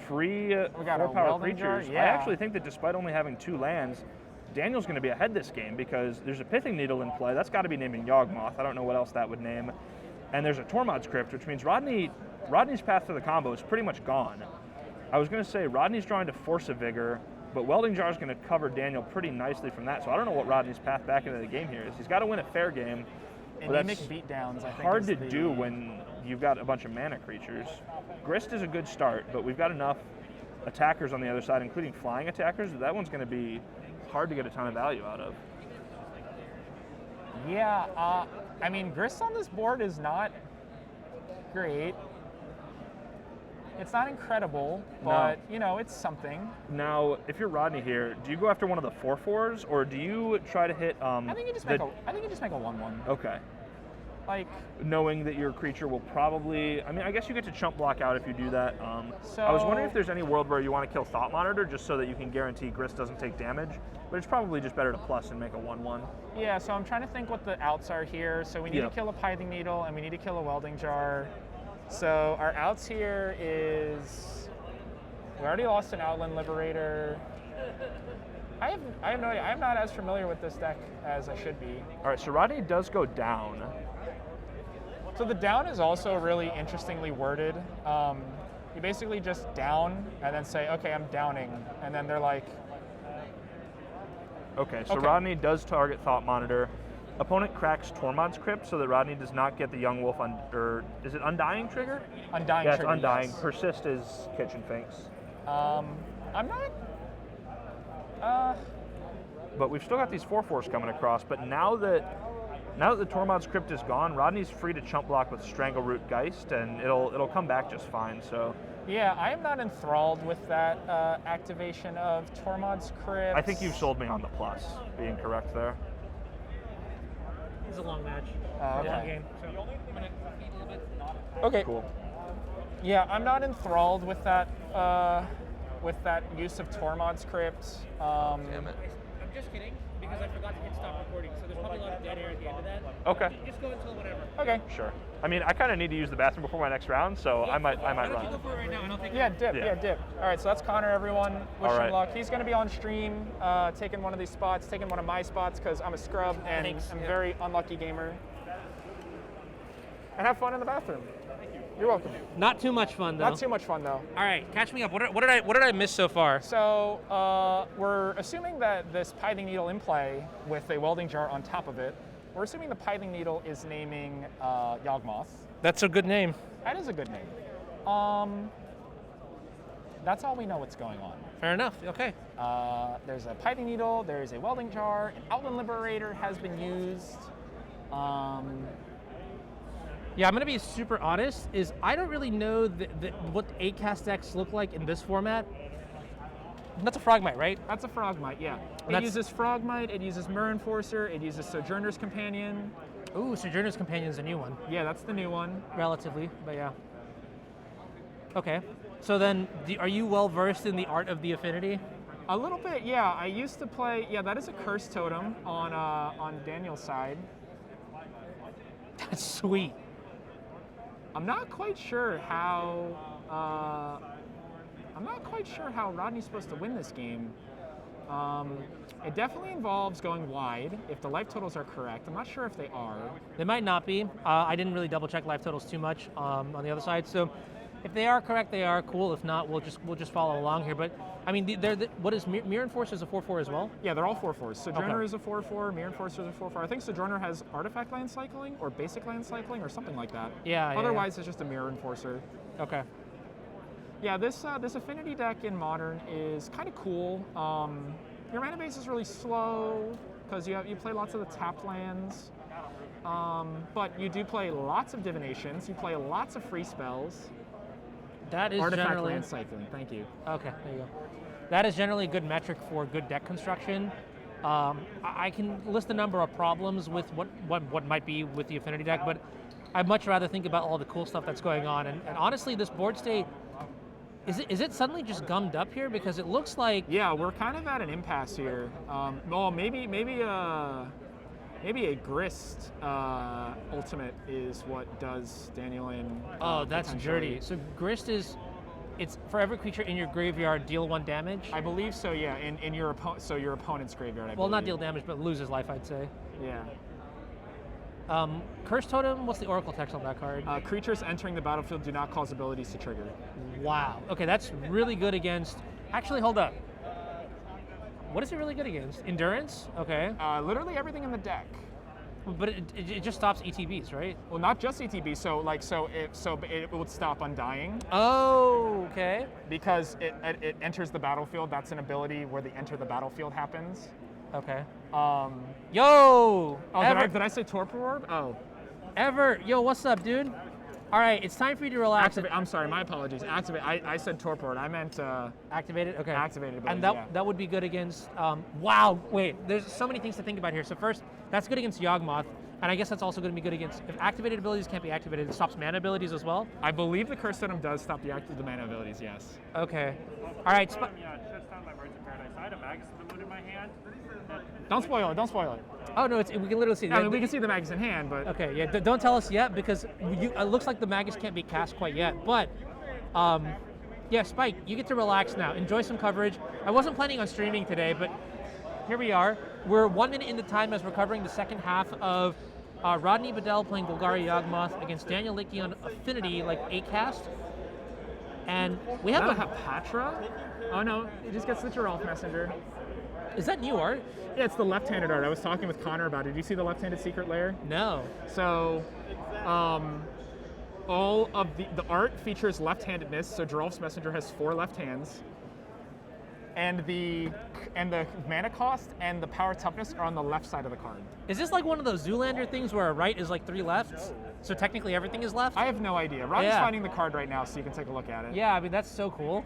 Speaker 12: free 4-power creatures.
Speaker 5: Yeah.
Speaker 12: I actually think that despite only having 2 lands, Daniel's going to be ahead this game because there's a Pithing Needle in play. That's got to be naming Yawgmoth. I don't know what else that would name. And there's a Tormod's Crypt, which means Rodney's path to the combo is pretty much gone. I was going to say Rodney's drawing to Force of Vigor, but Welding Jar is going to cover Daniel pretty nicely from that. So I don't know what Rodney's path back into the game here is. He's got to win a fair game.
Speaker 5: Anemic Beatdowns, I think,
Speaker 12: hard to do when you've got a bunch of mana creatures. Grist is a good start, but we've got enough attackers on the other side, including flying attackers, that one's going to be hard to get a ton of value out of.
Speaker 5: Yeah, I mean, Grist on this board is not great. It's not incredible, but, you know, it's something.
Speaker 12: Now, if you're Rodney here, do you go after one of the 4/4s, or do you try to hit
Speaker 5: I think you just make a 1/1.
Speaker 12: Okay.
Speaker 5: Like,
Speaker 12: knowing that your creature will probably, I mean, I guess you get to chump block out if you do that. I was wondering if there's any world where you want to kill Thought Monitor just so that you can guarantee Grist doesn't take damage, but it's probably just better to plus and make a 1/1.
Speaker 5: Yeah, so I'm trying to think what the outs are here. So we need to kill a Pithing Needle, and we need to kill a Welding Jar. So our outs here is, we already lost an Outland Liberator. I have no idea. I'm not as familiar with this deck as I should be.
Speaker 12: All right, so Rodney does go down.
Speaker 5: So the down is also really interestingly worded. You basically just down and then say, okay, I'm downing. And then they're like...
Speaker 12: Okay, so Rodney does target Thought Monitor. Opponent cracks Tormod's Crypt so that Rodney does not get the Young Wolf, or is it Undying trigger?
Speaker 5: Undying
Speaker 12: trigger,
Speaker 5: trigger,
Speaker 12: it's Undying.
Speaker 5: yes.
Speaker 12: Persist is Kitchen Finks.
Speaker 5: I'm not...
Speaker 12: But we've still got these 4/4s coming across, but now that the Tormod's Crypt is gone, Rodney's free to chump block with Strangleroot Geist, and it'll come back just fine, so...
Speaker 5: Yeah, I am not enthralled with that activation of Tormod's Crypt.
Speaker 12: I think you've sold me on the plus, being correct there.
Speaker 1: It's a long match.
Speaker 5: Okay.
Speaker 1: Long game.
Speaker 5: Okay.
Speaker 12: Cool.
Speaker 5: Yeah, I'm not enthralled with that use of Tormod's Crypt.
Speaker 1: Damn it. I'm just kidding. because I forgot to hit stop recording, so there's probably a lot of dead air at the end of that.
Speaker 12: Okay.
Speaker 1: Just go until whatever.
Speaker 5: Okay.
Speaker 12: Sure. I mean, I kind of need to use the bathroom before my next round, so I might
Speaker 1: Why don't
Speaker 12: run.
Speaker 1: you go for it right now? I don't think.
Speaker 5: Yeah, dip.
Speaker 12: Yeah.
Speaker 5: Yeah, dip. All right, so that's Connor, everyone. Wish
Speaker 12: All right.
Speaker 5: him luck. He's going to be on stream, taking one of these spots, taking one of my spots because I'm a scrub and
Speaker 1: Thanks.
Speaker 5: I'm a
Speaker 1: Yeah.
Speaker 5: very unlucky gamer. And have fun in the bathroom. You're welcome.
Speaker 1: Not too much fun though.
Speaker 5: Not too much fun though.
Speaker 1: All right, catch me up. What did I miss so far?
Speaker 5: So we're assuming that this pithing needle in play with a welding jar on top of it. We're assuming the pithing needle is naming Yawgmoth.
Speaker 1: That's a good name.
Speaker 5: That is a good name. That's all we know what's going on.
Speaker 1: Fair enough. Okay.
Speaker 5: There's a pithing needle, there's a welding jar, an Outland Liberator has been used.
Speaker 1: Yeah, I'm gonna be super honest. Is I don't really know what ACAST decks look like in this format. That's a Frogmite, right?
Speaker 5: That's a Frogmite, yeah. It
Speaker 1: That's-
Speaker 5: uses Frogmite, it uses Mirror Enforcer, it uses Sojourner's Companion.
Speaker 1: Ooh, Sojourner's Companion's a new one,
Speaker 5: Yeah, that's the new one.
Speaker 1: relatively, but yeah. Okay. So then, are you well versed in the art of the affinity?
Speaker 5: A little bit, yeah. I used to play, yeah, that is a Curse Totem on Daniel's side.
Speaker 1: That's sweet.
Speaker 5: I'm not quite sure how Rodney's supposed to win this game. It definitely involves going wide if the life totals are correct. I'm not sure if they are.
Speaker 1: They might not be. I didn't really double check life totals too much on the other side. So if they are correct, they are cool. If not, we'll just follow along here. But I mean, what is Mirror Enforcer is a 4/4 as well?
Speaker 5: Yeah, they're all 4/4s. Sojourner
Speaker 1: Okay.
Speaker 5: is a 4/4, Mirror Enforcer is a 4/4. I think Sojourner has artifact land cycling or basic land cycling or something like that.
Speaker 1: Yeah.
Speaker 5: Otherwise, it's just a Mirror Enforcer.
Speaker 1: Okay.
Speaker 5: Yeah, this affinity deck in Modern is kind of cool. Your mana base is really slow because you play lots of the tapped lands, but you do play lots of divinations. You play lots of free spells.
Speaker 1: That is
Speaker 5: Artifact
Speaker 1: generally
Speaker 5: land cycling. Thank you.
Speaker 1: okay. There you go. That is generally a good metric for good deck construction. I can list a number of problems with what might be with the affinity deck, but I'd much rather think about all the cool stuff that's going on. And honestly, this board state. Is it suddenly just gummed up here? Because it looks like
Speaker 5: Yeah, we're kind of at an impasse here. Maybe a Grist ultimate is what does Daniel in.
Speaker 1: oh, that's
Speaker 5: potentially.
Speaker 1: dirty. So Grist it's for every creature in your graveyard deal 1 damage.
Speaker 5: I believe so. Yeah, in your opponent's graveyard. I
Speaker 1: Well, not
Speaker 5: believe.
Speaker 1: deal damage, but loses life, I'd say.
Speaker 5: Yeah.
Speaker 1: Curse Totem. What's the Oracle text on that card?
Speaker 5: Creatures entering the battlefield do not cause abilities to trigger.
Speaker 1: Wow. Okay, that's really good against. Actually, hold up. What is it really good against? Endurance. Okay.
Speaker 5: Literally everything in the deck.
Speaker 1: But it just stops ETBs, right?
Speaker 5: Well, not just ETB. So it would stop Undying
Speaker 1: Oh, okay.
Speaker 5: because it enters the battlefield. That's an ability where the enter the battlefield happens.
Speaker 1: Okay.
Speaker 5: Oh,
Speaker 1: Yo.
Speaker 5: did I say Torpor Orb? Oh.
Speaker 1: Yo, what's up, dude? All right, it's time for you to relax.
Speaker 5: Activate. I'm sorry, my apologies. Activate. I said Torpor Orb. I meant
Speaker 1: Activated. Okay.
Speaker 5: activated abilities.
Speaker 1: And that
Speaker 5: yeah.
Speaker 1: that would be good against. Wow. Wait. There's so many things to think about here. So first, that's good against Yawgmoth, and I guess that's also going to be good against. If activated abilities can't be activated, it stops mana abilities as well.
Speaker 5: I believe the Curse Totem does stop the mana abilities. Yes.
Speaker 1: Okay. All right.
Speaker 11: Yeah, just down by Birds of Paradise. I had a Magus of the Moon in my hand.
Speaker 5: Don't spoil it. Don't spoil it.
Speaker 1: Oh no, we can literally see.
Speaker 5: I mean, we can see the Magus in hand, but
Speaker 1: Okay. Yeah. Don't tell us yet because it looks like the Magus can't be cast quite yet. But, yeah, Spike, you get to relax now. Enjoy some coverage. I wasn't planning on streaming today, but here we are. We're 1 minute into time as we're covering the second half of Rodney Bedell playing Golgari Yawgmoth against Daniel Licky on Affinity, like ACAST. And we have
Speaker 5: have Patra. Oh no, it just gets the Giraffe Messenger.
Speaker 1: Is that new art?
Speaker 5: Yeah, it's the left-handed art. I was talking with Connor about it. Did you see the left-handed secret layer?
Speaker 1: No.
Speaker 5: So, all of the art features left-handedness. So Giraffe's Messenger has 4 left hands, and the mana cost and the power toughness are on the left side of the card.
Speaker 1: Is this like one of those Zoolander things where a right is like 3 lefts? So technically everything is left?
Speaker 5: I have no idea. Rodney's
Speaker 1: Yeah.
Speaker 5: finding the card right now, so you can take a look at it.
Speaker 1: Yeah, I mean, that's so cool.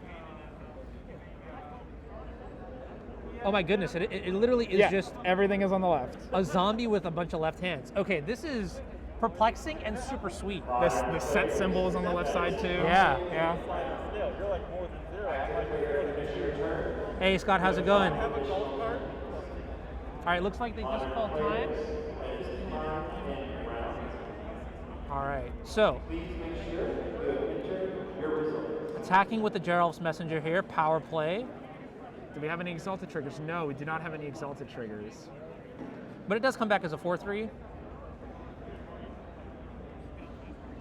Speaker 1: Oh my goodness, it literally is just
Speaker 5: everything is on the left.
Speaker 1: a zombie with a bunch of left hands. Okay, this is perplexing and super sweet.
Speaker 5: The set symbol is on the left side too.
Speaker 1: Yeah.
Speaker 5: Yeah.
Speaker 1: Hey Scott, how's it going? All right, looks like they just called time. All right, so attacking with the Geralf's Messenger here, power play.
Speaker 5: Do we have any exalted triggers? No, we do not have any exalted triggers.
Speaker 1: But it does come back as a 4/3.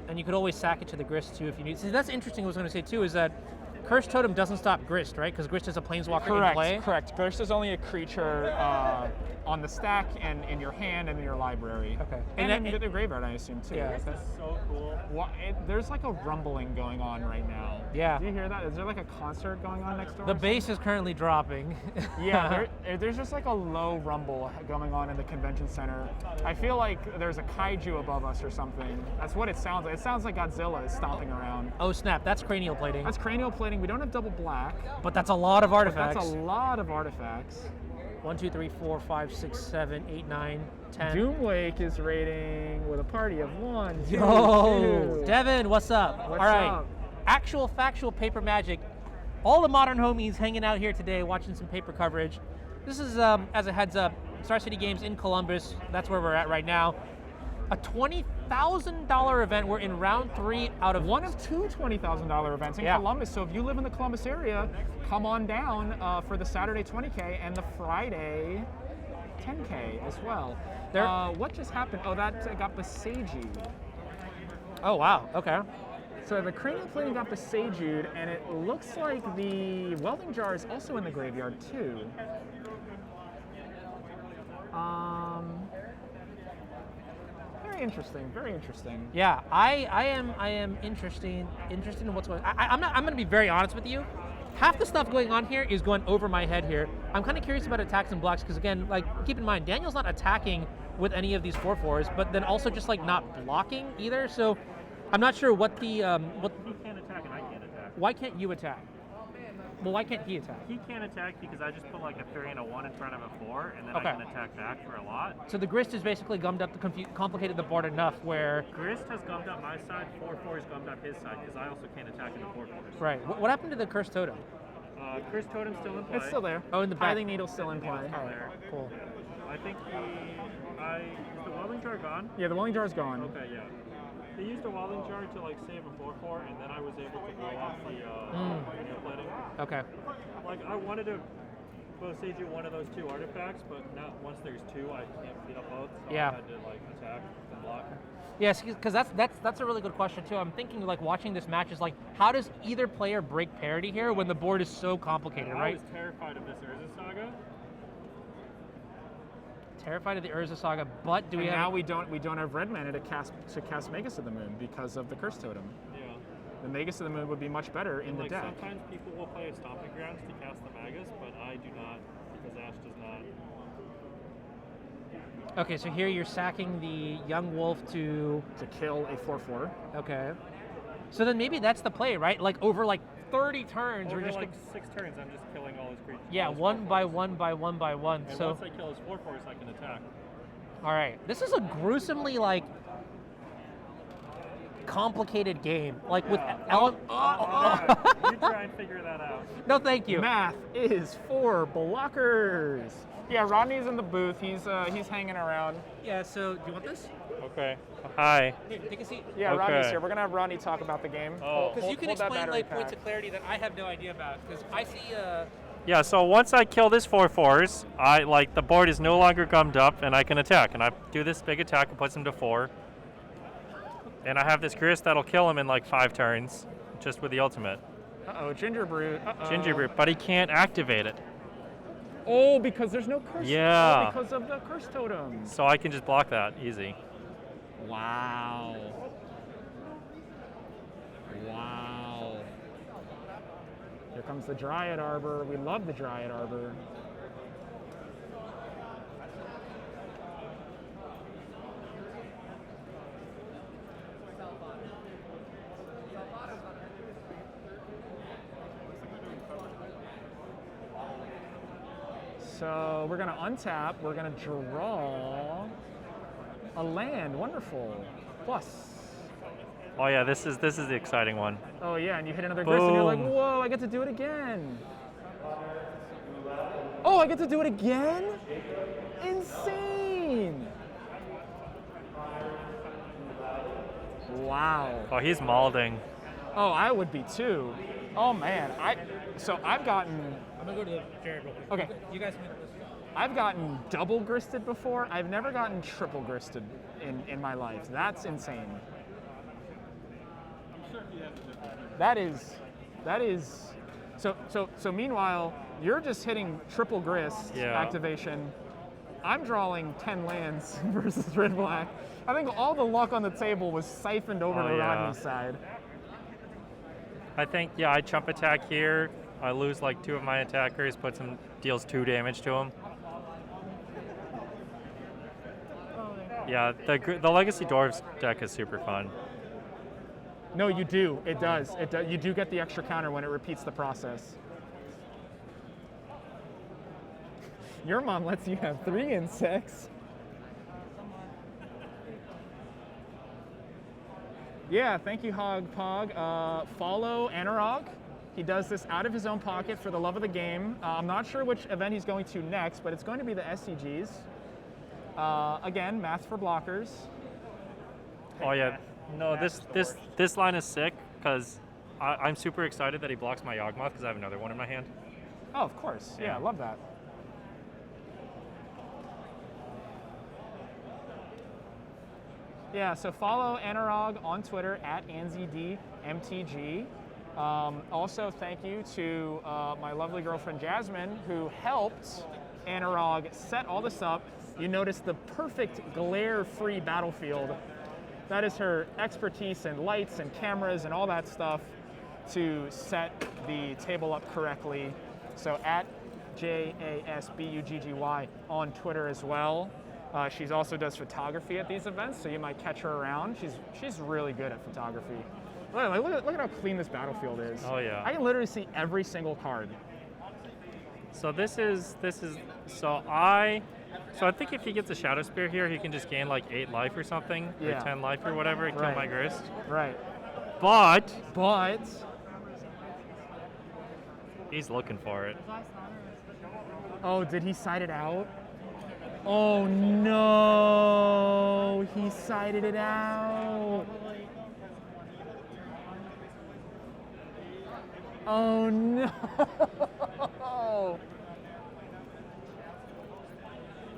Speaker 1: And you could always sack it to the Grist too if you need. See, that's interesting. What I was going to say too is that Cursed Totem doesn't stop Grist, right? Because Grist is a Planeswalker in play.
Speaker 5: Correct. Grist is only a creature on the stack and in your hand and in your library.
Speaker 1: Okay.
Speaker 5: And in the graveyard, I assume too.
Speaker 1: Yeah.
Speaker 11: This is so cool.
Speaker 5: There's like a rumbling going on right now.
Speaker 1: Yeah.
Speaker 5: Do you hear that? Is there like a concert going on next door?
Speaker 1: The bass is currently dropping.
Speaker 5: Yeah, there's just like a low rumble going on in the convention center. I feel like there's a kaiju above us or something. That's what it sounds like. It sounds like Godzilla is stomping around.
Speaker 1: Oh snap! That's cranial plating.
Speaker 5: That's cranial plating. We don't have double black.
Speaker 1: But that's a lot of artifacts.
Speaker 5: That's a lot of artifacts.
Speaker 1: 1, 2, 3, 4, 5, 6, 7, 8, 9, 10.
Speaker 5: Doomwake is raiding with a party of 1, 2,
Speaker 1: Yo,
Speaker 5: 2.
Speaker 1: Devin, what's up?
Speaker 5: What's
Speaker 1: All right,
Speaker 5: up?
Speaker 1: actual factual paper magic. All the modern homies hanging out here today, watching some paper coverage. This is, as a heads up, Star City Games in Columbus. That's where we're at right now. A $20,000 event. We're in round 3 out of
Speaker 5: one of 2 $20,000 events in Columbus. So if you live in the Columbus area, come on down for the Saturday 20K and the Friday 10K as well. What just happened? Oh, that got Besaged.
Speaker 1: Oh wow. Okay.
Speaker 5: So the cranial plating got Besaged, and it looks like the welding jar is also in the graveyard too. Very interesting. Very interesting.
Speaker 1: Yeah, I am interested in what's going on. I'm going to be very honest with you. Half the stuff going on here is going over my head here. I'm kind of curious about attacks and blocks because again, like keep in mind, Daniel's not attacking with any of these 4/4s, but then also just like not blocking either. So I'm not sure what the what.
Speaker 11: He can't attack and I can't attack.
Speaker 1: Why can't you attack? Well, why can't he attack?
Speaker 11: He can't attack because I just put like a 3 and a 1 in front of a 4, and then
Speaker 1: Okay.
Speaker 11: I can attack back for a lot.
Speaker 1: So the Grist has basically gummed up complicated the board enough where.
Speaker 11: Grist has gummed up my side, 4/4 has gummed up his side because I also can't attack into 4/4s.
Speaker 1: Right. What happened to the Cursed Totem?
Speaker 11: Cursed Totem's still in play.
Speaker 5: It's still there.
Speaker 1: Oh, in the back.
Speaker 5: Pithing Needle's still in play.
Speaker 11: Needle's still there.
Speaker 1: Cool.
Speaker 11: I think is the welding jar gone?
Speaker 5: Yeah, the welding jar is gone.
Speaker 11: Okay, yeah. They used a welding jar to like save a 4/4, and then I was able to blow off the cranial plating.
Speaker 1: Okay.
Speaker 11: Like I wanted to Besage one of those 2 artifacts, but now once there's 2, I can't beat up both. So
Speaker 1: Yeah.
Speaker 11: I had to like attack and block.
Speaker 1: Yes, because that's a really good question too. I'm thinking like watching this match is like, how does either player break parity here when the board is so complicated,
Speaker 11: I
Speaker 1: right?
Speaker 11: was terrified of this Urza Saga.
Speaker 1: Terrified of the Urza Saga, but do we
Speaker 5: And
Speaker 1: have?
Speaker 5: now we don't have red mana to cast Magus of the Moon because of the Curse Totem.
Speaker 11: Yeah.
Speaker 5: The Magus of the Moon would be much better in
Speaker 11: And
Speaker 5: the
Speaker 11: like
Speaker 5: deck.
Speaker 11: sometimes people will play a Stomping Grounds to cast the Magus, but I do not because Ash does not.
Speaker 1: Okay, so here you're sacking the Young Wolf to
Speaker 5: kill a 4/4.
Speaker 1: Okay. So then maybe that's the play, right? Like over like 30 turns,
Speaker 11: Over
Speaker 1: we're just
Speaker 11: like 6 turns, I'm just killing all his creatures.
Speaker 1: yeah,
Speaker 11: all his
Speaker 1: 1 by
Speaker 11: 4/4s.
Speaker 1: 1 by 1 by 1.
Speaker 11: And
Speaker 1: So
Speaker 11: once I kill his 4/4s, I can attack.
Speaker 1: all right, this is a gruesomely like complicated game. Like with
Speaker 11: You try and figure that out.
Speaker 1: No, thank you.
Speaker 5: Math is for blockers. Yeah, Rodney's in the booth. He's hanging around.
Speaker 1: Yeah. So do you want this?
Speaker 11: Okay. Hi.
Speaker 1: Here, take a seat.
Speaker 5: Yeah,
Speaker 11: Okay.
Speaker 5: Rodney's here. We're gonna have Rodney talk about the game.
Speaker 11: Oh.
Speaker 1: Because you can
Speaker 5: hold that
Speaker 1: explain
Speaker 5: battery
Speaker 1: like points
Speaker 5: pack.
Speaker 1: of clarity that I have no idea about. Because I see.
Speaker 11: Yeah, so once I kill this 4/4s, the board is no longer gummed up and I can attack. And I do this big attack and puts him to 4. And I have this Grist that'll kill him in like 5 turns, just with the ultimate.
Speaker 5: Uh-oh, Ginger Brew. Uh-oh.
Speaker 11: Ginger Brew, but he can't activate it.
Speaker 5: Oh, because there's no curse.
Speaker 11: Yeah.
Speaker 5: Oh, because of the Curse Totem.
Speaker 11: So I can just block that, easy.
Speaker 5: Wow. Wow. Here comes the Dryad Arbor. We love the Dryad Arbor. So we're gonna untap, we're gonna draw a land, wonderful. Plus.
Speaker 11: Oh yeah, this is the exciting one.
Speaker 5: Oh yeah, and you hit another Grist and you're like,
Speaker 11: Boom.
Speaker 5: whoa, I get to do it again. Oh, I get to do it again? insane. Wow.
Speaker 11: Oh, he's malding.
Speaker 5: Oh, I would be too. Oh man, I've gotten.
Speaker 1: I'm gonna go to Jared real quick.
Speaker 5: Okay.
Speaker 1: You guys.
Speaker 5: I've gotten double gristed before. I've never gotten triple gristed in my life. That's insane. That is. So meanwhile, you're just hitting triple grist activation. I'm drawing 10 lands versus red black. I think all the luck on the table was siphoned over to Rodney's side.
Speaker 11: I think, yeah, I chump attack here. I lose like 2 of my attackers, deals 2 damage to him. Yeah, the Legacy Dwarves deck is super fun.
Speaker 5: No, you do. It does. You do get the extra counter when it repeats the process. Your mom lets you have 3 insects. Yeah, thank you, Hog Pog. Follow Anurag. He does this out of his own pocket for the love of the game. I'm not sure which event he's going to next, but it's going to be the SCGs. Again, math for blockers.
Speaker 11: Oh yeah, no, this line is sick because I'm super excited that he blocks my Yawgmoth because I have another one in my hand.
Speaker 5: Oh, of course. Yeah, I love that. Yeah, so follow Anurag on Twitter at anzidmtg. Also, thank you to my lovely girlfriend Jasmine, who helped Anurag set all this up. You notice the perfect glare-free battlefield. That is her expertise in lights and cameras and all that stuff to set the table up correctly. So at JASBUGGY on Twitter as well. She also does photography at these events, so you might catch her around. She's really good at photography. Look at how clean this battlefield is.
Speaker 11: Oh yeah.
Speaker 5: I can literally see every single card.
Speaker 11: So I think if he gets a Shadow Spear here, he can just gain like 8 life or something, or 10 life or whatever, and kill my Grist.
Speaker 5: Right.
Speaker 11: But he's looking for it.
Speaker 5: Oh, did he side it out? Oh no, he sided it out. Oh no.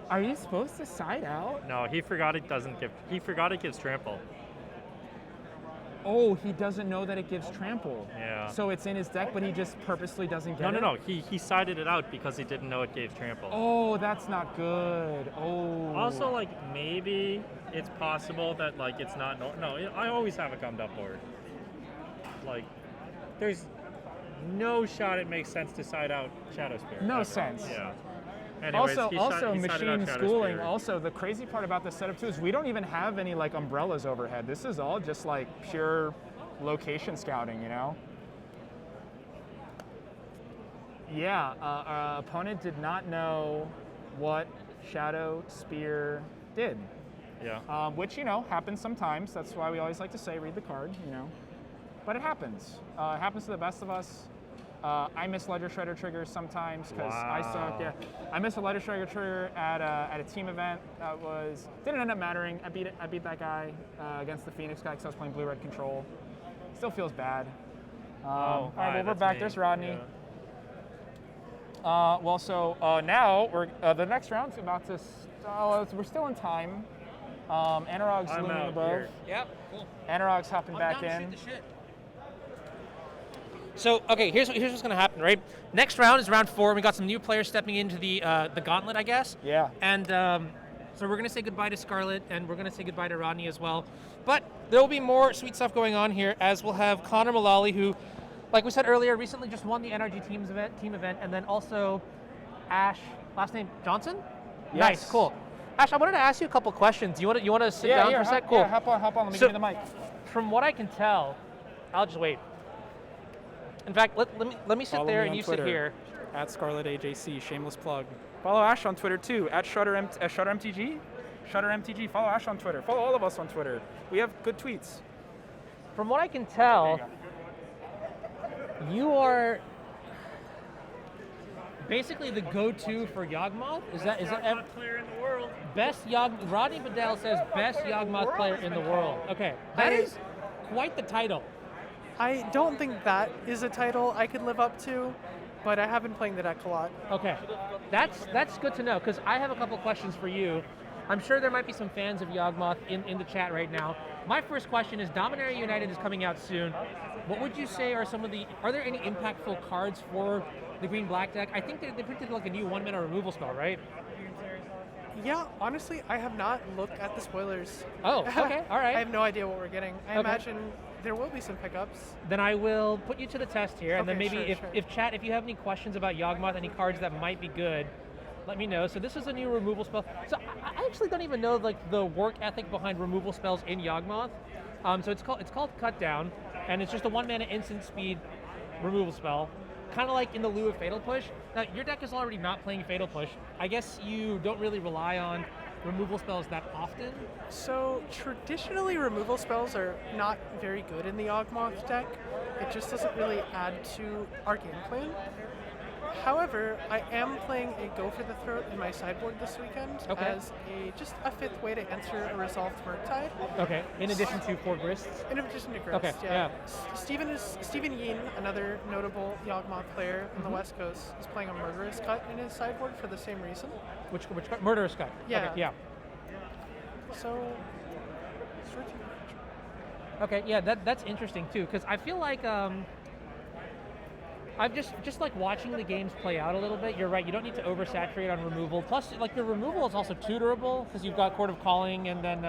Speaker 5: Are you supposed to side out?
Speaker 11: No, he forgot it gives trample.
Speaker 5: Oh, he doesn't know that it gives trample.
Speaker 11: Yeah.
Speaker 5: So it's in his deck, but he just purposely doesn't get it?
Speaker 11: No. He sided it out because he didn't know it gave trample.
Speaker 5: Oh, that's not good. Oh.
Speaker 11: Also, like, maybe it's possible that, like, it's not... No, I always have a gummed up board. Like, there's no shot it makes sense to side out Shadow Spear.
Speaker 5: No
Speaker 11: ever.
Speaker 5: sense.
Speaker 11: Yeah. Anyways,
Speaker 5: also
Speaker 11: he
Speaker 5: machine schooling. Also, the crazy part about this setup too is we don't even have any like umbrellas overhead. This is all just like pure location scouting, you know. Yeah, our opponent did not know what Shadow Spear did.
Speaker 11: Yeah.
Speaker 5: Which, you know, happens sometimes. That's why we always like to say read the card, you know. But it happens. It happens to the best of us. I miss Ledger Shredder triggers sometimes because I suck. Yeah, I missed a Ledger Shredder trigger at a team event that didn't end up mattering. I beat that guy against the Phoenix guy because I was playing blue-red control. Still feels bad. All right, well, we're back.
Speaker 11: Me.
Speaker 5: There's Rodney.
Speaker 11: Yeah.
Speaker 5: Now we're the next round's about to. We're still in time. Anurag's looming above.
Speaker 11: Here.
Speaker 1: Yep. Cool.
Speaker 5: Anurag's hopping back in.
Speaker 1: So, okay, here's what's going to happen, right? Next round is round 4. We got some new players stepping into the gauntlet, I guess.
Speaker 5: Yeah.
Speaker 1: And so we're going to say goodbye to Scarlet, and we're going to say goodbye to Rodney as well. But there will be more sweet stuff going on here, as we'll have Connor Mullally, who, like we said earlier, recently just won the NRG team event, and then also Ash, last name Johnson?
Speaker 5: Yes.
Speaker 1: Nice, cool. Ash, I wanted to ask you a couple questions. You want to sit down for a sec? Cool.
Speaker 5: Yeah, hop on. Let me give you the mic.
Speaker 1: From what I can tell, I'll just wait. In fact, let me sit
Speaker 5: Follow
Speaker 1: there
Speaker 5: me
Speaker 1: and
Speaker 5: on
Speaker 1: you
Speaker 5: Twitter,
Speaker 1: sit here.
Speaker 5: At Scarlet AJC, shameless plug. Follow Ash on Twitter too, at ShutterMTG. ShutterMTG, follow Ash on Twitter. Follow all of us on Twitter. We have good tweets.
Speaker 1: From what I can tell, you are basically the go-to for Yawgmoth. Is that
Speaker 11: player in the world?
Speaker 1: best Rodney Bedell says best Yawgmoth player in the world. Okay, that is quite the title.
Speaker 13: I don't think that is a title I could live up to, but I have been playing the deck a lot.
Speaker 1: Okay, that's good to know, because I have a couple questions for you. I'm sure there might be some fans of Yawgmoth in the chat right now. My first question is, Dominaria United is coming out soon. What would you say are are there any impactful cards for the green-black deck? I think they printed like a new 1-mana removal spell, right?
Speaker 13: Yeah, honestly, I have not looked at the spoilers.
Speaker 1: Oh, okay, all right.
Speaker 13: I have no idea what we're getting. I imagine there will be some pickups.
Speaker 1: Then I will put you to the test here, and then maybe
Speaker 13: sure,
Speaker 1: if chat, if you have any questions about Yawgmoth, any cards that might be good, let me know. So this is a new removal spell. So I actually don't even know like the work ethic behind removal spells in Yawgmoth. So it's called Cut Down, and it's just a 1-mana instant speed removal spell, kind of like in the lieu of Fatal Push. Now your deck is already not playing Fatal Push. I guess you don't really rely on removal spells that often.
Speaker 13: So traditionally, removal spells are not very good in the Yawgmoth deck. It just doesn't really add to our game plan. However, I am playing a Go for the Throat in my sideboard this weekend as just a 5th way to answer a resolved Murktide.
Speaker 1: Okay, in addition to 4 Grists?
Speaker 13: In addition to Grist,
Speaker 1: okay,
Speaker 13: yeah. Stephen Yin, another notable Yawgmoth player on the West Coast, is playing a Murderous Cut in his sideboard for the same reason.
Speaker 1: Which cut? Murderous Cut?
Speaker 13: Yeah.
Speaker 1: Okay, yeah.
Speaker 13: So,
Speaker 1: okay, yeah, that's interesting too, because I feel like I've just like watching the games play out a little bit. You're right, you don't need to oversaturate on removal. Plus, like your removal is also tutorable because you've got Court of Calling, and then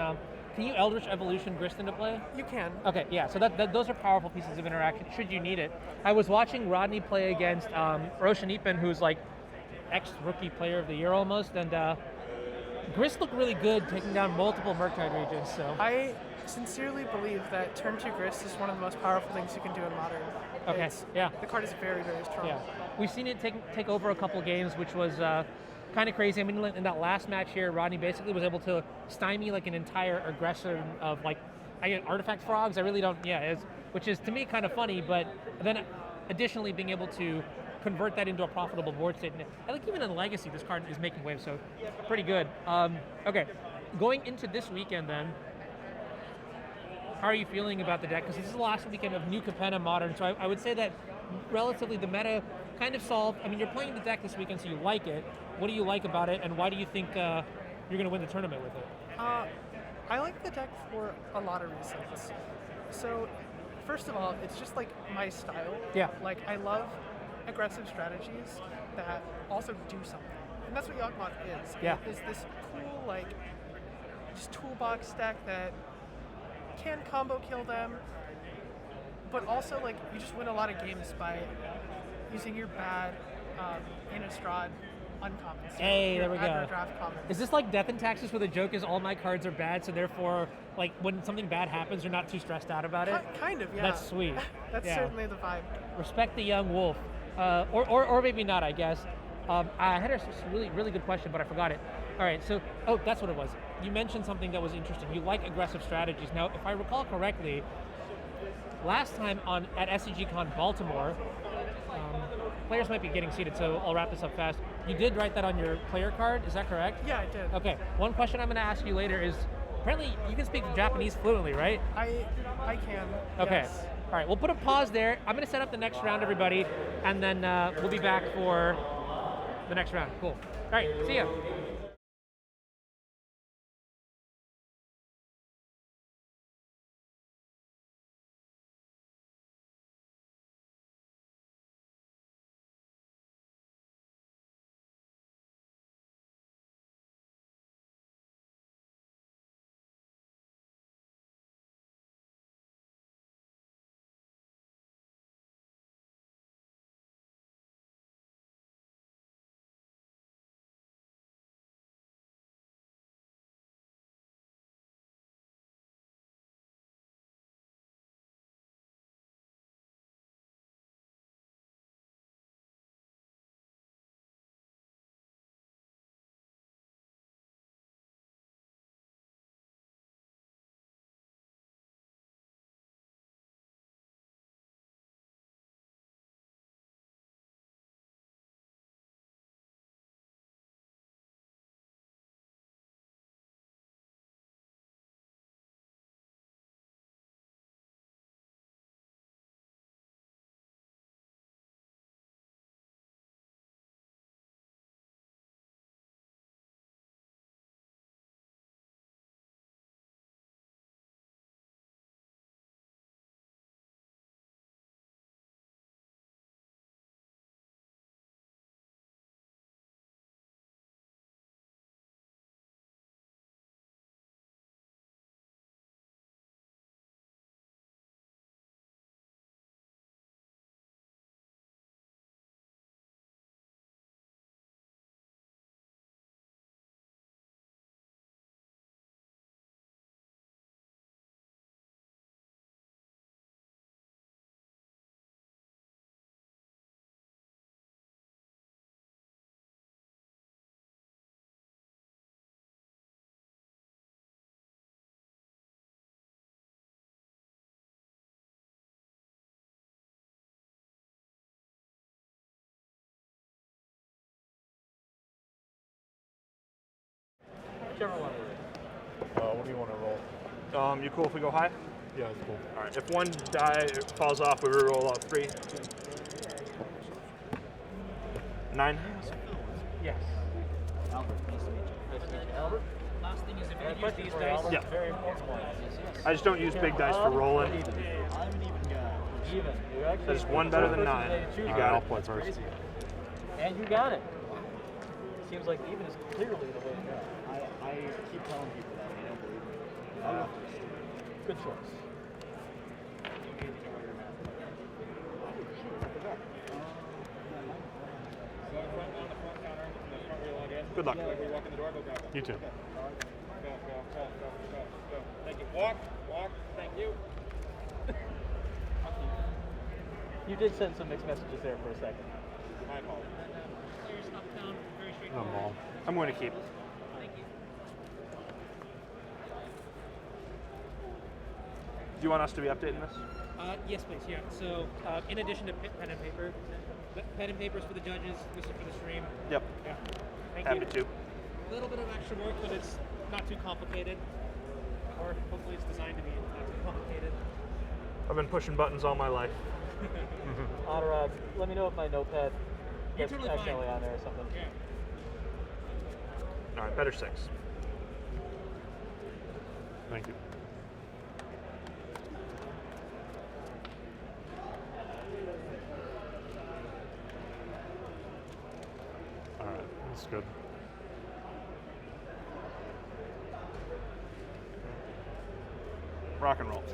Speaker 1: can you Eldritch Evolution Grist into play?
Speaker 13: You can.
Speaker 1: Okay, yeah, so those are powerful pieces of interaction should you need it. I was watching Rodney play against Roshan Ipin, who's like ex-rookie player of the year almost, and Grist looked really good taking down multiple Murktide regions. So
Speaker 13: I sincerely believe that turn 2 Grist is one of the most powerful things you can do in Modern.
Speaker 1: Okay, yeah.
Speaker 13: The card is very, very strong.
Speaker 1: Yeah, we've seen it take over a couple games, which was kind of crazy. I mean, in that last match here, Rodney basically was able to stymie like an entire aggression of like, I get artifact frogs. I really don't, which is to me kind of funny, but then additionally being able to convert that into a profitable board state. And I think even in Legacy, this card is making waves, so pretty good. Okay, going into this weekend then, how are you feeling about the deck? Because this is the last weekend of New Capenna Modern, so I would say that relatively the meta kind of solved. I mean, you're playing the deck this weekend, so you like it. What do you like about it, and why do you think you're going to win the tournament with it?
Speaker 13: I like the deck for a lot of reasons. So, first of all, it's just like my style.
Speaker 1: Yeah.
Speaker 13: Like, I love aggressive strategies that also do something. And that's what Yawgmoth is.
Speaker 1: Yeah.
Speaker 13: It is this cool, like, just toolbox deck that can combo kill them, but also, like, you just win a lot of games by using your bad Innistrad uncommons.
Speaker 1: Hey, there we go.
Speaker 13: Draft commons.
Speaker 1: Is this like Death and Taxes, where the joke is all my cards are bad, so therefore, like, when something bad happens, you're not too stressed out about it?
Speaker 13: Kind of, yeah.
Speaker 1: That's sweet.
Speaker 13: That's certainly the vibe.
Speaker 1: Respect the young wolf. Or maybe not, I guess. I had a really, really good question, but I forgot it. All right, so, that's what it was. You mentioned something that was interesting. You like aggressive strategies. Now, if I recall correctly, last time at SCGCON Baltimore, players might be getting seated, so I'll wrap this up fast. You did write that on your player card, is that correct?
Speaker 13: Yeah, I did.
Speaker 1: Okay, one question I'm going to ask you later is, apparently you can speak Japanese fluently, right?
Speaker 13: I can.
Speaker 1: Okay.
Speaker 13: Yes.
Speaker 1: All right, we'll put a pause there. I'm going to set up the next round, everybody, and then we'll be back for the next round. Cool. All right, see ya.
Speaker 4: Whichever one it is.
Speaker 8: What do you want to roll?
Speaker 12: You cool if we go high?
Speaker 8: Yeah, it's cool.
Speaker 12: All right. If one die falls off, we reroll all 3. 9.
Speaker 4: Yes. Albert, nice to meet you. Nice to meet you. Albert? Last thing is if you use these dice,
Speaker 12: Yeah.
Speaker 4: very important one.
Speaker 12: I just don't use big dice for rolling.
Speaker 4: I'm an even guy. Even. You're actually
Speaker 12: That is 1 better than 9. You got
Speaker 8: I'll
Speaker 12: it.
Speaker 8: play first.
Speaker 4: And you got it. Seems like even is clearly the way to go.
Speaker 6: I keep telling people that they don't believe me.
Speaker 4: Good choice.
Speaker 12: Good luck.
Speaker 8: You too.
Speaker 7: Thank you. Walk. Thank you.
Speaker 4: You did send some mixed messages there for a second.
Speaker 7: My apologies.
Speaker 8: No ball.
Speaker 12: I'm going to keep. Do you want us to be updating this?
Speaker 1: Yes, please. Yeah. So, in addition to pen and paper, pen and papers for the judges. This is for the stream.
Speaker 12: Yep.
Speaker 1: Yeah. Thank
Speaker 12: Happy
Speaker 1: you.
Speaker 12: to.
Speaker 1: A little bit of extra work, but it's not too complicated. Or hopefully it's designed to be not too complicated.
Speaker 12: I've been pushing buttons all my life.
Speaker 4: Honorab, let me know if my notepad
Speaker 1: You're
Speaker 4: gets
Speaker 1: totally
Speaker 4: accidentally
Speaker 1: fine.
Speaker 4: on there or something.
Speaker 1: Yeah.
Speaker 12: All right, better 6.
Speaker 8: Thank you. All right, that's good.
Speaker 12: Rock and roll.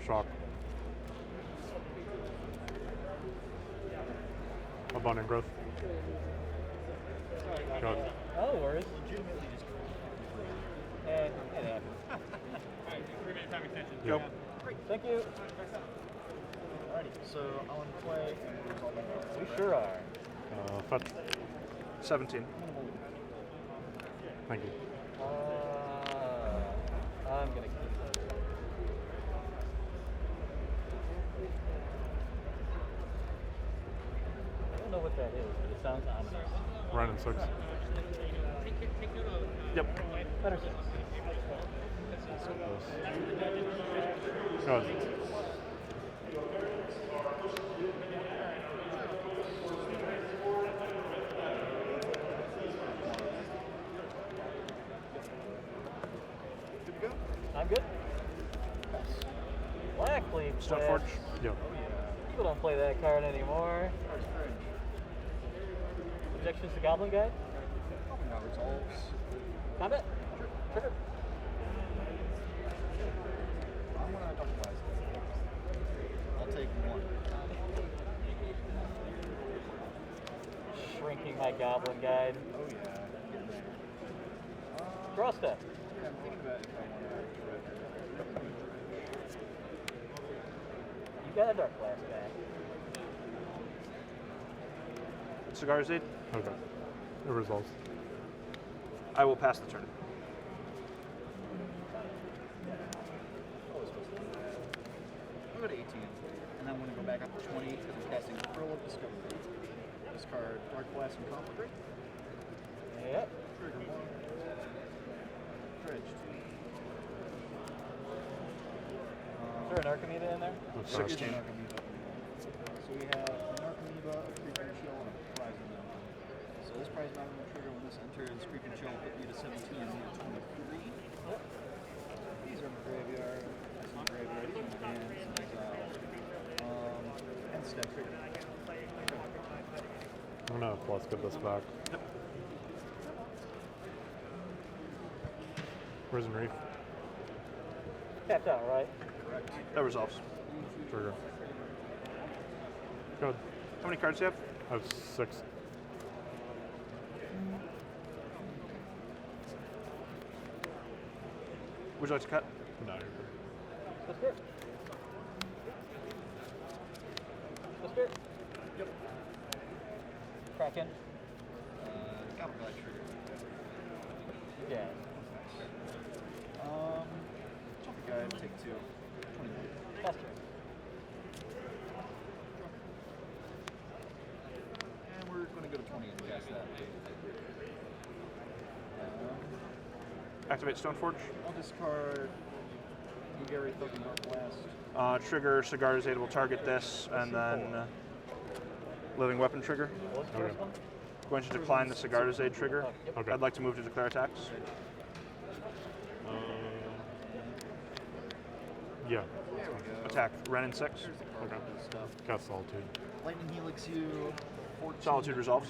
Speaker 8: Shock. Abundant growth. Good.
Speaker 4: Oh, worries. And
Speaker 12: Go.
Speaker 4: thank you.
Speaker 6: Alrighty, so I want to play and resolve my
Speaker 4: We sure are.
Speaker 8: Fetch.
Speaker 12: 17.
Speaker 8: Thank you.
Speaker 4: I'm gonna keep that. I don't know what that is, but it sounds ominous.
Speaker 8: Run in 6.
Speaker 12: Yep.
Speaker 4: Better 6.
Speaker 8: Good.
Speaker 4: I'm good. Blackleaf.
Speaker 12: Stoneforge.
Speaker 8: Yep.
Speaker 4: People don't play that card anymore. Objections to Goblin Guide?
Speaker 6: resolves.
Speaker 4: Combat? Trigger.
Speaker 6: I'm gonna double buy this. I'll take 1.
Speaker 4: Shrinking my Goblin Guide.
Speaker 6: Oh yeah.
Speaker 4: Draw step.
Speaker 6: Yeah, I'm thinking about if I want to.
Speaker 4: You got a Dark Blast back.
Speaker 12: Cigar Aid.
Speaker 8: Okay. It resolves.
Speaker 12: I will pass the turn.
Speaker 6: I'll go to 18, and then I'm going to go back up to 20 because I'm casting Pearl of Discovery. Discard Dark Blast and Conflict.
Speaker 4: Yep.
Speaker 6: Trigger 1. Dredge 2.
Speaker 4: Is there an Archimeda in there?
Speaker 12: 16.
Speaker 6: So we have an Archimeda, a Creeping Chill, and a Prize Mountain. So this Prize Mountain will trigger when this enters. Creeping Chill will put you to 17 and me to 23. These are in the graveyard. That's in the graveyard. These are in my hands. And exile. And step trigger.
Speaker 8: I'm gonna plus get this back. Risen Reef.
Speaker 4: Tapped out, right?
Speaker 6: Correct.
Speaker 12: That resolves.
Speaker 8: Trigger. Good.
Speaker 12: How many cards do you have?
Speaker 8: I have 6.
Speaker 12: Would you like to cut?
Speaker 8: No, you're good.
Speaker 4: The Spirit. The Spirit.
Speaker 6: Yep.
Speaker 4: Kraken.
Speaker 6: Goblin Guide trigger.
Speaker 4: Yeah.
Speaker 6: Jumping Guide, take 2. 21.
Speaker 4: That's true.
Speaker 6: And we're going to go to 20 and cast that.
Speaker 12: Activate Stoneforge.
Speaker 6: I'll discard Gary fucking Northwest.
Speaker 12: Trigger Cigar Zeta will target this, and then Living Weapon trigger.
Speaker 11: Okay.
Speaker 12: Going to decline the Cigar Zeta trigger.
Speaker 11: Okay.
Speaker 12: I'd like to move to declare attacks.
Speaker 11: Yeah.
Speaker 12: Attack Renin 6.
Speaker 11: Okay. Cast Solitude.
Speaker 6: Lightning Helix you. 14.
Speaker 12: Solitude resolves.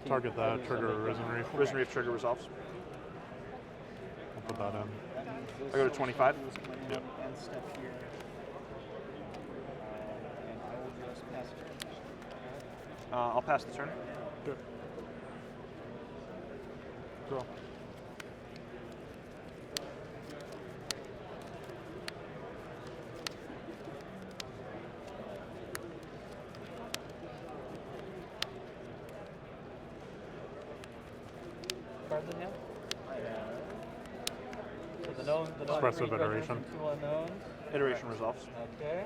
Speaker 11: Target that, trigger Risen Reef.
Speaker 12: Risen Reef trigger resolves.
Speaker 11: I'll put that in.
Speaker 12: I go to 25.
Speaker 11: Yep.
Speaker 6: And step here. And I will just pass it.
Speaker 12: I'll pass the turn.
Speaker 11: Good. Draw.
Speaker 4: Cards in hand? So the known,
Speaker 11: Expressive
Speaker 4: three treasures
Speaker 11: iteration.
Speaker 4: and 2 unknowns.
Speaker 12: Iteration resolves.
Speaker 4: Okay.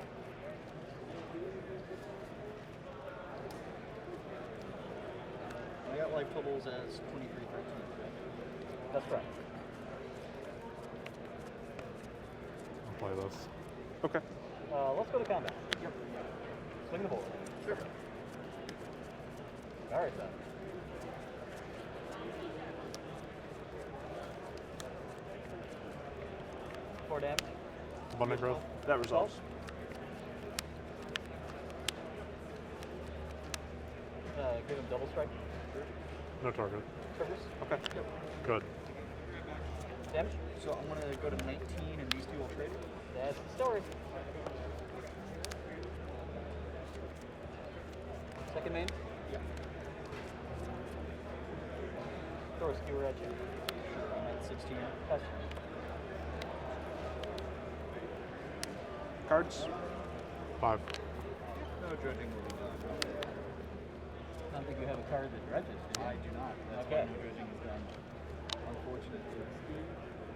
Speaker 6: I got life totals as 23-13.
Speaker 4: That's correct.
Speaker 11: I'll play this.
Speaker 12: Okay.
Speaker 4: Let's go to combat. Yep. Swing the board. Sure. All right then. Four damage.
Speaker 11: Abundant growth.
Speaker 12: That resolves.
Speaker 4: Give him double strike.
Speaker 11: No target.
Speaker 4: Triggers.
Speaker 12: Okay.
Speaker 4: Yep.
Speaker 11: Good.
Speaker 4: Damage.
Speaker 6: So I'm going to go to 19 and these two will trade.
Speaker 4: That's the story. Second main.
Speaker 6: Yeah.
Speaker 4: Throw a skewer at you.
Speaker 6: I'm at 16.
Speaker 4: Touch.
Speaker 12: Cards.
Speaker 11: 5.
Speaker 6: No judging will be done.
Speaker 4: I don't think you have a card that dredges, do you?
Speaker 6: I do not. That's
Speaker 4: Okay.
Speaker 6: why no judging is done. Unfortunately.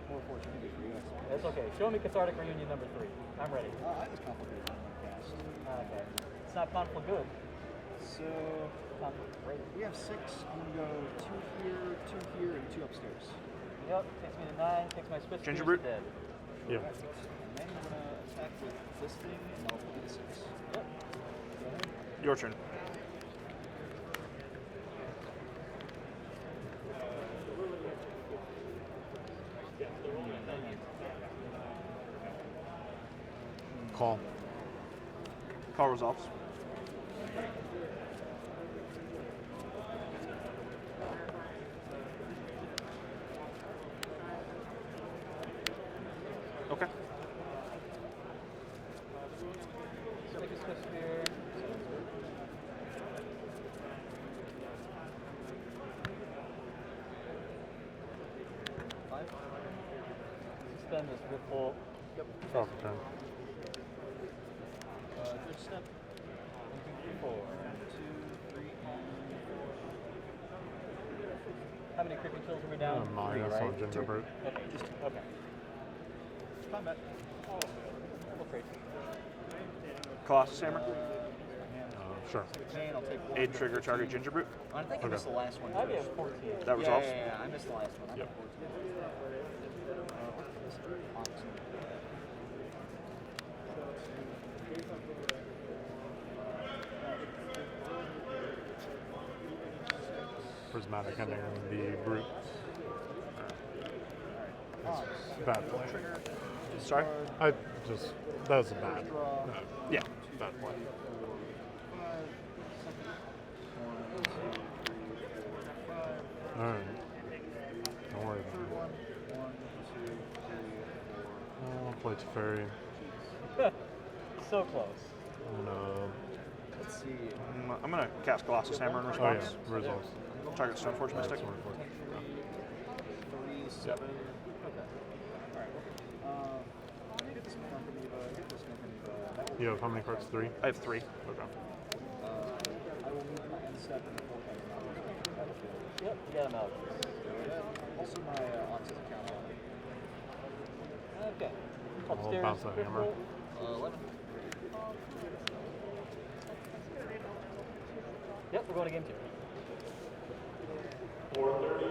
Speaker 6: More fortunately for you, I suppose.
Speaker 4: That's okay. Show me Cathartic Reunion number 3. I'm ready.
Speaker 6: I was complicated on my cast.
Speaker 4: Okay. It's not conflict good.
Speaker 6: So
Speaker 4: Conflict great.
Speaker 6: we have 6. I'm going to go 2 here, and 2 upstairs.
Speaker 4: Yep. Takes me to 9. Takes my Swiss
Speaker 12: Ginger
Speaker 4: Goose
Speaker 12: Brute?
Speaker 4: dead.
Speaker 11: Yeah.
Speaker 6: And then I'm going to attack with this thing, and I'll put in 6.
Speaker 4: Yep. Go ahead.
Speaker 12: Your turn.
Speaker 11: Call.
Speaker 12: Call resolves. Okay.
Speaker 4: Stick a Swiss Spear. Suspend this ripple.
Speaker 6: Yep.
Speaker 11: Draw for turn.
Speaker 6: Good step.
Speaker 4: 4.
Speaker 6: 2, 3, and 4.
Speaker 4: How many creeping kills are we down?
Speaker 11: Minus
Speaker 4: 3, right?
Speaker 11: on Ginger Brute.
Speaker 4: Okay. Just 2. Okay.
Speaker 6: Combat.
Speaker 4: Double trade.
Speaker 12: Colossus Hammer.
Speaker 11: Sure.
Speaker 6: I'll take 1.
Speaker 12: Aid trigger target Ginger Brute.
Speaker 6: I think I missed the last one.
Speaker 4: I have 14.
Speaker 12: That resolves.
Speaker 6: Yeah, I missed the last one. I'm
Speaker 11: Yep.
Speaker 6: at 14.
Speaker 11: Prismatic ending the Brute. Bad play.
Speaker 12: Sorry?
Speaker 11: That was a bad.
Speaker 12: Yeah.
Speaker 11: Bad play.
Speaker 6: 5.
Speaker 11: Alright. Don't worry
Speaker 6: Third
Speaker 11: about
Speaker 6: one. 1, 2, 3, 4.
Speaker 11: it. I'll play Teferi.
Speaker 4: So close.
Speaker 11: And,
Speaker 6: Let's see.
Speaker 12: I'm going to cast Colossus Hammer in
Speaker 11: oh
Speaker 12: response.
Speaker 11: yeah, results.
Speaker 12: Target Stoneforge Mystic.
Speaker 6: 3, 7. Okay. Alright. Get this company, get this company.
Speaker 11: You have how many cards? 3?
Speaker 12: I have 3.
Speaker 11: Okay.
Speaker 6: I will move my end step and full battlefield.
Speaker 4: Yep, you got him out.
Speaker 6: Also my Oxys account.
Speaker 4: Okay.
Speaker 11: I'll
Speaker 4: Upstairs.
Speaker 11: bounce that hammer.
Speaker 6: 11.
Speaker 4: Yep, we're going to game 2.
Speaker 3: 4:30 to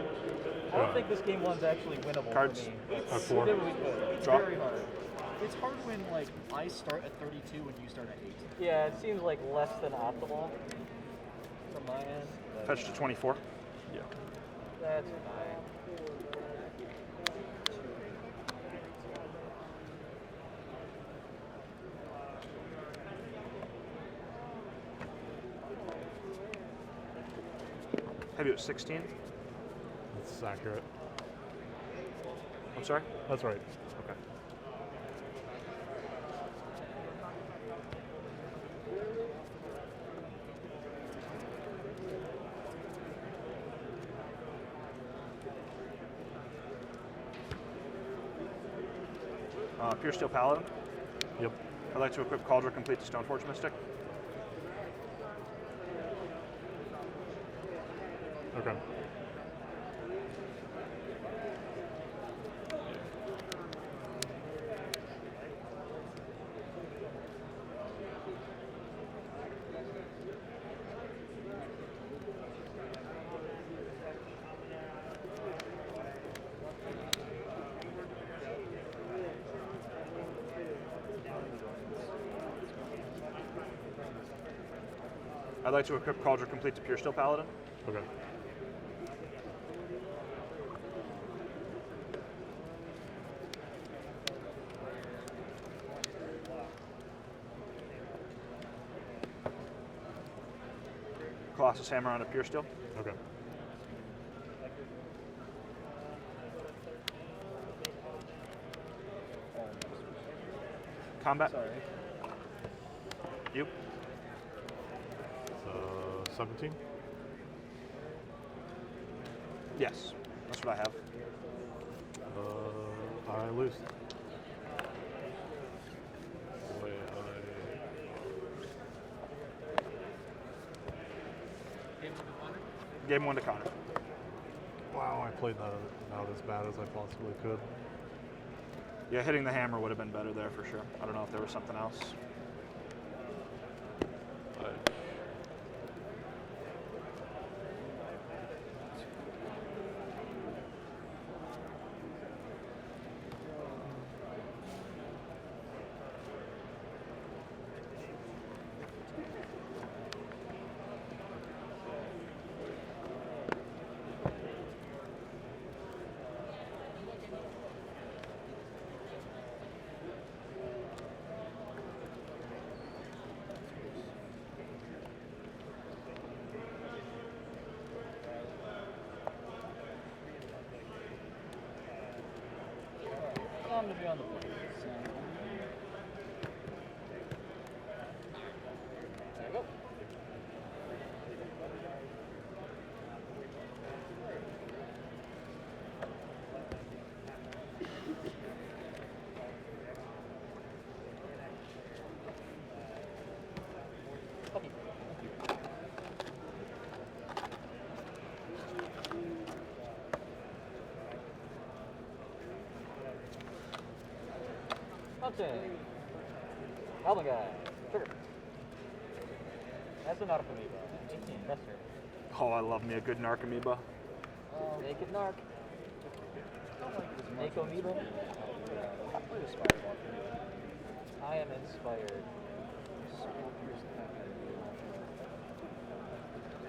Speaker 3: finish.
Speaker 4: I don't think this game one's actually winnable
Speaker 12: Cards.
Speaker 4: for me.
Speaker 12: It's
Speaker 4: We did what we could.
Speaker 6: It's
Speaker 12: Draw.
Speaker 6: very hard. It's hard when like I start at 32 and you start at 8.
Speaker 4: Yeah, it seems like less than optimal from my end. but
Speaker 12: Fetch to 24.
Speaker 6: Yeah.
Speaker 4: That's fine.
Speaker 12: Have you at 16?
Speaker 14: That's accurate.
Speaker 12: I'm sorry?
Speaker 14: That's right.
Speaker 12: Okay. Pure Steel Paladin.
Speaker 14: Yep.
Speaker 12: I'd like to equip Cauldron complete to Stoneforge Mystic.
Speaker 14: Okay.
Speaker 12: I'd like to equip Cauldron complete to Pure Steel Paladin.
Speaker 14: Okay.
Speaker 12: Colossus Hammer on a Pure Steel.
Speaker 14: Okay.
Speaker 12: Combat.
Speaker 6: Sorry.
Speaker 12: You.
Speaker 14: 17?
Speaker 12: Yes. That's what I have.
Speaker 14: I lose.
Speaker 12: Game 1 to Connor.
Speaker 14: Wow, I played that out as bad as I possibly could.
Speaker 12: Yeah, hitting the hammer would have been better there for sure. I don't know if there was something else.
Speaker 4: Time to be on the board. There you go. Mountain. Goblin guy. Trigger. That's an Archimedes. 18. That's her.
Speaker 12: Oh, I love me a good Narc Amoeba.
Speaker 4: Naked Narc. Nako Amoeba. I am inspired.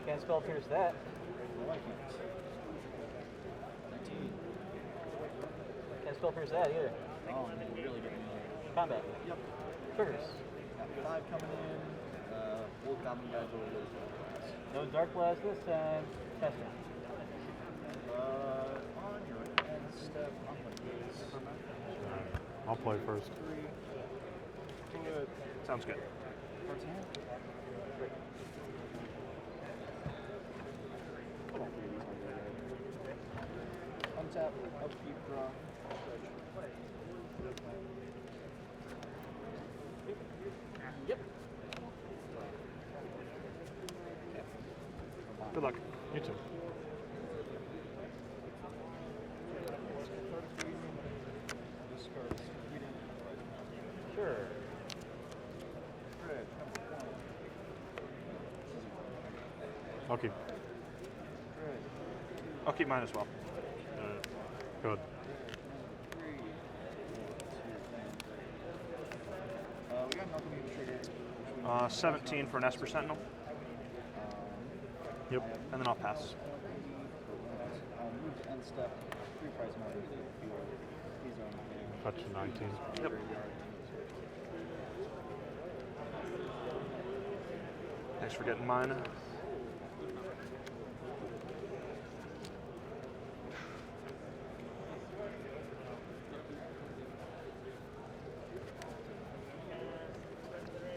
Speaker 4: Can't spell pierce that. Can't spell pierce that either.
Speaker 6: Oh, you're really getting me.
Speaker 4: Combat.
Speaker 6: Yep.
Speaker 4: Triggers.
Speaker 6: Got 5 coming in. Old Goblin guys over those.
Speaker 4: No Dark Blast this time. Tester.
Speaker 6: On your end step, I'm going to get Superman.
Speaker 14: I'll play first.
Speaker 6: 3. Good.
Speaker 12: Sounds good.
Speaker 6: Cards in hand. Untap, upkeep, draw.
Speaker 4: Yep.
Speaker 12: Good luck.
Speaker 14: You too.
Speaker 4: Sure.
Speaker 14: I'll keep.
Speaker 12: I'll keep mine as well.
Speaker 14: Yeah. Good.
Speaker 12: 17 for an Esper Sentinel.
Speaker 14: Yep.
Speaker 12: And then I'll pass.
Speaker 14: Touch 19.
Speaker 12: Yep. Thanks for getting mine.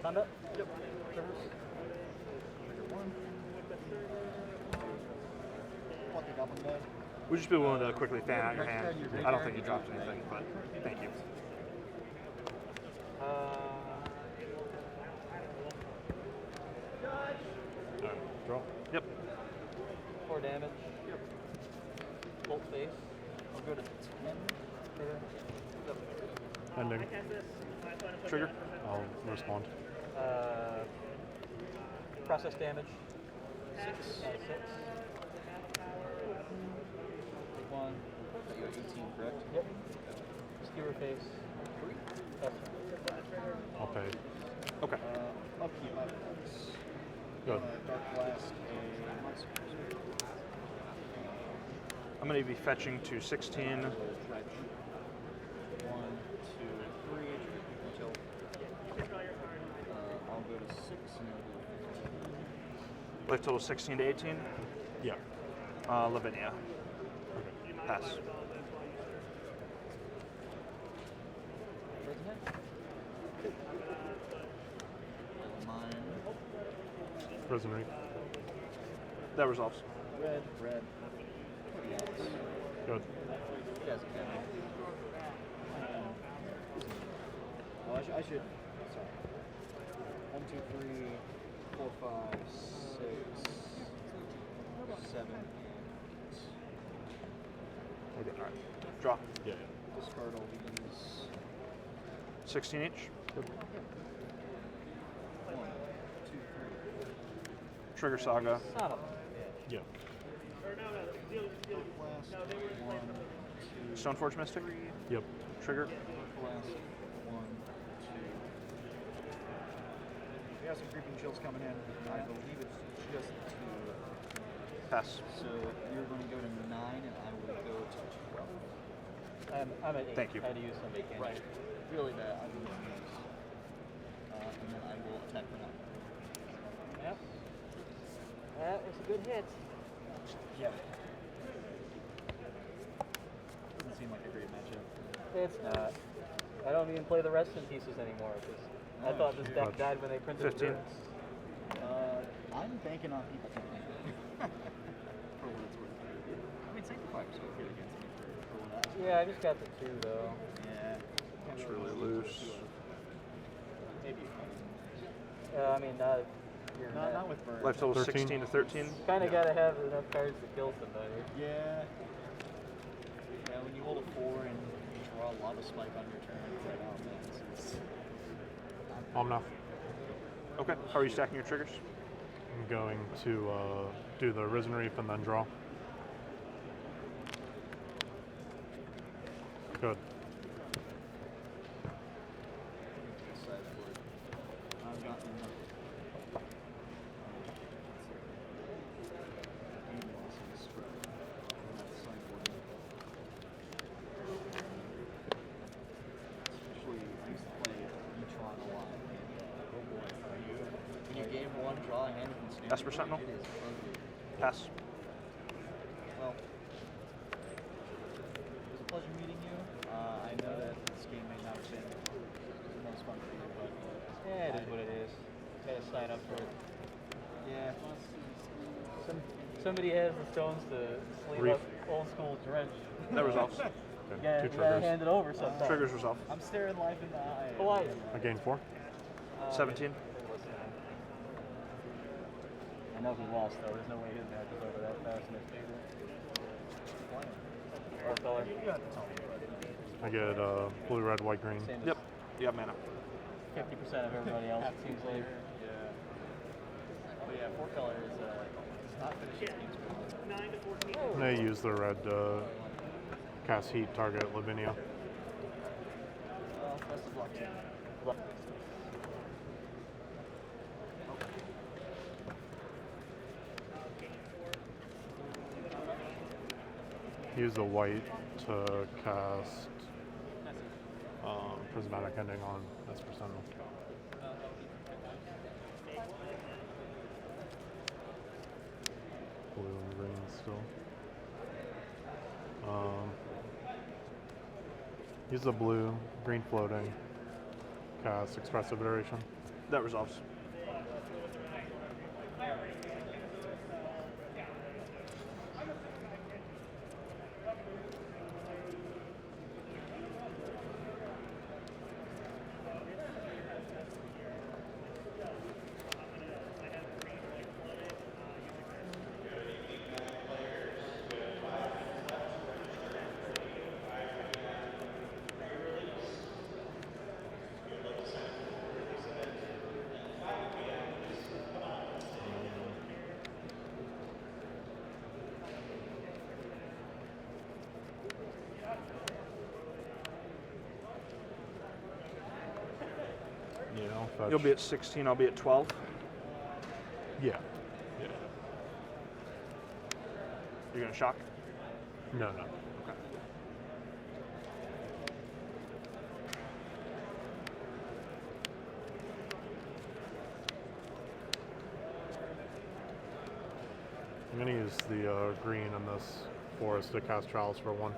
Speaker 4: Combat?
Speaker 12: Yep. Would you just be willing to quickly fan out your hand? I don't think you dropped anything, but thank you.
Speaker 14: Draw.
Speaker 12: Yep.
Speaker 4: 4 damage.
Speaker 12: Yep.
Speaker 4: Bolt face. I'll go to 10.
Speaker 14: Ending.
Speaker 12: Trigger.
Speaker 14: I'll respond.
Speaker 4: Process damage. 6. 6. 1.
Speaker 6: You're 18, correct?
Speaker 4: Yep. Skewer face. 3. That's
Speaker 14: I'll pay.
Speaker 12: Okay.
Speaker 6: Upkeep, my points.
Speaker 14: Good.
Speaker 6: Dark Blast, a monster.
Speaker 12: I'm going to be fetching to 16.
Speaker 6: 1, 2, 3. Until I'll go to 6 and
Speaker 12: Life total 16 to 18.
Speaker 14: Yeah.
Speaker 12: Lavinia. Pass.
Speaker 14: Prison Reef.
Speaker 12: That resolves.
Speaker 6: Red.
Speaker 14: Good.
Speaker 6: Yes, okay. Oh, I should. Sorry. 1, 2, 3, 4, 5, 6, 7, 8.
Speaker 12: Okay. All right. Draw.
Speaker 14: Yeah.
Speaker 6: Discard all these.
Speaker 12: 16 each.
Speaker 14: Good.
Speaker 6: 1, 2, 3.
Speaker 12: Trigger Saga.
Speaker 14: Yeah.
Speaker 12: Stoneforge Mystic.
Speaker 14: Yep.
Speaker 12: Trigger.
Speaker 6: Blast. 1, 2. We have some creeping chills coming in. I believe it's just 2.
Speaker 12: Pass.
Speaker 6: So you're going to go to 9, and I will go to 12.
Speaker 4: I'm at 8.
Speaker 12: Thank you.
Speaker 4: I had to use some bacon.
Speaker 6: Right. Really bad. I will use. And then I will attack for 9.
Speaker 4: Yep. That was a good hit.
Speaker 6: Yeah. Doesn't seem like a great matchup.
Speaker 4: It's not. I don't even play the rest in pieces anymore because I thought this deck died when they printed
Speaker 12: 15.
Speaker 4: it.
Speaker 6: I'm banking on people taking it. For what it's worth. I mean, Sanctifier's go good against me for what that.
Speaker 4: Yeah, I just got the 2 though.
Speaker 6: Yeah.
Speaker 12: That's really loose.
Speaker 6: Maybe.
Speaker 4: I mean, you're
Speaker 6: Not with Bird.
Speaker 12: Life total
Speaker 14: 13.
Speaker 12: 16 to 13.
Speaker 4: kind of gotta have enough cards to kill somebody.
Speaker 6: Yeah. Yeah, when you hold a 4 and you draw a lot of spike on your turn, it's like, oh man, this is.
Speaker 14: Omna.
Speaker 12: Okay. How are you stacking your triggers?
Speaker 14: I'm going to do the Risen Reef and then draw. Good.
Speaker 6: I've got enough. Especially, I used to play Etron a lot. Oh boy, when you game 1, draw a hand from standard.
Speaker 12: Esper Sentinel.
Speaker 6: It is ugly.
Speaker 12: Pass.
Speaker 6: Well, it was a pleasure meeting you. I know that this game may not have been the most fun for you, but
Speaker 4: Yeah, it is what it is. Gotta sign up for it.
Speaker 6: yeah.
Speaker 4: Somebody has the stones to sleeve
Speaker 14: Reef.
Speaker 4: up old school drench.
Speaker 12: That resolves.
Speaker 14: Okay.
Speaker 4: You gotta
Speaker 14: 2
Speaker 4: gotta
Speaker 14: triggers.
Speaker 4: hand it over sometimes.
Speaker 12: Triggers resolve.
Speaker 6: I'm staring life in the eye.
Speaker 4: Hawaii.
Speaker 14: I gain 4.
Speaker 12: 17.
Speaker 4: I know he lost though. There's no way his match is over that fast in his favor. Or color.
Speaker 14: I get blue, red, white, green.
Speaker 4: Same as
Speaker 12: Yep. You have mana.
Speaker 4: 50% of everybody else, it seems like.
Speaker 6: Yeah. Oh yeah, 4 color is not finishing games.
Speaker 14: They use the red Cast Heat, target Lavinia.
Speaker 4: Best of luck.
Speaker 14: Use the white to cast Prismatic Ending on Esper Sentinel. Blue and green still. Use the blue, green floating, cast Expressive Iteration.
Speaker 12: That resolves.
Speaker 14: Yeah, I'll fetch.
Speaker 12: You'll be at 16, I'll be at 12.
Speaker 14: Yeah. Yeah.
Speaker 12: You're going to shock?
Speaker 14: No, no.
Speaker 12: Okay.
Speaker 14: I'm going to use the green in this forest to cast Trials for 1.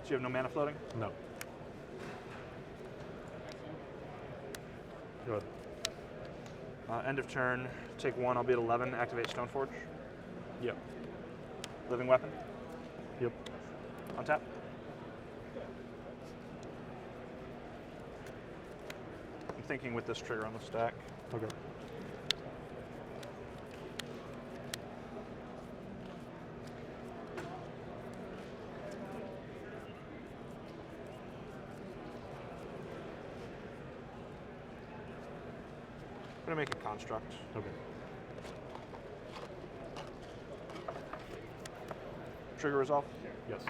Speaker 12: So you have no mana floating?
Speaker 14: No. Good.
Speaker 12: End of turn, take 1, I'll be at 11, activate Stoneforge.
Speaker 14: Yep.
Speaker 12: Living weapon.
Speaker 14: Yep.
Speaker 12: Untap. I'm thinking with this trigger on the stack.
Speaker 14: Okay.
Speaker 12: I'm going to make a construct.
Speaker 14: Okay.
Speaker 12: Trigger resolve?
Speaker 14: Yes.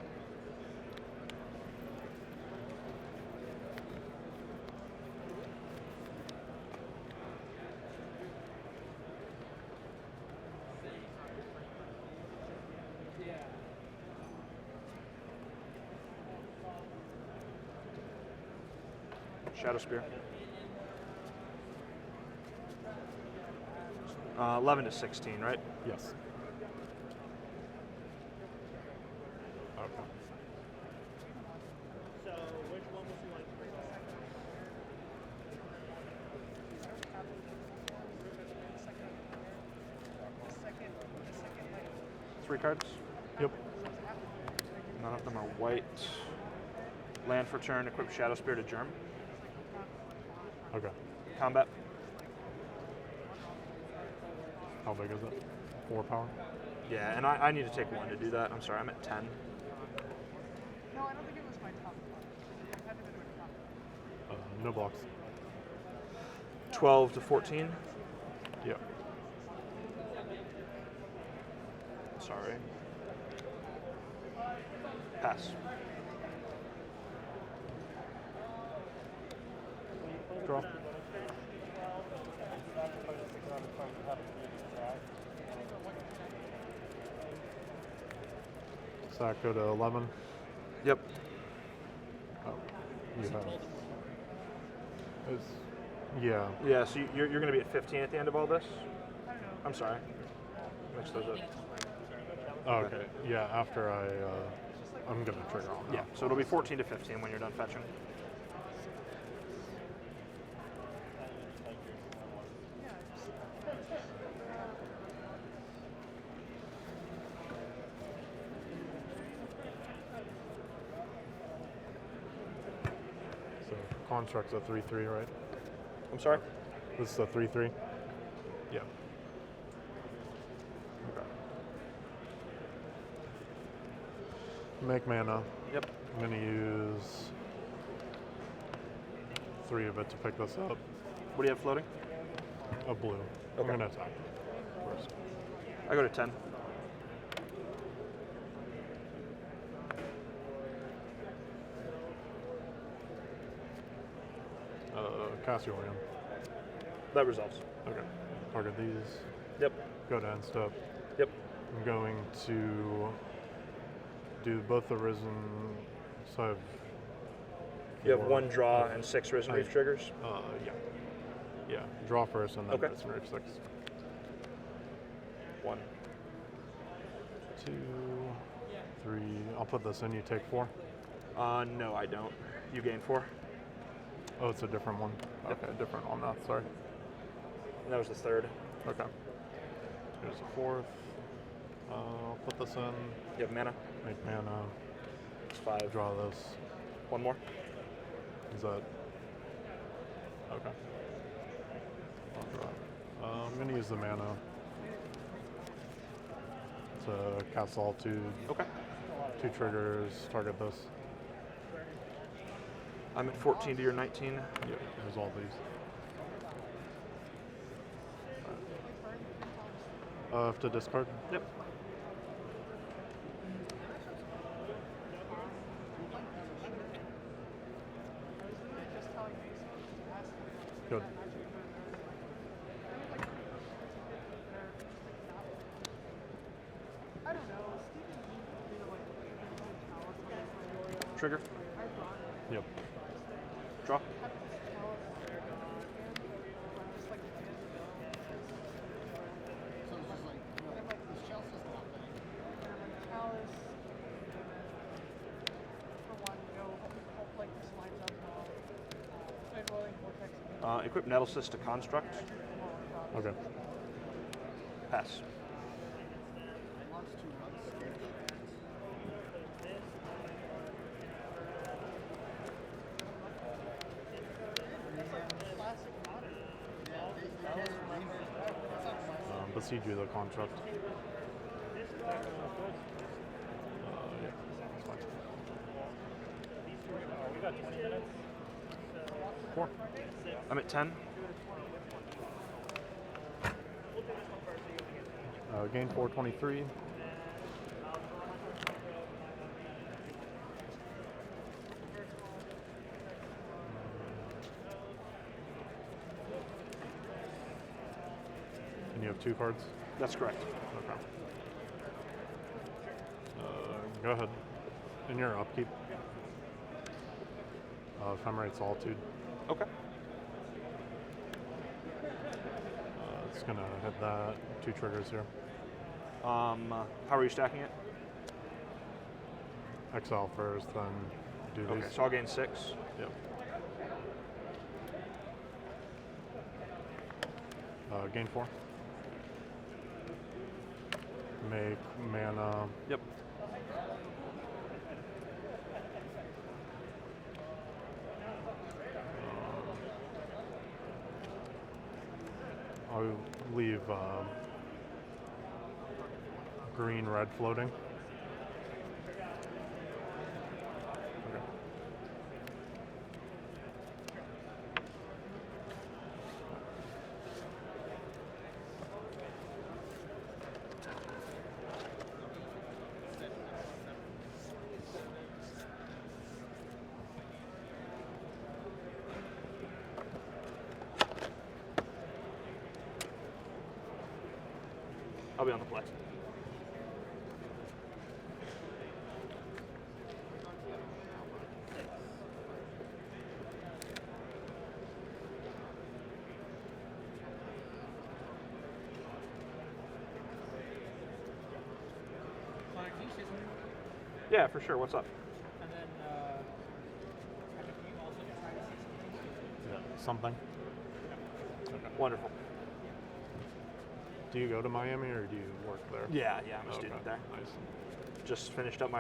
Speaker 12: Shadow Spear. 11 to 16, right?
Speaker 14: Yes. Okay.
Speaker 7: So which one would you like for second?
Speaker 12: 3 cards?
Speaker 14: Yep.
Speaker 12: None of them are white. Land for turn, equip Shadow Spear to Germ.
Speaker 14: Okay.
Speaker 12: Combat.
Speaker 14: How big is it? 4 power?
Speaker 12: Yeah, and I need to take 1 to do that. I'm sorry, I'm at 10.
Speaker 13: No, I don't think it was my top. It had to be my top.
Speaker 14: No blocks.
Speaker 12: 12 to 14.
Speaker 14: Yep.
Speaker 12: Sorry. Pass.
Speaker 14: Draw. Stack go to 11.
Speaker 12: Yep.
Speaker 14: Oh, you have. It's, yeah.
Speaker 12: Yeah, so you're going to be at 15 at the end of all this? I'm sorry. Mix those up.
Speaker 14: Oh, okay. Yeah, after I'm going to trigger on that.
Speaker 12: Yeah, so it'll be 14 to 15 when you're done fetching.
Speaker 14: So construct's a 3/3, right?
Speaker 12: I'm sorry?
Speaker 14: This is a 3/3? Yeah. Okay. Make mana.
Speaker 12: Yep.
Speaker 14: I'm going to use 3 of it to pick this up.
Speaker 12: What do you have floating?
Speaker 14: A blue. I'm
Speaker 12: Okay.
Speaker 14: going to attack first.
Speaker 12: I go to 10.
Speaker 14: Cast your land.
Speaker 12: That resolves.
Speaker 14: Okay. Target these.
Speaker 12: Yep.
Speaker 14: Go to end step.
Speaker 12: Yep.
Speaker 14: I'm going to do both the Risen. So I have
Speaker 12: You have
Speaker 14: 4.
Speaker 12: 1 draw and 6 Risen Reef triggers?
Speaker 14: Yeah. Yeah. Draw first and then
Speaker 12: Okay.
Speaker 14: Risen Reef 6.
Speaker 12: 1.
Speaker 14: 2, 3. I'll put this in. You take 4.
Speaker 12: No, I don't. You gain 4.
Speaker 14: Oh, it's a different one. Okay, different on that. Sorry.
Speaker 12: And that was the 3rd.
Speaker 14: Okay. Here's a 4th. I'll put this in.
Speaker 12: You have mana?
Speaker 14: Make mana.
Speaker 12: It's 5.
Speaker 14: Draw this.
Speaker 12: 1 more?
Speaker 14: Is that? Okay. I'll draw. I'm going to use the mana to cast Solitude.
Speaker 12: Okay.
Speaker 14: 2 triggers. Target this.
Speaker 12: I'm at 14 to your 19.
Speaker 14: Yep. Resolve these. Have to discard?
Speaker 12: Yep.
Speaker 14: Good.
Speaker 12: Trigger.
Speaker 14: Yep.
Speaker 12: Draw. Equip Nettlecyst to Construct.
Speaker 14: Okay.
Speaker 12: Pass.
Speaker 14: Besiege you the construct. Yeah, that's fine.
Speaker 7: We got 20 minutes.
Speaker 14: 4.
Speaker 12: I'm at 10.
Speaker 14: Gain 423. And you have 2 cards?
Speaker 12: That's correct.
Speaker 14: Okay. Go ahead. In your upkeep. Ephemerate Solitude.
Speaker 12: Okay.
Speaker 14: It's going to hit that. 2 triggers here.
Speaker 12: How are you stacking it?
Speaker 14: Exile first, then do these.
Speaker 12: Okay, so I'll gain 6.
Speaker 14: Yep. Gain 4. Make mana.
Speaker 12: Yep.
Speaker 14: I'll leave green, red floating. Okay.
Speaker 12: I'll be on the play. Yeah, for sure. What's up?
Speaker 7: And then, can you also try to see
Speaker 14: Yeah, something. Okay.
Speaker 12: Wonderful.
Speaker 14: Do you go to Miami or do you work there?
Speaker 12: Yeah, I'm a
Speaker 14: Okay,
Speaker 12: student there.
Speaker 14: Nice.
Speaker 12: Just finished up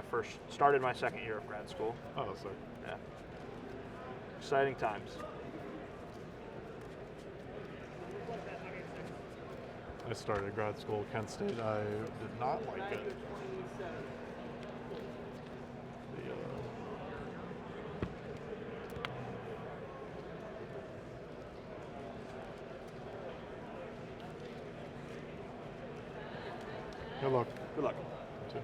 Speaker 12: started my 2nd year of grad school.
Speaker 14: Oh, sick.
Speaker 12: Yeah. Exciting times.
Speaker 14: I started grad school at Kent State. I did not like it. Good luck.
Speaker 12: Good luck.
Speaker 14: You too.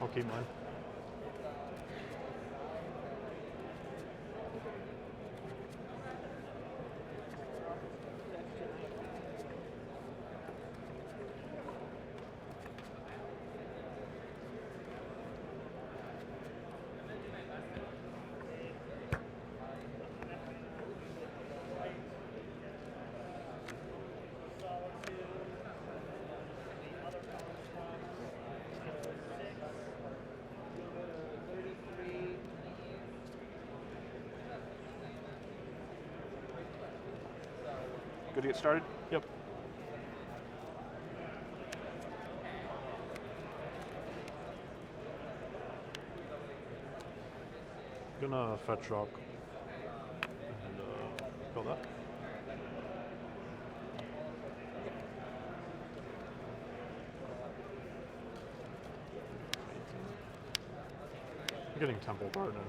Speaker 14: I'll keep mine.
Speaker 12: Good to get started?
Speaker 14: Yep. Gonna fetch rock and kill that. I'm getting Temple Garden.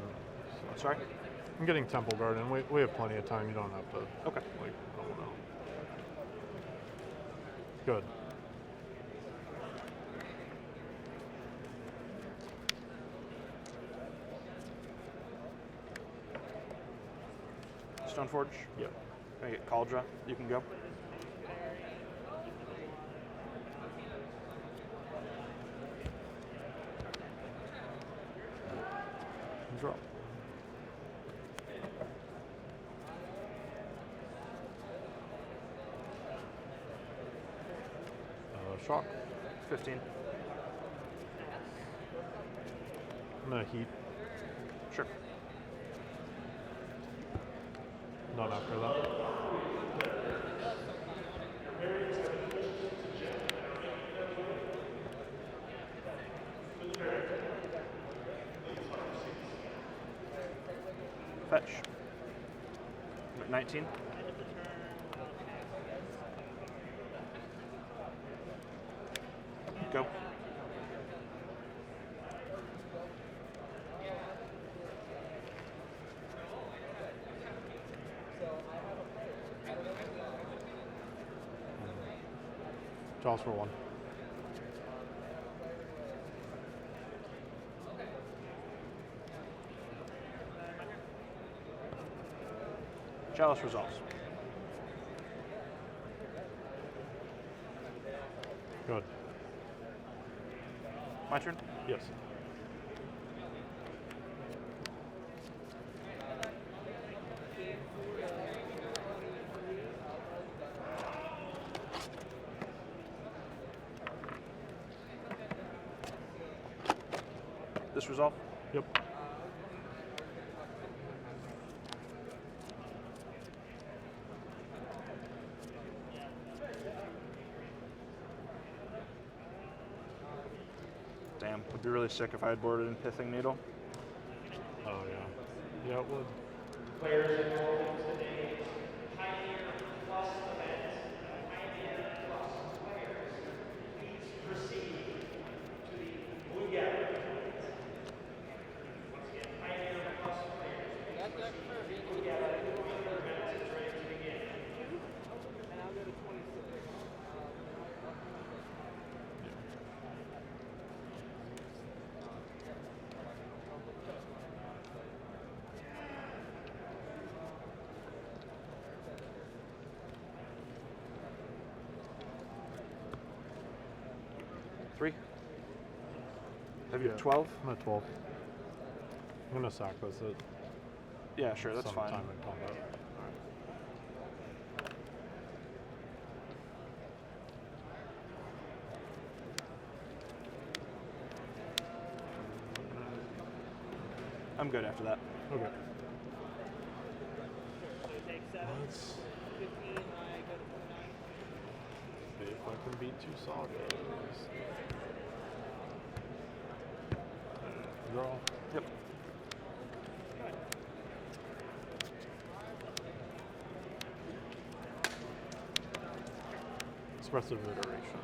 Speaker 12: Sorry?
Speaker 14: I'm getting Temple Garden. We have plenty of time. You don't have to.
Speaker 12: Okay.
Speaker 14: Like, I don't know. Good.
Speaker 12: Stoneforge?
Speaker 14: Yep.
Speaker 12: Can I get Cauldra? You can go.
Speaker 14: Draw. Shock.
Speaker 12: 15.
Speaker 14: I'm gonna heat.
Speaker 12: Sure.
Speaker 14: Not after that.
Speaker 12: Fetch. I'm at 19. Go.
Speaker 14: Toss for 1.
Speaker 12: Chalice resolves.
Speaker 14: Good.
Speaker 12: My turn?
Speaker 14: Yes.
Speaker 12: This resolve?
Speaker 14: Yep.
Speaker 12: Damn, would be really sick if I had boarded in Pithing Needle.
Speaker 14: Oh yeah. Yeah, it would.
Speaker 3: Players enrolled in today's Pioneer Plus event, Pioneer Plus players, please proceed to the Blue Gathering. Once again, Pioneer Plus players, please proceed to the Blue Gathering. The event is ready to begin.
Speaker 7: And I'll go to 26.
Speaker 12: Three. Have you
Speaker 14: Yeah.
Speaker 12: at 12?
Speaker 14: I'm at 12. I'm gonna sack this at
Speaker 12: Yeah, sure, that's
Speaker 14: some
Speaker 12: fine.
Speaker 14: time in combat.
Speaker 12: I'm good after that.
Speaker 14: Okay.
Speaker 7: So we take 7.
Speaker 14: Let's
Speaker 7: 15, I go to 29.
Speaker 14: see if I can beat 2 sagas. Draw.
Speaker 12: Yep.
Speaker 14: Expressive iteration.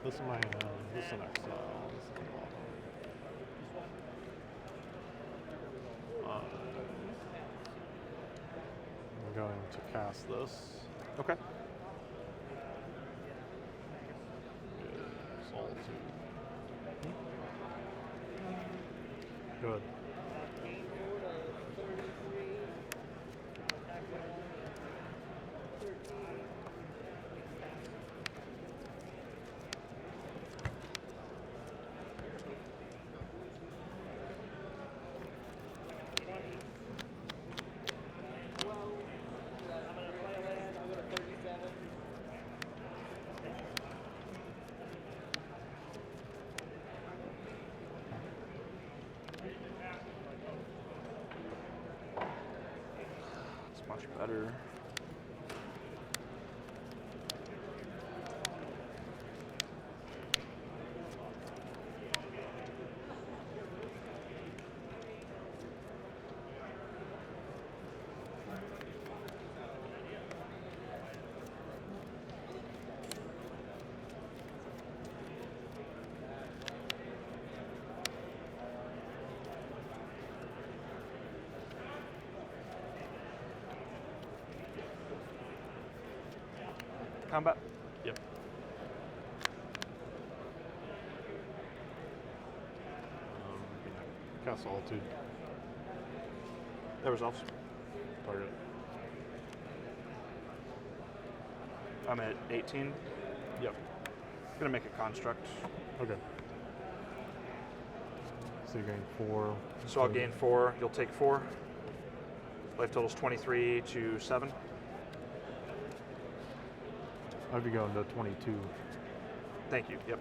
Speaker 14: This is my hand, this is an exile, this is the bottom. I'm going to cast this.
Speaker 12: Okay.
Speaker 14: Solitude. Good.
Speaker 12: It's much better. Combat?
Speaker 14: Yep. Cast Solitude.
Speaker 12: That resolves.
Speaker 14: Target.
Speaker 12: I'm at 18.
Speaker 14: Yep.
Speaker 12: Gonna make a construct.
Speaker 14: Okay. So you gain 4.
Speaker 12: So I'll gain 4. You'll take 4. Life total's 23 to 7.
Speaker 14: I'd be going to 22.
Speaker 12: Thank you. Yep.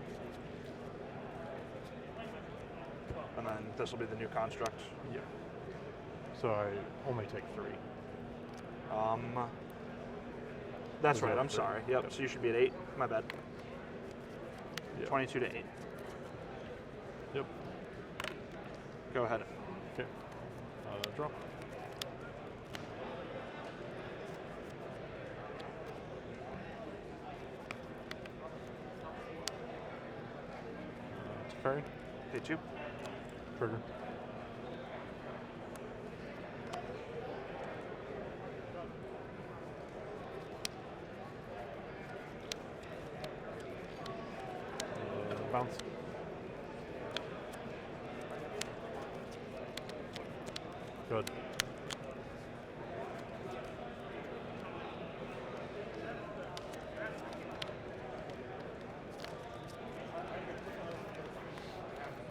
Speaker 12: And then this will be the new construct.
Speaker 14: Yeah. So I only take 3.
Speaker 12: That's
Speaker 14: Is
Speaker 12: right.
Speaker 14: that
Speaker 12: I'm
Speaker 14: three?
Speaker 12: sorry. Yep.
Speaker 14: Yep.
Speaker 12: So you should be at 8. My bad.
Speaker 14: Yep.
Speaker 12: 22 to 8.
Speaker 14: Yep.
Speaker 12: Go ahead.
Speaker 14: Okay. Draw. Teferi.
Speaker 12: Pay 2.
Speaker 14: Trigger. Bounce. Good.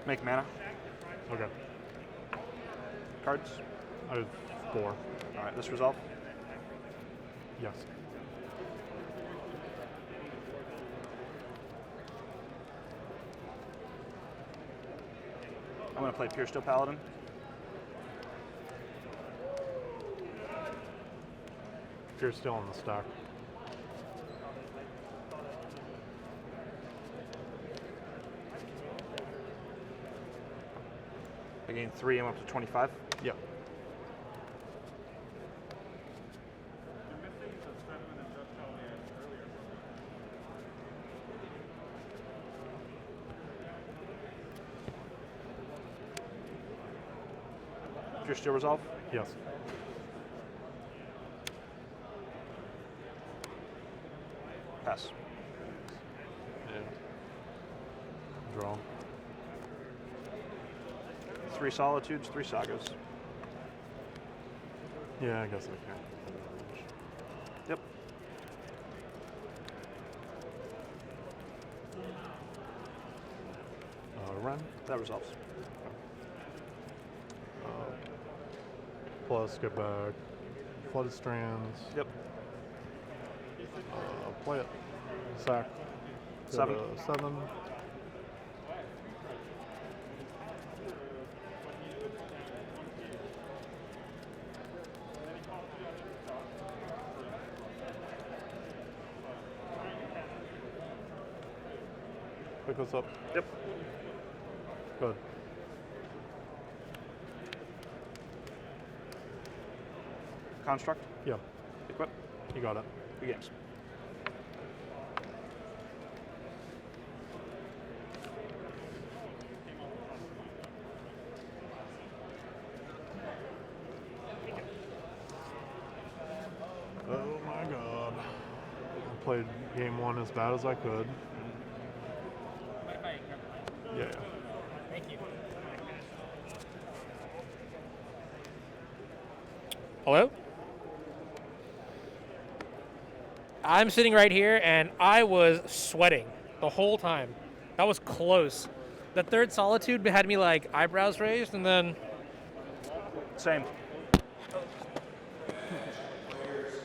Speaker 12: Make mana.
Speaker 14: Okay.
Speaker 12: Cards.
Speaker 14: I have 4.
Speaker 12: All right. This resolve.
Speaker 14: Yes.
Speaker 12: I'm gonna play Pure Steel Paladin.
Speaker 14: If you're still on the stack.
Speaker 12: I gain 3. I'm up to 25.
Speaker 14: Yeah.
Speaker 12: Pure Steel resolve.
Speaker 14: Yes.
Speaker 12: Pass.
Speaker 14: Yeah. Draw.
Speaker 12: 3 Solitudes, 3 Sagas.
Speaker 14: Yeah, I guess I can.
Speaker 12: Yep.
Speaker 14: Ren.
Speaker 12: That resolves.
Speaker 14: Plus, get back. Flooded Strands.
Speaker 12: Yep.
Speaker 14: Play it. Sack. Go
Speaker 12: 7.
Speaker 14: to 7. Pick this up.
Speaker 12: Yep.
Speaker 14: Good.
Speaker 12: Construct.
Speaker 14: Yeah.
Speaker 12: Equip.
Speaker 14: You got it.
Speaker 12: Good games.
Speaker 14: Oh my god. I played game 1 as bad as I could. Yeah.
Speaker 1: Thank you. Hello? I'm sitting right here and I was sweating the whole time. That was close. The third Solitude had me like eyebrows raised, and then
Speaker 12: Same.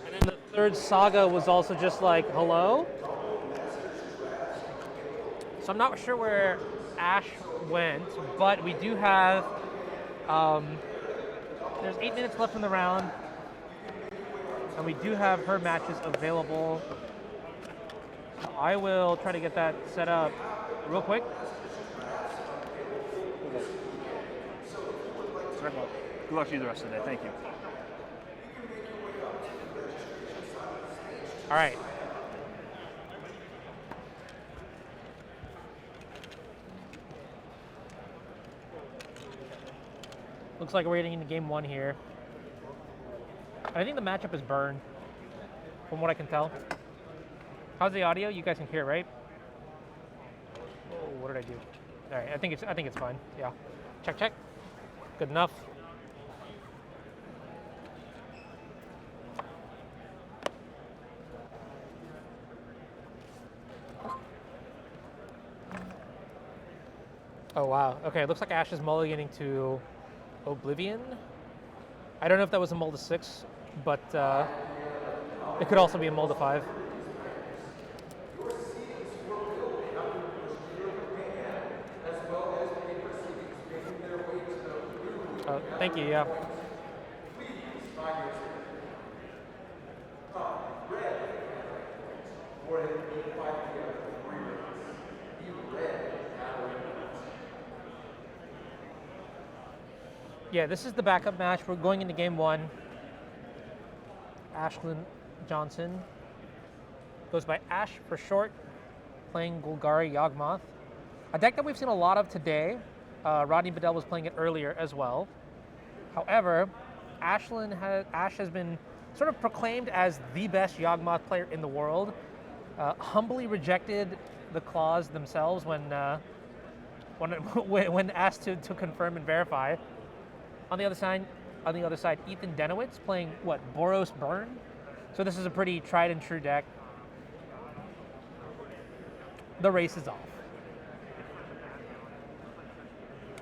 Speaker 1: And then the third Saga was also just like, hello? So I'm not sure where Ash went, but we do have, there's 8 minutes left in the round, and we do have her matches available. I will try to get that set up real quick.
Speaker 12: Good luck to you the rest of the day. Thank you.
Speaker 1: All right. Looks like we're getting into game 1 here. I think the matchup is Burn, from what I can tell. How's the audio? You guys can hear, right? Oh, what did I do? All right, I think it's fine. Yeah. Check, check. Good enough. Oh wow. Okay, it looks like Ash is mulliganing to Oblivion. I don't know if that was a mold of 6, but it could also be a mold of 5. Oh, thank you, yeah. Yeah, this is the backup match. We're going into game 1. Ashlyn Johnson goes by Ash for short, playing Golgari Yawgmoth. A deck that we've seen a lot of today. Rodney Bedell was playing it earlier as well. However, Ash has been sort of proclaimed as the best Yawgmoth player in the world. Humbly rejected the claws themselves when asked to confirm and verify. On the other side, Ethan Denowitz playing what, Boros Burn? So this is a pretty tried and true deck. The race is off.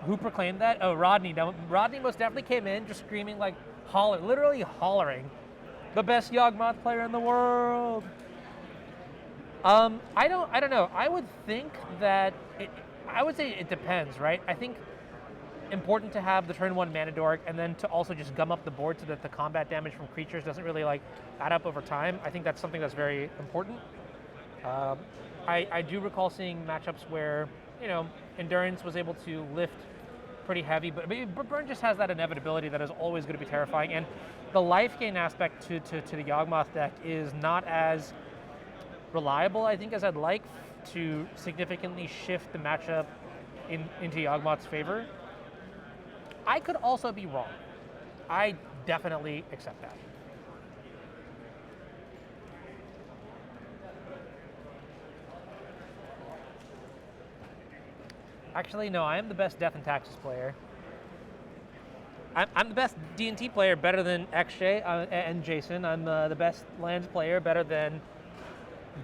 Speaker 1: Who proclaimed that? Oh, Rodney. Now, Rodney most definitely came in just screaming like literally hollering, the best Yawgmoth player in the world. I don't know. I would think that I would say it depends, right? I think important to have the turn 1 mana dork, and then to also just gum up the board so that the combat damage from creatures doesn't really like add up over time. I think that's something that's very important. I do recall seeing matchups where, Endurance was able to lift pretty heavy, but Burn just has that inevitability that is always going to be terrifying, and the life gain aspect to the Yawgmoth deck is not as reliable, I think, as I'd like to significantly shift the matchup into Yawgmoth's favor. I could also be wrong. I definitely accept that. Actually, no, I am the best Death and Taxes player. I'm the best D&T player, better than XJ and Jason. I'm the best Lands player, better than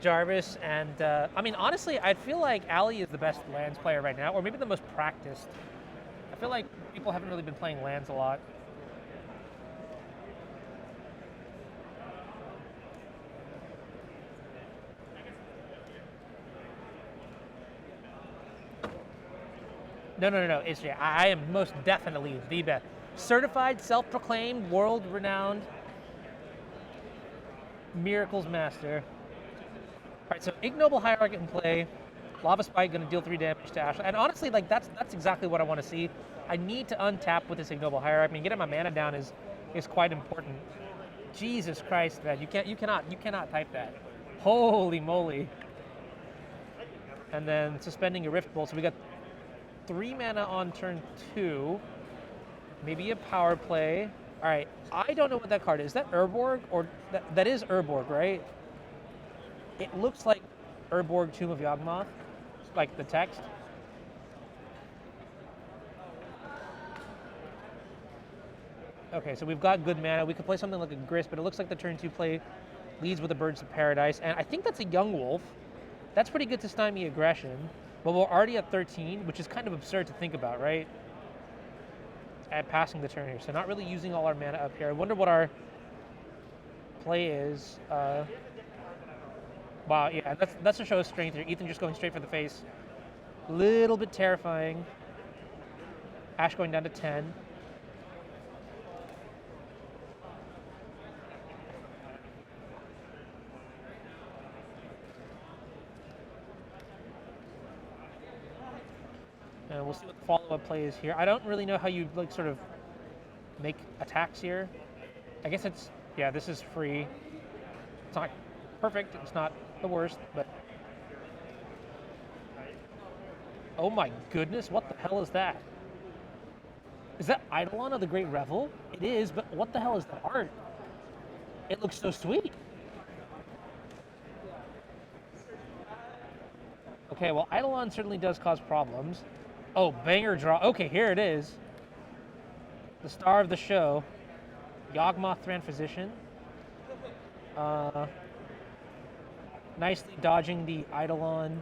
Speaker 1: Jarvis. And I mean, honestly, I feel like Ali is the best Lands player right now, or maybe the most practiced. I feel like people haven't really been playing Lands a lot. No. It's, I am most definitely the best. Certified, self-proclaimed, world-renowned Miracles Master. All right, so Ignoble Hierarch in play. Lava Spike going to deal 3 damage to Ash. And honestly, like that's exactly what I want to see. I need to untap with this Ignoble Hierarch. I mean, getting my mana down is quite important. Jesus Christ, man, you cannot type that. Holy moly. And then suspending a Rift Bolt. So we got 3 mana on turn 2. Maybe a power play. All right, I don't know what that card is. Is that Urborg? Or that is Urborg, right? It looks like Urborg, Tomb of Yawgmoth, like the text. Okay, so we've got good mana. We could play something like a Grist, but it looks like the turn 2 play leads with the Birds of Paradise. And I think that's a Young Wolf. That's pretty good to stymie aggression. But we're already at 13, which is kind of absurd to think about, right? At passing the turn here. So not really using all our mana up here. I wonder what our play is. Wow, yeah, that's a show of strength here. Ethan just going straight for the face. Little bit terrifying. Ash going down to 10. And we'll see what the follow-up play is here. I don't really know how you like sort of make attacks here. I guess it's, yeah, this is free. It's not perfect, it's not the worst, but oh my goodness, what the hell is that? Is that Eidolon of the Great Revel? It is, but what the hell is that art? It looks so sweet. Okay, well, Eidolon certainly does cause problems. Oh, banger draw. Okay, here it is. The star of the show. Yawgmoth Thran Physician. Nicely dodging the Eidolon.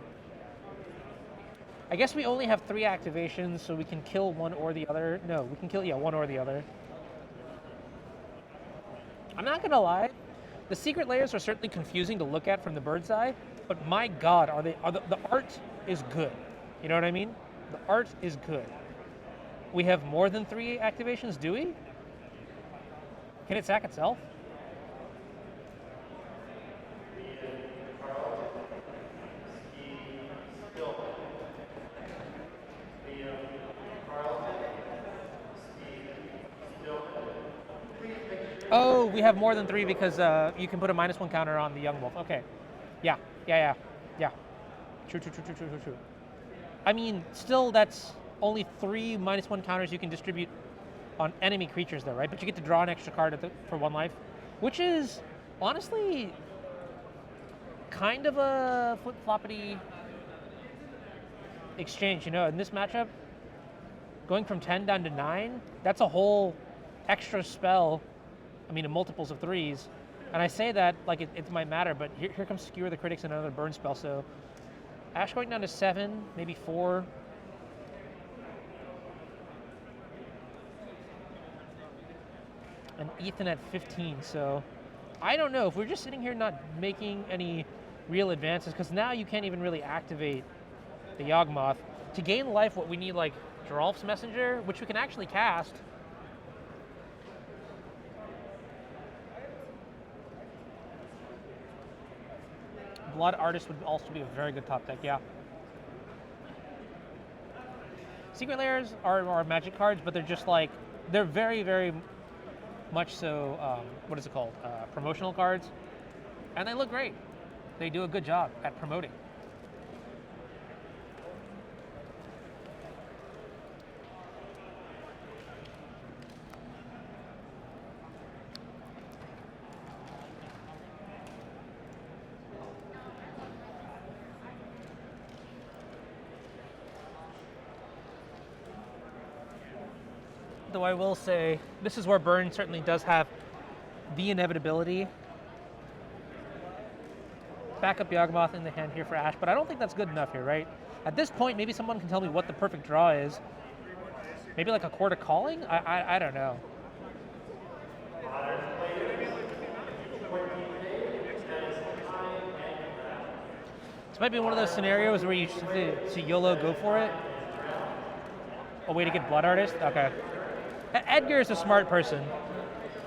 Speaker 1: I guess we only have 3 activations, so we can kill one or the other. No, we can kill, yeah, one or the other. I'm not gonna lie. The secret layers are certainly confusing to look at from the bird's eye, but my God, the art is good. You know what I mean? The art is good. We have more than 3 activations, do we? Can it sack itself? Oh, we have more than 3 because you can put a -1 counter on the Young Wolf. Okay. Yeah. True. I mean, still, that's only 3 -1 counters you can distribute on enemy creatures, though, right? But you get to draw an extra card for 1 life, which is honestly kind of a flip-floppity exchange, you know. In this matchup, going from 10 down to 9, that's a whole extra spell. I mean, in multiples of 3s. And I say that like it might matter, but here comes Skewer the Critics and another burn spell. So Ash going down to 7, maybe 4. And Ethan at 15. So I don't know if we're just sitting here not making any real advances, because now you can't even really activate the Yawgmoth. To gain life, what we need, like Geralf's Messenger, which we can actually cast. Blood Artist would also be a very good top deck, yeah. Secret Layers are magic cards, but they're just like, they're very, very much so, what is it called? Promotional cards. And they look great. They do a good job at promoting. Though I will say, this is where Burn certainly does have the inevitability. Backup Yawgmoth in the hand here for Ash, but I don't think that's good enough here, right? At this point, maybe someone can tell me what the perfect draw is. Maybe like a Court of Calling? I don't know. This might be one of those scenarios where you should YOLO go for it. A way to get Blood Artist? Okay. Edgar is a smart person.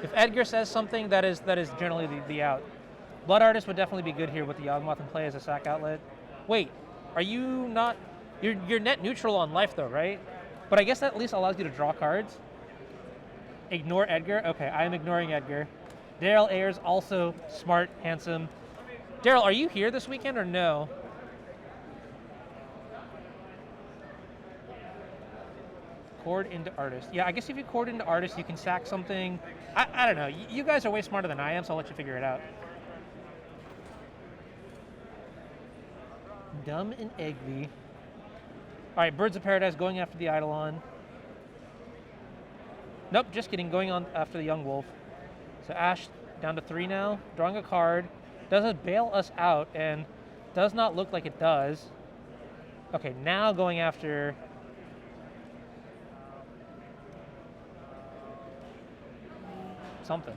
Speaker 1: If Edgar says something, that is generally the out. Blood Artist would definitely be good here with the Yawgmoth in play as a sack outlet. Wait, Are you not? You're net neutral on life though, right? But I guess that at least allows you to draw cards. Ignore Edgar. Okay, I am ignoring Edgar. Daryl Ayers, also smart, handsome. Daryl, are you here this weekend or no? Chord into artist. Yeah, I guess if you chord into artist, you can sack something. I don't know. You guys are way smarter than I am, so I'll let you figure it out. Dumb and Eggly. All right, Birds of Paradise going after the Eidolon. Nope, just kidding. Going on after the Young Wolf. So Ash down to 3 now. Drawing a card. Doesn't bail us out and does not look like it does. Okay, now going after... something.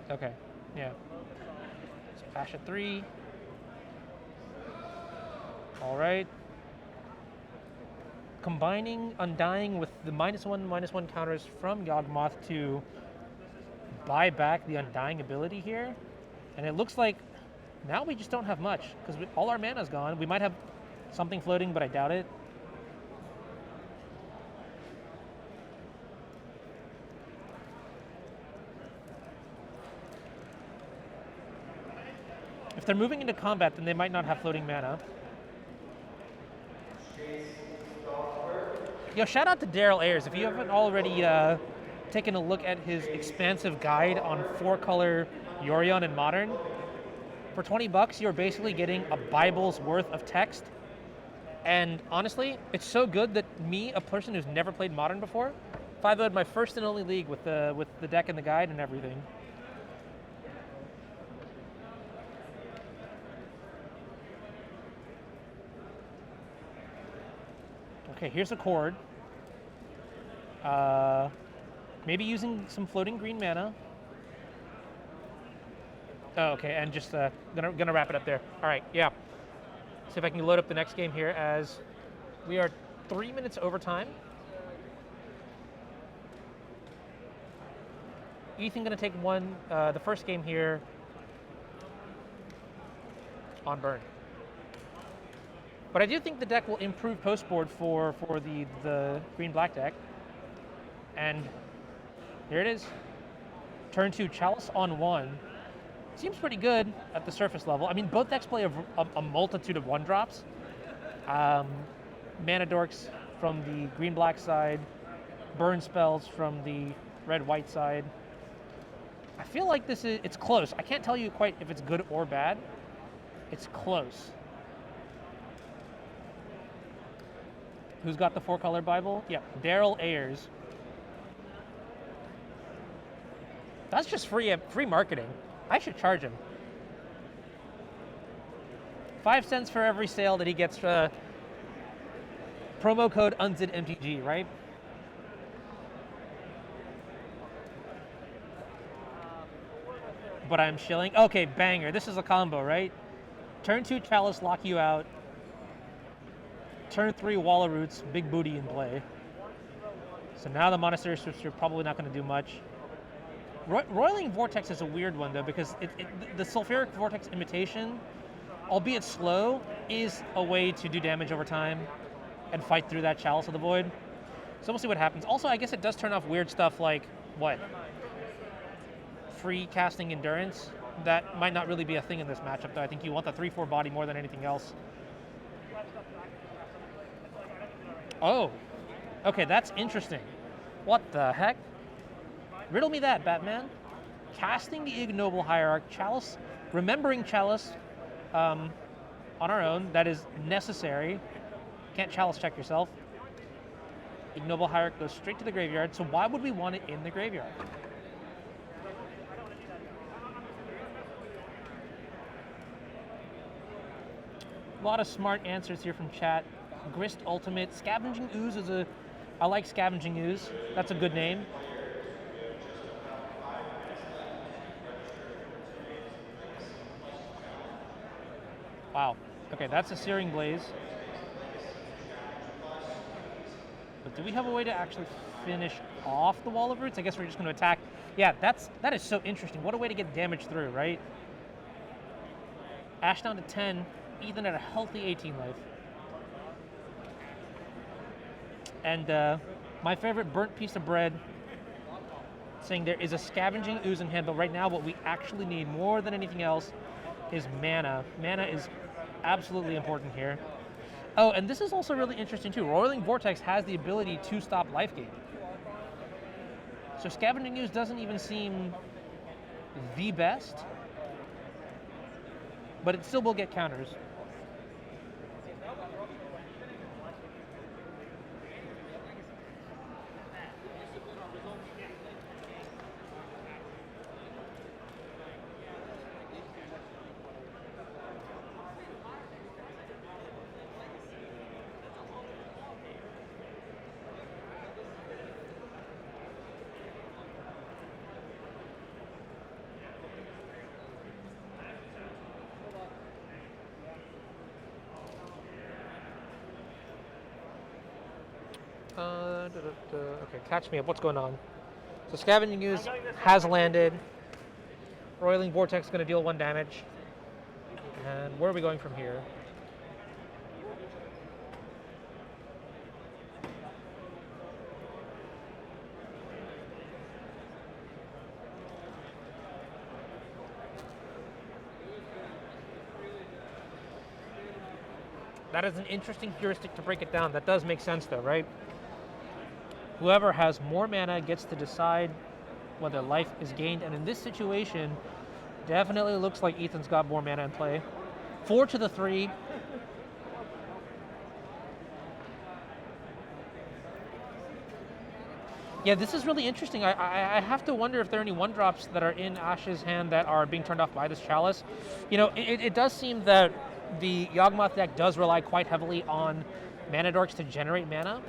Speaker 1: Okay, yeah. So Ash at 3. All right. Combining Undying with the -1/-1 counters from Yawgmoth to buy back the Undying ability here. And it looks like now we just don't have much because all our mana's gone. We might have something floating, but I doubt it. If they're moving into combat, then they might not have floating mana. Yo, shout out to Daryl Ayers. If you haven't already taken a look at his expansive guide on 4-color Yorion in Modern, for 20 bucks, you're basically getting a Bible's worth of text. And honestly, it's so good that me, a person who's never played Modern before, 5-0'd my first and only league with the deck and the guide and everything. Okay, here's a chord. Maybe using some floating green mana. Oh, okay, and just gonna wrap it up there. All right, yeah. See if I can load up the next game here as we are 3 minutes overtime. Ethan gonna take the first game here on burn. But I do think the deck will improve post-board for the green-black deck. And here it is. Turn 2, Chalice on 1. Seems pretty good at the surface level. I mean, both decks play a multitude of 1-drops. Mana Dorks from the green-black side. Burn spells from the red-white side. I feel like it's close. I can't tell you quite if it's good or bad. It's close. Who's got the 4-color Bible? Yeah, Daryl Ayers. That's just free marketing. I should charge him. 5 cents for every sale that he gets. Promo code anzidmtg, right? But I'm shilling. Okay, banger. This is a combo, right? Turn 2 Chalice, lock you out. Turn 3 Wall of Roots, big booty in play. So now the Monastery Swifts are probably not going to do much. Roiling Vortex is a weird one though because the Sulfuric Vortex imitation, albeit slow, is a way to do damage over time and fight through that Chalice of the Void. So we'll see what happens. Also, I guess it does turn off weird stuff like, what? Free casting Endurance? That might not really be a thing in this matchup though. I think you want the 3/4 body more than anything else. Oh, okay, that's interesting. What the heck? Riddle me that, Batman. Casting the Ignoble Hierarch, Chalice, remembering Chalice on our own, that is necessary. Can't Chalice check yourself. Ignoble Hierarch goes straight to the graveyard, so why would we want it in the graveyard? A lot of smart answers here from chat. Grist Ultimate. Scavenging Ooze is I like Scavenging Ooze. That's a good name. Wow. Okay, that's a Searing Blaze. But do we have a way to actually finish off the Wall of Roots? I guess we're just going to attack. Yeah, that is so interesting. What a way to get damage through, right? Ash down to 10, Ethan at a healthy 18 life. And my favorite burnt piece of bread, saying there is a scavenging ooze in hand, but right now what we actually need more than anything else is mana. Mana is absolutely important here. Oh, and this is also really interesting too. Roiling Vortex has the ability to stop life gain. So Scavenging Ooze doesn't even seem the best, but it still will get counters. Okay, catch me up. What's going on? So Scavenging Ooze has landed. Roiling Vortex is going to deal 1 damage. And where are we going from here? That is an interesting heuristic to break it down. That does make sense though, right? Whoever has more mana gets to decide whether life is gained, and in this situation, definitely looks like Ethan's got more mana in play. 4 to the 3. Yeah, this is really interesting. I have to wonder if there are any 1-drops that are in Ash's hand that are being turned off by this Chalice. You know, it does seem that the Yawgmoth deck does rely quite heavily on mana dorks to generate mana.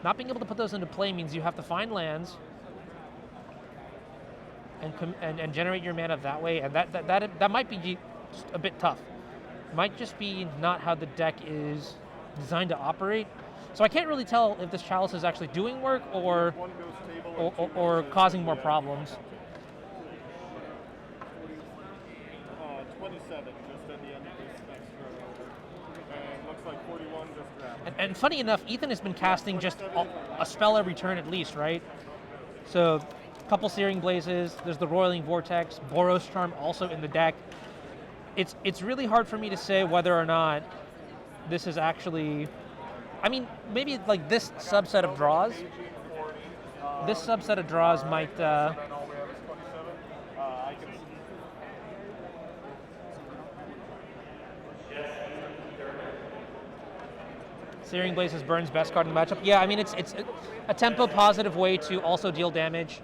Speaker 1: Not being able to put those into play means you have to find lands and generate your mana that way, and that might be just a bit tough. It might just be not how the deck is designed to operate. So I can't really tell if this Chalice is actually doing work or causing more problems.
Speaker 8: 27 just at the end of this next row. And looks like 41 just dropped.
Speaker 1: And funny enough, Ethan has been casting just a spell every turn at least, right? So a couple Searing Blazes, there's the Roiling Vortex, Boros Charm also in the deck. It's really hard for me to say whether or not this is actually, I mean, maybe like this subset of draws. This subset of draws might Searing Blazes burns best card in the matchup. Yeah, I mean, it's a tempo positive way to also deal damage.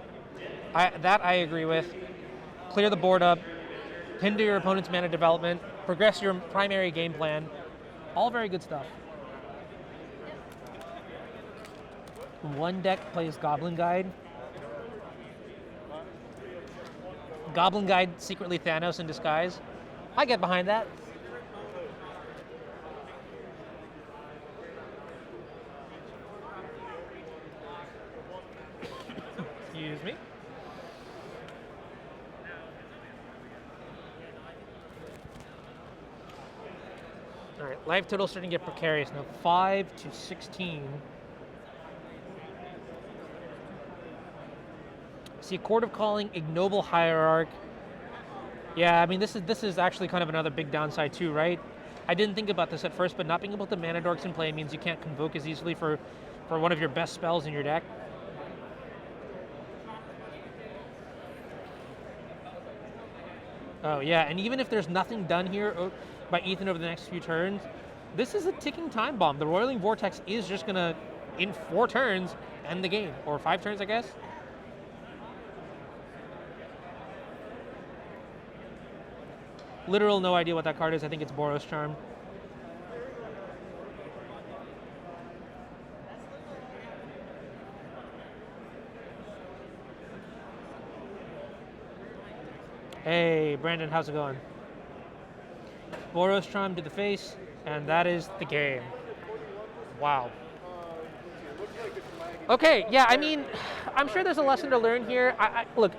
Speaker 1: That I agree with. Clear the board up, hinder your opponent's mana development, progress your primary game plan. All very good stuff. One deck plays Goblin Guide. Goblin Guide secretly Thanos in disguise. I get behind that. Excuse me. All right, life total starting to get precarious now. 5 to 16. See, Court of Calling, Ignoble Hierarch. Yeah, I mean, this is actually kind of another big downside too, right? I didn't think about this at first, but not being able to mana dorks in play means you can't convoke as easily for one of your best spells in your deck. Oh yeah, and even if there's nothing done here by Ethan over the next few turns, this is a ticking time bomb. The Roiling Vortex is just gonna, in 4 turns, end the game. Or 5 turns, I guess. Literal no idea what that card is. I think it's Boros Charm. Hey, Brandon, how's it going? Boros Charm to the face, and that is the game. Wow. Okay, yeah, I mean, I'm sure there's a lesson to learn here. Look,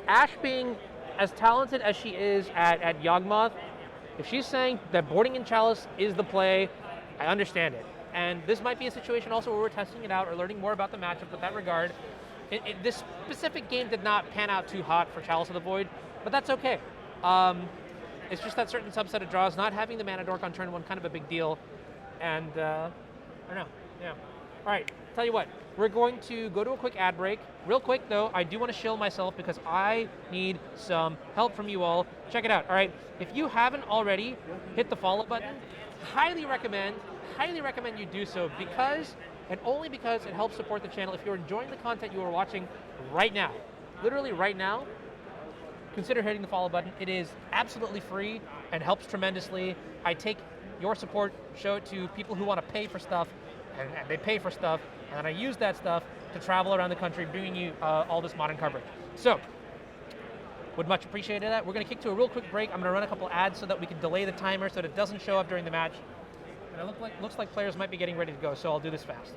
Speaker 1: Ash being as talented as she is at Yawgmoth, if she's saying that boarding in Chalice is the play, I understand it. And this might be a situation also where we're testing it out or learning more about the matchup with that regard. This specific game did not pan out too hot for Chalice of the Void, but that's okay. It's just that certain subset of draws, not having the mana dork on turn one, kind of a big deal. And I don't know, yeah. All right, tell you what, we're going to go to a quick ad break. Real quick though, I do want to shill myself because I need some help from you all. Check it out, all right? If you haven't already, hit the follow button. Highly recommend you do so because, and only because it helps support the channel. If you're enjoying the content you are watching right now, literally right now, consider hitting the follow button. It is absolutely free and helps tremendously. I take your support, show it to people who want to pay for stuff, and they pay for stuff, and I use that stuff to travel around the country bringing you all this modern coverage. So, would much appreciate that. We're going to kick to a real quick break. I'm going to run a couple ads so that we can delay the timer so that it doesn't show up during the match. And it looks like players might be getting ready to go, so I'll do this fast.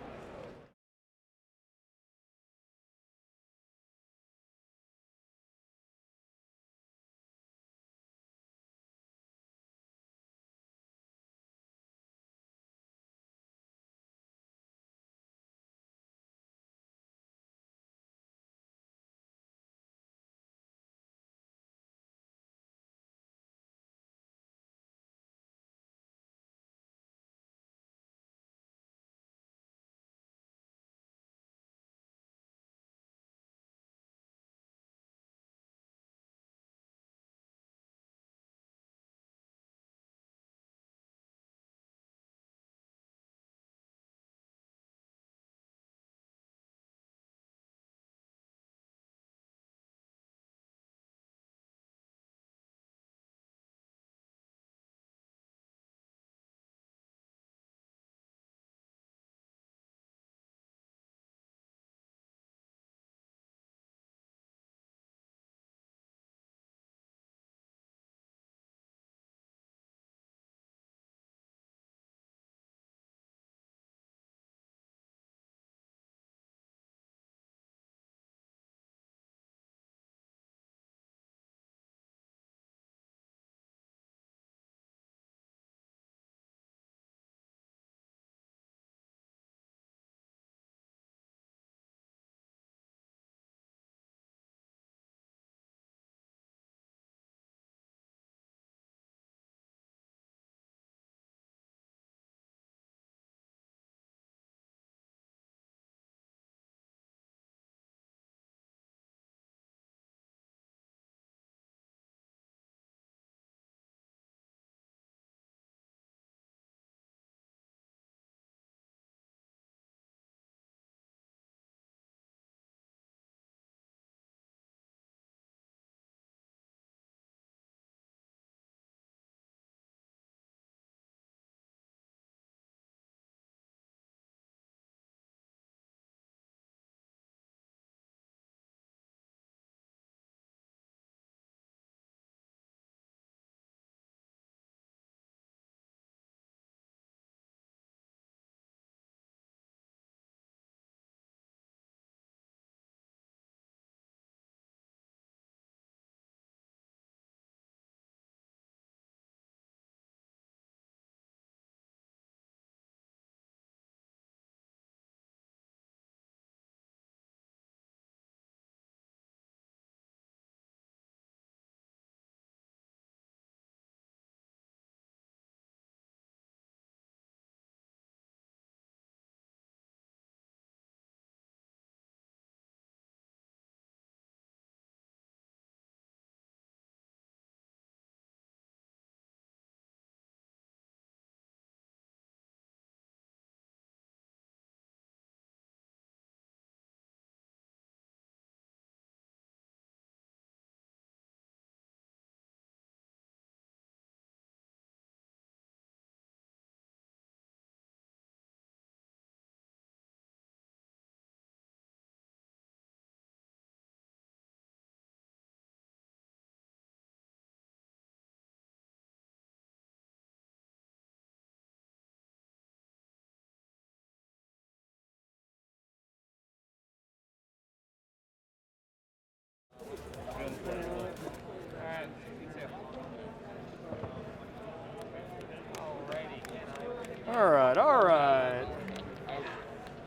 Speaker 15: right, all right.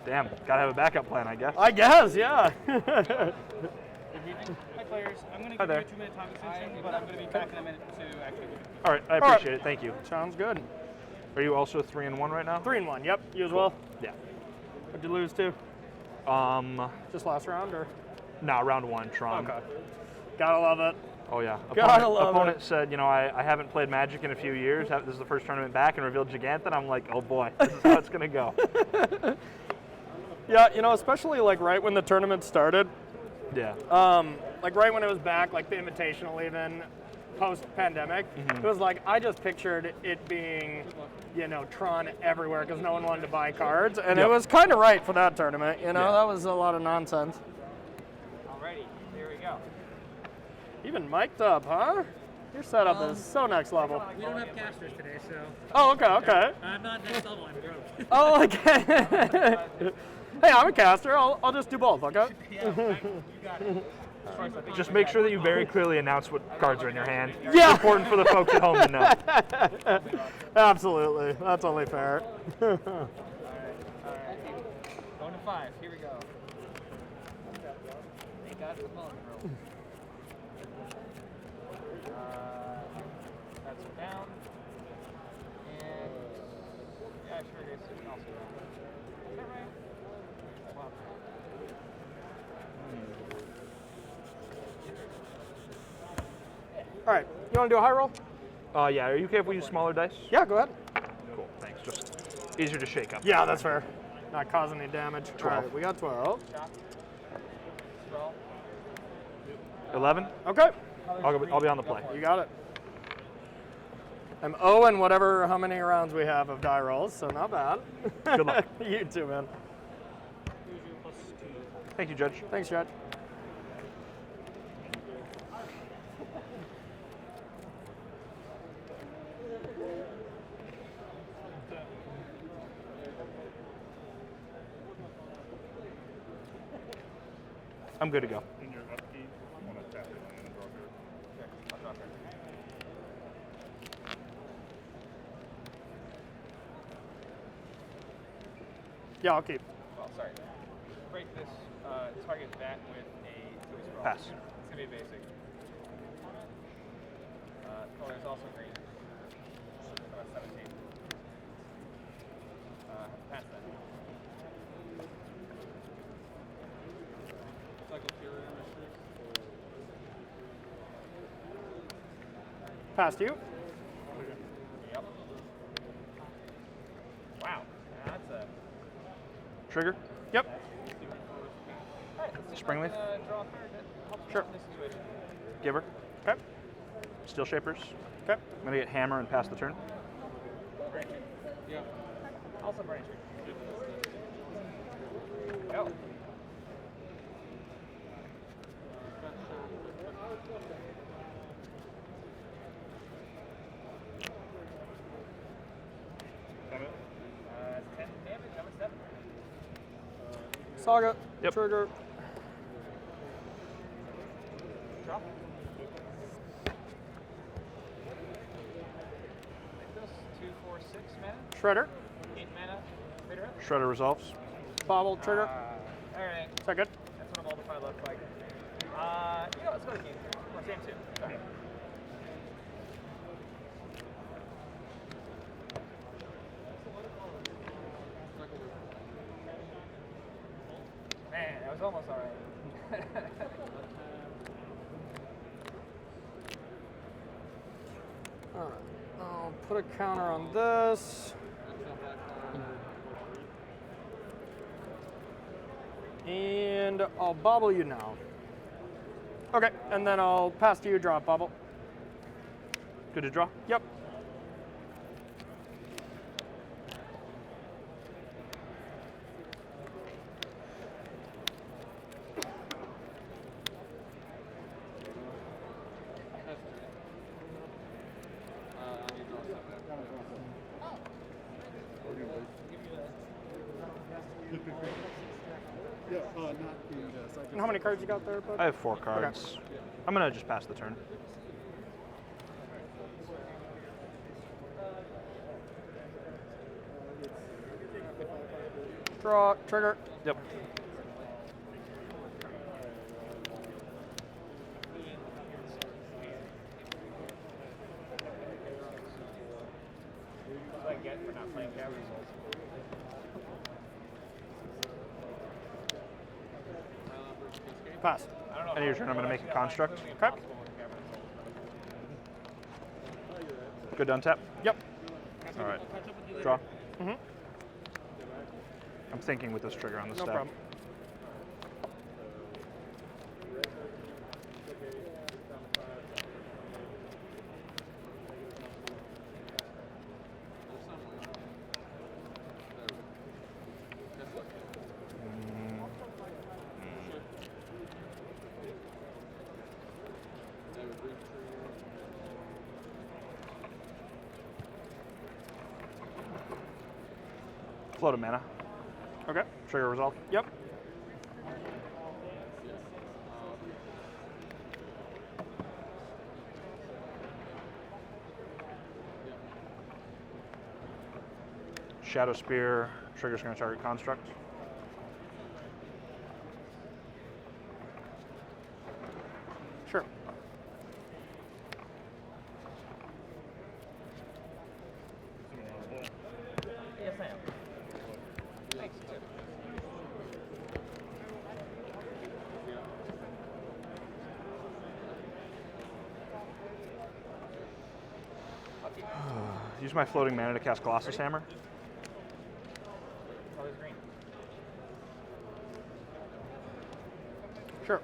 Speaker 12: Damn, gotta have a backup plan, I guess.
Speaker 15: I guess, yeah.
Speaker 4: Hi players, I'm going to give you a 2-minute time extension, but I'm going to be back in a minute to actually.
Speaker 12: All right, I appreciate it. Thank you.
Speaker 15: Sounds good.
Speaker 12: Are you also 3-1 right now?
Speaker 15: 3-1. Yep. You as
Speaker 12: Cool.
Speaker 15: well.
Speaker 12: Yeah.
Speaker 15: What'd you lose to? Just last round, or?
Speaker 12: No, round 1, Tron.
Speaker 15: Okay. Gotta love it.
Speaker 12: Oh yeah.
Speaker 15: Gotta love
Speaker 12: opponent
Speaker 15: it.
Speaker 12: said, you know, I haven't played Magic in a few years. This is the first tournament back, and revealed Giganthan. I'm like, oh boy, this is how it's gonna go.
Speaker 15: Yeah, you know, especially like right when the tournament started.
Speaker 12: Yeah.
Speaker 15: Like right when it was back, like the Invitational even, post-pandemic, it was like, I just pictured it being, you know, Tron everywhere because no one wanted to buy cards. And it was kind of right for that tournament, you know? That was a lot of nonsense.
Speaker 4: Alrighty, here we go.
Speaker 15: Even mic'd up, huh? Your setup is so next level.
Speaker 1: We don't have casters today, so.
Speaker 15: Oh, okay.
Speaker 1: I'm not next level, I'm broke.
Speaker 15: Oh, okay. Hey, I'm a caster. I'll just do both, okay?
Speaker 12: Just make sure that you very clearly announce what cards are in your hand.
Speaker 15: Yeah.
Speaker 12: It's important for the folks at home to know.
Speaker 15: Absolutely. That's only fair.
Speaker 4: Alright. Going to 5, here we go. Thank God for the mulligan roll. That's down. And yeah, sure it is. Also. Is that right? Wow.
Speaker 15: All right. You want to do a high roll?
Speaker 12: Yeah, are you okay if we use smaller dice?
Speaker 15: Yeah, go ahead.
Speaker 12: Cool, thanks. Just easier to shake up.
Speaker 15: Yeah, that's fair. Not causing any damage.
Speaker 12: 12.
Speaker 15: All right, we got 12.
Speaker 12: 11?
Speaker 15: Okay.
Speaker 12: I'll be on the play.
Speaker 15: You got it. I'm 0 in how many rounds we have of die rolls, so not bad.
Speaker 12: Good luck.
Speaker 15: You too, man.
Speaker 12: Thank you, Judge.
Speaker 15: Thanks, Judge.
Speaker 12: I'm good to go.
Speaker 6: In your upkeep, you want to tap your land and draw a card.
Speaker 4: Okay, I'll draw a card.
Speaker 15: Yeah, I'll keep.
Speaker 4: Well, sorry. Break this, target that with a 2 scroll.
Speaker 12: Pass.
Speaker 4: It's going to be basic. Color is also green. About 17. Pass that. Cycle Fury Mysteries.
Speaker 15: Past you.
Speaker 4: Yep. Wow. That's a...
Speaker 12: Trigger?
Speaker 15: Yep.
Speaker 4: Alright, let's see
Speaker 12: Springleaf?
Speaker 4: if I can, draw a card that helps
Speaker 15: Sure.
Speaker 4: in this situation.
Speaker 12: Giver?
Speaker 15: Okay.
Speaker 12: Steel Shapers?
Speaker 15: Okay.
Speaker 12: I'm gonna get Hammer and pass the turn.
Speaker 4: Branching. Yeah. Also branching. Go. It's 10 damage, I'm at 7.
Speaker 15: Saga.
Speaker 12: Yep.
Speaker 15: Trigger.
Speaker 4: Drop. Mythos, 2, 4, 6 mana.
Speaker 15: Shredder.
Speaker 4: 8 mana. Trader.
Speaker 12: Shredder resolves.
Speaker 15: Bobble. Trigger.
Speaker 4: Alright.
Speaker 15: Second.
Speaker 4: That's what a multiply looks like. You know, let's go to game 3. Or game 2. Sorry. Man, that was almost alright.
Speaker 15: All right. I'll put a counter on this. And I'll bobble you now. Okay, and then I'll pass to you, draw a bobble.
Speaker 12: Good to draw?
Speaker 15: Yep.
Speaker 6: Yeah, not the
Speaker 15: And how many cards you got there, bud?
Speaker 12: I have 4 cards. I'm gonna just pass the turn.
Speaker 15: Draw, trigger.
Speaker 12: Yep.
Speaker 4: What do I get for not playing caverns?
Speaker 15: Pass.
Speaker 12: End of your turn, I'm going to make a construct.
Speaker 15: Okay.
Speaker 12: Good to untap?
Speaker 15: Yep.
Speaker 12: All right. Draw.
Speaker 15: Mm-hmm.
Speaker 12: I'm thinking with this trigger on the
Speaker 15: No
Speaker 12: step.
Speaker 15: problem.
Speaker 12: Float of mana.
Speaker 15: Okay.
Speaker 12: Trigger resolve.
Speaker 15: Yep.
Speaker 12: Shadow Spear. Trigger's going to target construct.
Speaker 15: Sure.
Speaker 4: Yes, I am. Thanks.
Speaker 12: Use my floating mana to cast Colossus Hammer.
Speaker 4: Color's green.
Speaker 15: Sure.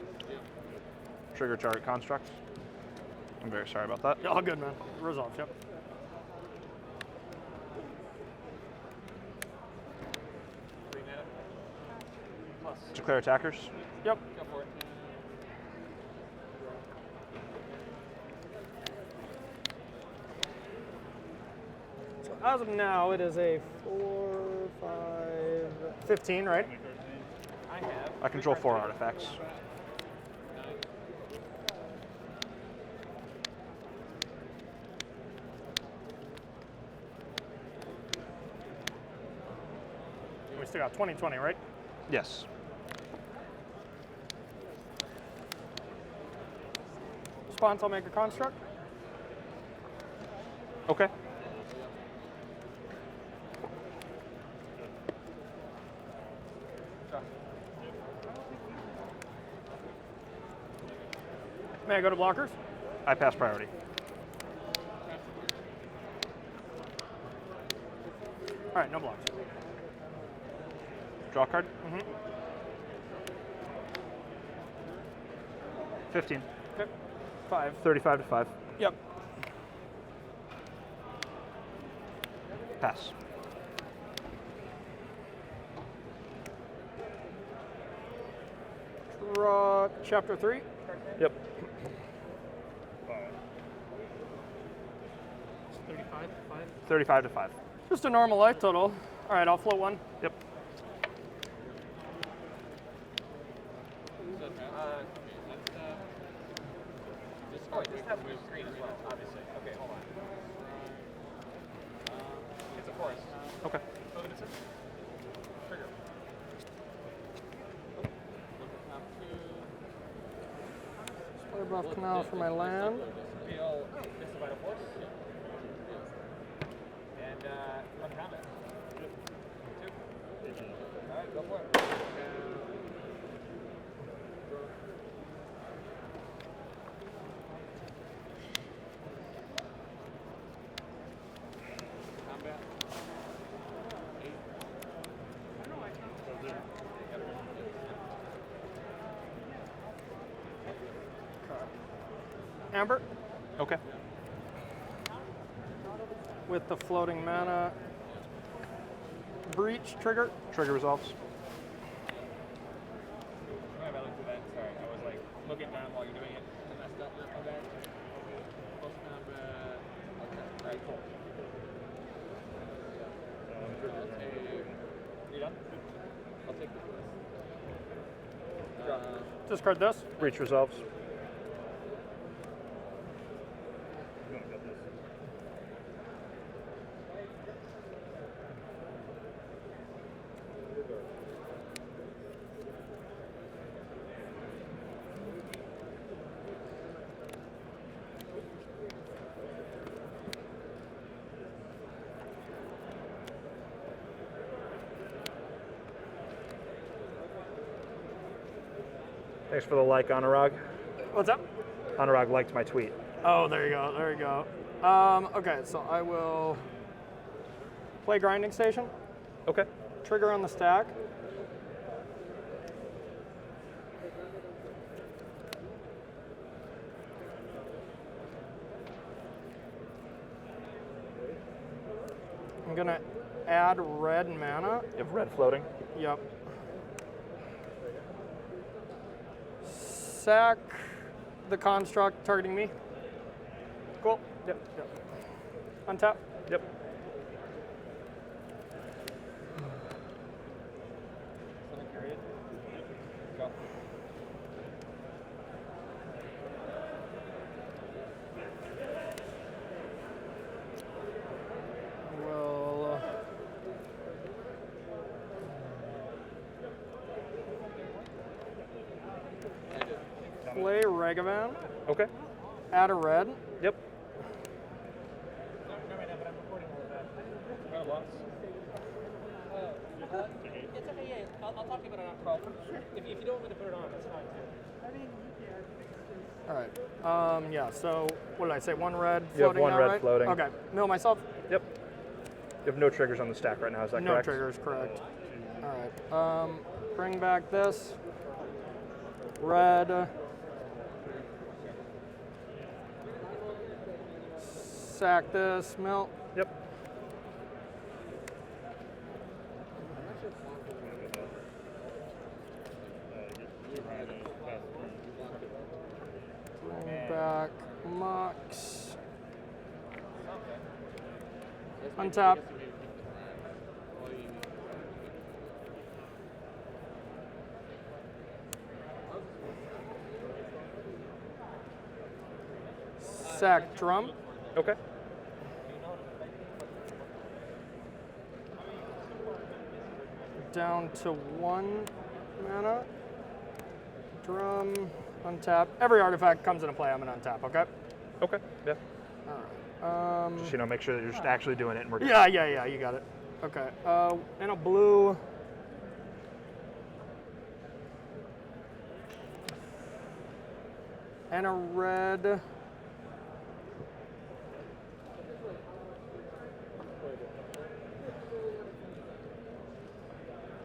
Speaker 12: Trigger target construct. I'm very sorry about that.
Speaker 15: Yeah, all good, man. Resolve, yep.
Speaker 12: Declare attackers.
Speaker 15: Yep.
Speaker 4: Go for it.
Speaker 15: So as of now, it is a 4, 5, 15, right?
Speaker 4: I have.
Speaker 12: I control 4 artifacts.
Speaker 15: We still got 20, right?
Speaker 12: Yes.
Speaker 15: Response, I'll make a construct.
Speaker 12: Okay.
Speaker 15: May I go to blockers?
Speaker 12: I pass priority.
Speaker 15: All right, no blocks.
Speaker 12: Draw a card.
Speaker 15: Mm-hmm.
Speaker 12: 15.
Speaker 15: Okay. 5.
Speaker 12: 35 to 5.
Speaker 15: Yep.
Speaker 12: Pass.
Speaker 15: Draw chapter 3.
Speaker 12: Yep.
Speaker 1: 35, 5.
Speaker 12: 35 to 5.
Speaker 15: Just a normal life total. All right, I'll float one.
Speaker 12: Yep.
Speaker 4: This has green as well, obviously. Okay, hold on. It's a forest.
Speaker 12: Okay.
Speaker 4: Oh, it's a trigger.
Speaker 15: Play buff canal for my land.
Speaker 4: Feel this about a force. And on combat. 2. Alright, go for it. Combat. 8.
Speaker 15: Amber
Speaker 12: Okay.
Speaker 15: with the floating mana. Breach trigger.
Speaker 12: Trigger resolves.
Speaker 4: Sorry if I looked at that. Sorry, I was like looking down while you're doing it. I messed up. My bad. Close combat. Okay. Alright, cool. You done? I'll take this.
Speaker 15: Discard this.
Speaker 12: Breach resolves. Thanks for the like, Anurag.
Speaker 15: What's up?
Speaker 12: Anurag liked my tweet.
Speaker 15: Oh, there you go. There you go. Okay, so I will play Grinding Station.
Speaker 12: Okay.
Speaker 15: Trigger on the stack. I'm gonna add red mana.
Speaker 12: You have red floating?
Speaker 15: Yep. Sack the construct targeting me. Cool.
Speaker 12: Yep.
Speaker 15: Untap.
Speaker 12: Yep.
Speaker 15: We'll play Ragavan.
Speaker 12: Okay.
Speaker 15: Add a red.
Speaker 12: Yep.
Speaker 1: It's okay, yeah. I'll talk to you about it on 12. If you don't want me to put it on, that's fine too.
Speaker 15: All right. Yeah. So what did I say? One red
Speaker 12: You have
Speaker 15: floating.
Speaker 12: one
Speaker 15: now,
Speaker 12: red
Speaker 15: right?
Speaker 12: floating.
Speaker 15: Okay. Mill myself.
Speaker 12: Yep. You have no triggers on the stack right now, is that
Speaker 15: No
Speaker 12: correct?
Speaker 15: triggers, correct. All right. Bring back this. Red. Sack this. Mill.
Speaker 12: Yep.
Speaker 15: Bring back Mox. Untap. Sack drum.
Speaker 12: Okay.
Speaker 15: Down to 1 mana. Drum. Untap. Every artifact comes into play, I'm gonna untap, okay?
Speaker 12: Okay. Yeah.
Speaker 15: Alright.
Speaker 12: Just, make sure that you're just actually doing it and we're good.
Speaker 15: Yeah, you got it. Okay. And a blue. And a red.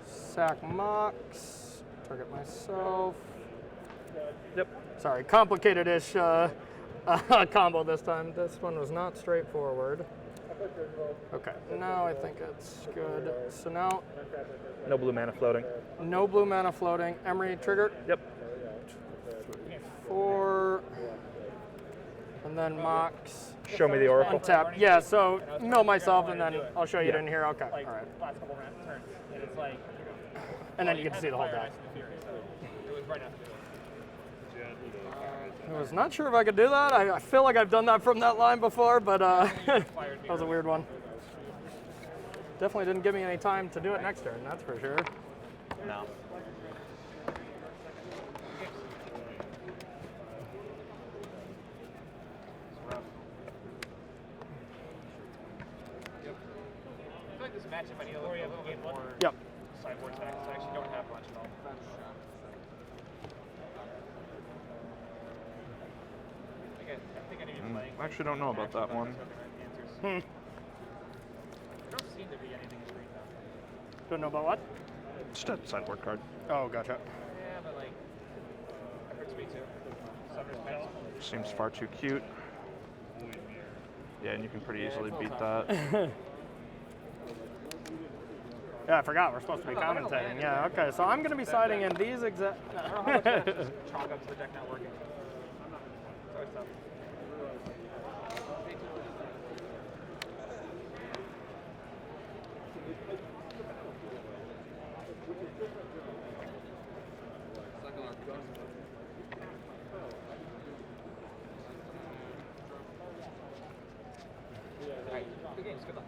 Speaker 15: Sack Mox. Target myself.
Speaker 12: Yep.
Speaker 15: Sorry, complicated-ish combo this time. This one was not straightforward. Okay, now I think it's good. So now...
Speaker 12: No blue mana floating.
Speaker 15: No blue mana floating. Emery trigger.
Speaker 12: Yep.
Speaker 15: 4. And then Mox.
Speaker 12: Show me the Oracle.
Speaker 15: Untap. Yeah, so mill myself and then I'll show you it in here. Okay,
Speaker 4: Like,
Speaker 15: all right.
Speaker 4: last couple rounds, turns. And it's like...
Speaker 15: And then you get to see the whole deck.
Speaker 4: It was right after
Speaker 15: I was not sure if I could do that. I feel like I've done that from that line before, but that was a weird one. Definitely didn't give me any time to do it next turn, that's for sure.
Speaker 12: No.
Speaker 4: I feel like this matchup, I need a little bit more sideboard stacks. I actually don't have much at all. I think I need to play.
Speaker 12: I actually don't know about that one.
Speaker 15: Hmm.
Speaker 4: There don't seem to be anything in green though.
Speaker 15: Don't know about what?
Speaker 12: Just a sideboard card.
Speaker 15: Oh, gotcha.
Speaker 4: Yeah, but like, it hurts me too. Summer's past.
Speaker 12: Seems far too cute. Yeah, and you can pretty easily beat that.
Speaker 15: Yeah, I forgot. We're supposed to be commentating. Yeah, okay. So I'm going to be siding in these exact...
Speaker 4: I don't know how much that just chalk up to the deck not working. It's always tough. Alright, good games. Good luck.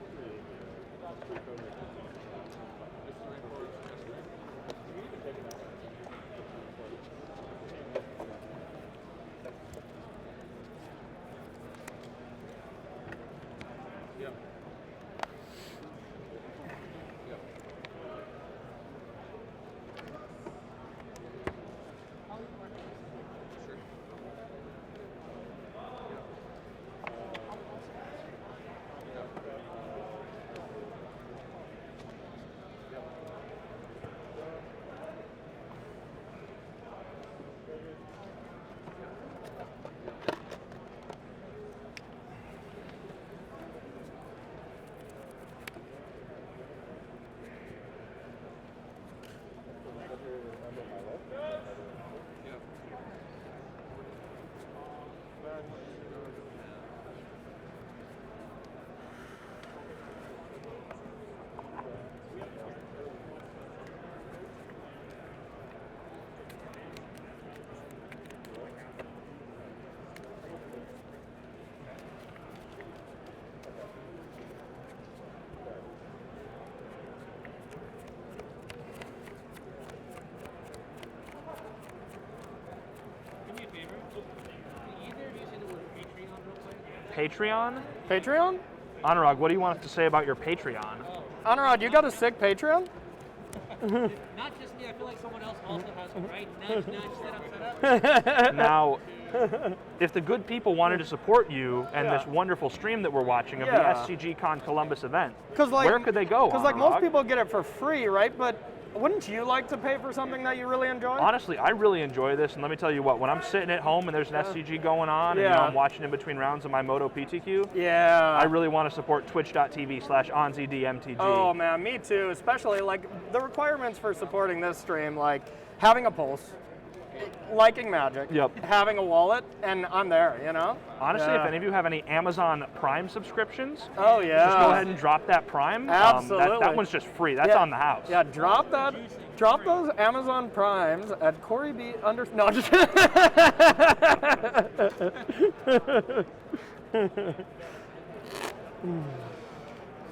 Speaker 12: Patreon.
Speaker 15: Patreon?
Speaker 12: Anurag, what do you want us to say about your Patreon?
Speaker 15: Anurag, you got a sick Patreon?
Speaker 1: Not just me, I feel like someone else also has one, right? Set up.
Speaker 12: Now, if the good people wanted to support you and this wonderful stream that we're watching of the SCGCON Columbus event, where could they go?
Speaker 15: Because like most people get it for free, right? But wouldn't you like to pay for something that you really enjoy?
Speaker 12: Honestly, I really enjoy this, and let me tell you what, when I'm sitting at home and there's an SCG going on, and you know, I'm watching in between rounds of my Moto PTQ, I really want to support twitch.tv/anzidmtg.
Speaker 15: Oh man, me too, especially like the requirements for supporting this stream, like having a pulse, liking Magic, having a wallet, and I'm there, you know?
Speaker 12: Honestly, if any of you have any Amazon Prime subscriptions, just go ahead and drop that Prime.
Speaker 15: Absolutely.
Speaker 12: That one's just free. That's on the house.
Speaker 15: Yeah, drop those Amazon Primes at Corey B. No, just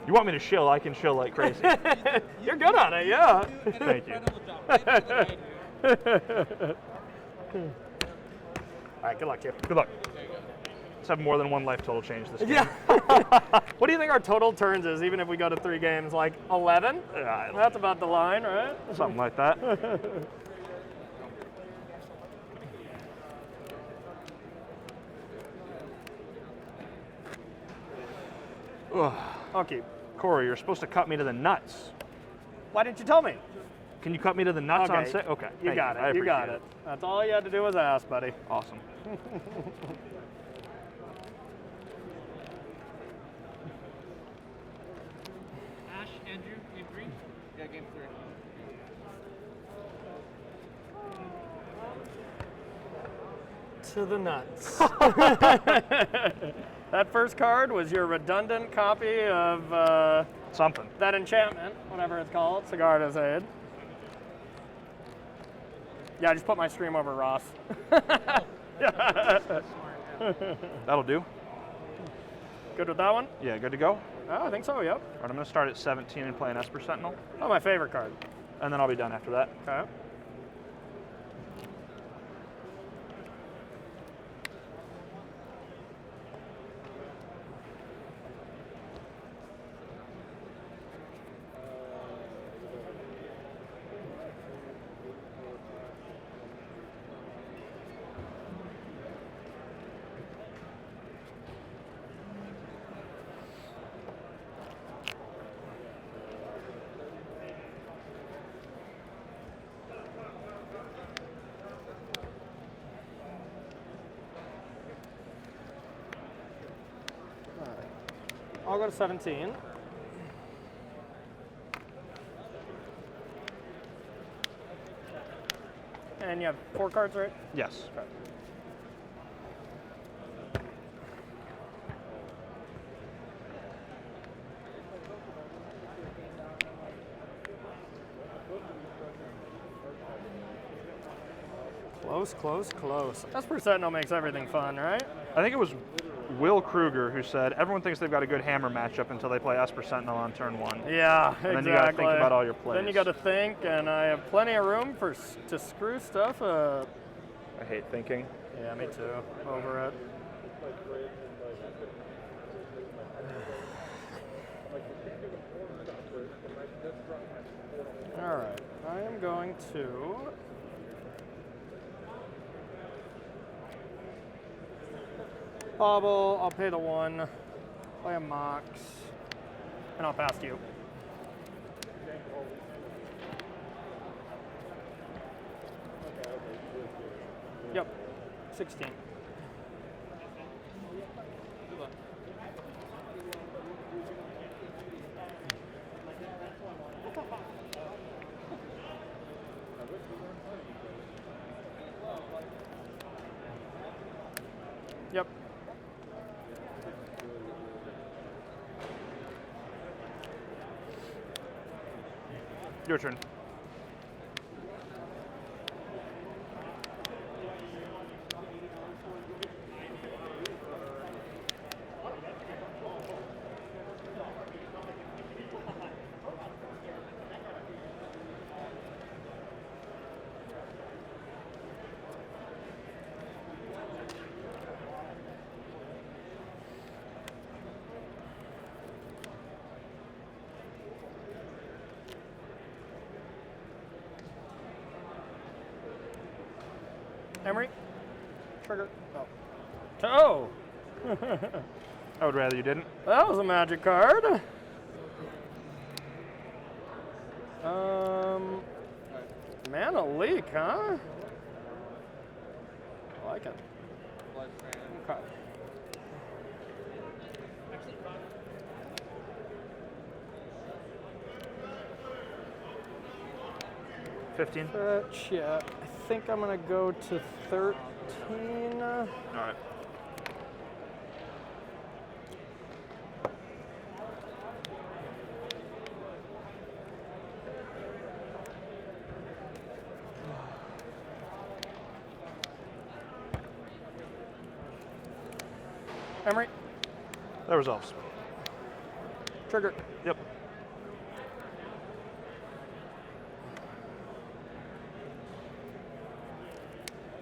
Speaker 12: You want me to shill? I can shill like crazy.
Speaker 15: You're good at it, yeah.
Speaker 12: Thank you.
Speaker 15: All right, good luck to you.
Speaker 12: Good luck. Let's have more than one life total change this game.
Speaker 15: Yeah. What do you think our total turns is, even if we go to 3 games? Like 11?
Speaker 12: Yeah,
Speaker 15: that's about the line, right?
Speaker 12: Something like that.
Speaker 15: Okay.
Speaker 12: Corey, you're supposed to cut me to the nuts.
Speaker 15: Why didn't you tell me?
Speaker 12: Can you cut me to the nuts on set? Okay.
Speaker 15: You got it. You got it. That's all you had to do was ask, buddy.
Speaker 12: Awesome.
Speaker 1: Ash, Andrew, game 3?
Speaker 4: Yeah, game 3.
Speaker 15: To the nuts. That first card was your redundant copy of
Speaker 12: something.
Speaker 15: That enchantment, whatever it's called, Sigarda's Aid. Yeah, I just put my stream over Ross.
Speaker 12: That'll do.
Speaker 15: Good with that one?
Speaker 12: Yeah, good to go?
Speaker 15: Oh, I think so, yep.
Speaker 12: All right, I'm going to start at 17 and play an Esper Sentinel.
Speaker 15: Oh, my favorite card.
Speaker 12: And then I'll be done after that.
Speaker 15: Okay. I'll go to 17. And you have 4 cards, right?
Speaker 12: Yes.
Speaker 15: Okay. Close, close, close. Esper Sentinel makes everything fun, right?
Speaker 12: I think it was Will Kruger who said everyone thinks they've got a good hammer matchup until they play Esper Sentinel on turn 1.
Speaker 15: Yeah, exactly.
Speaker 12: And then you got to think about all your plays.
Speaker 15: Then you got to think, and I have plenty of room to screw stuff up.
Speaker 12: I hate thinking.
Speaker 15: Yeah, me too. Over it. All right, I am going to bobble. I'll pay the 1, play a Mox, and I'll pass to you. Yep, 16. Yep.
Speaker 12: Your turn.
Speaker 15: Emery. Trigger. Oh.
Speaker 12: I would rather you didn't.
Speaker 15: That was a magic card. Mana leak, huh? I like it. Okay.
Speaker 12: $15.
Speaker 15: Yeah, I think I'm gonna go to 13.
Speaker 12: All right.
Speaker 15: Emery.
Speaker 12: That resolves.
Speaker 15: Trigger.
Speaker 12: Yep.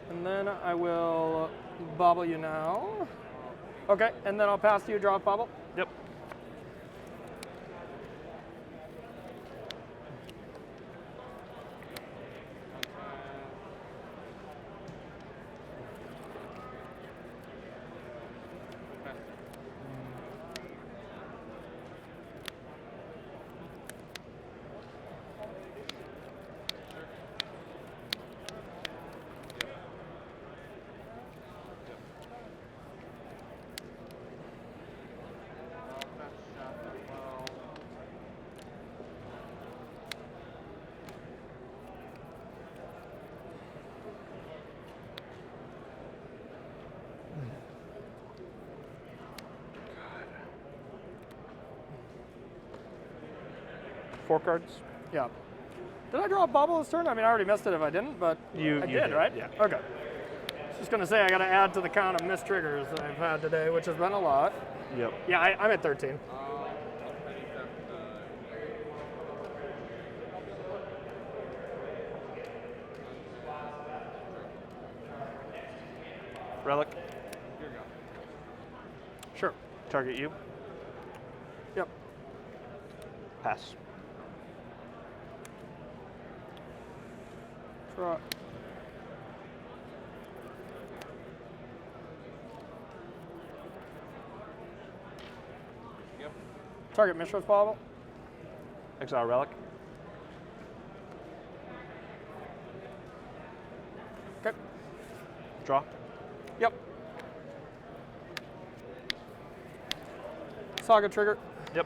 Speaker 15: And then I will bobble you now. Okay, and then I'll pass to you, draw a bobble.
Speaker 12: Yep. Four cards.
Speaker 15: Yeah. Did I draw a bobble this turn? I mean, I already missed it if I didn't, but I
Speaker 12: you
Speaker 15: did, right?
Speaker 12: Yeah.
Speaker 15: Okay. Just gonna say I gotta add to the count of missed triggers that I've had today, which has been a lot.
Speaker 12: Yep.
Speaker 15: Yeah, I'm at 13.
Speaker 12: Relic.
Speaker 15: Sure.
Speaker 12: Target you.
Speaker 15: Yep.
Speaker 12: Pass.
Speaker 15: Draw.
Speaker 4: Yep.
Speaker 15: Target Mishra's bobble.
Speaker 12: Exile relic.
Speaker 15: Okay.
Speaker 12: Draw.
Speaker 15: Yep. Saga trigger.
Speaker 12: Yep.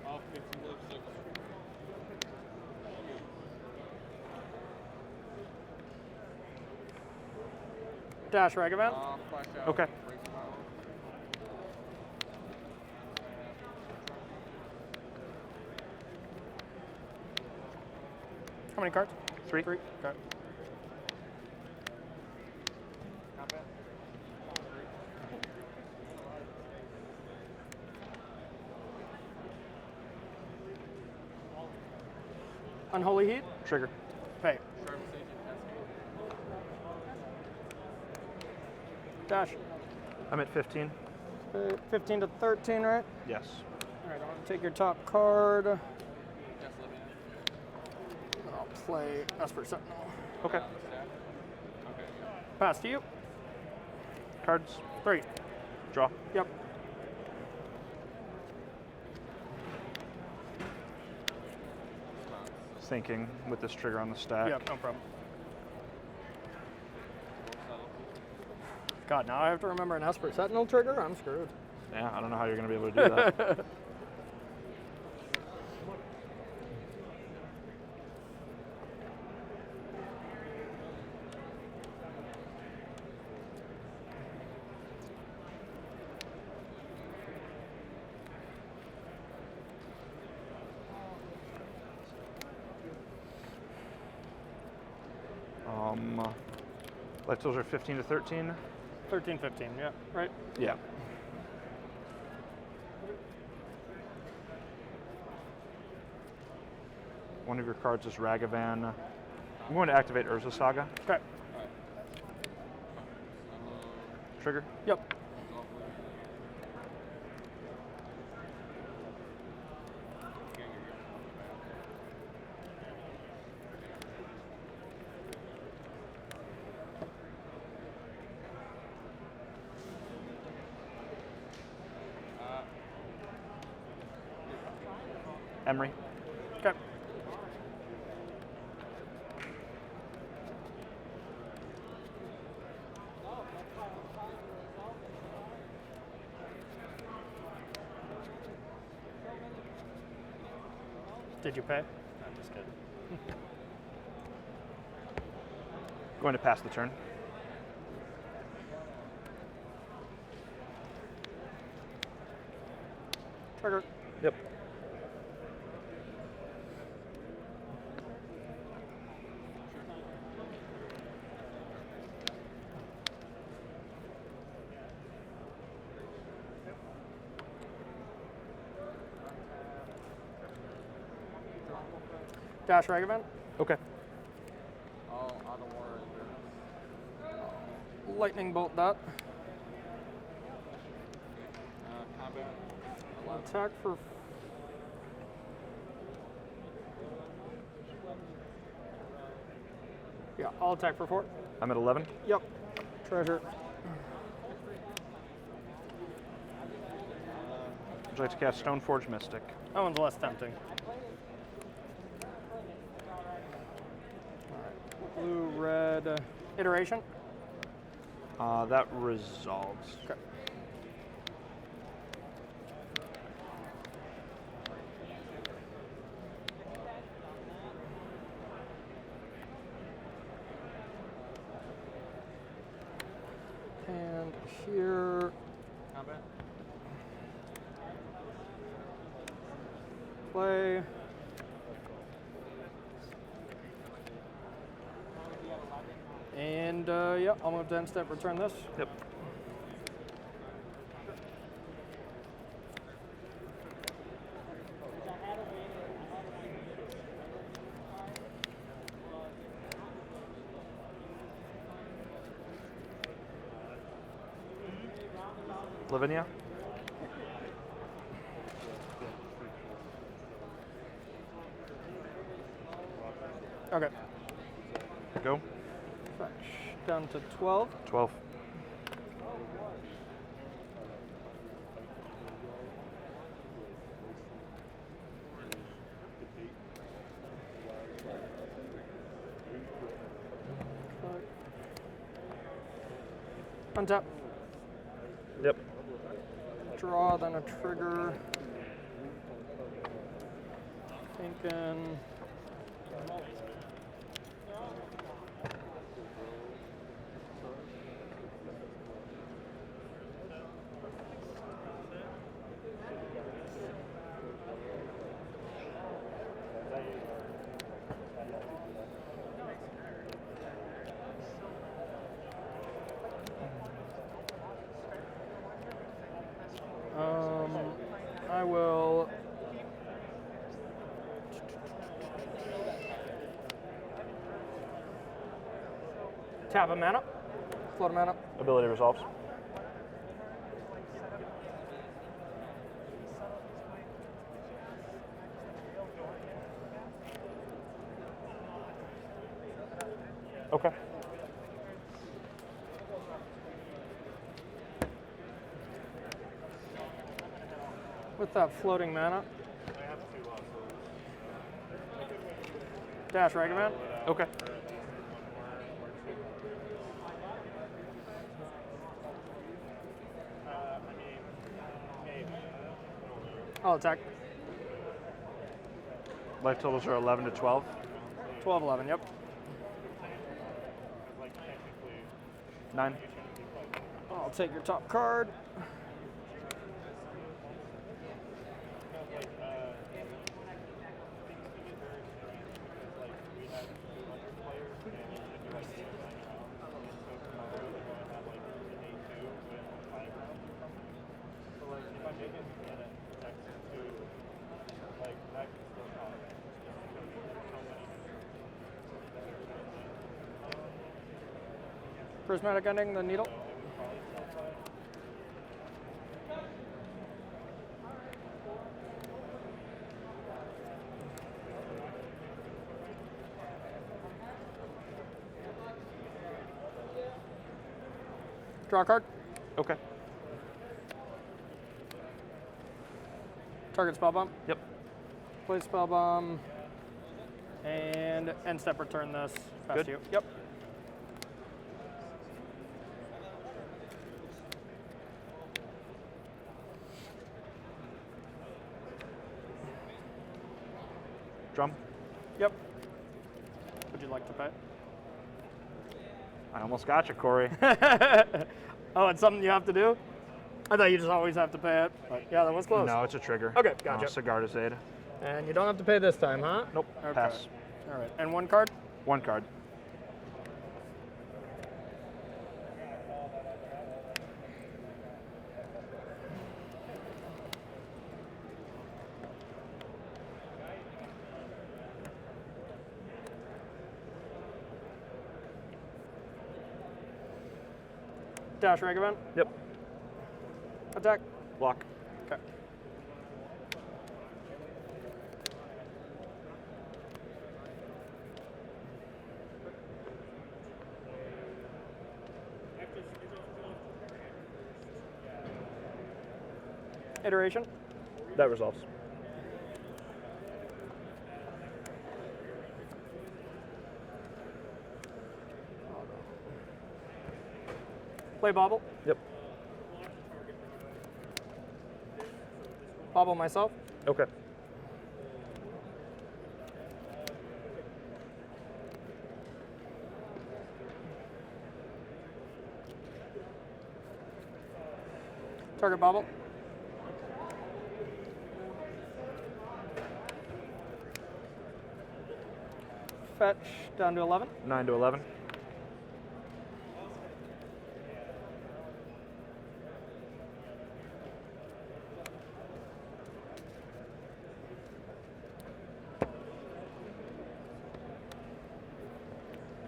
Speaker 4: Off 15 blue 6.
Speaker 15: Dash Ragavan.
Speaker 4: Flash out.
Speaker 12: Okay.
Speaker 4: Break the power.
Speaker 15: How many cards?
Speaker 12: Three.
Speaker 15: Okay.
Speaker 4: Not bad.
Speaker 15: Unholy Heat.
Speaker 12: Trigger.
Speaker 15: Pay.
Speaker 4: Sharp Sage and
Speaker 15: Dash.
Speaker 12: I'm at 15.
Speaker 15: 15 to 13, right?
Speaker 12: Yes.
Speaker 15: All right, I'll take your top card.
Speaker 4: Just living in.
Speaker 15: I'll play Esper Sentinel.
Speaker 12: Okay.
Speaker 4: Okay.
Speaker 15: Pass to you.
Speaker 12: Cards.
Speaker 15: 3.
Speaker 12: Draw.
Speaker 15: Yep.
Speaker 12: Thinking with this trigger on the stack.
Speaker 15: Yep, no problem. God, now I have to remember an Esper Sentinel trigger? I'm screwed.
Speaker 12: Yeah, I don't know how you're going to be able to do that. Like those are 15 to 13?
Speaker 15: 13, 15, yeah, right?
Speaker 12: Yeah. One of your cards is Ragavan. I'm going to activate Urza Saga.
Speaker 15: Okay.
Speaker 12: Trigger?
Speaker 15: Yep.
Speaker 12: Emery.
Speaker 15: Okay. Did you pay?
Speaker 7: I'm just kidding.
Speaker 12: Going to pass the turn.
Speaker 15: Trigger.
Speaker 12: Yep.
Speaker 15: Dash Ragavan.
Speaker 12: Okay.
Speaker 15: Lightning bolt that.
Speaker 4: Combat.
Speaker 15: Attack for. Yeah, I'll attack for 4.
Speaker 12: I'm at 11.
Speaker 15: Yep. Treasure.
Speaker 12: Would you like to cast Stoneforge Mystic?
Speaker 15: That one's less tempting. Blue, red, iteration.
Speaker 12: That resolves.
Speaker 15: Okay. And here.
Speaker 4: Combat.
Speaker 15: Play. And yeah, I'll move to end step, return this.
Speaker 12: Yep. Lavinia.
Speaker 15: Okay.
Speaker 12: Go.
Speaker 15: Fetch. Down to 12.
Speaker 12: 12.
Speaker 15: Untap.
Speaker 12: Yep.
Speaker 15: Draw, then a trigger. Thinking. I will tap a mana, float a mana.
Speaker 12: Ability resolves. Okay.
Speaker 15: With that floating mana. Dash Ragavan.
Speaker 12: Okay.
Speaker 15: I'll attack.
Speaker 12: Life totals are 11 to 12.
Speaker 15: 12, 11, yep.
Speaker 12: 9.
Speaker 15: I'll take your top card. Prismatic ending the needle. Draw a card.
Speaker 12: Okay.
Speaker 15: Target spell bomb.
Speaker 12: Yep.
Speaker 15: Play spell bomb. And end step return this. Pass
Speaker 12: Good.
Speaker 15: to you. Yep.
Speaker 12: Drum.
Speaker 15: Yep. Would you like to pay?
Speaker 12: I almost got you, Corey.
Speaker 15: Oh, it's something you have to do? I thought you just always have to pay it. But yeah, that was close.
Speaker 12: No, it's a trigger.
Speaker 15: Okay, gotcha.
Speaker 12: Cigar to Zade.
Speaker 15: And you don't have to pay this time, huh?
Speaker 12: Nope.
Speaker 15: Okay.
Speaker 12: Pass.
Speaker 15: All right. And one card?
Speaker 12: One card.
Speaker 15: Dash reg event?
Speaker 12: Yep.
Speaker 15: Attack?
Speaker 12: Block.
Speaker 15: Okay. Iteration?
Speaker 12: That resolves.
Speaker 15: Play bobble?
Speaker 12: Yep.
Speaker 15: Bobble myself?
Speaker 12: Okay.
Speaker 15: Target bobble? Fetch down to 11.
Speaker 12: 9 to 11.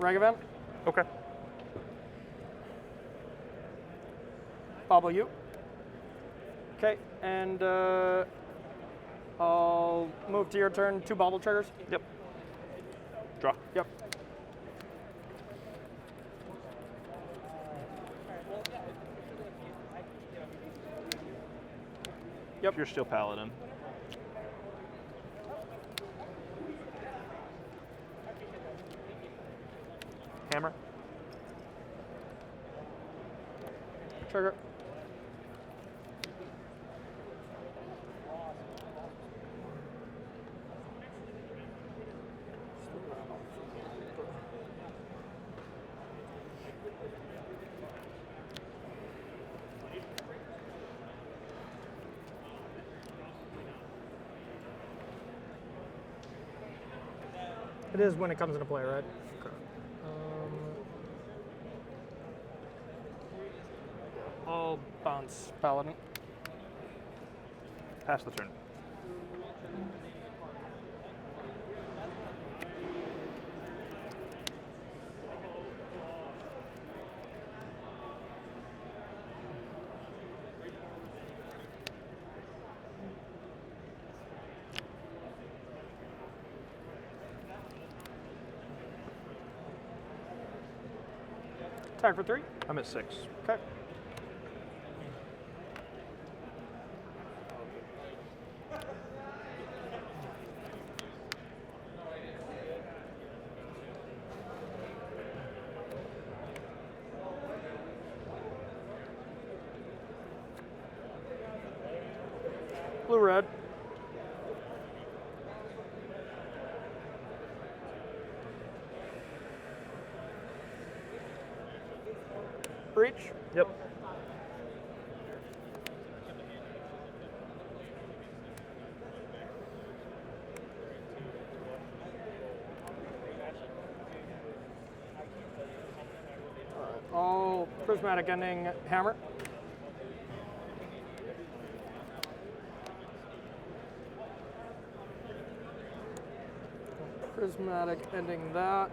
Speaker 15: Reg event?
Speaker 12: Okay.
Speaker 15: Bobble you. Okay, and I'll move to your turn. 2 bobble triggers.
Speaker 12: Yep. Draw.
Speaker 15: Yep.
Speaker 12: Yep. You're still Paladin. Hammer.
Speaker 15: Trigger. It is when it comes into play, right? Okay. I'll bounce Paladin.
Speaker 12: Pass the turn.
Speaker 15: Attack for 3.
Speaker 12: I'm at 6.
Speaker 15: Okay. Blue red. Breach.
Speaker 12: Yep.
Speaker 15: All prismatic ending hammer. Prismatic ending that.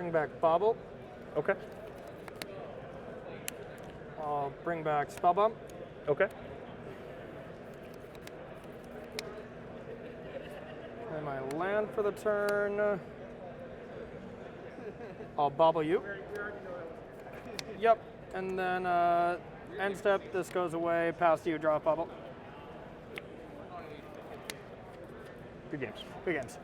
Speaker 15: bring back Bobble.
Speaker 12: Okay.
Speaker 15: I'll bring back Spell Bump.
Speaker 12: Okay.
Speaker 15: And my land for the turn. I'll Bobble you. Yep. And then end step, this goes away, pass to you, draw a Bobble.
Speaker 12: Good games.
Speaker 15: Good games.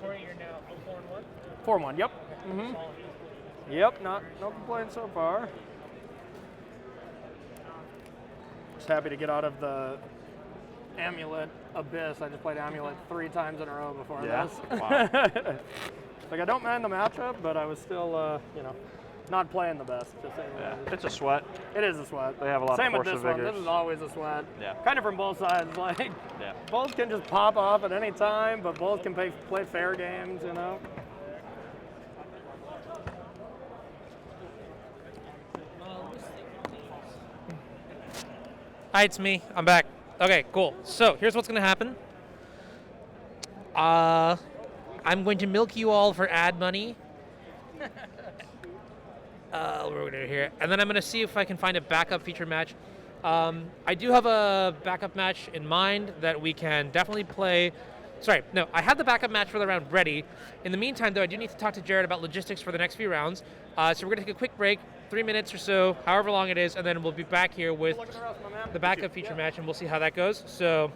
Speaker 7: Corey, you're now
Speaker 15: 4-1,
Speaker 7: 4-1.
Speaker 15: yep. Mm-hmm. Yep, no complaints so far. Just happy to get out of the Amulet Abyss. I just played Amulet 3 times in a row before this.
Speaker 12: Wow.
Speaker 15: Like, I don't mind the matchup, but I was still, not playing the best. Just saying.
Speaker 12: Yeah, it's a sweat.
Speaker 15: It is a sweat.
Speaker 12: They have a lot
Speaker 15: Same
Speaker 12: of
Speaker 15: with
Speaker 12: force
Speaker 15: this
Speaker 12: of
Speaker 15: one.
Speaker 12: vigors.
Speaker 15: This is always a sweat.
Speaker 12: Yeah.
Speaker 15: Kind of from both sides. Like,
Speaker 12: Yeah.
Speaker 15: both can just pop off at any time, but both can play fair games, you know?
Speaker 1: Hi, it's me. I'm back. Okay, cool. So here's what's gonna happen. I'm going to milk you all for ad money. We're gonna do here, and then I'm gonna see if I can find a backup feature match. I do have a backup match in mind that we can definitely play. Sorry, no, I have the backup match for the round ready. In the meantime, though, I do need to talk to Jared about logistics for the next few rounds. So we're gonna take a quick break, 3 minutes or so, however long it is, and then we'll be back here with the backup feature match, and we'll see how that goes. So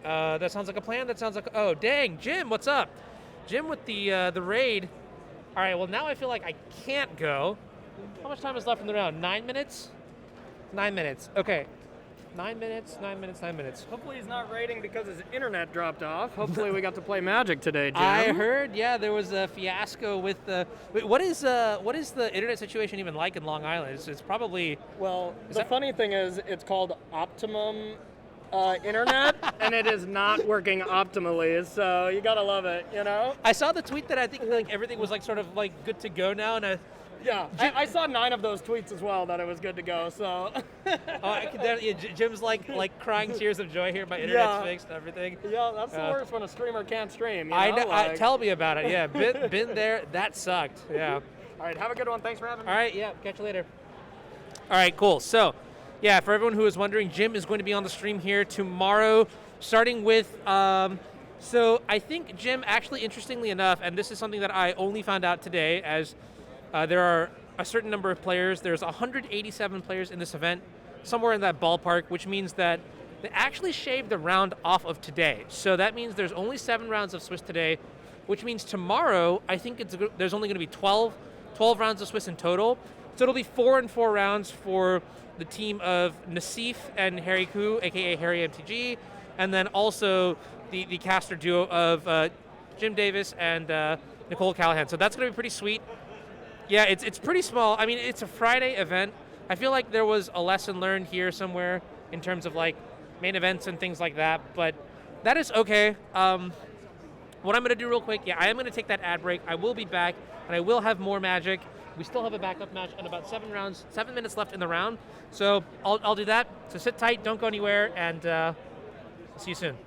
Speaker 1: that sounds like a plan. That sounds like, oh dang, Jim, what's up? Jim with the raid. All right, well now I feel like I can't go. How much time is left in the round? 9 minutes? 9 minutes. Okay. 9 minutes, 9 minutes, 9 minutes.
Speaker 15: Hopefully he's not raiding because his internet dropped off. Hopefully we got to play Magic today, Jim.
Speaker 1: I heard, yeah, there was a fiasco with the. Wait, what is the internet situation even like in Long Island? It's probably.
Speaker 15: Well, the funny thing is, it's called Optimum Internet, and it is not working optimally. So you gotta love it, you know.
Speaker 1: I saw the tweet that I think like everything was like sort of like good to go now, and
Speaker 15: Yeah, I saw 9 of those tweets as well that it was good to go. So.
Speaker 1: Jim's like crying tears of joy here. My internet's fixed and everything.
Speaker 15: Yeah, that's the worst when a streamer can't stream. You know?
Speaker 1: Like, tell me about it. Yeah, been there. That sucked. Yeah.
Speaker 15: All right, have a good one. Thanks for having me.
Speaker 1: All right, yeah, catch you later. All right, cool. So, yeah, for everyone who is wondering, Jim is going to be on the stream here tomorrow, starting with. So I think Jim, actually, interestingly enough, and this is something that I only found out today, as there are a certain number of players. There's 187 players in this event, somewhere in that ballpark, which means that they actually shaved the round off of today. So that means there's only 7 rounds of Swiss today, which means tomorrow, I think there's only going to be 12 rounds of Swiss in total. So it'll be 4 and 4 rounds for the team of Nassif and Harry Koo, aka Harry MTG, and then also the caster duo of Jim Davis and Nicole Callahan. So that's going to be pretty sweet. Yeah, it's pretty small. I mean, it's a Friday event. I feel like there was a lesson learned here somewhere in terms of like main events and things like that, but that is okay. What I'm going to do real quick, I am going to take that ad break. I will be back, and I will have more Magic. We still have a backup match and about 7 minutes left in the round. So I'll do that. So sit tight, don't go anywhere, and see you soon.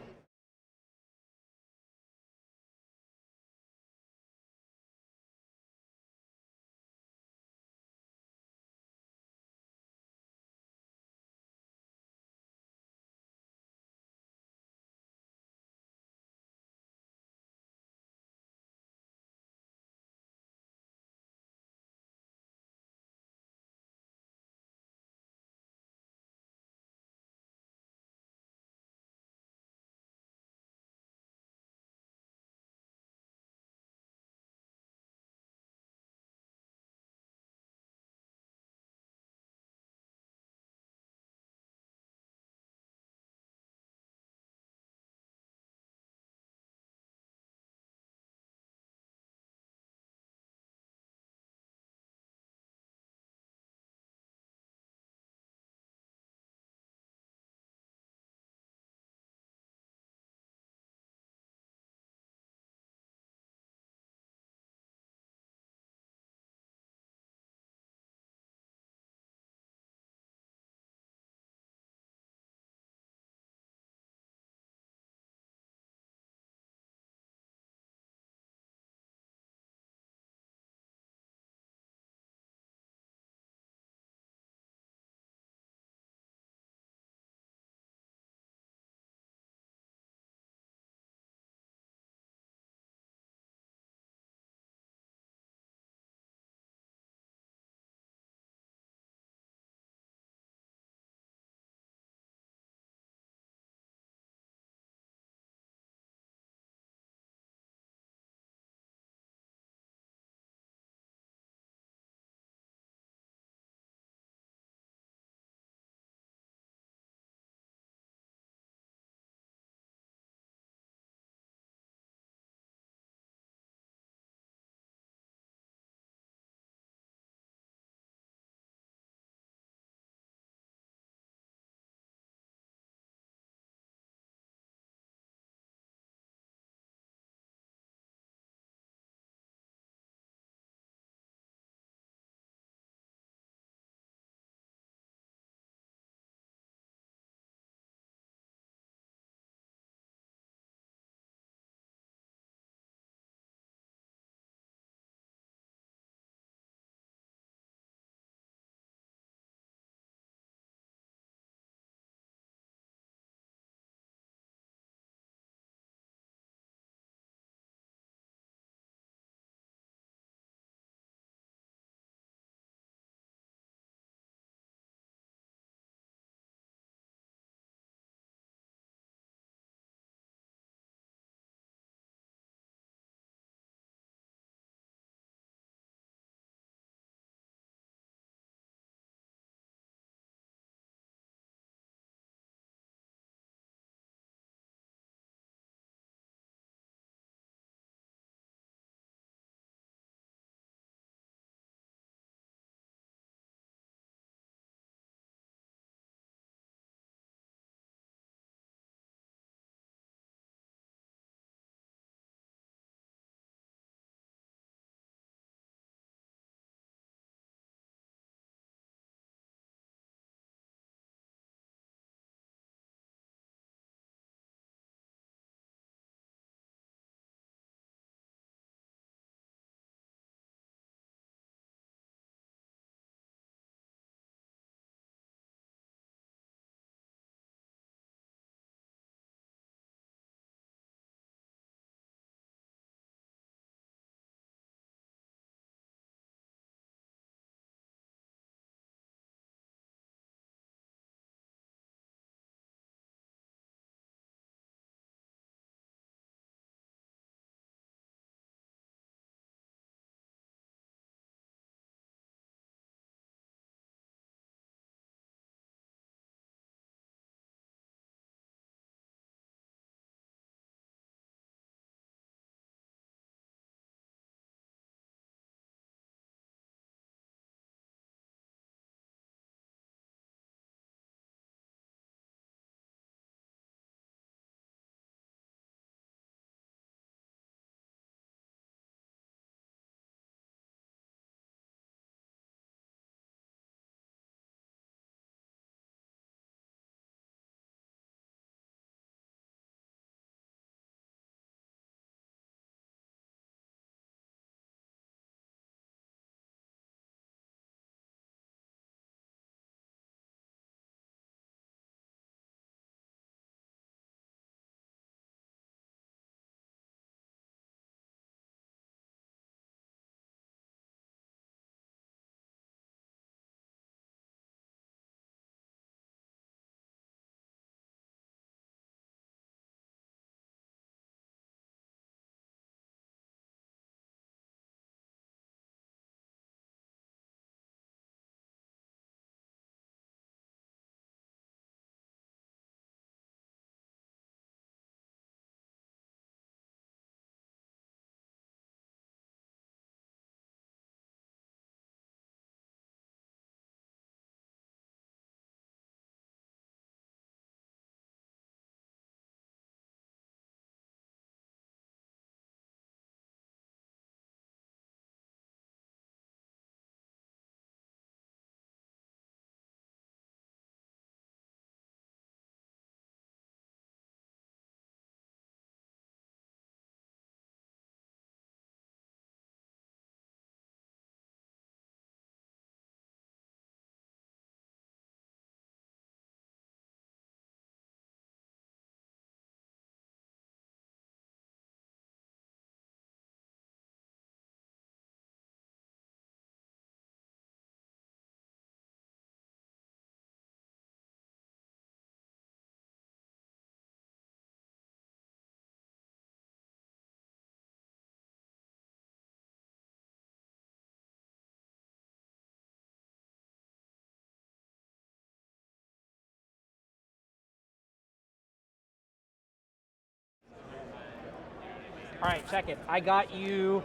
Speaker 1: All right, check it. I got you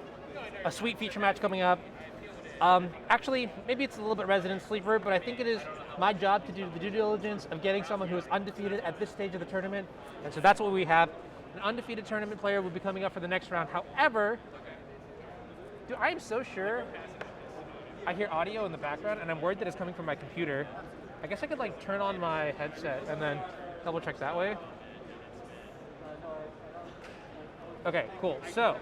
Speaker 1: a sweet feature match coming up. Actually, maybe it's a little bit resident sleeper, but I think it is my job to do the due diligence of getting someone who is undefeated at this stage of the tournament. And so that's what we have. An undefeated tournament player will be coming up for the next round. However, dude, I am so sure I hear audio in the background, and I'm worried that it's coming from my computer. I guess I could like turn on my headset and then double check that way. Okay, cool. So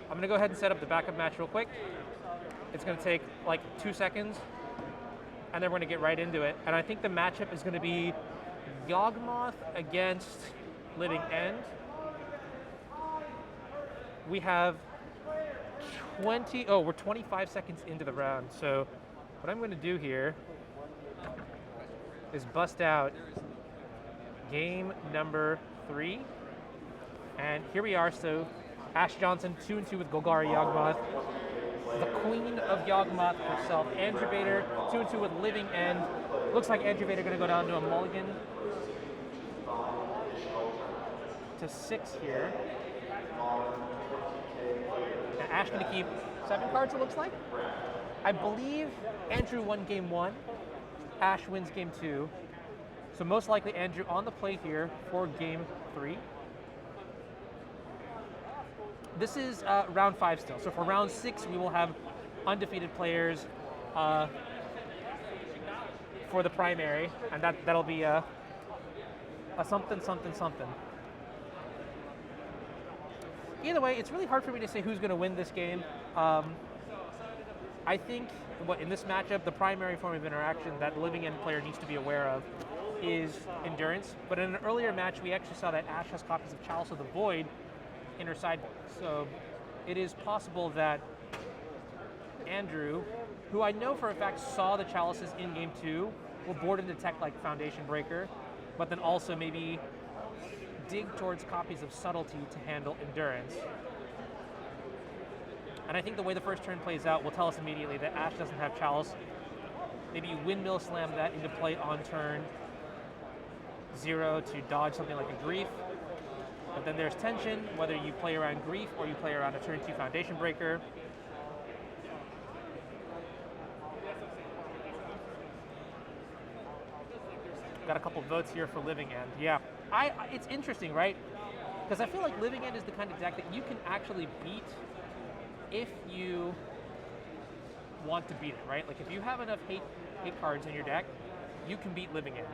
Speaker 1: I'm gonna go ahead and set up the backup match real quick. It's gonna take like 2 seconds, and then we're gonna get right into it. And I think the matchup is gonna be Yawgmoth against Living End. We have we're 25 seconds into the round. So what I'm gonna do here is bust out game number 3. And here we are, so Ash Johnson 2-2 with Golgari Yawgmoth. The queen of Yawgmoth herself, Andrew Bader, 2-2 with Living End. Looks like Andrew Bader gonna go down to a mulligan to 6 here. And Ash gonna keep 7 cards, it looks like. I believe Andrew won game 1, Ash wins game 2. So most likely Andrew on the play here for game 3. This is round 5 still. So for round 6, we will have undefeated players for the primary, and that'll be a something. Either way, it's really hard for me to say who's going to win this game. I think in this matchup, the primary form of interaction that the Living End player needs to be aware of is endurance. But in an earlier match, we actually saw that Ash has copies of Chalice of the Void in her sideboard. So it is possible that Andrew, who I know for a fact saw the Chalices in game 2, will board and detect like Foundation Breaker, but then also maybe dig towards copies of Subtlety to handle Endurance. And I think the way the first turn plays out will tell us immediately that Ash doesn't have Chalice. Maybe you Windmill Slam that into play on turn 0 to dodge something like a Grief. But then there's tension, whether you play around Grief or you play around a turn 2 Foundation Breaker. Got a couple votes here for Living End. Yeah, it's interesting, right? Because I feel like Living End is the kind of deck that you can actually beat if you want to beat it, right? Like if you have enough hate cards in your deck, you can beat Living End.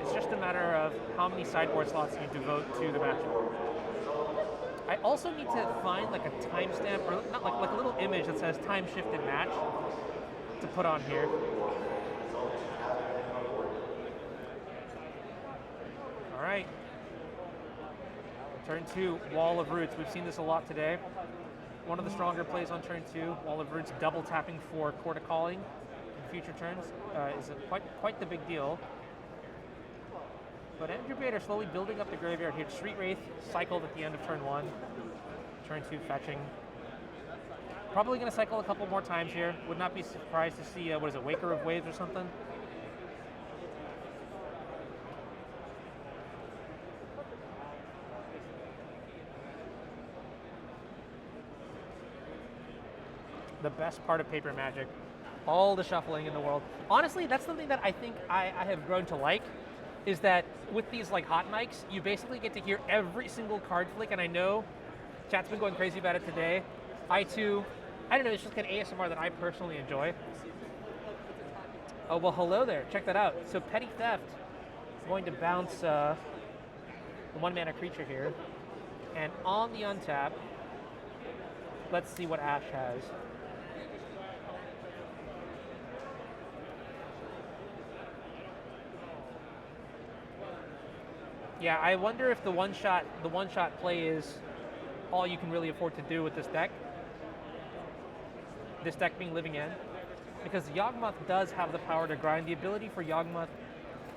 Speaker 1: It's just a matter of how many sideboard slots you devote to the matchup. I also need to find like a timestamp, or not like a little image that says time shifted match to put on here. All right. Turn 2, Wall of Roots. We've seen this a lot today. One of the stronger plays on turn 2, Wall of Roots, double tapping for Court of Calling in future turns is quite the big deal. But Andrew Bader slowly building up the graveyard here. Street Wraith cycled at the end of turn 1. Turn 2 fetching. Probably going to cycle a couple more times here. Would not be surprised to see, Waker of Waves or something? The best part of Paper Magic. All the shuffling in the world. Honestly, that's something that I think I have grown to like, is that with these like hot mics, you basically get to hear every single card flick, and I know chat's been going crazy about it today. I don't know, it's just kind of ASMR that I personally enjoy. Oh, well, hello there, check that out. So Petty Theft is going to bounce the 1-mana creature here, and on the untap, let's see what Ash has. Yeah, I wonder if the one-shot play is all you can really afford to do with this deck. This deck being Living End. Because Yawgmoth does have the power to grind. The ability for Yawgmoth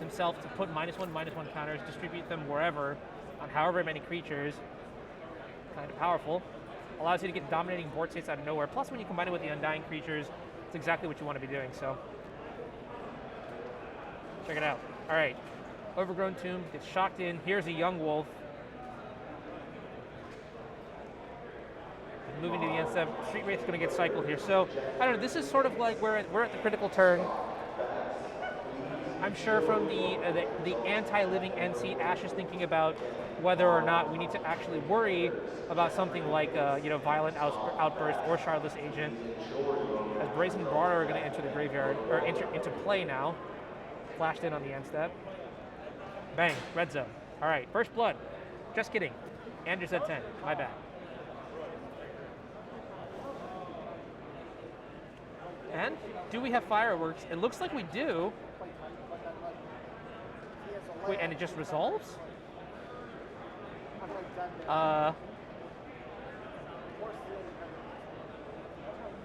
Speaker 1: himself to put -1/-1 counters, distribute them wherever, on however many creatures, kind of powerful. Allows you to get dominating board states out of nowhere. Plus, when you combine it with the Undying creatures, it's exactly what you want to be doing, so. Check it out. All right. Overgrown Tomb gets shocked in. Here's a Young Wolf. And moving to the end step. Street Wraith's going to get cycled here. So, I don't know, this is sort of like we're at the critical turn. I'm sure from the anti-living NC, Ash is thinking about whether or not we need to actually worry about something like Violent Outburst or Shardless Agent, as Brazen Barter are going to enter the graveyard, or enter into play now. Flashed in on the end step. Bang, red zone. All right, first blood. Just kidding. Andrew's at 10, my bad. And do we have fireworks? It looks like we do. Wait, and it just resolves?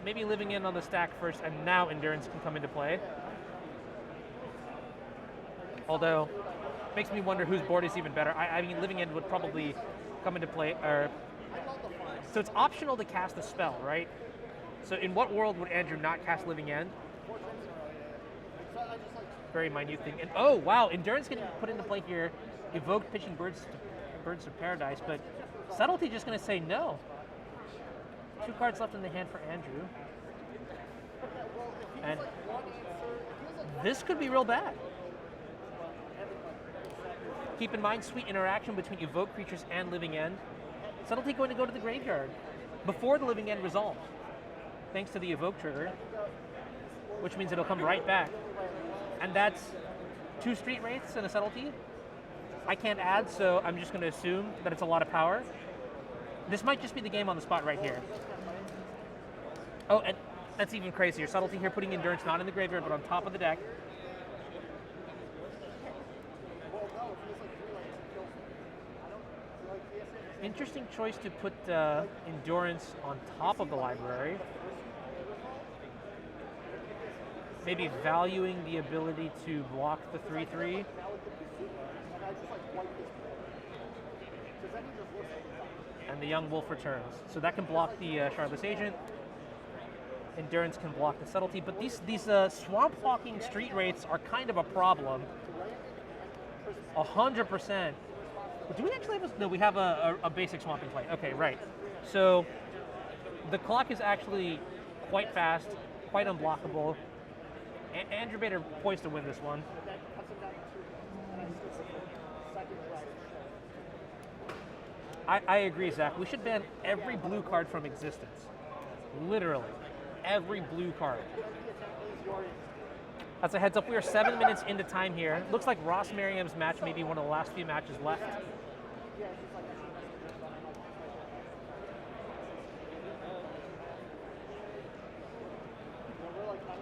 Speaker 1: Maybe Living End on the stack first, and now Endurance can come into play. Although, makes me wonder whose board is even better. I mean, Living End would probably come into play. So it's optional to cast a spell, right? So in what world would Andrew not cast Living End? Very minute thing. And oh wow, Endurance getting put into play here. Evoked pitching Birds of Paradise, but Subtlety just going to say no. 2 cards left in the hand for Andrew. And this could be real bad. Keep in mind, sweet interaction between evoked creatures and Living End. Subtlety going to go to the graveyard before the Living End resolves, thanks to the evoke trigger, which means it'll come right back. And that's 2 Street Wraiths and a Subtlety. I can't add, so I'm just going to assume that it's a lot of power. This might just be the game on the spot right here. Oh, and that's even crazier. Subtlety here putting Endurance not in the graveyard, but on top of the deck. Interesting choice to put Endurance on top of the library. Maybe valuing the ability to block the 3/3. And the Young Wolf returns. So that can block the Shardless Agent. Endurance can block the Subtlety. But these Swamp Walking Street Wraiths are kind of a problem. 100%. Do we actually have no, we have a basic Swamping play. Okay, right. So the clock is actually quite fast, quite unblockable. Andrew Bader poised to win this one. I agree, Zach. We should ban every blue card from existence. Literally. Every blue card. That's a heads up. We are 7 minutes into time here. Looks like Ross Merriam's match may be one of the last few matches left.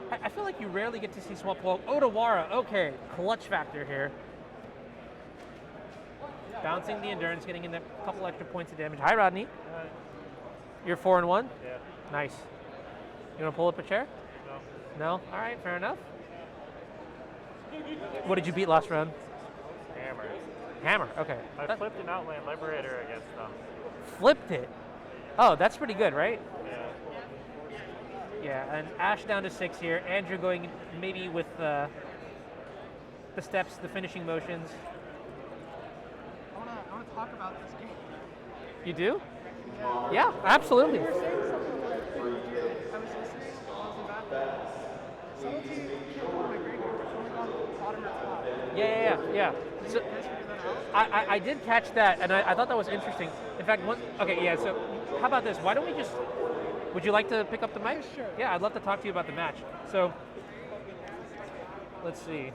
Speaker 1: I feel like you rarely get to see Swamp Walk. Odawara, okay. Clutch factor here. Bouncing the Endurance, getting in a couple extra points of damage. Hi, Rodney. You're 4-1?
Speaker 11: Yeah.
Speaker 1: Nice. You want to pull up a chair?
Speaker 11: No.
Speaker 1: No? All right, fair enough. What did you beat last round?
Speaker 11: Hammer.
Speaker 1: Hammer, okay.
Speaker 11: I flipped an Outland Liberator against them.
Speaker 1: Flipped it? Oh, that's pretty good, right?
Speaker 11: Yeah.
Speaker 1: Yeah, and Ash down to 6 here. Andrew going maybe with the steps, the finishing motions.
Speaker 13: I want to talk about this game.
Speaker 1: You do? Yeah, absolutely.
Speaker 13: You were saying something like, I was listening, I was in back. Subtlety killed one of my graveyard, it's only gone bottom or top.
Speaker 1: Yeah.
Speaker 13: Did
Speaker 1: So,
Speaker 13: you guys figure that out?
Speaker 1: I did catch that, and I thought that was interesting. In fact, so how about this? Why don't we just, would you like to pick up the mic?
Speaker 13: Sure.
Speaker 1: Yeah, I'd love to talk to you about the match. So, let's see.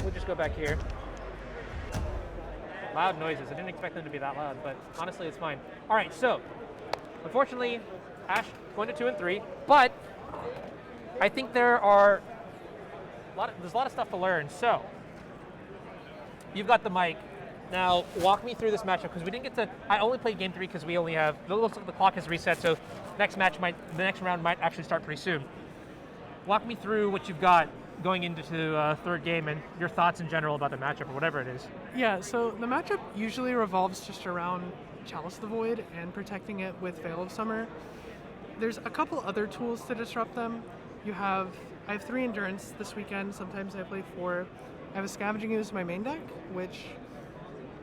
Speaker 1: We'll just go back here. Loud noises. I didn't expect them to be that loud, but honestly, it's fine. All right, so unfortunately, Ash going to 2 and 3, but I think there's a lot of stuff to learn. So you've got the mic. Now walk me through this matchup because we didn't get to. I only played game 3 because we only have. It looks like the clock has reset, so the next round might actually start pretty soon. Walk me through what you've got going into third game and your thoughts in general about the matchup or whatever it is.
Speaker 13: Yeah, so the matchup usually revolves just around Chalice the Void and protecting it with Veil of Summer. There's a couple other tools to disrupt them. I have 3 Endurance this weekend, sometimes I play 4. I have a Scavenging Ooze in my main deck, which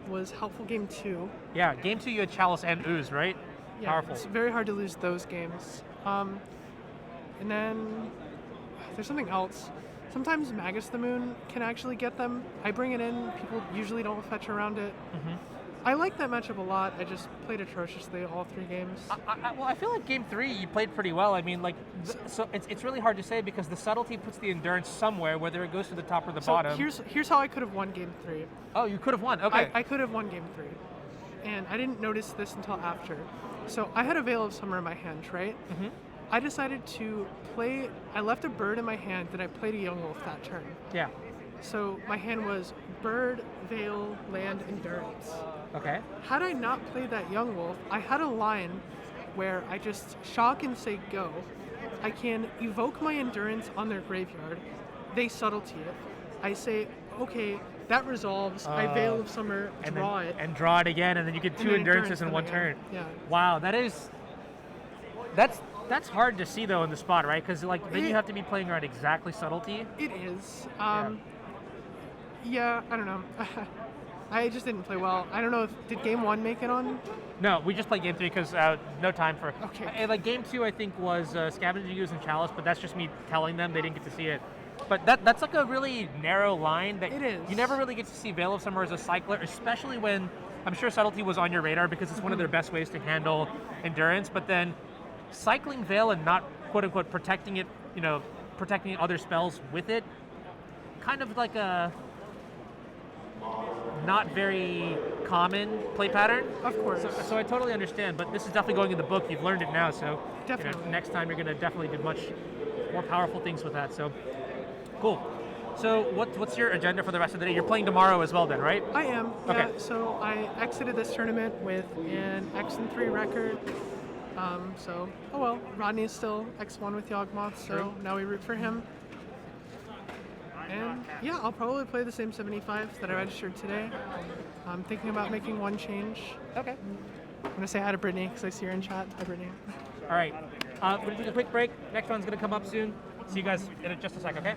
Speaker 13: was helpful game 2.
Speaker 1: Yeah, game 2 you had Chalice and Ooze, right?
Speaker 13: Yeah,
Speaker 1: Powerful.
Speaker 13: it's very hard to lose those games. And then there's something else. Sometimes Magus the Moon can actually get them. I bring it in. People usually don't fetch around it. I like that matchup a lot. I just played atrociously all 3 games.
Speaker 1: Well, I feel like game 3 you played pretty well. I mean, like, so it's really hard to say because the subtlety puts the endurance somewhere, whether it goes to the top or the bottom.
Speaker 13: Here's how I could have won game 3.
Speaker 1: Oh, you could have won. Okay.
Speaker 13: I could have won game 3, and I didn't notice this until after. So I had a Veil of Summer in my hand, right? I decided to play. I left a bird in my hand, then I played a Young Wolf that turn.
Speaker 1: Yeah.
Speaker 13: So my hand was bird, veil, land, endurance.
Speaker 1: Okay.
Speaker 13: Had I not played that Young Wolf, I had a line where I just shock and say go. I can evoke my endurance on their graveyard. They subtlety it. I say, okay, that resolves. I Veil of Summer, draw it.
Speaker 1: And draw it again, and then you get 2 endurances in one turn.
Speaker 13: Yeah.
Speaker 1: Wow, that's hard to see though in the spot, right? Because like then you have to be playing around exactly subtlety.
Speaker 13: It is. Yeah, I don't know. I just didn't play well. I don't know did game 1 make it on?
Speaker 1: No, we just played game 3 because no time for.
Speaker 13: Okay.
Speaker 1: And like game 2, I think was Scavenging Ooze and Chalice, but that's just me telling them they didn't get to see it. But that's like a really narrow line that
Speaker 13: it is.
Speaker 1: You never really get to see Veil of Summer as a cycler, especially when I'm sure subtlety was on your radar because it's one of their best ways to handle endurance. But then cycling Veil and not quote unquote protecting it, protecting other spells with it, kind of like a not very common play pattern.
Speaker 13: Of course.
Speaker 1: So I totally understand, but this is definitely going in the book. You've learned it now, so
Speaker 13: definitely.
Speaker 1: Next time you're going to definitely do much more powerful things with that. So cool. So what's your agenda for the rest of the day? You're playing tomorrow as well then, right?
Speaker 13: I am.
Speaker 1: Okay.
Speaker 13: Yeah, so I exited this tournament with an X3 record. Rodney is still X1 with Yawgmoth, so now we root for him. And yeah, I'll probably play the same 75 that I registered today. I'm thinking about making one change.
Speaker 1: Okay.
Speaker 13: I'm gonna say hi to Brittany because I see her in chat. Hi, Brittany.
Speaker 1: All right. We're gonna take a quick break. Next one's gonna come up soon. See you guys in just a sec, okay?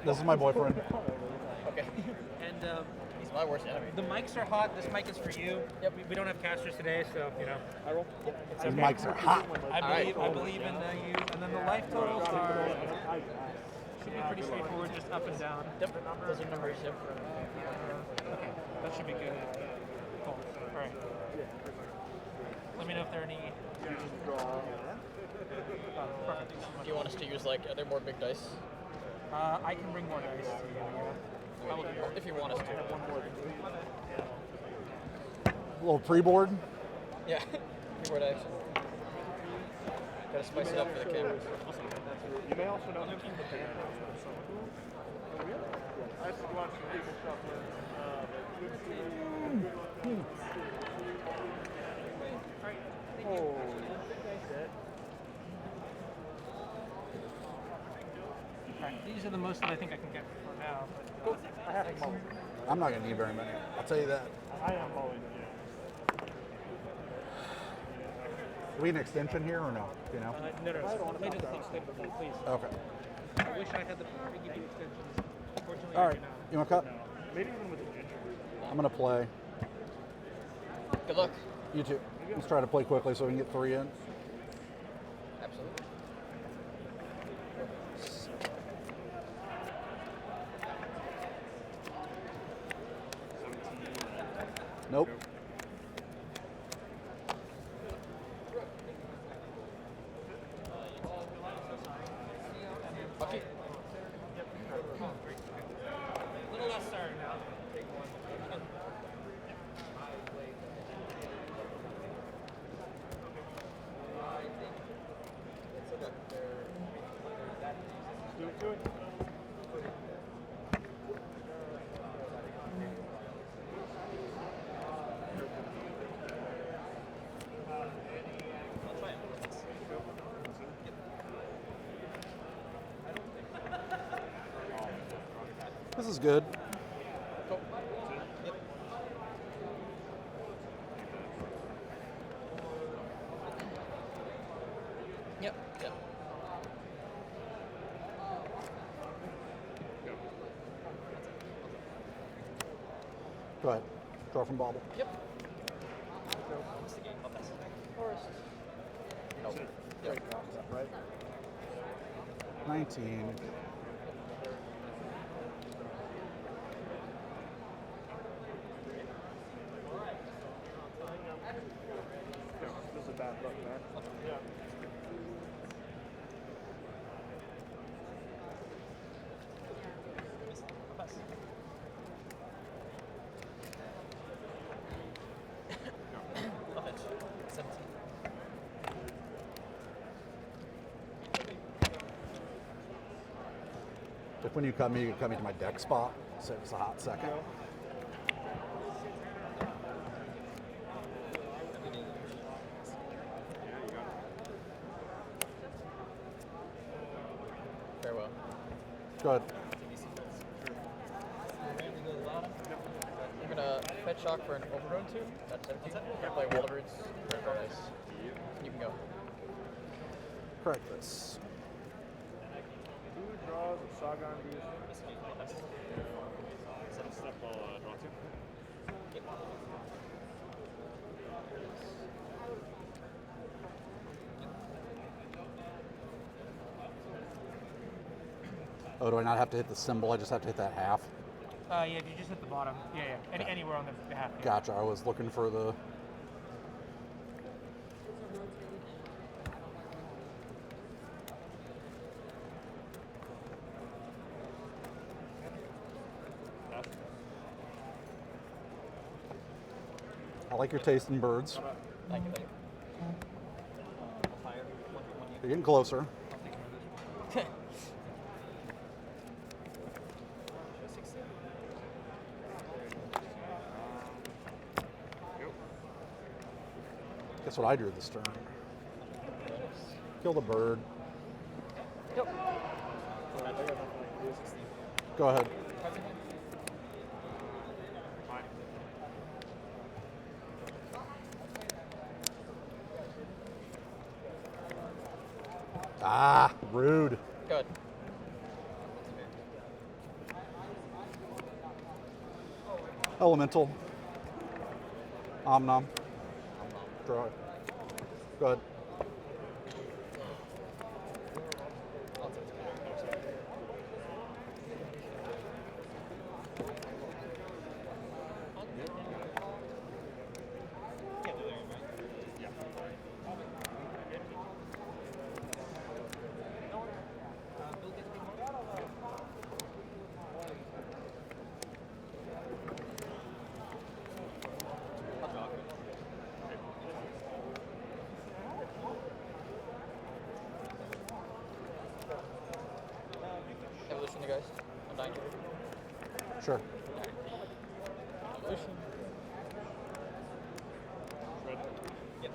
Speaker 6: This is my boyfriend.
Speaker 1: Okay. And
Speaker 16: he's my worst enemy.
Speaker 1: the mics are hot. This mic is for you. Yep. We don't have casters today, so you know.
Speaker 7: I roll.
Speaker 1: It's
Speaker 6: These
Speaker 1: okay.
Speaker 6: mics are hot.
Speaker 1: I believe in you. And then the life totals are should be pretty straightforward, just up and down.
Speaker 16: Yep. Those are numbers. Yep.
Speaker 1: Okay, that should be good. Cool. All right. Let me know if there are any. Perfect.
Speaker 16: Do you want us to use like? Are there more big dice?
Speaker 1: I can bring more dice to you. Yeah. I will do that.
Speaker 16: If you want us to.
Speaker 6: A little pre-board.
Speaker 16: Yeah. Keyboard action. Gotta spice it up for the cameras.
Speaker 12: You may also know him from the band. I used to watch people shuffling.
Speaker 1: These are the most that I think I can get for now. But
Speaker 12: I have to mow.
Speaker 6: I'm not gonna need very many. I'll tell you that.
Speaker 12: I am mowing.
Speaker 6: Are we an extension here or no? Do you know?
Speaker 1: No. Play to the clock. Please.
Speaker 6: Okay.
Speaker 1: I wish I had the power to give you extensions. Unfortunately,
Speaker 6: All
Speaker 1: I
Speaker 6: right.
Speaker 1: do not.
Speaker 6: You want to cut?
Speaker 12: Maybe even with the ginger.
Speaker 6: I'm gonna play.
Speaker 16: Good luck.
Speaker 6: You too. Let's try to play quickly so we can get 3 in.
Speaker 16: Absolutely.
Speaker 6: Nope.
Speaker 16: Okay.
Speaker 1: A little less sorry now.
Speaker 12: Do it.
Speaker 6: This is good.
Speaker 16: Cool. Yep. Yep.
Speaker 6: Go ahead. Draw from bobble.
Speaker 16: Yep. What's the game? Forest. Nope. Yep.
Speaker 6: Right. 19.
Speaker 12: This is a bad look, man. Yeah.
Speaker 16: Offense. 17.
Speaker 6: If when you cut me to my deck spot, so it's a hot second.
Speaker 16: Farewell.
Speaker 6: Go ahead.
Speaker 16: I'm gonna fetch shock for an overgrown 2. That's 17. I'm gonna play Wall of Roots. Very nice. You can go.
Speaker 6: Correct this.
Speaker 12: 2 draws of Sagan Beast.
Speaker 4: Step draw 2.
Speaker 6: Oh, do I not have to hit the symbol? I just have to hit that half?
Speaker 1: Yeah, you just hit the bottom. Yeah. Anywhere on the half. Yeah.
Speaker 6: Gotcha. I was looking for the... I like your taste in birds.
Speaker 16: Thank you.
Speaker 6: You're getting closer. Guess what I drew this turn? Kill the bird.
Speaker 16: Yep.
Speaker 6: Go ahead. Ah, rude.
Speaker 16: Good.
Speaker 6: Elemental. Omnom. Draw it. Go ahead.
Speaker 16: Evolution, you guys. I'm dying.
Speaker 6: Sure.
Speaker 16: Evolution. Yep.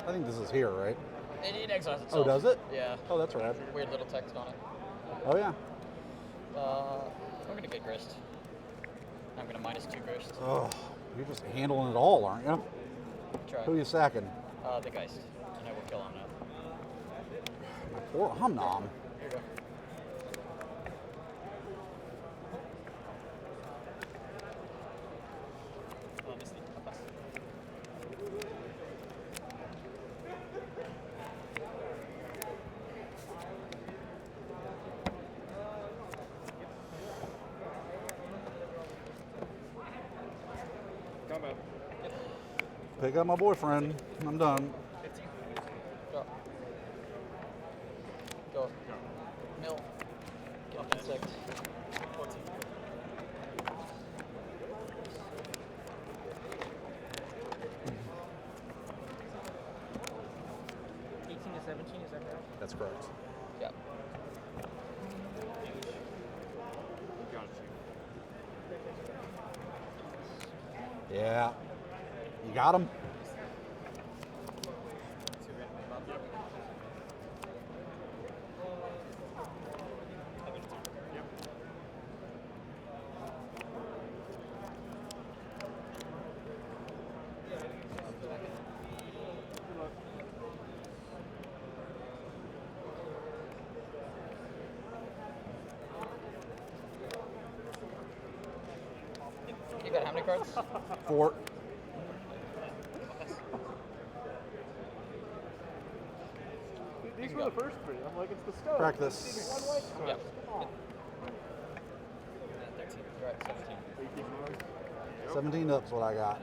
Speaker 6: I think this is here, right?
Speaker 16: It exiles
Speaker 6: Oh,
Speaker 16: itself.
Speaker 6: does it?
Speaker 16: Yeah.
Speaker 6: Oh, that's rad.
Speaker 16: Weird little text on it.
Speaker 6: Oh, yeah.
Speaker 16: I'm gonna get grist. I'm gonna -2 grist.
Speaker 6: Oh, you're just handling it all, aren't you?
Speaker 16: Try.
Speaker 6: Who are you sacking?
Speaker 16: The Geist. And I will kill him now.
Speaker 6: My poor Omnom.
Speaker 16: Here you go. Misty. I'll pass.
Speaker 4: Combat.
Speaker 6: Pick up my boyfriend. I'm done.
Speaker 16: 15. Go. Go. Mill. Get off insect. 14.
Speaker 1: To 17, is that correct?
Speaker 6: That's correct.
Speaker 16: Yep.
Speaker 6: Yeah. You got him?
Speaker 16: You got how many cards?
Speaker 6: 4.
Speaker 7: These were the first 3. I'm like, it's the stove.
Speaker 6: Practice.
Speaker 7: Why do I
Speaker 16: Yeah.
Speaker 7: come on?
Speaker 16: 13. You're right, 17.
Speaker 6: 17 up's what I got.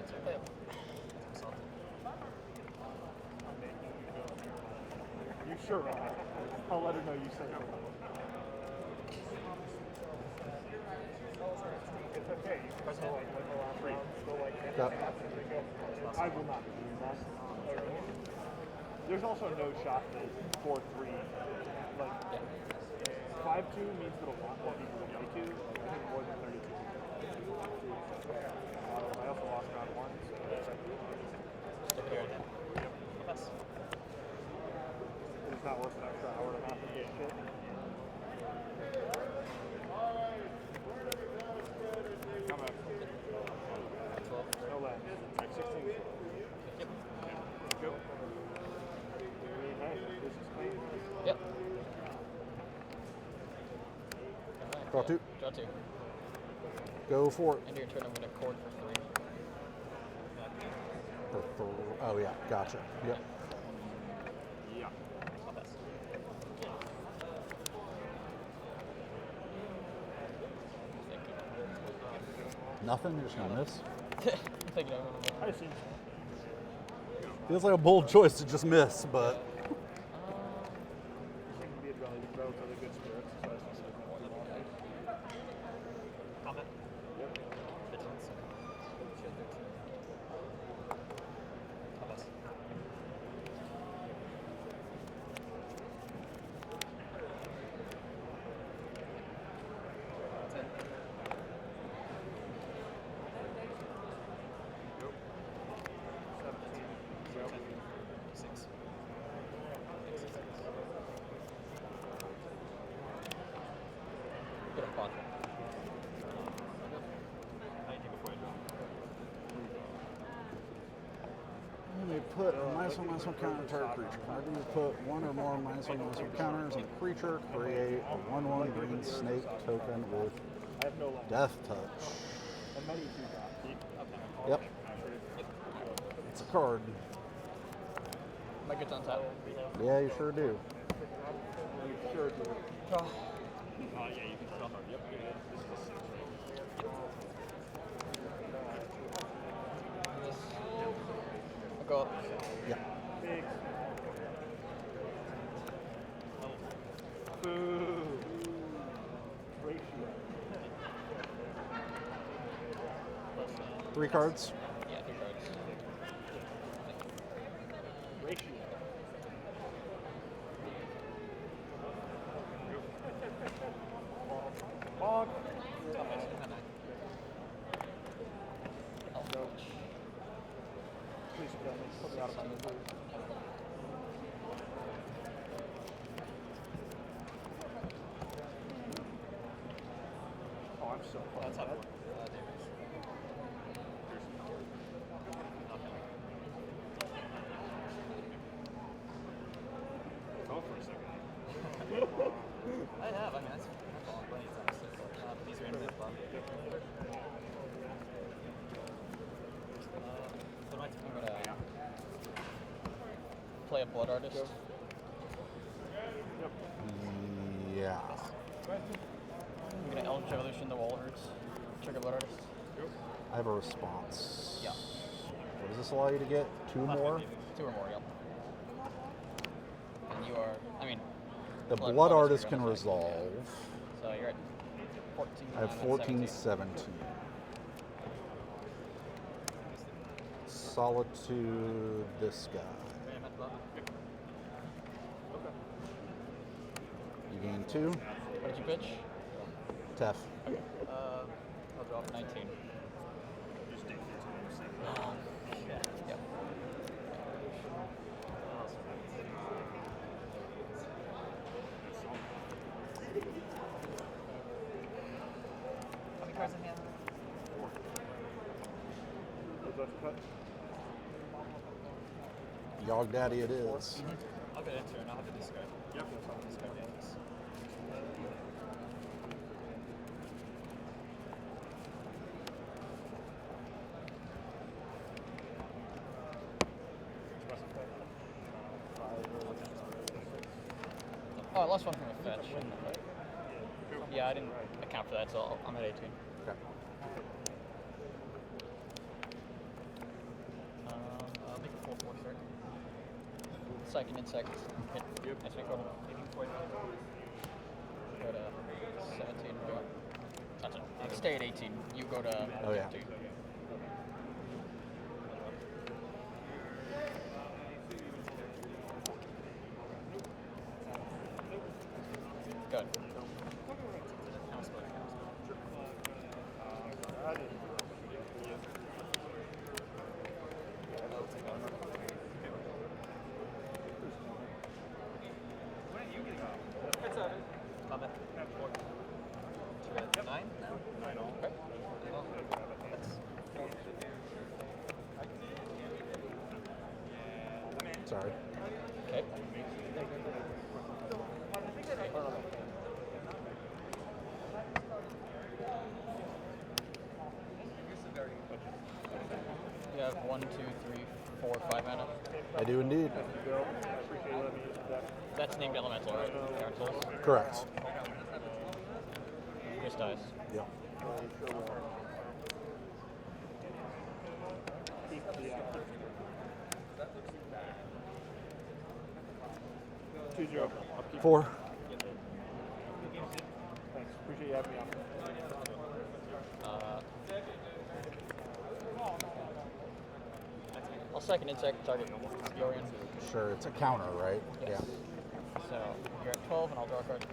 Speaker 7: You sure are. I'll let her know you said it. It's okay. You can still like win the last round, still like get
Speaker 6: Yep.
Speaker 7: I will not be doing that. There's also no shot that 4-3, like 5-2 means that a lot more people will play 2. Like, I think more than 32 people. I also lost round 1, so
Speaker 16: Stick here.
Speaker 7: it's not worth an extra hour and a half of this shit. Come on.
Speaker 16: 12.
Speaker 7: No land. Like 16.
Speaker 16: Yep.
Speaker 7: Go. Hey, this is clean.
Speaker 16: Yep.
Speaker 6: Draw 2.
Speaker 16: Draw 2.
Speaker 6: Go for it.
Speaker 16: End of your turn, I'm gonna cord for 3.
Speaker 6: Oh, yeah. Gotcha. Yep.
Speaker 7: Yeah.
Speaker 16: I'll pass.
Speaker 6: Nothing? You're just going to miss?
Speaker 16: Thank you.
Speaker 7: I assume so.
Speaker 6: Feels like a bold choice to just miss, but...
Speaker 7: Seem to be in relatively good spirits, so I just
Speaker 16: Comment.
Speaker 7: Yep.
Speaker 16: 15. I'll pass. Get a quad.
Speaker 6: When you put a -1/-1 counter to a creature. Whenever you put one or more -1/-1 counters on a creature, create a 1/1 green snake token with
Speaker 7: I have no land.
Speaker 6: Death Touch. And many do drop.
Speaker 9: Yep. It's a card.
Speaker 16: My good's on top.
Speaker 9: Yeah, you sure do.
Speaker 6: You sure do.
Speaker 16: Oh.
Speaker 4: Yeah, you can tell her. Yep. This is a 6, right?
Speaker 16: This. I'll go up.
Speaker 9: Yep.
Speaker 6: Big. Boo. Ratio.
Speaker 9: 3 cards.
Speaker 16: Yeah, 3 cards.
Speaker 6: Ratio. Bonk. Please kill me. Put me out of my misery. Oh, I'm so fucking
Speaker 16: That's up.
Speaker 6: dead.
Speaker 4: Go for a second.
Speaker 16: I have. I mean, that's all plenty of times. These are in the club. So I'm gonna play a Blood Artist.
Speaker 9: Yeah.
Speaker 16: I'm gonna Eldritch Evolution the Walrus. Trigger Blood Artist.
Speaker 9: I have a response.
Speaker 16: Yeah.
Speaker 9: What does this allow you to get? 2 more?
Speaker 16: 2 or more, yep. And you are, I mean,
Speaker 9: The Blood Artist can
Speaker 16: you're on the
Speaker 9: resolve.
Speaker 16: So you're at 14.
Speaker 9: I have
Speaker 16: I'm at
Speaker 9: 14, 17. Solitude, this guy.
Speaker 16: I'm at 12.
Speaker 9: You gain 2.
Speaker 16: What did you pitch?
Speaker 9: Tef.
Speaker 16: I'll drop 19. Yep. How many cards in hand?
Speaker 9: Yog Daddy it is.
Speaker 16: I'll get into it and I'll have to discard. Yep. I'll discard the others. Oh, I lost one from a fetch. Yeah, I didn't account for that, so I'm at 18.
Speaker 9: Okay.
Speaker 16: I'll make a 4/4 start. Second insect. Hit. That's me. Go to 17. That's it. Stay at 18. You go to.
Speaker 9: Oh, yeah.
Speaker 16: 2. Good. I'm at 4. 2 at 9 now? 9 all. Okay. Well, that's
Speaker 9: Sorry.
Speaker 16: okay. You have 1, 2, 3, 4, 5 mana.
Speaker 9: I do indeed.
Speaker 16: That's named elemental, right? Iron Souls?
Speaker 9: Correct.
Speaker 16: Chris dies.
Speaker 9: Yep.
Speaker 6: Two zero.
Speaker 9: 4.
Speaker 6: Thanks. Appreciate you having me on.
Speaker 16: I'll second insect target Yorian.
Speaker 9: Sure, it's a counter, right?
Speaker 16: Yes. So you're at 12 and I'll draw a card.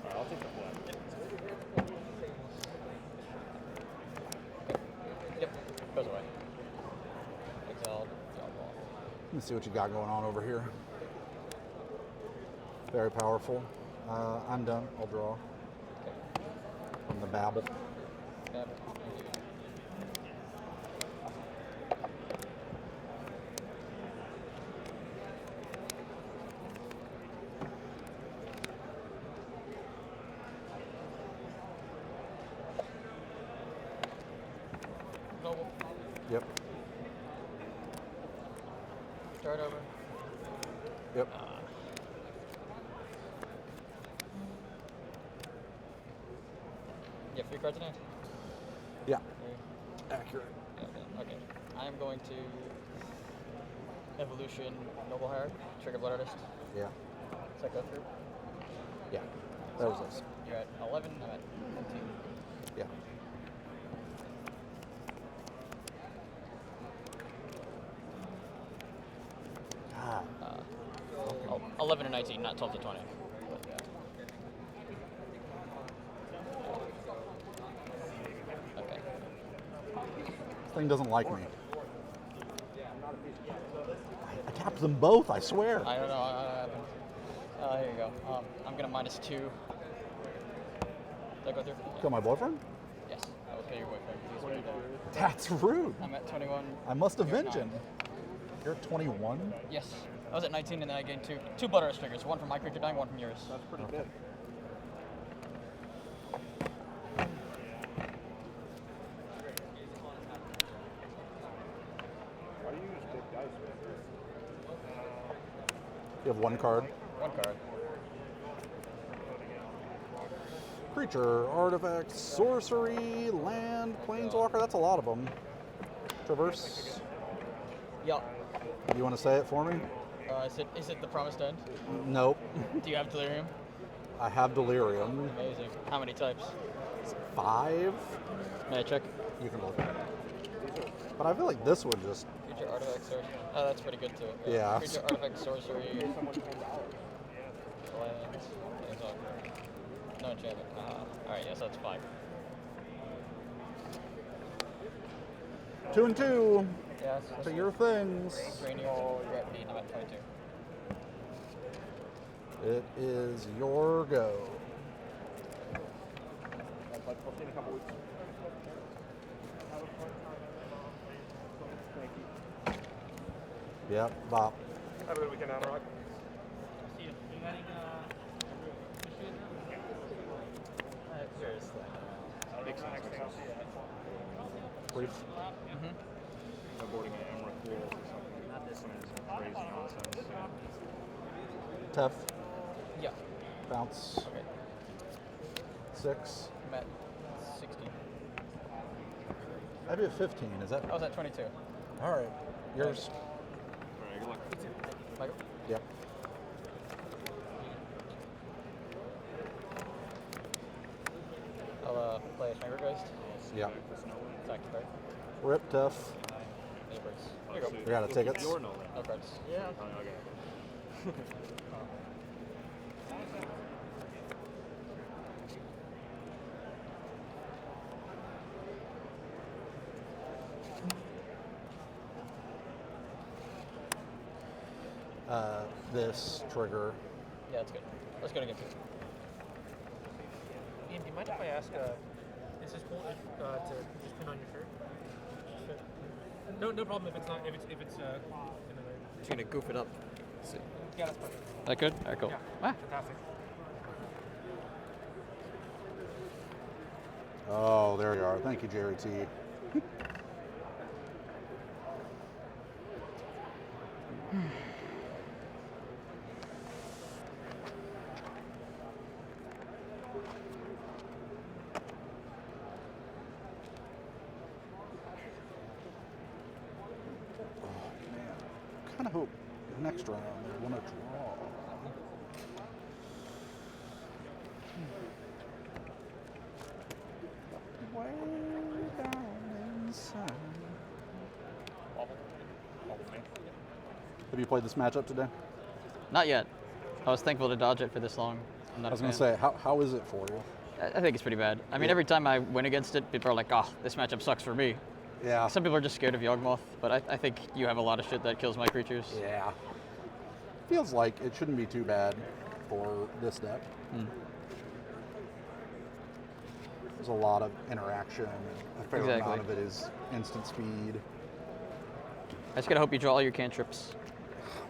Speaker 6: Alright, I'll take the flag.
Speaker 16: Yep. Goes away. Exiled.
Speaker 9: Let me see what you got going on over here. Very powerful. I'm done. I'll draw. From the babble.
Speaker 16: Yep.
Speaker 17: Yep.
Speaker 16: Start over.
Speaker 17: Yep.
Speaker 16: You have 3 cards in hand?
Speaker 17: Yeah.
Speaker 16: Three.
Speaker 17: Accurate.
Speaker 16: Okay. I am going to Evolution Noble Hierarch, Trigger Blood Artist.
Speaker 17: Yeah.
Speaker 16: Does that go through?
Speaker 17: Yeah. That was us.
Speaker 16: You're at 11, I'm at 15.
Speaker 17: Yeah. Ah.
Speaker 16: 11 and 19, not 12 to 20. But, yeah. Okay.
Speaker 17: This thing doesn't like me. I tapped them both, I swear.
Speaker 16: I don't know how that happened. Here you go. I'm gonna -2. Did I go through?
Speaker 17: Kill my boyfriend?
Speaker 16: Yes, I will kill your boyfriend. He's right there.
Speaker 17: That's rude.
Speaker 16: I'm at 21.
Speaker 17: I must
Speaker 16: You're at
Speaker 17: avenge
Speaker 16: 9.
Speaker 17: him. You're at 21?
Speaker 16: Yes. I was at 19 and then I gained two Blood Artist triggers. One from my creature dying, one from yours.
Speaker 7: That's pretty good. Why do you use big dice?
Speaker 17: You have 1 card.
Speaker 16: 1 card.
Speaker 17: Creature, artifact, sorcery, land, planeswalker. That's a lot of them. Traverse.
Speaker 16: Yeah.
Speaker 17: You want to say it for me?
Speaker 16: Is it the Promised End?
Speaker 17: Nope.
Speaker 16: Do you have Delirium?
Speaker 17: I have Delirium.
Speaker 16: Amazing. How many types?
Speaker 17: 5.
Speaker 16: May I check?
Speaker 17: You can look. But I feel like this one just.
Speaker 16: Creature, artifact, sorcery. Oh, that's pretty good too.
Speaker 17: Yeah.
Speaker 16: Creature, artifact, sorcery. Lands. No enchantment. Alright, yes, that's 5.
Speaker 17: 2 and 2.
Speaker 16: Yes.
Speaker 17: To your things.
Speaker 16: Rainier, you're at 8, I'm at 22.
Speaker 17: It is your go.
Speaker 7: We'll see in a couple weeks. Thank you.
Speaker 17: Yep, Bop.
Speaker 7: Have a good weekend, Anorak.
Speaker 1: See you. You heading
Speaker 16: Seriously.
Speaker 7: Big next thing I'll see you.
Speaker 17: Brief.
Speaker 6: I'm boarding an Emerald Pool or something. Not this one. Some crazy nonsense.
Speaker 17: Tef.
Speaker 16: Yeah.
Speaker 17: Bounce.
Speaker 16: Okay.
Speaker 17: 6.
Speaker 16: I'm at 16.
Speaker 17: I have you at 15. Is that?
Speaker 16: I was at 22.
Speaker 17: All right. Yours.
Speaker 6: Alright, good luck.
Speaker 16: Michael?
Speaker 17: Yep.
Speaker 16: I'll play a Fingergeist.
Speaker 17: Yep.
Speaker 16: Attack, right?
Speaker 17: Rip Tef.
Speaker 16: Neighbors. Here you go.
Speaker 17: We got a tickets.
Speaker 16: No cards. Yeah.
Speaker 6: Okay.
Speaker 17: This trigger.
Speaker 16: Yeah, that's good. Let's go to game 2.
Speaker 1: Ian, do you mind if I ask, is this cool if, to just pin on your shirt? No problem if it's not, if it's another.
Speaker 16: Just gonna goof it up.
Speaker 1: Yeah, that's perfect.
Speaker 16: That good? Alright, cool.
Speaker 1: Yeah,
Speaker 16: Ah.
Speaker 1: fantastic.
Speaker 17: Oh, there you are. Thank you, Jerry T. I hope next round they want to draw. Way down inside. Have you played this matchup today?
Speaker 16: Not yet. I was thankful to dodge it for this long. I'm not
Speaker 17: I was
Speaker 16: a
Speaker 17: going to
Speaker 16: fan.
Speaker 17: say, how is it for you?
Speaker 16: I think it's pretty bad. I mean, every time I win against it, people are like, oh, this matchup sucks for me.
Speaker 17: Yeah.
Speaker 16: Some people are just scared of Yawgmoth, but I think you have a lot of shit that kills my creatures.
Speaker 17: Yeah. Feels like it shouldn't be too bad for this deck. There's a lot of interaction, and a fair
Speaker 16: Exactly.
Speaker 17: amount of it is instant speed.
Speaker 16: I just gotta hope you draw all your cantrips.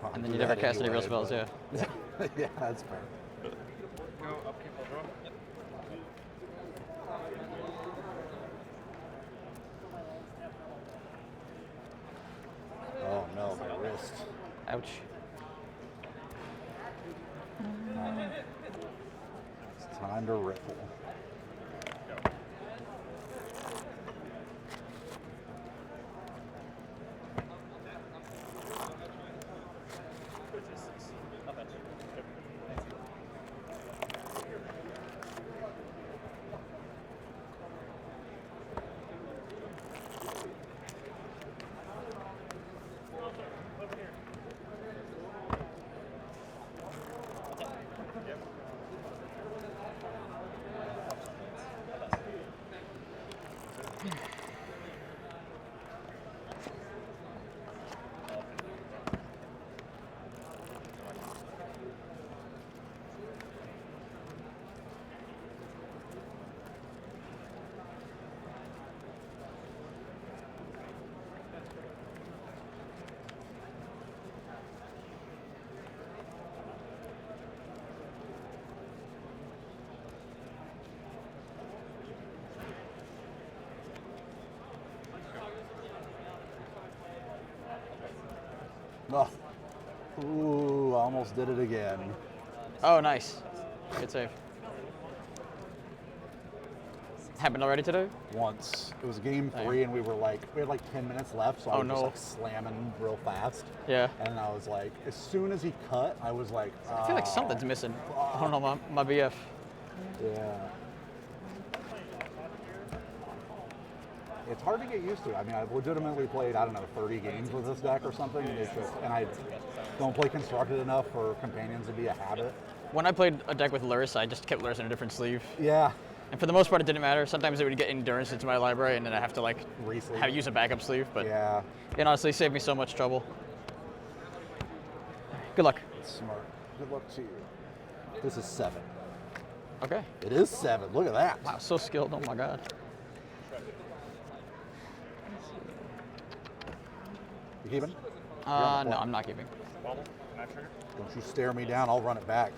Speaker 17: Well,
Speaker 16: And then
Speaker 17: do
Speaker 16: you never
Speaker 17: that
Speaker 16: cast any real
Speaker 17: anyway,
Speaker 16: spells, yeah.
Speaker 17: but- yeah, that's fair.
Speaker 4: Go upkeep, I'll draw. Yep.
Speaker 16: Ouch.
Speaker 17: It's time to riffle. Oh. Ooh, almost did it again.
Speaker 16: Oh, nice. Good save. Happened already today?
Speaker 17: Once. It was game 3 and we had like 10 minutes left, so I was just like slamming real fast.
Speaker 16: Yeah.
Speaker 17: And I was like, as soon as he cut, I was like,
Speaker 16: I feel like something's missing. I don't know, my BF.
Speaker 17: Yeah. It's hard to get used to. I mean, I've legitimately played, I don't know, 30 games with this deck or something. And it's just, and I don't play constructed enough for companions to be a habit.
Speaker 16: When I played a deck with Lurrus, I just kept Lurrus in a different sleeve.
Speaker 17: Yeah.
Speaker 16: And for the most part, it didn't matter. Sometimes it would get endurance into my library, and then I have to like use a backup sleeve. But
Speaker 17: yeah,
Speaker 16: it honestly saved me so much trouble. Good luck.
Speaker 17: Smart. Good luck to you. This is 7.
Speaker 16: Okay.
Speaker 17: It is 7. Look at that.
Speaker 16: Wow, so skilled. Oh my god.
Speaker 17: You keeping?
Speaker 16: No, I'm not keeping.
Speaker 17: Don't you stare me down. I'll run it back.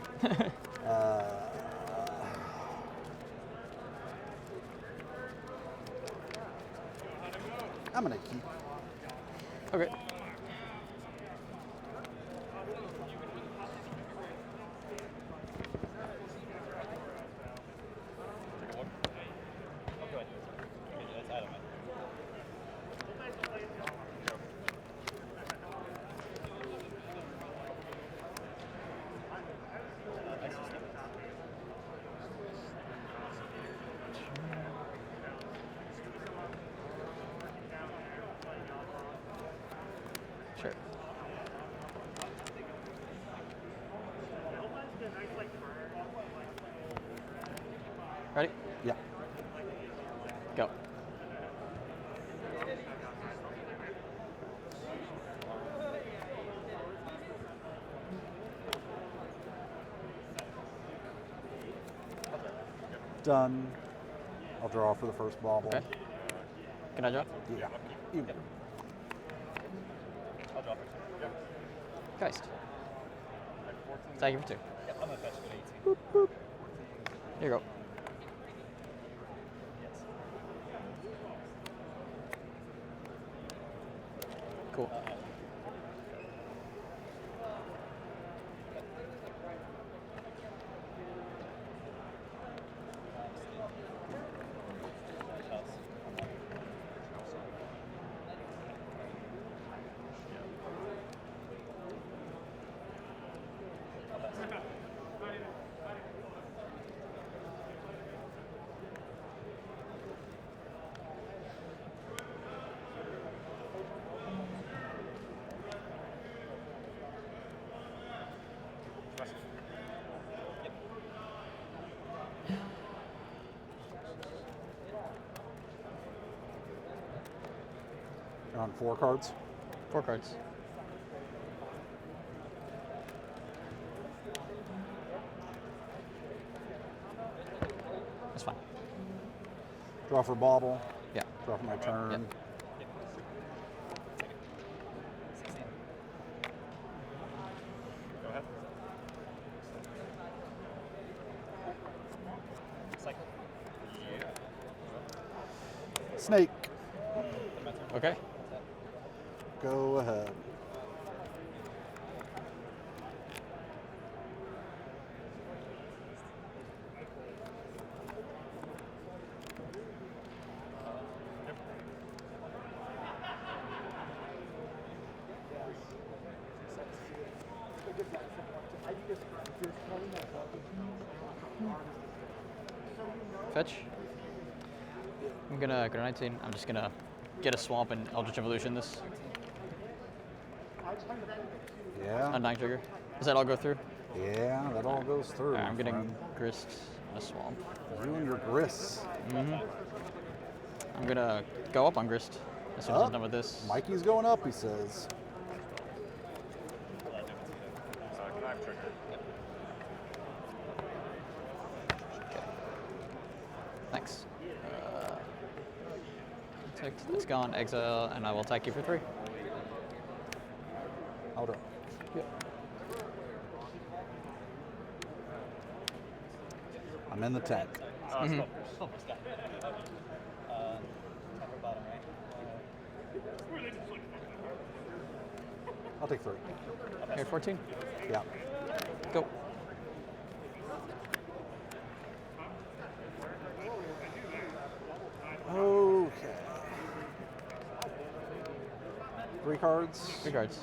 Speaker 17: I'm gonna keep.
Speaker 16: Okay. Sure. Ready?
Speaker 17: Yeah.
Speaker 16: Go.
Speaker 17: Done. I'll draw for the first bobble.
Speaker 16: Okay. Can I draw?
Speaker 17: Yeah. You.
Speaker 4: I'll drop it.
Speaker 16: Geist. Thank you for 2.
Speaker 4: Yep, I'm gonna fetch it
Speaker 16: Boop, boop. Here you go. Cool.
Speaker 17: You're on 4 cards?
Speaker 16: 4 cards. That's fine.
Speaker 17: Draw for bobble.
Speaker 16: Yeah.
Speaker 17: Draw for my turn.
Speaker 16: Yep.
Speaker 4: Go ahead. Cycle. Yeah.
Speaker 17: Snake.
Speaker 16: Okay.
Speaker 17: Go ahead.
Speaker 16: Fetch. I'm gonna go to 19. I'm just gonna get a swamp and Eldritch Evolution this.
Speaker 17: Yeah.
Speaker 16: Undying Trigger. Does that all go through?
Speaker 17: Yeah, that all goes through.
Speaker 16: Alright, I'm
Speaker 17: my
Speaker 16: getting
Speaker 17: friend.
Speaker 16: Grist and a swamp.
Speaker 17: You and your Grist.
Speaker 16: Mm-hmm. I'm gonna go up on Grist as soon as I'm done with this.
Speaker 17: Mikey's going up, he says.
Speaker 16: Thanks. It's gone, exile, and I will attack you for 3.
Speaker 17: Hold on.
Speaker 16: Yep.
Speaker 17: I'm in the tank.
Speaker 16: Mm-hmm.
Speaker 17: I'll take 3.
Speaker 16: Okay, 14.
Speaker 17: Yeah.
Speaker 16: Go.
Speaker 17: Okay. 3 cards.
Speaker 16: 3 cards.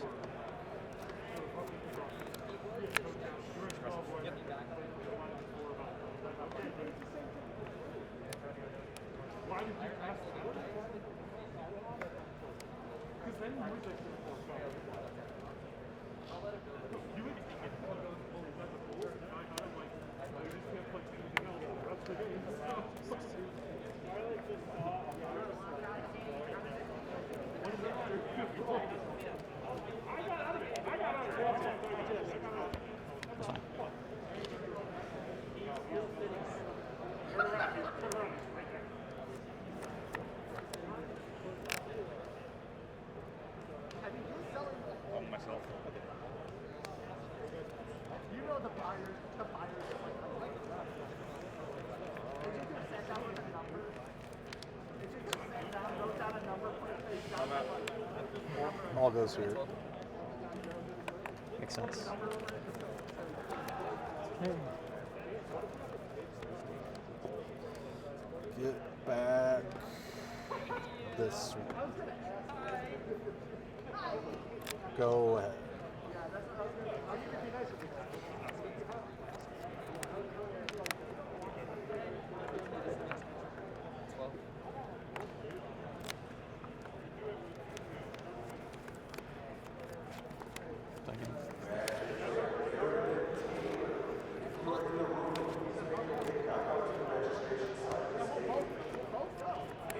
Speaker 4: Myself.
Speaker 3: You know the buyers
Speaker 17: All goes here.
Speaker 16: Makes sense.
Speaker 17: Get back this one. Go ahead.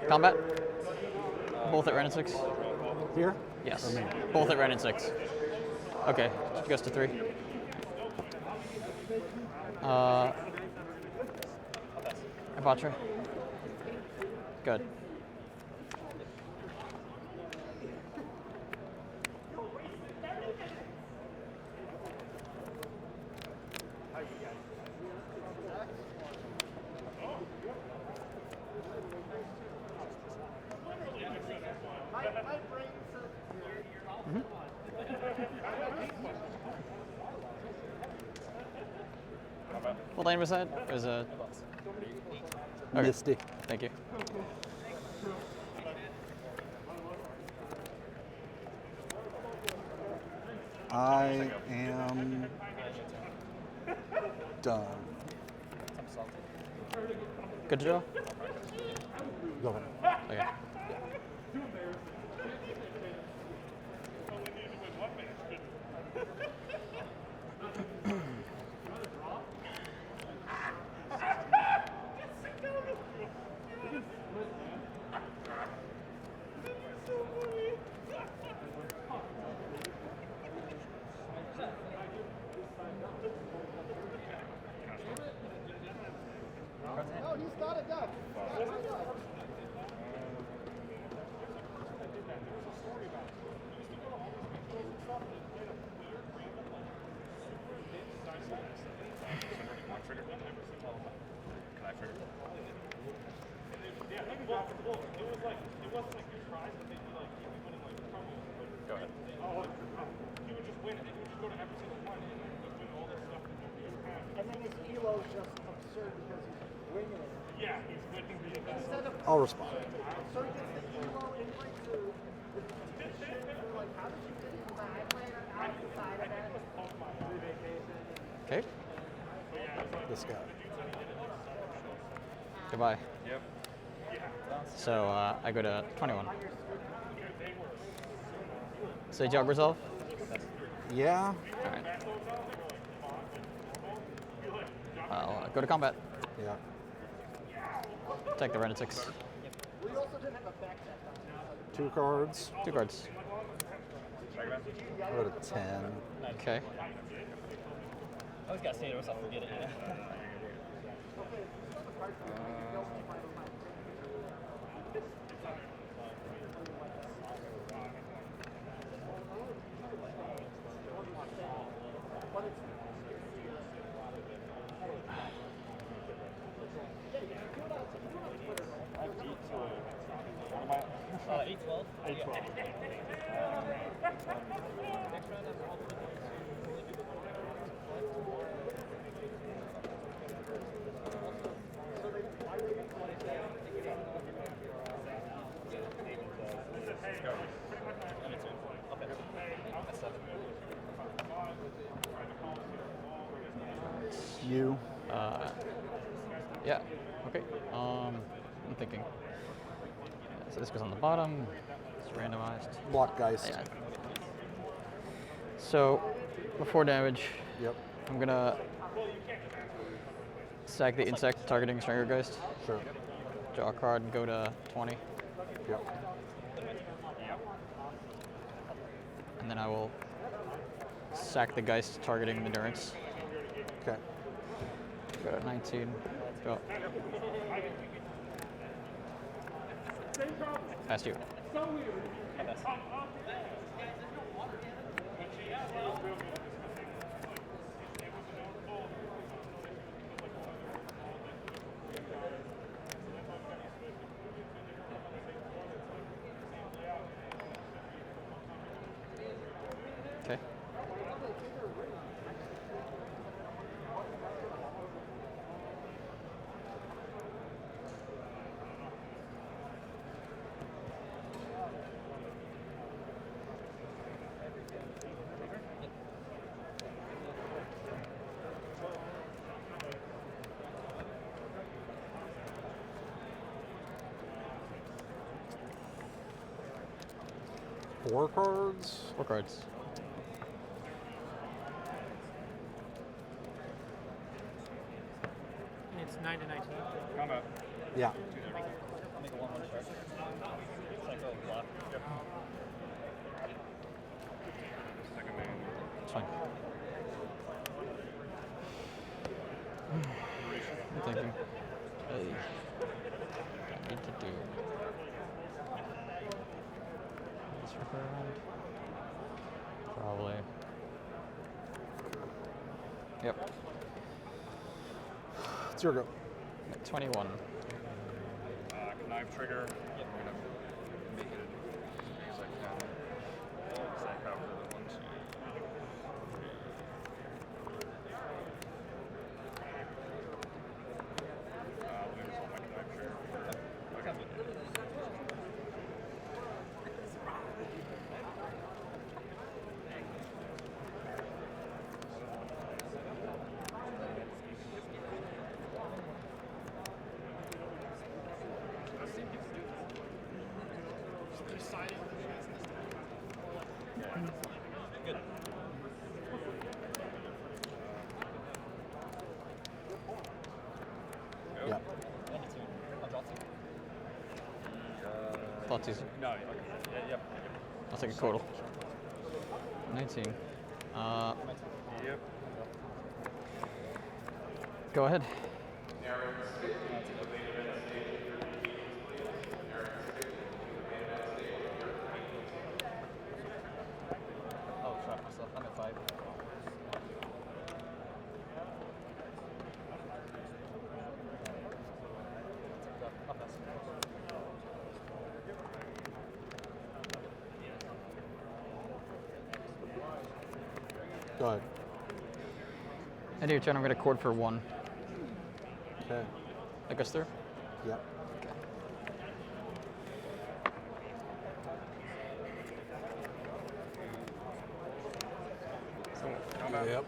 Speaker 16: Combat? Both at Ren 6?
Speaker 17: Here?
Speaker 16: Yes.
Speaker 17: Or me?
Speaker 16: Both at Ren 6. Okay, it goes to 3. Abatra. Good. What lane was that? It was a... Okay.
Speaker 17: Misty.
Speaker 16: Thank you.
Speaker 17: I am done.
Speaker 16: Good to go?
Speaker 17: Go ahead.
Speaker 16: Okay.
Speaker 3: No, he's got a duck.
Speaker 4: Go ahead.
Speaker 3: He would just win it. He would just go to every single one and win all this stuff. And then his elo is just absurd because he's winging it. Yeah, he's winning the
Speaker 17: I'll respond.
Speaker 3: So he gets the elo in breakthrough. Like, how did you get it? I played outside of that.
Speaker 16: Okay.
Speaker 17: This guy.
Speaker 18: Goodbye.
Speaker 12: Yep.
Speaker 18: So I go to 21. Say jog resolve?
Speaker 17: Yeah.
Speaker 18: Alright. I'll go to combat.
Speaker 17: Yeah.
Speaker 18: Take the red at 6.
Speaker 17: 2 cards.
Speaker 18: 2 cards.
Speaker 17: I'll go to 10.
Speaker 18: Okay.
Speaker 16: I always gotta say it or else I'll forget it, you know?
Speaker 7: Eight 12.
Speaker 17: You.
Speaker 18: Yeah. Okay. I'm thinking. So this goes on the bottom. It's randomized.
Speaker 17: Block Geist.
Speaker 18: Yeah. So before damage,
Speaker 17: Yep.
Speaker 18: I'm gonna sack the insect targeting Strangergeist.
Speaker 17: Sure.
Speaker 18: Draw a card and go to 20.
Speaker 17: Yep.
Speaker 18: And then I will sack the Geist targeting the Durance.
Speaker 17: Okay.
Speaker 18: Go to 19. Go. Past you. Okay.
Speaker 17: Four cards.
Speaker 18: 4 cards.
Speaker 1: It's 9 to 19.
Speaker 12: Combat.
Speaker 17: Yeah.
Speaker 16: I'll make a 1/1 start. Psycho block. Yep.
Speaker 12: Second main.
Speaker 18: It's fine. I'm thinking. Hey. I need to do this around. Probably. Yep.
Speaker 17: It's your go.
Speaker 18: 21.
Speaker 12: Knife trigger. Yep. I'm gonna make it as big as I can. Sack out for the 1, 2, 3. Let me resolve my knife trigger. Okay.
Speaker 16: Good.
Speaker 17: Yep.
Speaker 16: 1 to 2. I'll draw 2.
Speaker 18: Thoughts easy.
Speaker 12: No, okay. Yeah, yep.
Speaker 18: I'll take a total. 19.
Speaker 12: Yep.
Speaker 18: Go ahead.
Speaker 16: Oh, trap myself. I'm at 5. I'll pass.
Speaker 17: Go ahead.
Speaker 18: End of your turn, I'm going to cord for 1.
Speaker 17: Okay.
Speaker 18: That goes through?
Speaker 17: Yep.
Speaker 12: Combat.
Speaker 17: Yep.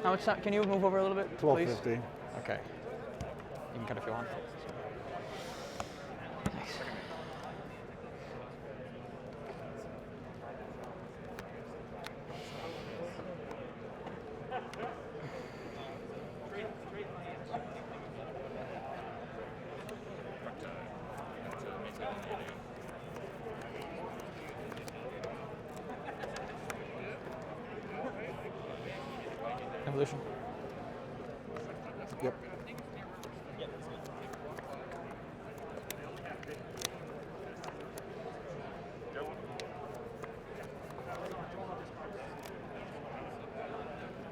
Speaker 18: How much time? Can you move over a little bit, please?
Speaker 17: 1250.
Speaker 18: Okay. You can cut if you want. Nice. Evolution.
Speaker 17: Yep.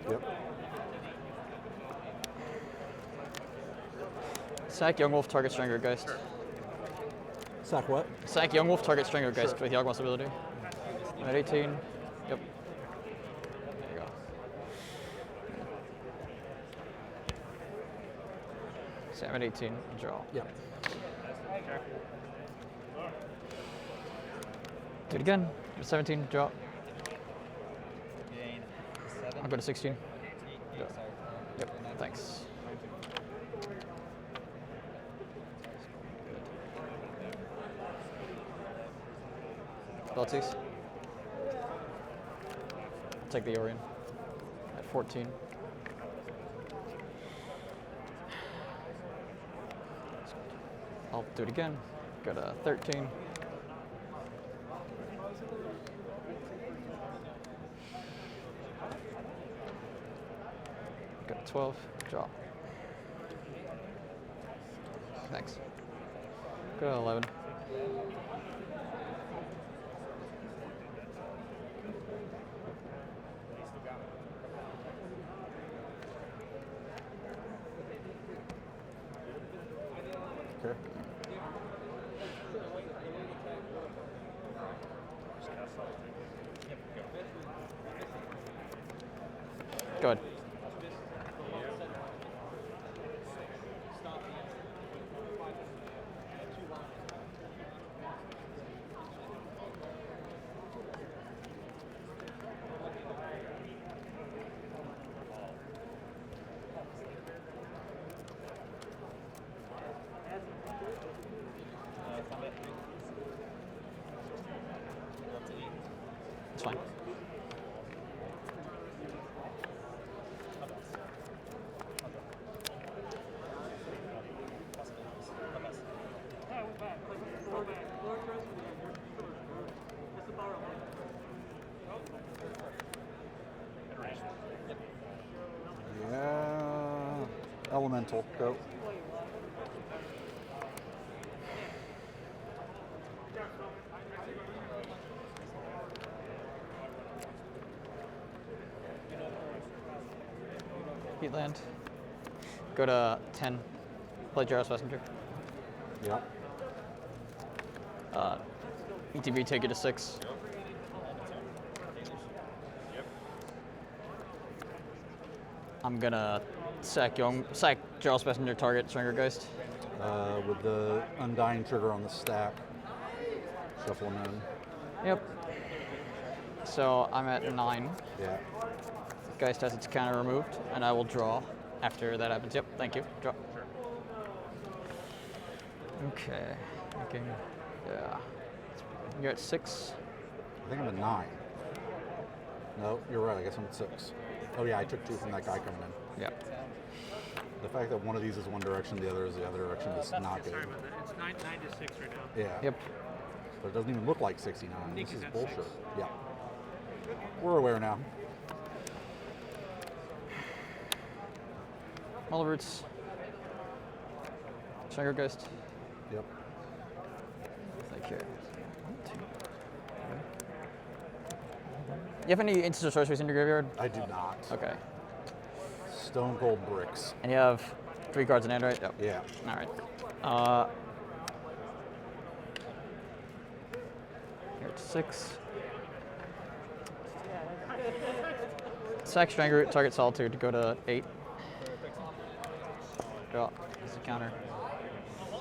Speaker 17: Yep.
Speaker 18: Sack Young Wolf, target Stringer Geist.
Speaker 17: Sack what?
Speaker 18: Sack Young Wolf, target Stringer Geist with Yawgmoth's ability. At 18. Yep. There you go. Sam at 18, draw.
Speaker 17: Yep.
Speaker 18: Do it again. At 17, draw.
Speaker 16: Gain 7.
Speaker 18: I'll go to 16.
Speaker 16: Sorry.
Speaker 18: Yep, thanks. Abilities. I'll take the Orion at 14. I'll do it again. Go to 13. Go to 12. Draw. Thanks. Go to 11.
Speaker 17: Okay.
Speaker 18: Go ahead. It's fine.
Speaker 17: Yeah. Elemental. Go.
Speaker 18: Heat land. Go to 10. Play Jarrow's Messenger.
Speaker 17: Yep.
Speaker 18: ETB, take it to 6. I'm gonna sack Jarrow's Messenger, target Stringer Geist.
Speaker 17: With the Undying trigger on the stack. Shuffle them in.
Speaker 18: Yep. So I'm at 9.
Speaker 17: Yeah.
Speaker 18: Geist has its counter removed, and I will draw after that happens. Yep, thank you. Draw. Okay. Okay. Yeah. You're at 6.
Speaker 17: I think I'm at 9. No, you're right. I guess I'm at 6. Oh yeah, I took 2 from that guy coming in.
Speaker 18: Yep.
Speaker 17: The fact that one of these is one direction, the other is the other direction is not good.
Speaker 1: It's 9 to 6 right now.
Speaker 17: Yeah.
Speaker 18: Yep.
Speaker 17: But it doesn't even look like 69.
Speaker 1: Nick
Speaker 17: This
Speaker 1: is
Speaker 17: is
Speaker 1: at
Speaker 17: bullshit.
Speaker 1: 6.
Speaker 17: Yeah. We're aware now.
Speaker 18: All the roots. Stringer Geist.
Speaker 17: Yep.
Speaker 18: Thank you. You have any instants or sorceries in your graveyard?
Speaker 17: I do not.
Speaker 18: Okay.
Speaker 17: Stone Cold Bricks.
Speaker 18: And you have 3 cards in hand, right? Yep.
Speaker 17: Yeah.
Speaker 18: All right. Here it's 6. Sack Stringer Root, target Solitude, go to 8. Draw. This is a counter.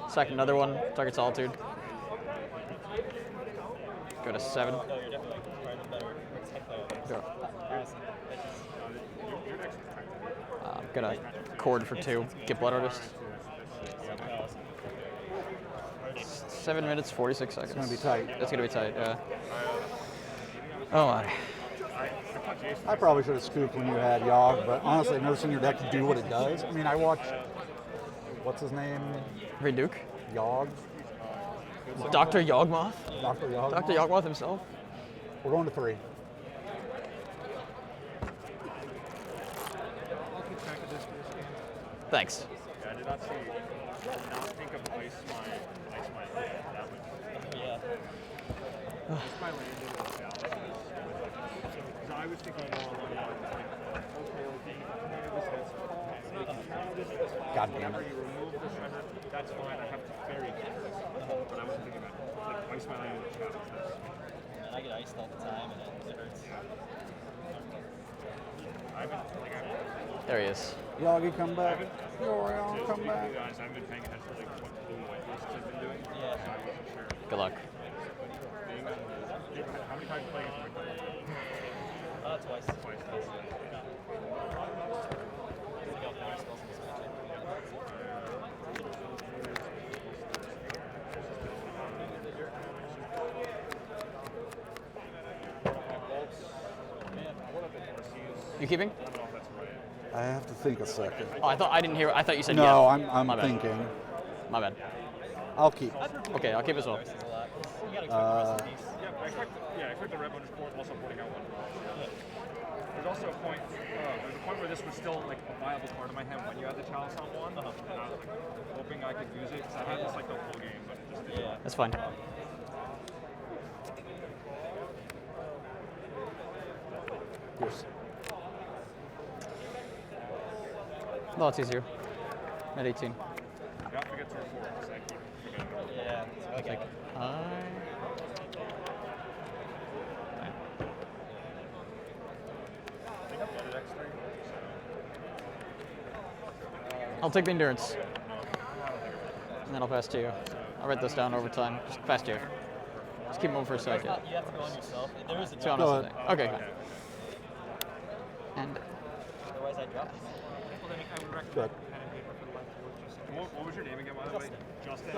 Speaker 18: Sack another one, target Solitude. Go to 7. Draw. Got a cord for 2. Get Blood Artist. 7 minutes, 46 seconds.
Speaker 17: It's gonna be tight.
Speaker 18: It's gonna be tight, yeah. Oh my.
Speaker 17: I probably should have scooped when you had Yogg, but honestly, I've never seen your deck do what it does. I mean, I watched, what's his name?
Speaker 18: Reduke?
Speaker 17: Yogg.
Speaker 18: Dr. Yawgmoth?
Speaker 17: Dr. Yawgmoth?
Speaker 18: Dr. Yawgmoth himself?
Speaker 17: We're going to 3.
Speaker 18: Thanks.
Speaker 12: Yeah, I did not see. Not think of ice my land. That would.
Speaker 16: Yeah.
Speaker 12: Ice my land in the Dallas. So I was thinking more along the lines like, okay,
Speaker 17: God damn it.
Speaker 12: you remove the shredder, that's fine. I have to ferry this. But I wasn't thinking about like ice my land in the Dallas.
Speaker 16: And I get iced all the time, and it hurts.
Speaker 18: There he is.
Speaker 17: Yoggy, come back. Yoggy, come back.
Speaker 12: Guys, I've been paying attention to like what blue white lists have been doing.
Speaker 16: Yeah.
Speaker 12: So I wasn't sure.
Speaker 18: Good luck.
Speaker 12: Being on the, how many times playing against White?
Speaker 16: Twice.
Speaker 18: You keeping?
Speaker 17: I have to think a second.
Speaker 18: Oh, I didn't hear. I thought you said
Speaker 17: no,
Speaker 18: yes.
Speaker 17: I'm
Speaker 18: My bad.
Speaker 17: thinking.
Speaker 18: My bad.
Speaker 17: I'll keep.
Speaker 18: Okay, I'll keep as well.
Speaker 12: I expect the red one is also porting out one. There's also a point. There's a point where this was still like a viable card in my hand when you had the chalice on one, and I was like hoping I could use it because I had this like the whole game, but it just didn't.
Speaker 18: That's fine.
Speaker 17: Yes.
Speaker 18: No, it's easier. At 18.
Speaker 12: Don't forget to report because I keep forgetting.
Speaker 16: Yeah, okay.
Speaker 18: I'll take the endurance. And then I'll pass to you. I'll write this down over time. Just pass to you. Just keep moving for a second.
Speaker 16: You have to go on yourself. There is a
Speaker 18: Two on
Speaker 16: drop.
Speaker 18: us. Okay. And
Speaker 16: Otherwise, I drop.
Speaker 17: Good.
Speaker 12: What was your name again, by the way? Justin.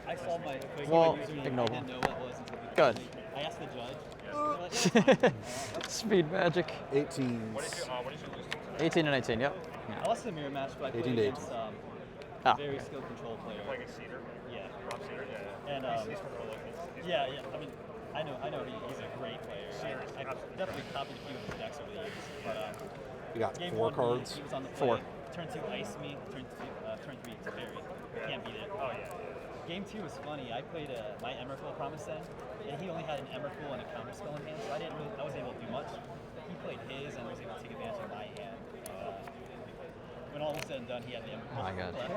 Speaker 16: I saw my
Speaker 18: well,
Speaker 16: username.
Speaker 18: ignore
Speaker 16: I didn't know what it was until we
Speaker 18: good.
Speaker 16: I asked the judge.
Speaker 18: Speed magic.
Speaker 17: 18.
Speaker 12: What is your losing?
Speaker 18: 18 and 18. Yep.
Speaker 16: I lost the mirror match, but I played
Speaker 17: 18 to 18.
Speaker 16: against
Speaker 18: Ah.
Speaker 16: very skilled control player.
Speaker 12: Like a Cedar?
Speaker 16: Yeah.
Speaker 12: Rob Cedar? Yeah.
Speaker 16: And
Speaker 12: he's from Orlando.
Speaker 16: yeah. I mean, I know he's a great player. I've definitely copied a few of his decks over the years. But
Speaker 17: You got
Speaker 16: game
Speaker 17: 4
Speaker 16: one,
Speaker 17: cards.
Speaker 16: He was on the
Speaker 18: Four.
Speaker 16: play. Turn 2 ice me. Turn 3 to fairy. Can't beat it.
Speaker 12: Oh yeah.
Speaker 16: Game 2 was funny. I played my Emrakul Promise End, and he only had an Emrakul and a counter spell in hand, so I wasn't able to do much. He played his and was able to take advantage of my hand. When all was said and done, he had the Emrakul
Speaker 18: Oh my God.
Speaker 16: left.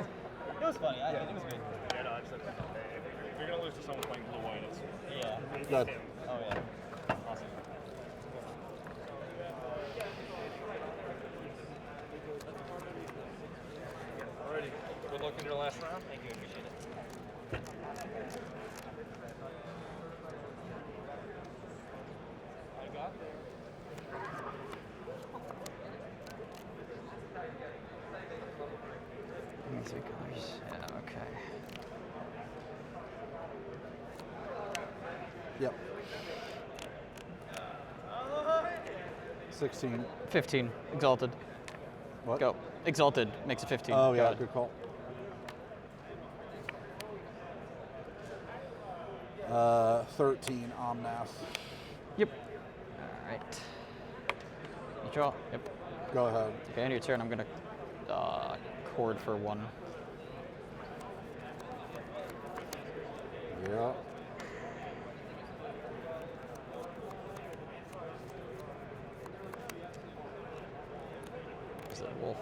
Speaker 16: It was funny. I think it was good.
Speaker 12: Yeah, no, if you're gonna lose to someone playing blue white, it's
Speaker 16: Yeah.
Speaker 17: Good.
Speaker 16: Oh yeah. Awesome.
Speaker 12: alrighty. Good luck in your last round.
Speaker 16: Thank you. Appreciate it.
Speaker 18: Three colors. Yeah, okay.
Speaker 17: Yep. 16.
Speaker 18: 15. Exalted.
Speaker 17: What?
Speaker 18: Go. Exalted makes it 15.
Speaker 17: Oh,
Speaker 18: Go
Speaker 17: yeah,
Speaker 18: ahead.
Speaker 17: good call. 13, Omnath.
Speaker 18: Yep. All right. You draw. Yep.
Speaker 17: Go ahead.
Speaker 18: Okay, end of your turn. I'm gonna cord for 1.
Speaker 17: Yeah.
Speaker 18: Is it wolf?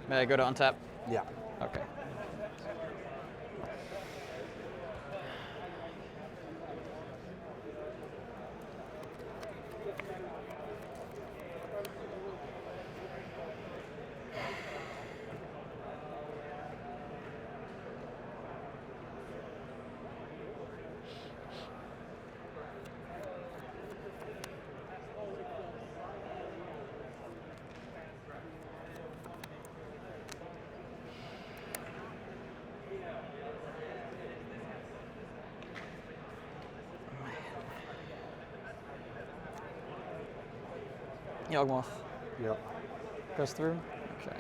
Speaker 18: May I go to untap?
Speaker 17: Yeah.
Speaker 18: Okay. Yawgmoth.
Speaker 17: Yep.
Speaker 18: Goes through. Okay.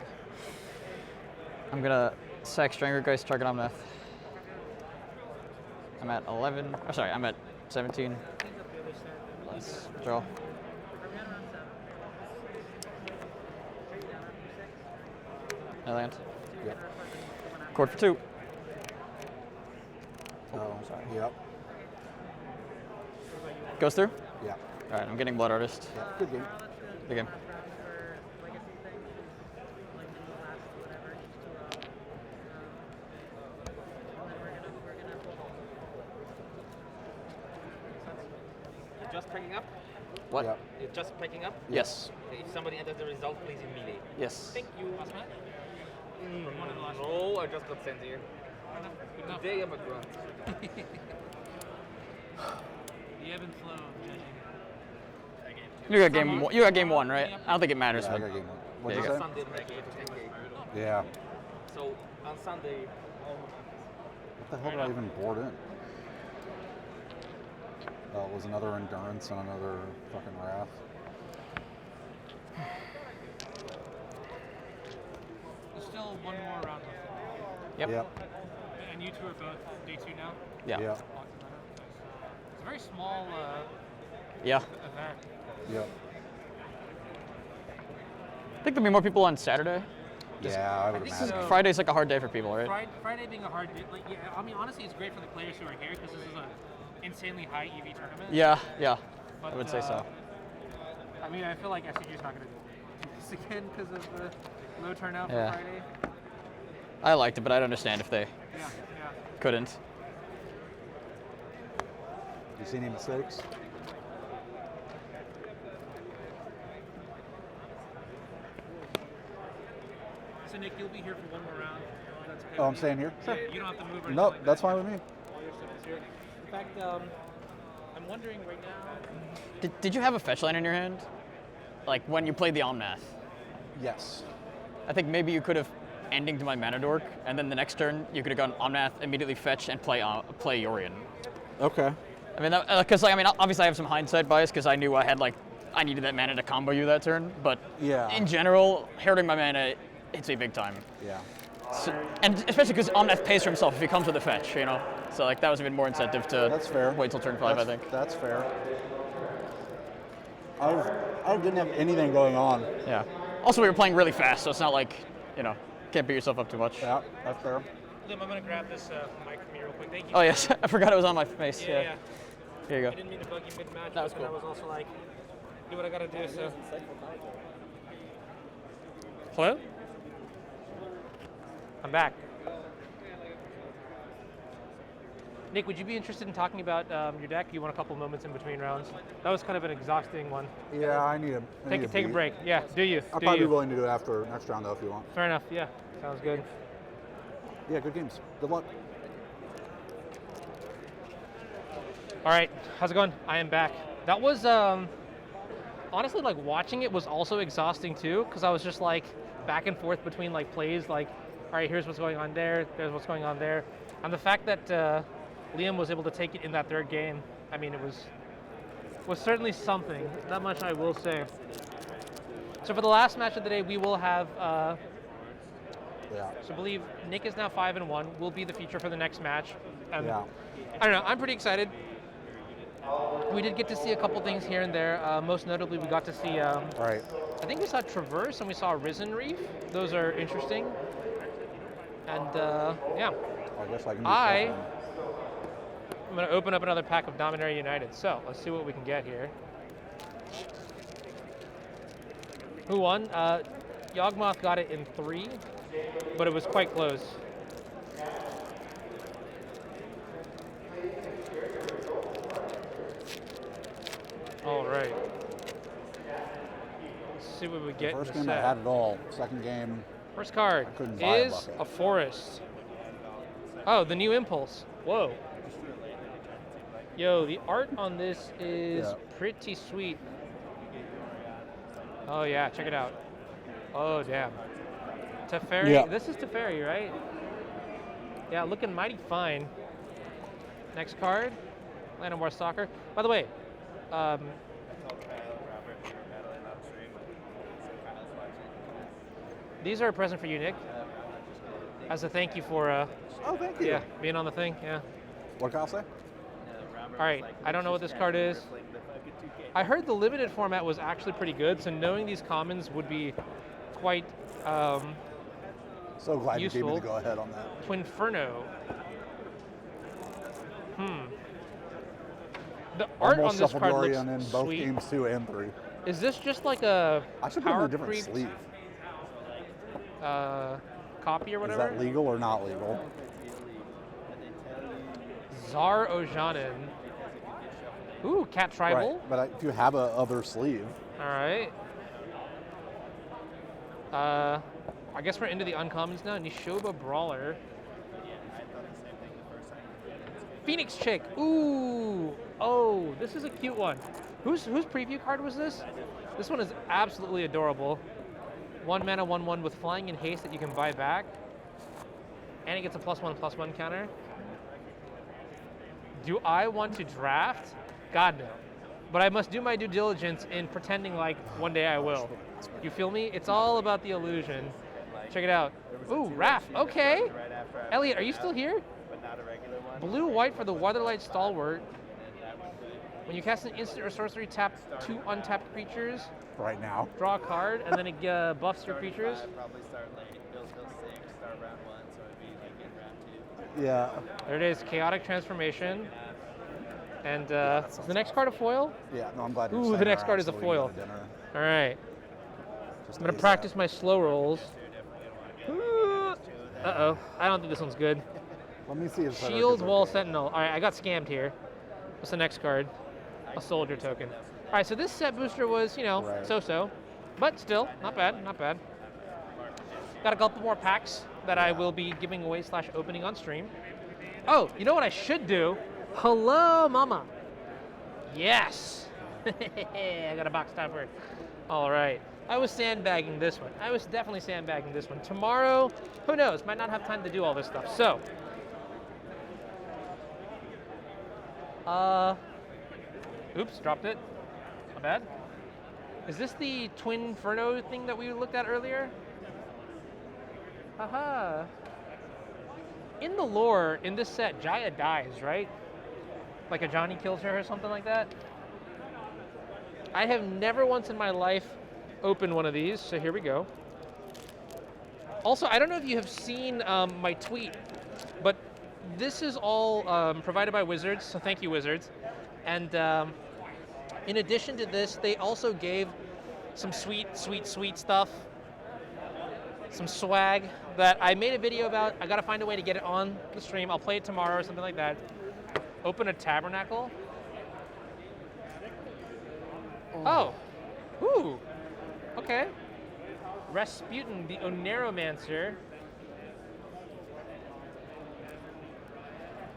Speaker 18: I'm gonna sack Strangergeist, target Omnath. I'm at 11. Oh, sorry, I'm at 17. Let's draw. I land.
Speaker 17: Yep.
Speaker 18: Chord for 2.
Speaker 17: Oh, sorry. Yep.
Speaker 18: Goes through?
Speaker 17: Yeah.
Speaker 18: All right, I'm getting Blood Artist.
Speaker 17: Yeah. Good game.
Speaker 18: Good game.
Speaker 4: You're just picking up?
Speaker 18: What?
Speaker 17: Yep.
Speaker 4: You're just picking up?
Speaker 18: Yes.
Speaker 4: If somebody enters the result, please immediate.
Speaker 18: Yes.
Speaker 4: Thank you. No, I just got sent here. Today I'm a grunt.
Speaker 1: The ebb and flow of judging.
Speaker 18: You got game 1, right? I don't think it matters.
Speaker 17: Yeah, I
Speaker 18: but
Speaker 17: got game 1.
Speaker 18: Yeah,
Speaker 17: What'd
Speaker 18: you
Speaker 17: you
Speaker 18: got
Speaker 17: say?
Speaker 4: Sunday make it to 10K.
Speaker 17: Yeah.
Speaker 4: So on Sunday,
Speaker 17: What the hell did I even board in? Oh, it was another endurance and another fucking wrath.
Speaker 1: There's still one more round left.
Speaker 18: Yep.
Speaker 17: Yep.
Speaker 1: And you two are both day 2 now?
Speaker 18: Yeah.
Speaker 17: Yeah.
Speaker 1: It's a very small
Speaker 18: Yeah.
Speaker 1: event.
Speaker 17: Yep.
Speaker 18: I think there'll be more people on Saturday.
Speaker 17: Yeah, I would imagine.
Speaker 1: so.
Speaker 18: Friday's like a hard day for people, right?
Speaker 1: Friday being a hard day, like, yeah, I mean, honestly, it's great for the players who are here because this is an insanely high EV tournament.
Speaker 18: Yeah, yeah.
Speaker 1: But,
Speaker 18: I would say so.
Speaker 1: I mean, I feel like SCG is not going to do this again because of the low turnout
Speaker 18: Yeah.
Speaker 1: for Friday.
Speaker 18: I liked it, but I'd understand if they
Speaker 1: Yeah.
Speaker 18: couldn't.
Speaker 17: You see any mistakes?
Speaker 1: So Nick, you'll be here for one more round. That's okay
Speaker 17: Oh, I'm
Speaker 1: with you?
Speaker 17: staying here?
Speaker 1: Yeah,
Speaker 17: Sure.
Speaker 1: you don't have to move or anything
Speaker 17: Nope,
Speaker 1: like
Speaker 17: that's
Speaker 1: that.
Speaker 17: fine with me.
Speaker 1: All your stuff is here. In fact, I'm wondering right now.
Speaker 18: Did you have a fetch line in your hand? Like when you played the Omnath?
Speaker 17: Yes.
Speaker 18: I think maybe you could have ending to my mana dork, and then the next turn you could have gone Omnath, immediately fetch, and play Yorion.
Speaker 17: Okay.
Speaker 18: I mean, because like, I mean, obviously I have some hindsight bias because I knew I needed that mana to combo you that turn. But
Speaker 17: Yeah.
Speaker 18: in general, heralding my mana hits me big time.
Speaker 17: Yeah.
Speaker 18: So, and especially because Omnath pays for himself if he comes with a fetch, you know. So like that was even more incentive to
Speaker 17: That's fair.
Speaker 18: wait till turn 5. I think.
Speaker 17: That's fair. I didn't have anything going on.
Speaker 18: Yeah. Also, we were playing really fast, so it's not like, you know, can't beat yourself up too much.
Speaker 17: Yeah, that's fair.
Speaker 1: Liam, I'm going to grab this mic from you real quick. Thank you.
Speaker 18: Oh yes, I forgot it was on my face.
Speaker 1: Yeah.
Speaker 18: Here you
Speaker 1: I
Speaker 18: go.
Speaker 1: didn't mean to bug you mid-match,
Speaker 18: That was
Speaker 1: but then I
Speaker 18: cool.
Speaker 1: was also like, do what I got to do, so. Hello? I'm back. Nick, would you be interested in talking about your deck? You want a couple moments in between rounds? That was kind of an exhausting one.
Speaker 17: Yeah, I need a
Speaker 1: Take a
Speaker 17: beat.
Speaker 1: break. Yeah, do you?
Speaker 17: I'll
Speaker 1: do
Speaker 17: probably
Speaker 1: you.
Speaker 17: be willing to do it after next round though if you want.
Speaker 1: Fair enough. Yeah, sounds good.
Speaker 17: Yeah, good games. Good luck.
Speaker 1: All right, how's it going? I am back. That was honestly, like, watching it was also exhausting too, because I was just like back and forth between like plays, like, all right, here's what's going on there, there's what's going on there, and the fact that Liam was able to take it in that third game, I mean, it was certainly something. That much I will say. So for the last match of the day, we will have. So I believe Nick is now 5-1. Will be the feature for the next match. And
Speaker 17: Yeah.
Speaker 1: I don't know. I'm pretty excited. We did get to see a couple things here and there. Most notably, we got to see.
Speaker 17: Right.
Speaker 1: I think we saw Traverse and we saw Risen Reef. Those are interesting. And yeah.
Speaker 17: I guess I can do
Speaker 1: I'm
Speaker 17: something.
Speaker 1: going to open up another pack of Dominaria United. So let's see what we can get here. Who won? Yawgmoth got it in 3, but it was quite close. All right. Let's see what we get
Speaker 17: First
Speaker 1: in the
Speaker 17: game I
Speaker 1: set.
Speaker 17: had it all. Second game.
Speaker 1: First card
Speaker 17: I couldn't buy a
Speaker 1: is
Speaker 17: bucket.
Speaker 1: a forest. Oh, the new Impulse. Whoa. Yo, the art on this is pretty sweet. Oh yeah, check it out. Oh damn. Teferi,
Speaker 17: Yeah.
Speaker 1: this is Teferi, right? Yeah, looking mighty fine. Next card, Land of War Soccer. By the way, These are a present for you, Nick. As a thank you for
Speaker 17: oh, thank you.
Speaker 1: Yeah, being on the thing. Yeah.
Speaker 17: What can I say?
Speaker 1: All right. I don't know what this card is. I heard the limited format was actually pretty good, so knowing these commons would be quite
Speaker 17: so glad
Speaker 1: useful.
Speaker 17: you gave me the go ahead on that.
Speaker 1: Twinferno. The art
Speaker 17: Almost
Speaker 1: on this card looks
Speaker 17: in both
Speaker 1: sweet.
Speaker 17: games 2 and 3.
Speaker 1: Is this just like a
Speaker 17: I should put in
Speaker 1: power
Speaker 17: a different
Speaker 1: creep
Speaker 17: sleeve.
Speaker 1: copy or whatever?
Speaker 17: Is that legal or not legal?
Speaker 1: Tsar Ojanin. Ooh, Cat Tribal.
Speaker 17: Right, but if you have a other sleeve.
Speaker 1: All right. I guess we're into the uncommons now. Nishoba Brawler. Phoenix Chick. Ooh. Oh, this is a cute one. Whose preview card was this? This one is absolutely adorable. 1 mana, 1/1 with flying and haste that you can buy back. And it gets a +1/+1 counter. Do I want to draft? God, no. But I must do my due diligence in pretending like one day I will. You feel me? It's all about the illusion. Check it out. Ooh, Raph. Okay. Elliot, are you still here? Blue-white for the Weatherlight Stalwart. When you cast an instant or sorcery, tap 2 untapped creatures.
Speaker 17: Right now.
Speaker 1: Draw a card, and then it buffs your creatures.
Speaker 19: Probably start late. He'll sink, start round 1, so it'd be like in round 2.
Speaker 17: Yeah.
Speaker 1: There it is, Chaotic Transformation. And is the next card a foil?
Speaker 17: Yeah, no, I'm glad you're
Speaker 1: Ooh,
Speaker 17: staying
Speaker 1: the next
Speaker 17: around
Speaker 1: card is
Speaker 17: so
Speaker 1: a
Speaker 17: we can
Speaker 1: foil.
Speaker 17: go to dinner.
Speaker 1: All right.
Speaker 17: Just
Speaker 1: I'm going to
Speaker 17: ASAP.
Speaker 1: practice my slow rolls. Uh-oh, I don't think this one's good.
Speaker 17: Let me see if
Speaker 1: Shield Wall Sentinel. All right, I got scammed here. What's the next card? A soldier token. All right, so this set booster was, you know, so-so, but still, not bad, not bad. Got a couple more packs that I will be giving away / opening on stream. Oh, you know what I should do? Hello, mama. Yes. I got a box topper. All right. I was sandbagging this one. I was definitely sandbagging this one. Tomorrow, who knows? Might not have time to do all this stuff. So, oops, dropped it. My bad. Is this the Twinferno thing that we looked at earlier? Haha. In the lore, in this set, Jaya dies, right? Like a Johnny kills her or something like that? I have never once in my life opened one of these, so here we go. Also, I don't know if you have seen my tweet, but this is all provided by Wizards, so thank you, Wizards. And in addition to this, they also gave some sweet stuff, some swag that I made a video about. I gotta find a way to get it on the stream. I'll play it tomorrow or something like that. Open a Tabernacle. Oh, ooh, okay. Rasputin, the Oneromancer.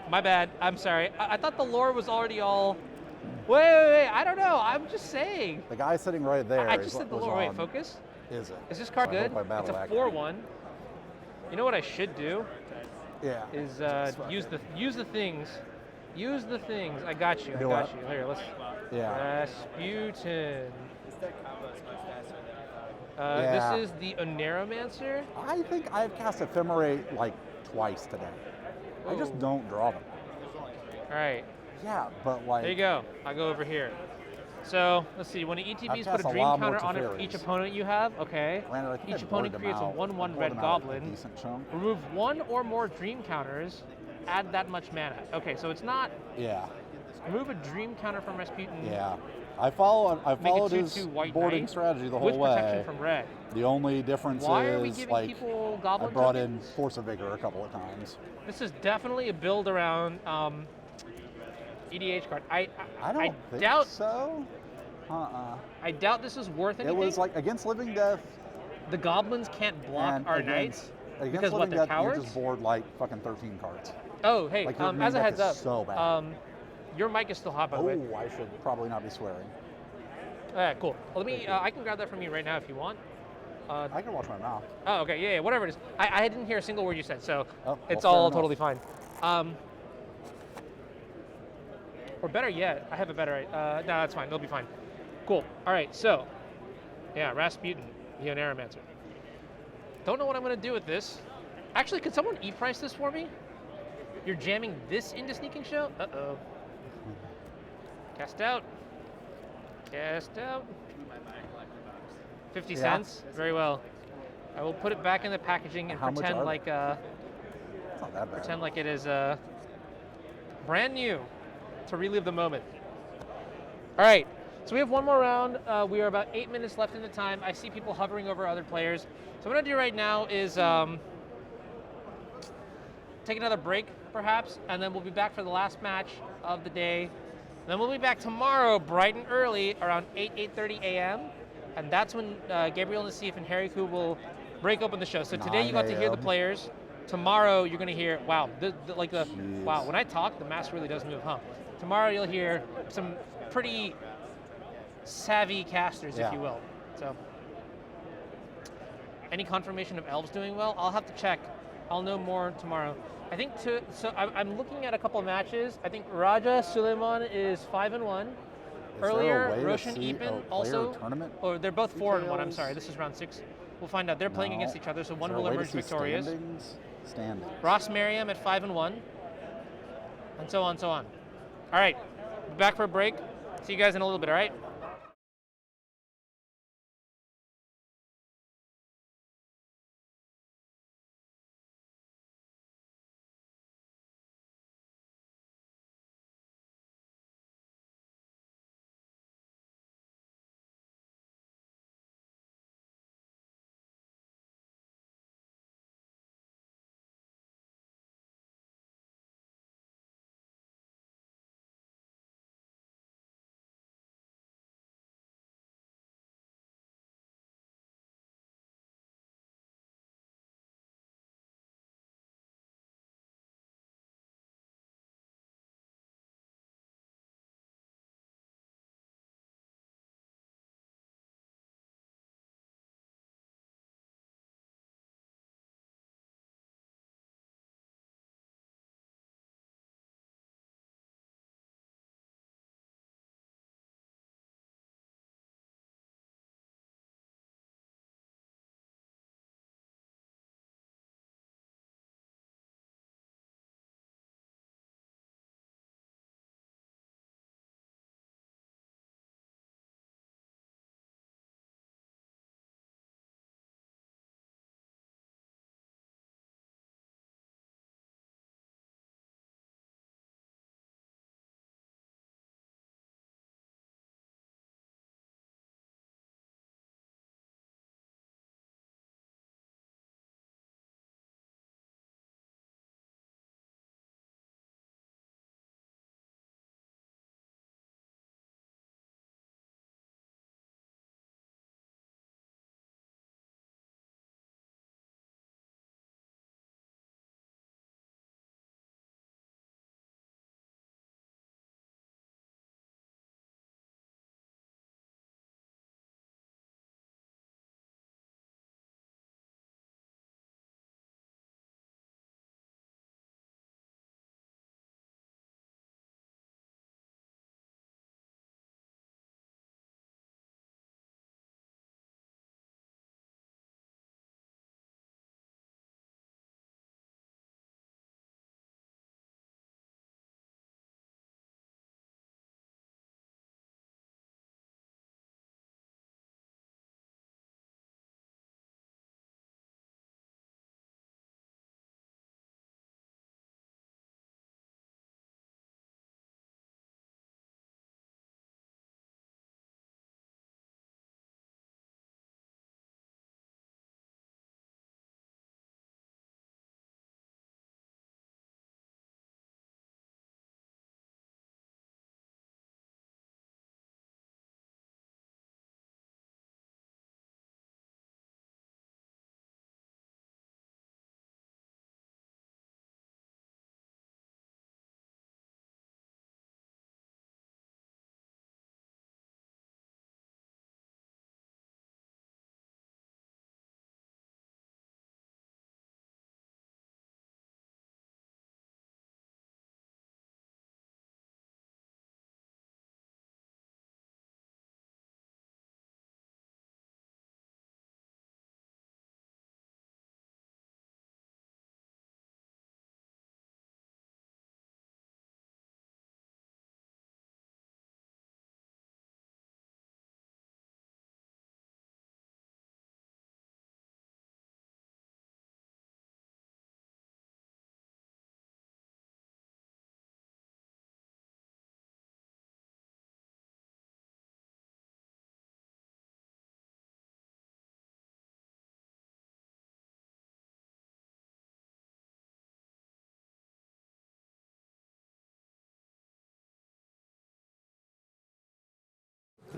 Speaker 1: My bad, I'm sorry. I thought the lore was already all... Wait, I don't know, I'm just saying.
Speaker 17: The guy sitting right there.
Speaker 1: I just said the lore, wait, focus.
Speaker 17: Is it?
Speaker 1: Is this card
Speaker 17: So I
Speaker 1: good?
Speaker 17: hope I battle
Speaker 1: It's a
Speaker 17: back.
Speaker 1: 4/1. You know what I should do?
Speaker 17: Yeah.
Speaker 1: Is use the things. Use the things. I got you. I
Speaker 17: Do
Speaker 1: got
Speaker 17: what?
Speaker 1: you. Here, let's.
Speaker 17: Yeah.
Speaker 1: Rasputin.
Speaker 19: This deck combos much faster than I thought.
Speaker 1: This is the Oneromancer.
Speaker 17: I think I've cast Ephemerate like twice today. I just
Speaker 1: Ooh.
Speaker 17: don't draw them.
Speaker 1: All right.
Speaker 17: Yeah, but like.
Speaker 1: There you go. I'll go over here. So let's see. When the ETBs
Speaker 17: I've
Speaker 1: put
Speaker 17: cast
Speaker 1: a
Speaker 17: a
Speaker 1: dream
Speaker 17: lot more
Speaker 1: counter on
Speaker 17: Teferis.
Speaker 1: each opponent you have. Okay.
Speaker 17: Granted, I think
Speaker 1: Each
Speaker 17: I
Speaker 1: opponent
Speaker 17: boarded them
Speaker 1: creates a
Speaker 17: out.
Speaker 1: 1/1
Speaker 17: I boarded
Speaker 1: red
Speaker 17: them out a
Speaker 1: goblin.
Speaker 17: decent chunk.
Speaker 1: Remove 1 or more dream counters. Add that much mana. Okay, so it's not.
Speaker 17: Yeah.
Speaker 1: Remove a dream counter from Rasputin.
Speaker 17: Yeah. I followed
Speaker 1: Make it
Speaker 17: his
Speaker 1: 2/2 white
Speaker 17: boarding
Speaker 1: knight
Speaker 17: strategy the
Speaker 1: with
Speaker 17: whole way.
Speaker 1: protection from red.
Speaker 17: The only difference
Speaker 1: Why are we
Speaker 17: is
Speaker 1: giving
Speaker 17: like
Speaker 1: people
Speaker 17: I
Speaker 1: goblin
Speaker 17: brought
Speaker 1: tokens?
Speaker 17: in Force of Vigor a couple of times.
Speaker 1: This is definitely a build around EDH card. I
Speaker 17: don't think
Speaker 1: doubt
Speaker 17: so.
Speaker 1: I doubt this is worth
Speaker 17: It
Speaker 1: anything.
Speaker 17: was like against Living Death.
Speaker 1: The goblins can't block
Speaker 17: and
Speaker 1: our
Speaker 17: against,
Speaker 1: knights
Speaker 17: Against
Speaker 1: because what,
Speaker 17: Living
Speaker 1: they're
Speaker 17: Death,
Speaker 1: cowards?
Speaker 17: you just board like fucking 13 cards.
Speaker 1: Oh, hey,
Speaker 17: Like, your green
Speaker 1: as a
Speaker 17: deck
Speaker 1: heads
Speaker 17: is
Speaker 1: up,
Speaker 17: so bad.
Speaker 1: your mic is still hot, by the way.
Speaker 17: Oh, I should probably not be swearing.
Speaker 1: All right, cool. Well, let me. I can grab that from you right now if you want.
Speaker 17: I can watch my mouth.
Speaker 1: Oh, okay, yeah, whatever it is. I didn't hear a single word you said, so it's
Speaker 17: fair
Speaker 1: all
Speaker 17: enough.
Speaker 1: totally fine. Or better yet, I have a better. No, that's fine. It'll be fine. Cool. All right, so yeah, Rasputin, the Oneromancer. Don't know what I'm going to do with this. Actually, could someone e-price this for me? You're jamming this into Sneaking Show? Uh-oh. Cast out. Cast out. 50 cents? Very well. I will put it back in the packaging and
Speaker 17: How much
Speaker 1: pretend
Speaker 17: are
Speaker 1: like
Speaker 17: It's not that bad.
Speaker 1: pretend like it is brand new to relive the moment. All right, so we have one more round. We are about 8 minutes left in the time. I see people hovering over other players. So what I'm gonna do right now is take another break, perhaps, and then we'll be back for the last match of the day. Then we'll be back tomorrow, bright and early, around 8:30 a.m. And that's when Gabriel Nassif and Harry Koo will break open the show. So today you got to hear the
Speaker 17: 9
Speaker 1: players. Tomorrow you're gonna hear, wow, wow, when I talk, the mask really does move, huh? Tomorrow you'll hear some pretty savvy casters, if you will. So, any confirmation of elves doing well? I'll have to check. I'll know more tomorrow. I think I'm looking at a couple of matches. I think Raja Suleiman is 5-1. Earlier, Roshan Epen also.
Speaker 17: Tournament?
Speaker 1: Oh, they're both 4-1. I'm sorry. This is round 6. We'll find out. They're playing against each other, so one will emerge victorious.
Speaker 17: Standings.
Speaker 1: Ross Merriam at 5-1, and so on, so on. All right, back for a break. See you guys in a little bit. All right.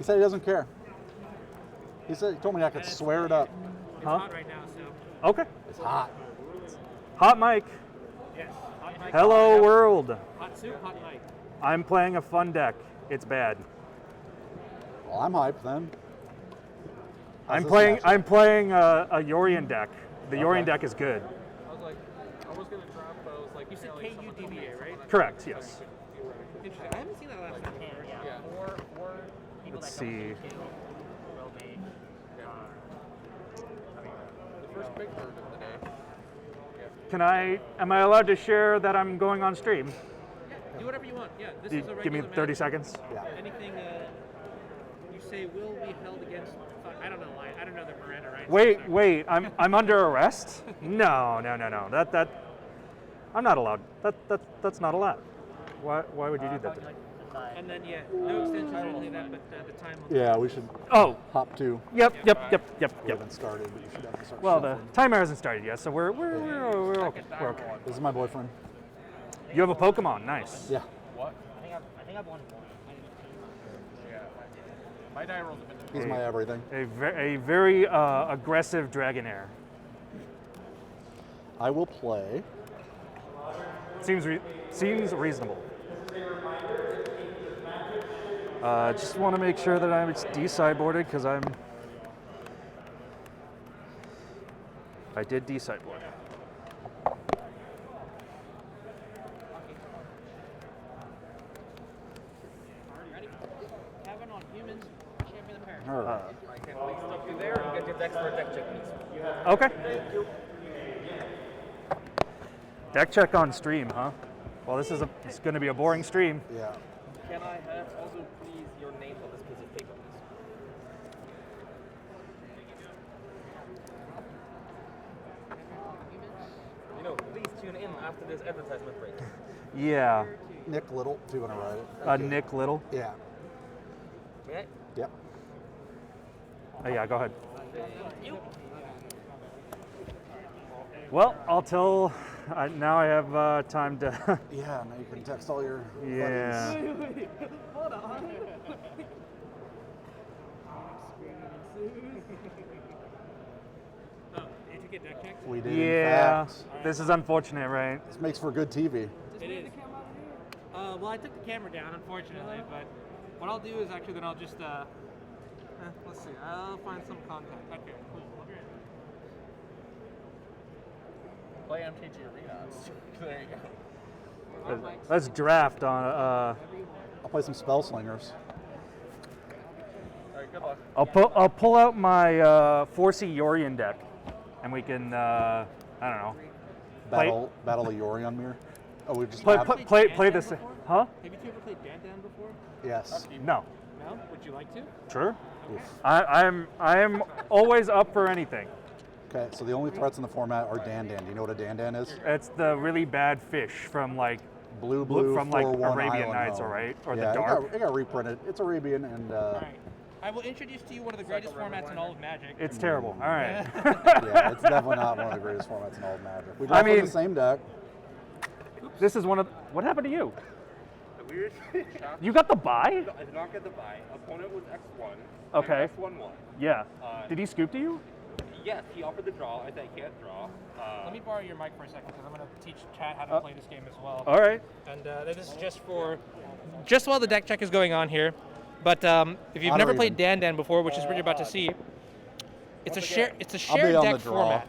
Speaker 17: He said he doesn't care. He told me I could swear it up.
Speaker 1: It's
Speaker 20: Huh?
Speaker 1: hot right now, so.
Speaker 20: Okay.
Speaker 17: It's hot.
Speaker 20: Hot mic.
Speaker 1: Yes. Hot mic.
Speaker 20: Hello world.
Speaker 1: Hot soup, hot mic.
Speaker 20: I'm playing a fun deck. It's bad.
Speaker 17: Well, I'm hyped then.
Speaker 20: I'm playing a Yorion deck. The Yorion deck is good.
Speaker 4: I was like, I was gonna drop, but I was like,
Speaker 1: You said KUDBA, right?
Speaker 20: Correct, yes.
Speaker 1: Interesting. I haven't seen that last time.
Speaker 16: Yeah. Or people
Speaker 20: Let's
Speaker 16: that don't
Speaker 20: see.
Speaker 16: will be.
Speaker 4: the first big bird of the day.
Speaker 20: Am I allowed to share that I'm going on stream?
Speaker 1: Yeah, do whatever you want. Yeah, this
Speaker 20: You
Speaker 1: is a
Speaker 20: give me
Speaker 1: regular
Speaker 20: 30
Speaker 1: match.
Speaker 20: seconds.
Speaker 17: Yeah.
Speaker 1: Anything you say will be held against. I don't know. I don't know the Miranda rights.
Speaker 20: Wait, I'm under arrest? No. That I'm not allowed. That's not allowed. Why would you do that to me?
Speaker 1: And then no extensions or anything like that, but the time. On
Speaker 17: Yeah, we should. Hop 2.
Speaker 20: Yep.
Speaker 17: We haven't started, but you should have to start.
Speaker 20: Well, the
Speaker 17: shuffling.
Speaker 20: timer hasn't started yet, so we're okay.
Speaker 17: This is my boyfriend.
Speaker 20: You have a Pokemon, nice.
Speaker 17: Yeah.
Speaker 4: What?
Speaker 16: I think I've won one.
Speaker 4: Yeah. My die rolls have been.
Speaker 17: He's my everything.
Speaker 20: A very aggressive Dragonair.
Speaker 17: I will play.
Speaker 20: Seems reasonable. Just want to make sure that I'm de-sideboarded because I did de-sideboard.
Speaker 1: Ready? Kevin on humans, champion of Paris.
Speaker 17: All right.
Speaker 4: I can please stop you there and get your decks for a deck check, please.
Speaker 20: Okay. Deck check on stream, huh? Well, it's going to be a boring stream.
Speaker 17: Yeah.
Speaker 4: Can I have also please your name on this piece of paper, please? You know, please tune in after this advertisement break.
Speaker 20: Yeah.
Speaker 17: Nick Little, if you want to write it.
Speaker 20: Nick Little.
Speaker 17: Yeah.
Speaker 4: May I?
Speaker 17: Yep.
Speaker 20: Oh, yeah, go ahead. Well, I'll tell. Now I have time to.
Speaker 17: Yeah, now you can text all your
Speaker 20: Yeah.
Speaker 17: buddies.
Speaker 4: Hold on.
Speaker 1: Oh, did you get deck checks?
Speaker 17: We did.
Speaker 20: Yeah.
Speaker 17: In fact.
Speaker 20: This is unfortunate, right?
Speaker 17: This makes for good TV.
Speaker 1: It is. Well, I took the camera down, unfortunately, but what I'll do is actually then I'll just let's see. I'll find some contact. Okay, cool.
Speaker 4: Play MTG Arena. There you go.
Speaker 20: Let's draft on.
Speaker 17: I'll play some Spell Slingers.
Speaker 4: All right, good luck.
Speaker 20: I'll pull out my 4C Yorion deck, and we can I don't know.
Speaker 17: Battle of Yorion Mirror. Oh, we just
Speaker 20: play this. Huh?
Speaker 1: Have you two ever played Dan before?
Speaker 17: Yes.
Speaker 20: No.
Speaker 1: No? Would you like to?
Speaker 20: Sure. I am always up for anything.
Speaker 17: Okay, so the only threats in the format are Dan. Do you know what a Dan is?
Speaker 20: It's the really bad fish from like
Speaker 17: blue
Speaker 20: from like
Speaker 17: 4/1
Speaker 20: Arabian
Speaker 17: Island
Speaker 20: Nights,
Speaker 17: home.
Speaker 20: all right? Or
Speaker 17: Yeah,
Speaker 20: the dark.
Speaker 17: It got reprinted. It's Arabian and.
Speaker 1: All right. I will introduce to you one of the greatest formats in all of Magic.
Speaker 20: It's terrible. All right.
Speaker 17: Yeah, it's definitely not one of the greatest formats in all of Magic. We drafted the same deck.
Speaker 20: This is one of. What happened to you?
Speaker 21: Weird.
Speaker 20: You got the buy?
Speaker 21: I did not get the buy. Opponent was X1.
Speaker 20: Okay.
Speaker 21: X1 won.
Speaker 20: Yeah. Did he scoop to you?
Speaker 21: Yes, he offered the draw. I said I can't draw.
Speaker 1: Let me borrow your mic for a second because I'm going to teach chat how to play this game as well.
Speaker 20: All right.
Speaker 1: And this is just while the deck check is going on here. But if you've never played Dan before, which is what you're about to see, it's a shared deck format.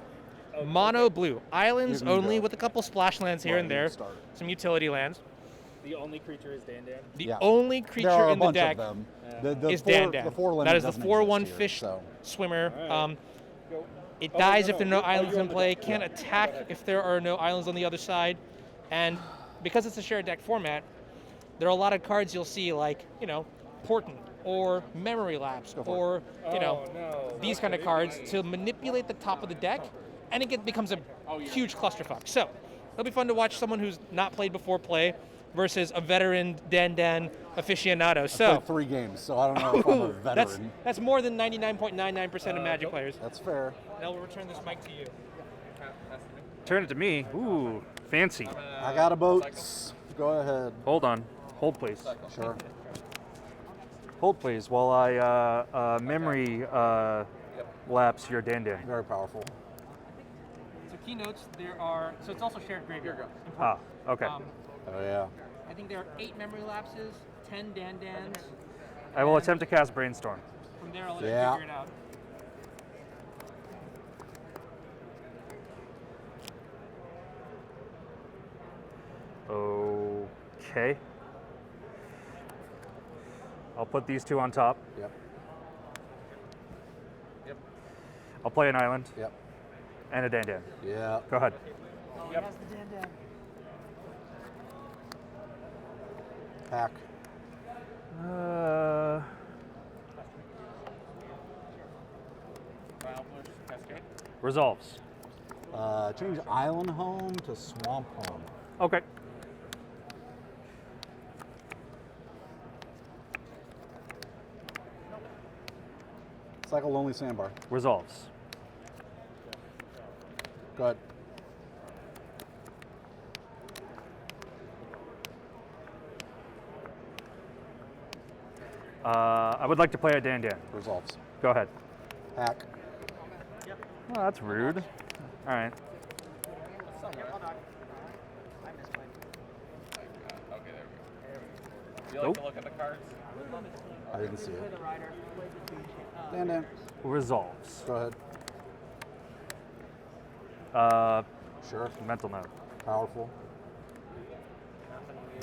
Speaker 1: Mono blue, islands only with a couple splash lands here and there, some utility lands.
Speaker 4: The only creature is Dan.
Speaker 1: The only creature in the deck is Dan. That is the 4/1 fish swimmer. It dies if there are no islands in play, can't attack if there are no islands on the other side. And because it's a shared deck format, there are a lot of cards you'll see like, Portent or Memory Lapse or, these kind of cards to manipulate the top of the deck, and it becomes a huge clusterfuck. So it'll be fun to watch someone who's not played before play versus a veteran Dan aficionado.
Speaker 17: I played 3 games, so I don't know if I'm a veteran.
Speaker 1: That's more than 99.99% of Magic players.
Speaker 17: That's fair.
Speaker 1: Now we'll return this mic to you.
Speaker 20: Turn it to me. Ooh, fancy.
Speaker 17: I got a boat. Go ahead.
Speaker 20: Hold on. Hold, please.
Speaker 17: Sure.
Speaker 20: Hold please while I memory lapse your Dandan.
Speaker 17: Very powerful.
Speaker 1: So keynotes, there are, so it's also shared graveyard.
Speaker 20: Ah, okay.
Speaker 17: Oh yeah.
Speaker 1: I think there are 8 memory lapses, 10 Dandans.
Speaker 20: I will attempt to cast Brainstorm.
Speaker 1: From there, I'll let
Speaker 17: Yeah.
Speaker 1: you figure it out.
Speaker 20: Okay. I'll put these 2 on top.
Speaker 17: Yep.
Speaker 20: I'll play an island.
Speaker 17: Yep.
Speaker 20: And a Dandan.
Speaker 17: Yeah.
Speaker 20: Go ahead.
Speaker 1: Oh, he has the Dandan.
Speaker 17: Hack.
Speaker 20: Resolves.
Speaker 17: Change island home to swamp home.
Speaker 20: Okay.
Speaker 17: Cycle lonely sandbar.
Speaker 20: Resolves.
Speaker 17: Go ahead.
Speaker 20: I would like to play a Dandan.
Speaker 17: Resolves.
Speaker 20: Go ahead.
Speaker 17: Hack.
Speaker 20: Oh, that's rude. All right.
Speaker 21: Do you like to look at the cards?
Speaker 17: I didn't see it. Dan.
Speaker 20: Resolves.
Speaker 17: Go ahead.
Speaker 20: Sure. Mental note.
Speaker 17: Powerful.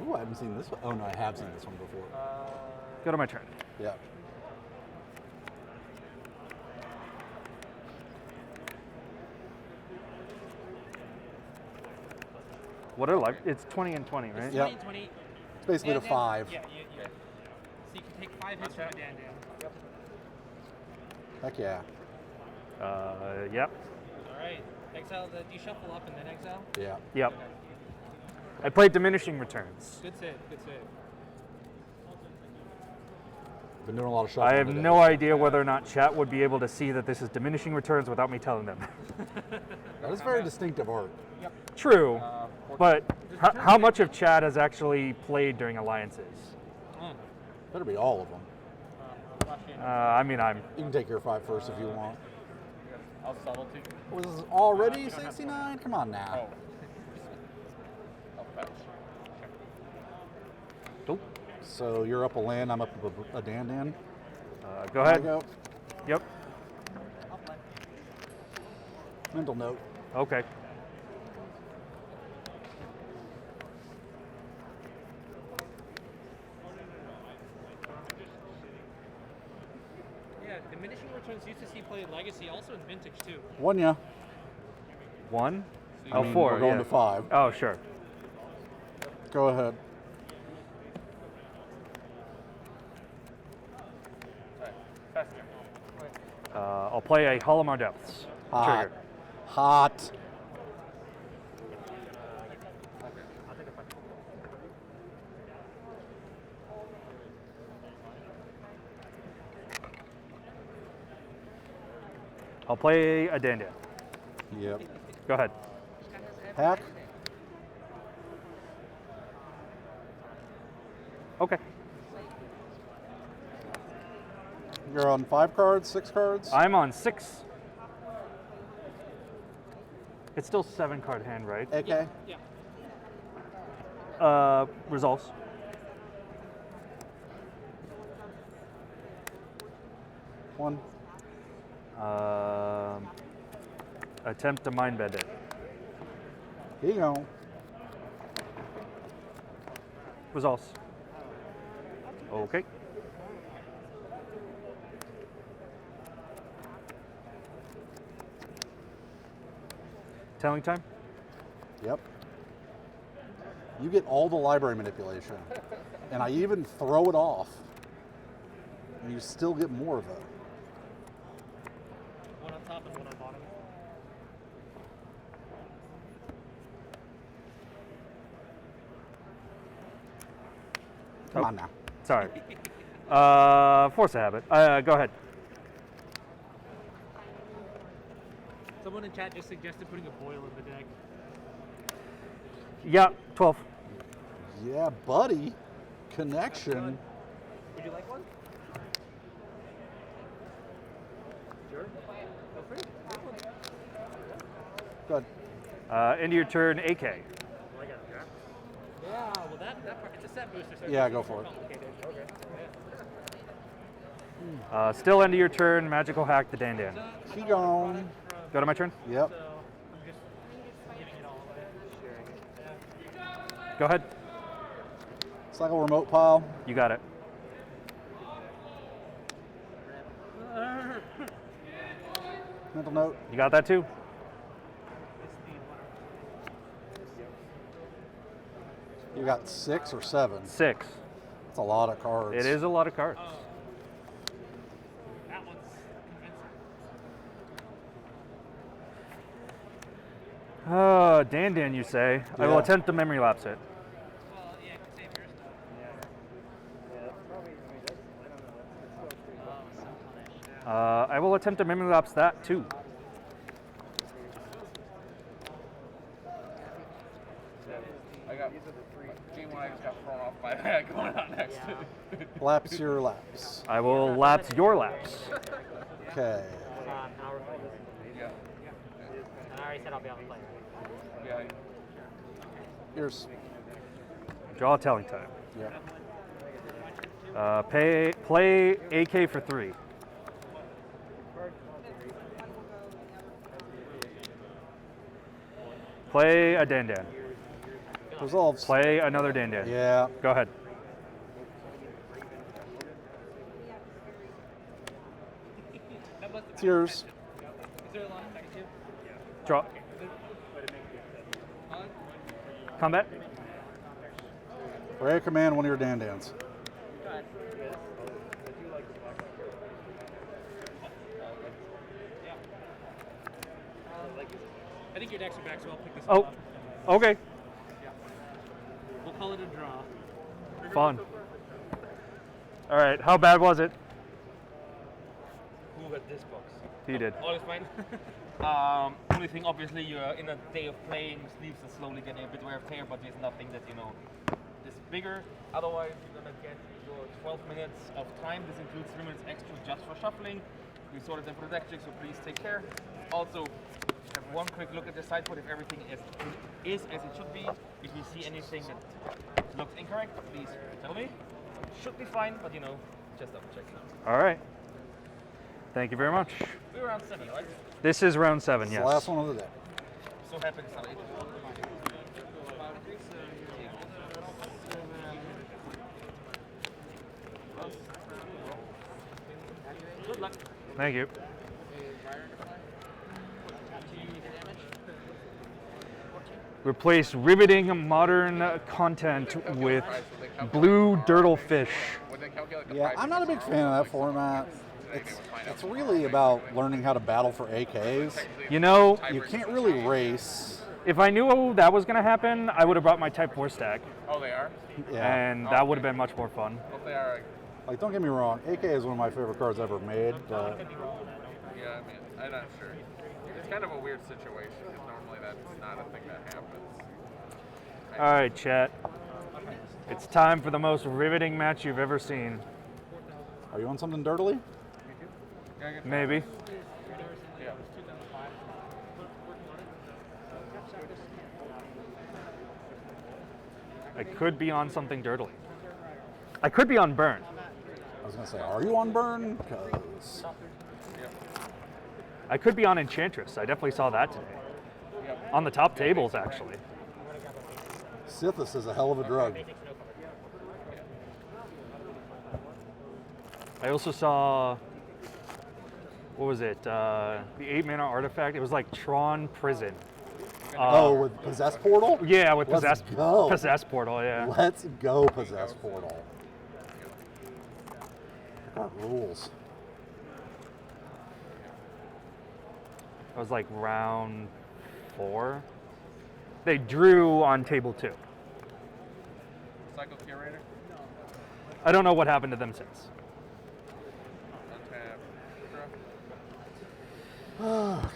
Speaker 17: Ooh, I haven't seen this one. Oh no, I have seen this one before.
Speaker 20: Go to my turn.
Speaker 17: Yeah.
Speaker 20: What are life? It's 20 and 20, right?
Speaker 1: It's 20 and 20.
Speaker 17: It's basically a
Speaker 1: Dandan,
Speaker 17: 5.
Speaker 1: Yeah. So you can take 5 hits from a Dandan. Yep.
Speaker 17: Heck yeah.
Speaker 20: Yep.
Speaker 1: All right. Exile. Do you shuffle up and then exile?
Speaker 17: Yeah.
Speaker 20: Yep. I played diminishing returns.
Speaker 1: Good save. Good save.
Speaker 17: Been doing a lot of
Speaker 20: I
Speaker 17: shuffling
Speaker 20: have
Speaker 17: today.
Speaker 20: no idea whether or not chat would be able to see that this is diminishing returns without me telling them.
Speaker 17: That is very distinctive art.
Speaker 1: Yep.
Speaker 20: True, but how much of chat has actually played during alliances?
Speaker 17: Better be all of them.
Speaker 20: I mean, I'm.
Speaker 17: You can take your 5 first if you want.
Speaker 21: I'll subtlety.
Speaker 17: Was this already 69? Come on now.
Speaker 21: I'll fetch.
Speaker 20: Nope.
Speaker 17: So you're up a land, I'm up a Dandan.
Speaker 20: Go ahead.
Speaker 17: Go.
Speaker 20: Yep.
Speaker 17: Mental note.
Speaker 20: Okay.
Speaker 1: Yeah, diminishing returns used to see play Legacy, also in Vintage too.
Speaker 17: 1, yeah.
Speaker 20: 1?
Speaker 17: I
Speaker 20: Oh,
Speaker 17: mean,
Speaker 20: 4.
Speaker 17: we're going
Speaker 20: yeah.
Speaker 17: to 5.
Speaker 20: Oh, sure.
Speaker 17: Go ahead.
Speaker 20: I'll play a Holomar Depths.
Speaker 17: Hot.
Speaker 20: Trigger.
Speaker 17: Hot.
Speaker 20: I'll play a Dandan.
Speaker 17: Yep.
Speaker 20: Go ahead.
Speaker 17: Hack.
Speaker 20: Okay.
Speaker 17: You're on 5 cards, 6 cards?
Speaker 20: I'm on 6. It's still 7 card hand, right?
Speaker 17: Okay.
Speaker 1: Yeah.
Speaker 20: Resolves.
Speaker 17: One.
Speaker 20: Attempt to mind bend it.
Speaker 17: Here you go.
Speaker 20: Resolves. Okay. Telling time?
Speaker 17: Yep. You get all the library manipulation. And I even throw it off. And you still get more of it.
Speaker 1: One on top and one on bottom.
Speaker 17: Come on now.
Speaker 20: Sorry. Force a habit. Go ahead.
Speaker 1: Someone in chat just suggested putting a boil in the deck.
Speaker 20: Yeah, 12.
Speaker 17: Yeah, buddy. Connection.
Speaker 1: Would you like one?
Speaker 17: Good.
Speaker 20: End of your turn, AK.
Speaker 1: Yeah, well that part, it's a set booster. So
Speaker 17: Yeah, go for it.
Speaker 20: Still end of your turn, magical hack the Dandan.
Speaker 17: She gone.
Speaker 20: Go to my turn?
Speaker 17: Yep.
Speaker 20: Go ahead.
Speaker 17: Cycle remote pile.
Speaker 20: You got it.
Speaker 17: Mental note.
Speaker 20: You got that too?
Speaker 17: You got 6 or 7?
Speaker 20: 6.
Speaker 17: That's a lot of cards.
Speaker 20: It is a lot of cards.
Speaker 1: That one's convincing.
Speaker 20: Dandan, you say? I
Speaker 17: Yeah.
Speaker 20: will attempt to memory lapse it.
Speaker 1: Well, yeah, you can save your stuff.
Speaker 20: I will attempt to memory lapse that too.
Speaker 21: I got game one. I just got thrown off by that going on next to.
Speaker 17: Lapse your lapse.
Speaker 20: I will lapse your lapse.
Speaker 17: Okay.
Speaker 1: I'll record this.
Speaker 21: Yeah.
Speaker 1: And I already said I'll be on the plane.
Speaker 21: Yeah.
Speaker 17: Here's.
Speaker 20: Draw telling time.
Speaker 17: Yeah.
Speaker 20: Play AK for 3. Play a Dandan.
Speaker 17: Resolves.
Speaker 20: Play another Dandan.
Speaker 17: Yeah.
Speaker 20: Go ahead.
Speaker 17: It's yours.
Speaker 1: Is there a line next to you?
Speaker 20: Draw. Combat.
Speaker 17: Ready to command one of your Dandans.
Speaker 1: I think your decks are back, so I'll pick this
Speaker 20: Oh,
Speaker 1: up.
Speaker 20: okay.
Speaker 1: We'll call it a draw.
Speaker 20: Fun. All right, how bad was it?
Speaker 4: Who got this box?
Speaker 20: He did.
Speaker 4: All is fine. Only thing, obviously, you're in a day of playing, sleeves are slowly getting a bit wear and tear, but there's nothing that, is bigger. Otherwise, you're gonna get your 12 minutes of time. This includes 3 minutes extra just for shuffling. We sorted them for the deck check, so please take care. Also, have one quick look at the sideboard if everything is as it should be. If you see anything that looks incorrect, please tell me. Should be fine, but just double check.
Speaker 20: All right. Thank you very much.
Speaker 4: We're around 7, right?
Speaker 20: This is round 7,
Speaker 17: It's
Speaker 20: yes.
Speaker 17: the last one of the day.
Speaker 4: So happy to celebrate. Good luck.
Speaker 20: Thank you. Replace riveting modern content with blue dirtle fish.
Speaker 17: Yeah, I'm not a big fan of that format. It's really about learning how to battle for AKs. You can't really race.
Speaker 20: If I knew that was going to happen, I would have brought my Type 4 stack.
Speaker 21: Oh, they are?
Speaker 17: Yeah.
Speaker 20: And that would have been much more fun.
Speaker 21: Well, they are.
Speaker 17: Like, don't get me wrong, AK is one of my favorite cards ever made, but
Speaker 21: Yeah, I mean, I'm not sure. It's kind of a weird situation because normally that's not a thing that happens.
Speaker 20: All right, chat. It's time for the most riveting match you've ever seen.
Speaker 17: Are you on something dirtily?
Speaker 20: Maybe.
Speaker 21: Yeah.
Speaker 20: I could be on something dirtily. I could be on burn.
Speaker 17: I was gonna say, are you on burn? Because
Speaker 20: I could be on Enchantress. I definitely saw that today. On the top tables, actually.
Speaker 17: Sithis is a hell of a drug.
Speaker 20: I also saw, what was it? The 8-mana artifact. It was like Tron Prison.
Speaker 17: With Possess Portal?
Speaker 20: Yeah, with
Speaker 17: Let's go.
Speaker 20: Possess Portal, yeah.
Speaker 17: Let's go, Possess Portal. That rules.
Speaker 20: It was like round 4. They drew on table 2.
Speaker 21: Cycle Curator?
Speaker 20: I don't know what happened to them since.
Speaker 21: Untap.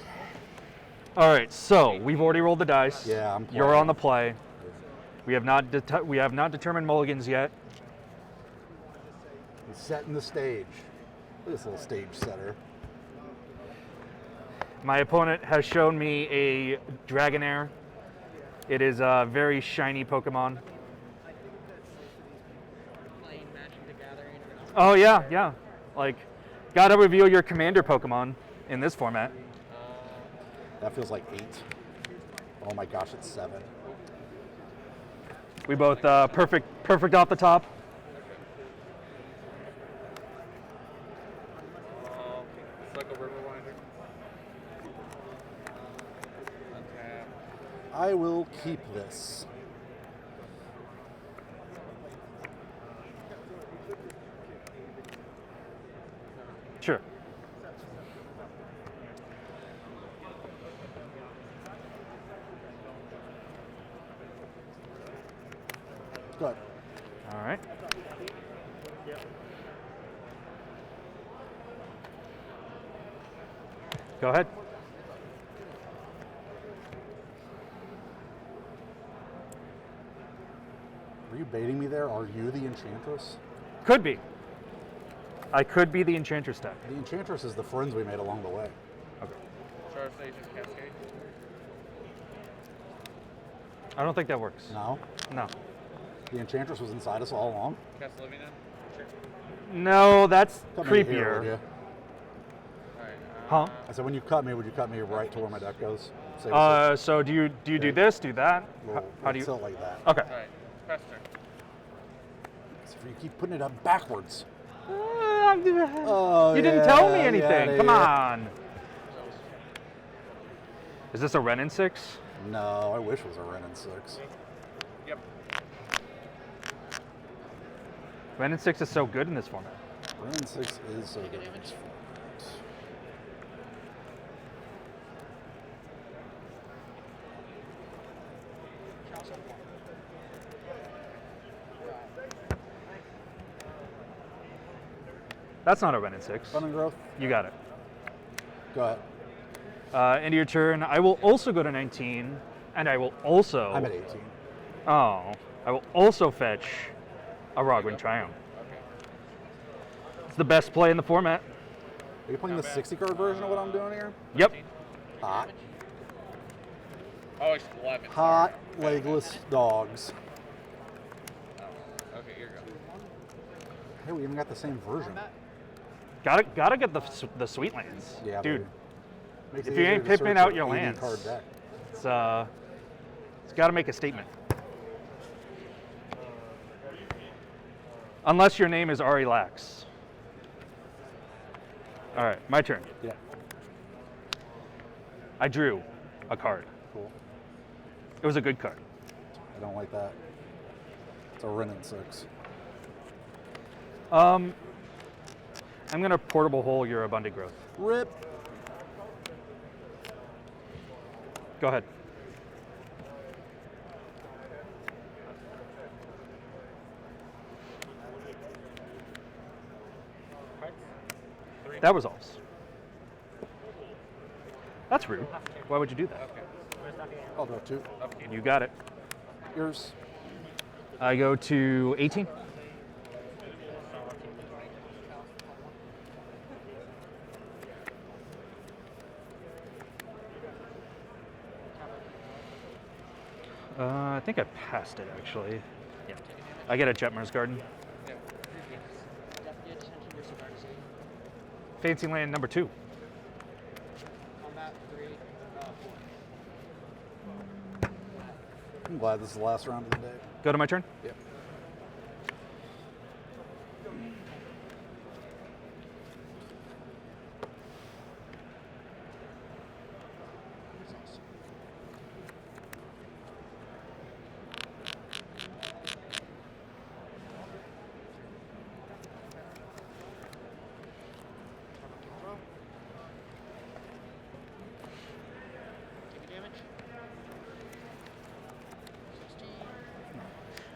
Speaker 20: All right, so we've already rolled the dice.
Speaker 17: Yeah, I'm
Speaker 20: You're
Speaker 17: playing.
Speaker 20: on the play. We have not determined mulligans yet.
Speaker 17: He's setting the stage. Look at this little stage setter.
Speaker 20: My opponent has shown me a Dragonair. It is a very shiny Pokemon. Oh yeah, yeah. Like, gotta reveal your commander Pokemon in this format.
Speaker 17: That feels like 8. Oh my gosh, it's 7.
Speaker 20: We both perfect off the top.
Speaker 21: Cycle Riverwinder. Untap.
Speaker 17: I will keep this.
Speaker 20: Sure.
Speaker 17: Good.
Speaker 20: All right. Go ahead.
Speaker 17: Are you baiting me there? Are you the Enchantress?
Speaker 20: Could be. I could be the Enchantress deck.
Speaker 17: The Enchantress is the friends we made along the way.
Speaker 20: Okay.
Speaker 21: Charge Station Cascade.
Speaker 20: I don't think that works.
Speaker 17: No?
Speaker 20: No.
Speaker 17: The Enchantress was inside us all along?
Speaker 21: Cast Living End. Sure.
Speaker 20: No, that's
Speaker 17: Cut me here, would
Speaker 20: creepier.
Speaker 17: you?
Speaker 21: Alright.
Speaker 20: Huh?
Speaker 17: I said, when you cut me, would you cut me right to where my deck goes? Say
Speaker 20: So do you do this? Do that? How do you?
Speaker 17: tilt like that?
Speaker 20: Okay.
Speaker 21: Alright. Press turn.
Speaker 17: So you keep putting it up backwards.
Speaker 20: You didn't tell me anything. Come on. Is this a Renin 6?
Speaker 17: No, I wish it was a Renin 6.
Speaker 21: Yep.
Speaker 20: Renin 6 is so good in this format.
Speaker 17: Renin 6 is so good in this format.
Speaker 20: That's not a Renin 6.
Speaker 17: Fun and growth?
Speaker 20: You got it.
Speaker 17: Go ahead.
Speaker 20: End of your turn. I will also go to 19, and I will also...
Speaker 17: I'm at 18.
Speaker 20: Oh. I will also fetch a Rogwin Triumph. It's the best play in the format.
Speaker 17: Are you playing the 60 card version of what I'm doing here?
Speaker 20: Yep.
Speaker 17: Hot.
Speaker 21: Oh, it's 11.
Speaker 17: Hot, legless dogs.
Speaker 21: Oh, okay, you're good.
Speaker 17: Hey, we even got the same version.
Speaker 20: Gotta get the Sweetlands.
Speaker 17: Yeah,
Speaker 20: dude.
Speaker 17: baby. Makes
Speaker 20: If
Speaker 17: it
Speaker 20: you
Speaker 17: easier
Speaker 20: ain't
Speaker 17: to
Speaker 20: pipping
Speaker 17: search
Speaker 20: out
Speaker 17: an
Speaker 20: your
Speaker 17: 80
Speaker 20: lands,
Speaker 17: card deck.
Speaker 20: it's gotta make a statement. Unless your name is Ari Lax. All right, my turn.
Speaker 17: Yeah.
Speaker 20: I drew a card.
Speaker 17: Cool.
Speaker 20: It was a good card.
Speaker 17: I don't like that. It's a Renin 6.
Speaker 20: I'm gonna portable hole your abundant growth.
Speaker 17: Rip.
Speaker 20: Go ahead. That resolves. That's rude. Why would you do that?
Speaker 17: I'll go 2.
Speaker 20: You got it.
Speaker 17: Yours.
Speaker 20: I go to 18. I think I passed it actually. Yeah. I get a Jetmar's Garden. Fantasyland number 2.
Speaker 17: I'm glad this is the last round of the day.
Speaker 20: Go to my turn?
Speaker 17: Yep.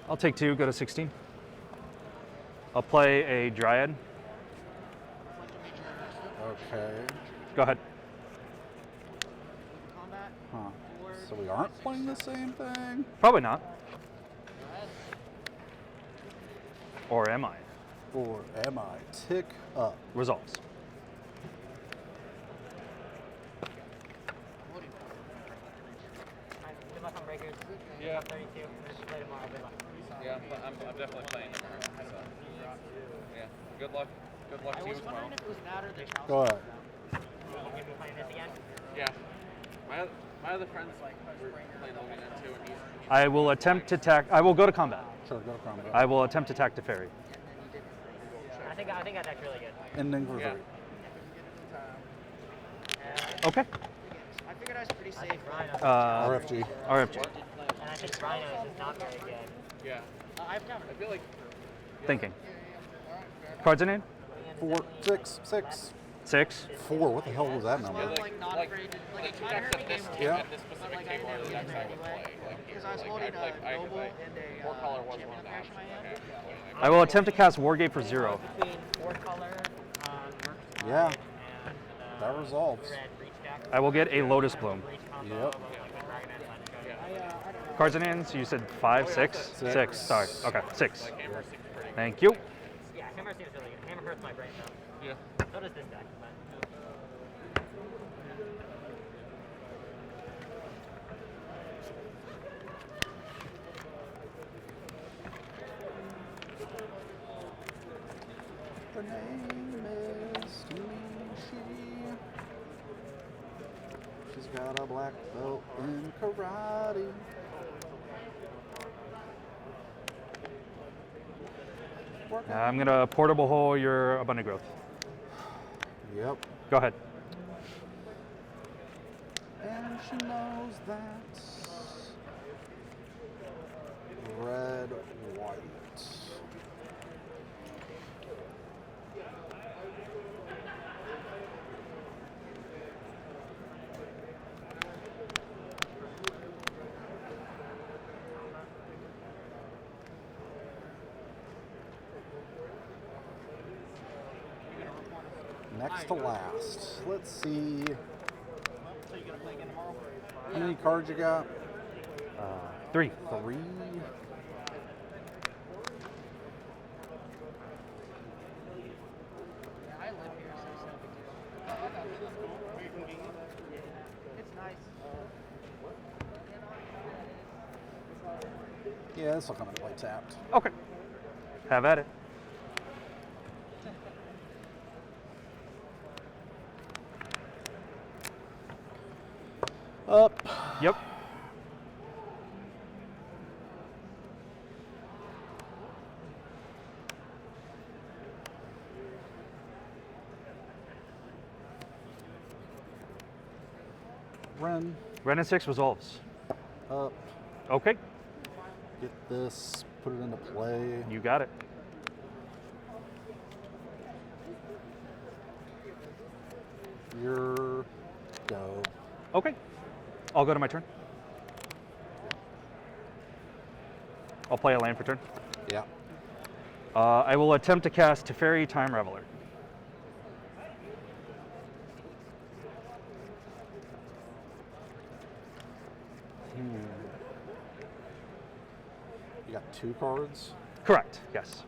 Speaker 20: I'll take 2, go to 16. I'll play a Dryad.
Speaker 17: Okay.
Speaker 20: Go ahead.
Speaker 17: Huh. So we aren't playing the same thing?
Speaker 20: Probably not. Or am I?
Speaker 17: Or am I? Tick up.
Speaker 20: Resolves.
Speaker 4: Yeah.
Speaker 1: 32. Play tomorrow. Good luck.
Speaker 4: Yeah, I'm definitely playing tomorrow. So. Yeah. Good luck. Good luck to you tomorrow.
Speaker 1: If it was that or the Chelsea.
Speaker 17: Go ahead.
Speaker 1: You're gonna be playing this again?
Speaker 21: Yeah. My other friends were playing Logan N too, and he's
Speaker 20: I will attempt to tack. I will go to combat.
Speaker 17: Sure, go to combat.
Speaker 20: I will attempt to tack to Fairy.
Speaker 1: I think that's actually really good.
Speaker 17: Ending for
Speaker 21: Yeah.
Speaker 17: 3.
Speaker 20: Okay.
Speaker 1: I figured I was pretty safe.
Speaker 17: RFG.
Speaker 20: RFG.
Speaker 1: And I think Rhino is just not very good.
Speaker 21: yeah. I feel like
Speaker 20: Thinking. Cards in hand?
Speaker 17: 4, 6, 6.
Speaker 20: 6.
Speaker 17: 4. What the hell was that number?
Speaker 19: Not afraid to, like, it's
Speaker 21: that's the this
Speaker 17: Yeah.
Speaker 21: this specific table are the decks I would play.
Speaker 19: because I was holding a Noble and a
Speaker 21: four color was
Speaker 19: champion
Speaker 21: one of the
Speaker 19: crash in my hand.
Speaker 20: I will attempt to cast Wargate for 0.
Speaker 1: Between 4 color,
Speaker 17: Yeah. That resolves.
Speaker 20: I will get a Lotus Bloom.
Speaker 17: Yep.
Speaker 20: Cards in hand, so you said 5, 6?
Speaker 17: 6.
Speaker 20: 6, sorry. Okay, 6. Thank you.
Speaker 1: Yeah, Hammer seems really good. Hammer hurts my brain though.
Speaker 21: Yeah.
Speaker 1: So does this deck, but.
Speaker 17: Her name is Mishi. She's got a black belt in karate.
Speaker 20: I'm going to Portable Hole your Abundant Growth.
Speaker 17: Yep.
Speaker 20: Go ahead.
Speaker 17: And she knows that. Red, white. Next to last. Let's see. How many cards you got?
Speaker 20: 3.
Speaker 17: 3.
Speaker 19: I live here, so it's no big deal. It's nice.
Speaker 17: Yeah, this will come into play tapped.
Speaker 20: Okay. Have at it.
Speaker 17: Up.
Speaker 20: Yep.
Speaker 17: Ren.
Speaker 20: Ren and 6 resolves.
Speaker 17: Up.
Speaker 20: Okay.
Speaker 17: Get this. Put it into play.
Speaker 20: You got it.
Speaker 17: Your go.
Speaker 20: Okay. I'll go to my turn. I'll play a land for turn.
Speaker 17: Yeah.
Speaker 20: I will attempt to cast Teferi Time Reveler.
Speaker 17: You got 2 cards?
Speaker 20: Correct, yes.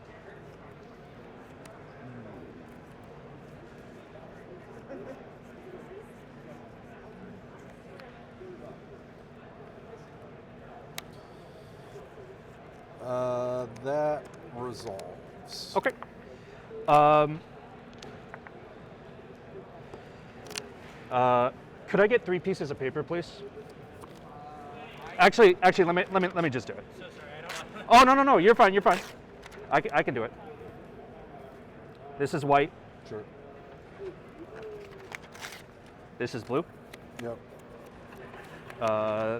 Speaker 17: That resolves.
Speaker 20: Okay. Could I get 3 pieces of paper, please? Actually, let me just do it.
Speaker 1: So sorry, I don't know.
Speaker 20: Oh no, you're fine. I can do it. This is white.
Speaker 17: Sure.
Speaker 20: This is blue.
Speaker 17: Yep.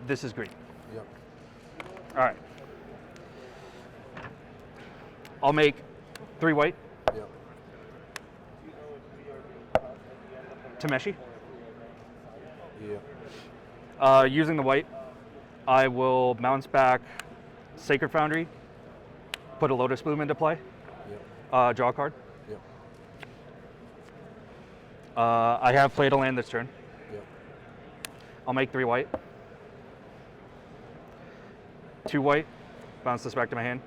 Speaker 20: This is green.
Speaker 17: Yep.
Speaker 20: All right. I'll make 3 white.
Speaker 17: Yep.
Speaker 20: Tameshi.
Speaker 17: Yep.
Speaker 20: Using the white, I will bounce back Sacred Foundry, put a Lotus Bloom into play,
Speaker 17: Yep.
Speaker 20: Draw a card.
Speaker 17: Yep.
Speaker 20: I have played a land this turn.
Speaker 17: Yep.
Speaker 20: I'll make 3 white. 2 white, bounce this back to my hand.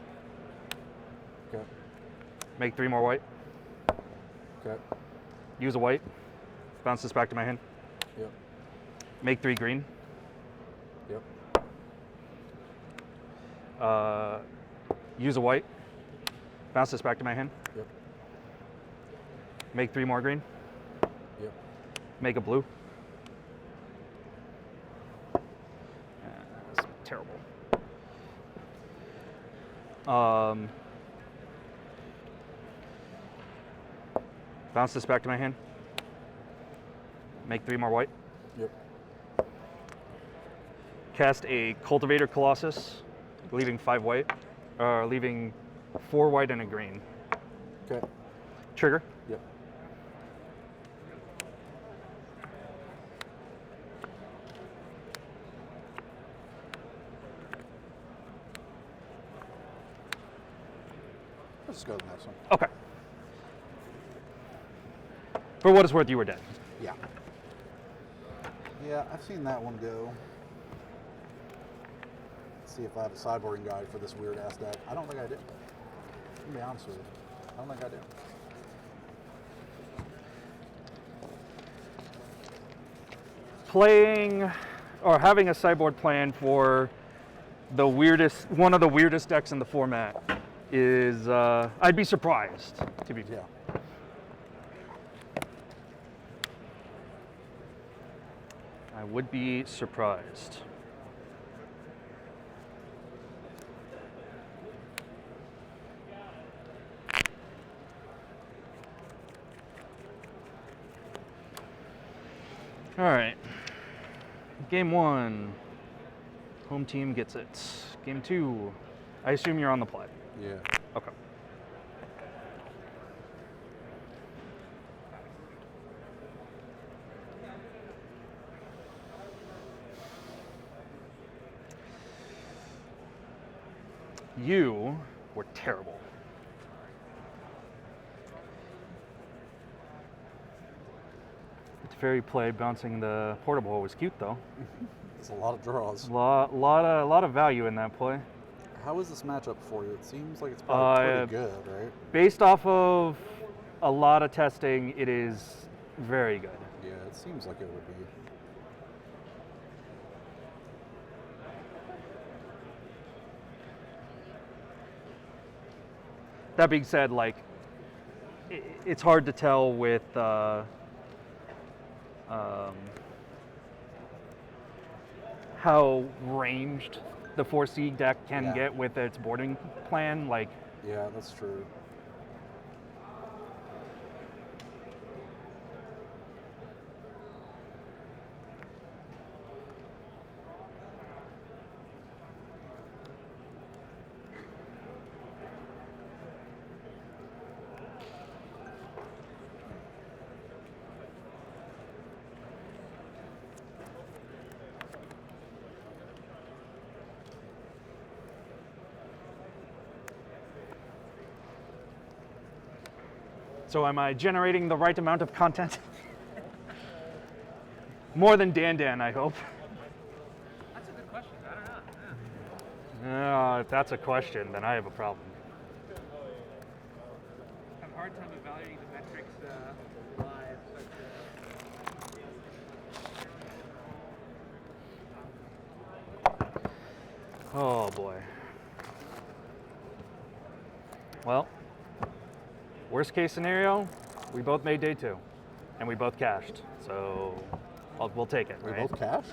Speaker 17: Okay.
Speaker 20: Make 3 more white.
Speaker 17: Okay.
Speaker 20: Use a white, bounce this back to my hand.
Speaker 17: Yep.
Speaker 20: Make 3 green.
Speaker 17: Yep.
Speaker 20: Use a white. Bounce this back to my hand.
Speaker 17: Yep.
Speaker 20: Make 3 more green.
Speaker 17: Yep.
Speaker 20: Make a blue. That's terrible. Bounce this back to my hand. Make 3 more white.
Speaker 17: Yep.
Speaker 20: Cast a Cultivator Colossus, leaving 5 white, leaving 4 white and a green.
Speaker 17: Okay.
Speaker 20: Trigger.
Speaker 17: Yep. Let's go to the next one.
Speaker 20: Okay. For what it's worth, you were dead.
Speaker 17: Yeah. Yeah, I've seen that one go. Let's see if I have a sideboarding guide for this weird ass deck. I don't think I do. To be honest with you, I don't think I do.
Speaker 20: Playing or having a sideboard plan for one of the weirdest decks in the format is, I'd be surprised, to be fair. I would be surprised. All right. Game 1. Home team gets it. Game 2. I assume you're on the play.
Speaker 17: Yeah.
Speaker 20: Okay. You were terrible. It's very play bouncing the portable was cute though.
Speaker 17: It's a lot of draws.
Speaker 20: Lot of value in that play.
Speaker 17: How is this matchup for you? It seems like it's probably pretty good, right?
Speaker 20: Based off of a lot of testing, it is very good.
Speaker 17: Yeah, it seems like it would be.
Speaker 20: That being said, like, it's hard to tell with how ranged the 4C deck can get with its boarding plan. Like,
Speaker 17: yeah, that's true.
Speaker 20: so am I generating the right amount of content? More than Dan, I hope.
Speaker 1: That's a good question. I don't know.
Speaker 20: If that's a question, then I have a problem.
Speaker 1: I have a hard time evaluating the metrics live.
Speaker 20: Oh boy. Well, worst case scenario, we both made day 2, and we both cashed. So we'll take it.
Speaker 17: We
Speaker 20: right?
Speaker 17: both cashed?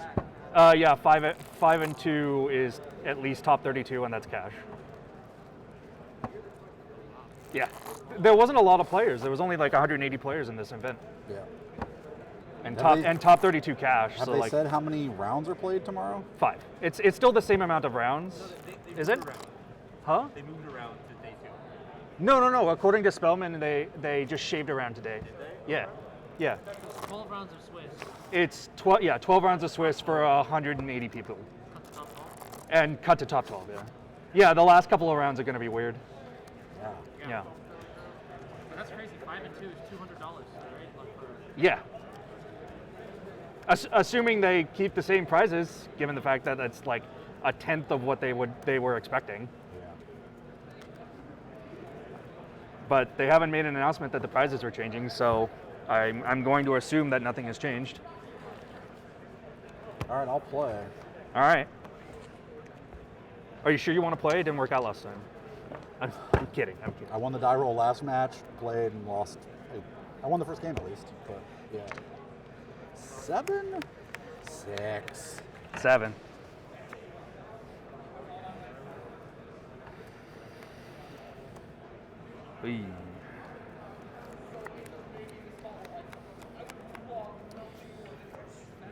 Speaker 20: Yeah, 5 and 2 is at least top 32, and that's cash. Yeah, there wasn't a lot of players. There was only like 180 players in this event.
Speaker 17: Yeah.
Speaker 20: And top 32 cash.
Speaker 17: Have
Speaker 20: so
Speaker 17: they
Speaker 20: like
Speaker 17: said how many rounds are played tomorrow?
Speaker 20: 5. It's still the same amount of rounds. Is it? Huh?
Speaker 4: They moved around to day 2.
Speaker 20: No. According to Spellman, they just shaved around today. Yeah.
Speaker 1: 12 rounds of Swiss.
Speaker 20: It's 12 rounds of Swiss for 180 people.
Speaker 1: Cut to top 12?
Speaker 20: And cut to top 12, yeah. Yeah, the last couple of rounds are going to be weird. Yeah.
Speaker 1: But that's crazy. 5 and 2 is $200, right?
Speaker 20: Yeah. Assuming they keep the same prizes, given the fact that it's like a tenth of what they were expecting.
Speaker 17: Yeah.
Speaker 20: But they haven't made an announcement that the prizes are changing, so I'm going to assume that nothing has changed.
Speaker 17: All right, I'll play.
Speaker 20: All right. Are you sure you want to play? It didn't work out last time. I'm kidding. I'm kidding.
Speaker 17: I won the die roll last match, played and lost. I won the first game at least, but yeah. 7? 6.
Speaker 20: 7. Whee.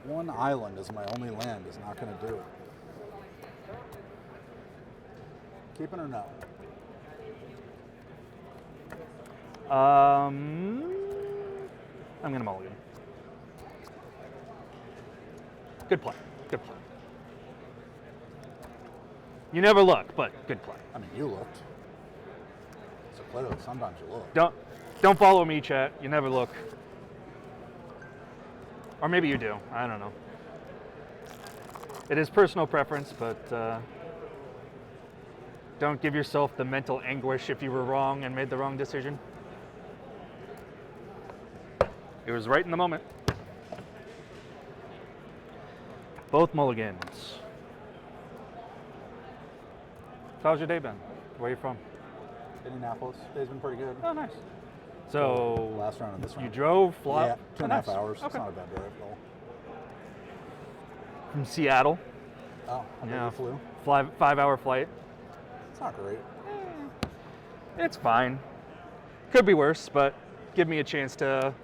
Speaker 17: One island as my only land is not going to do it. Keeping or no?
Speaker 20: I'm going to mulligan. Good play. Good play. You never look, but good play.
Speaker 17: I mean, you looked. So clearly, sometimes you look.
Speaker 20: Don't follow me, chat. You never look. Or maybe you do. I don't know. It is personal preference, but don't give yourself the mental anguish if you were wrong and made the wrong decision. It was right in the moment. Both mulligans. How's your day been? Where are you from?
Speaker 17: Indianapolis. Day's been pretty good.
Speaker 20: Oh, nice. So
Speaker 17: last round and this round.
Speaker 20: You drove,
Speaker 17: Yeah, 2.5
Speaker 20: nice.
Speaker 17: hours.
Speaker 20: Okay.
Speaker 17: It's not a bad drive at all.
Speaker 20: From Seattle.
Speaker 17: Oh,
Speaker 20: Yeah.
Speaker 17: flew.
Speaker 20: 5-hour flight.
Speaker 17: It's not great.
Speaker 20: It's fine. Could be worse, but give me a chance to.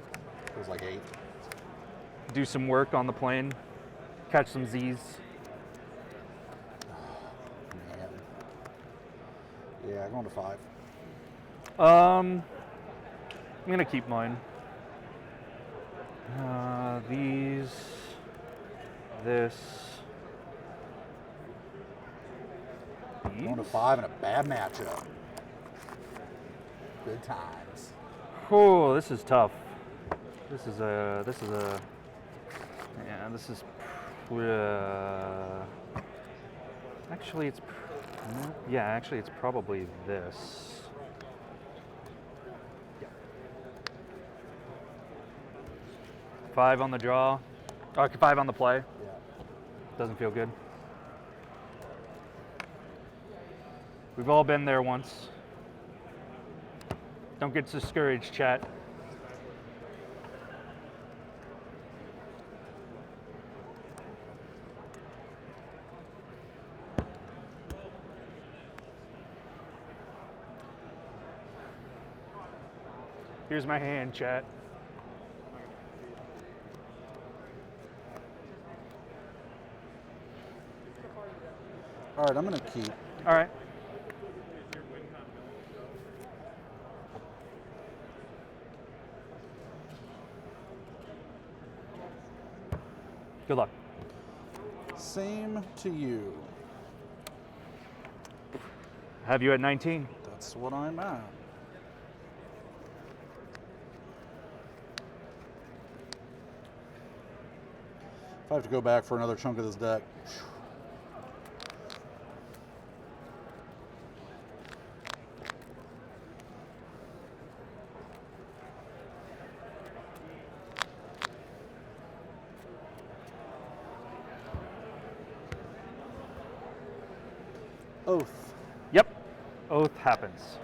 Speaker 17: It was like 8.
Speaker 20: Do some work on the plane, catch some Z's.
Speaker 17: Man. Yeah, going to 5.
Speaker 20: I'm gonna keep mine. This.
Speaker 17: Going to 5 in a bad matchup. Good times.
Speaker 20: Oh, this is tough. This is actually it's probably this. Yeah. 5 on the draw, or 5 on the play.
Speaker 17: Yeah.
Speaker 20: Doesn't feel good. We've all been there once. Don't get discouraged, chat. Here's my hand, chat.
Speaker 17: All right, I'm going to keep.
Speaker 20: All right. Good luck.
Speaker 17: Same to you.
Speaker 20: Have you at 19?
Speaker 17: That's what I'm at. If I have to go back for another chunk of this deck. Oath.
Speaker 20: Yep. Oath happens.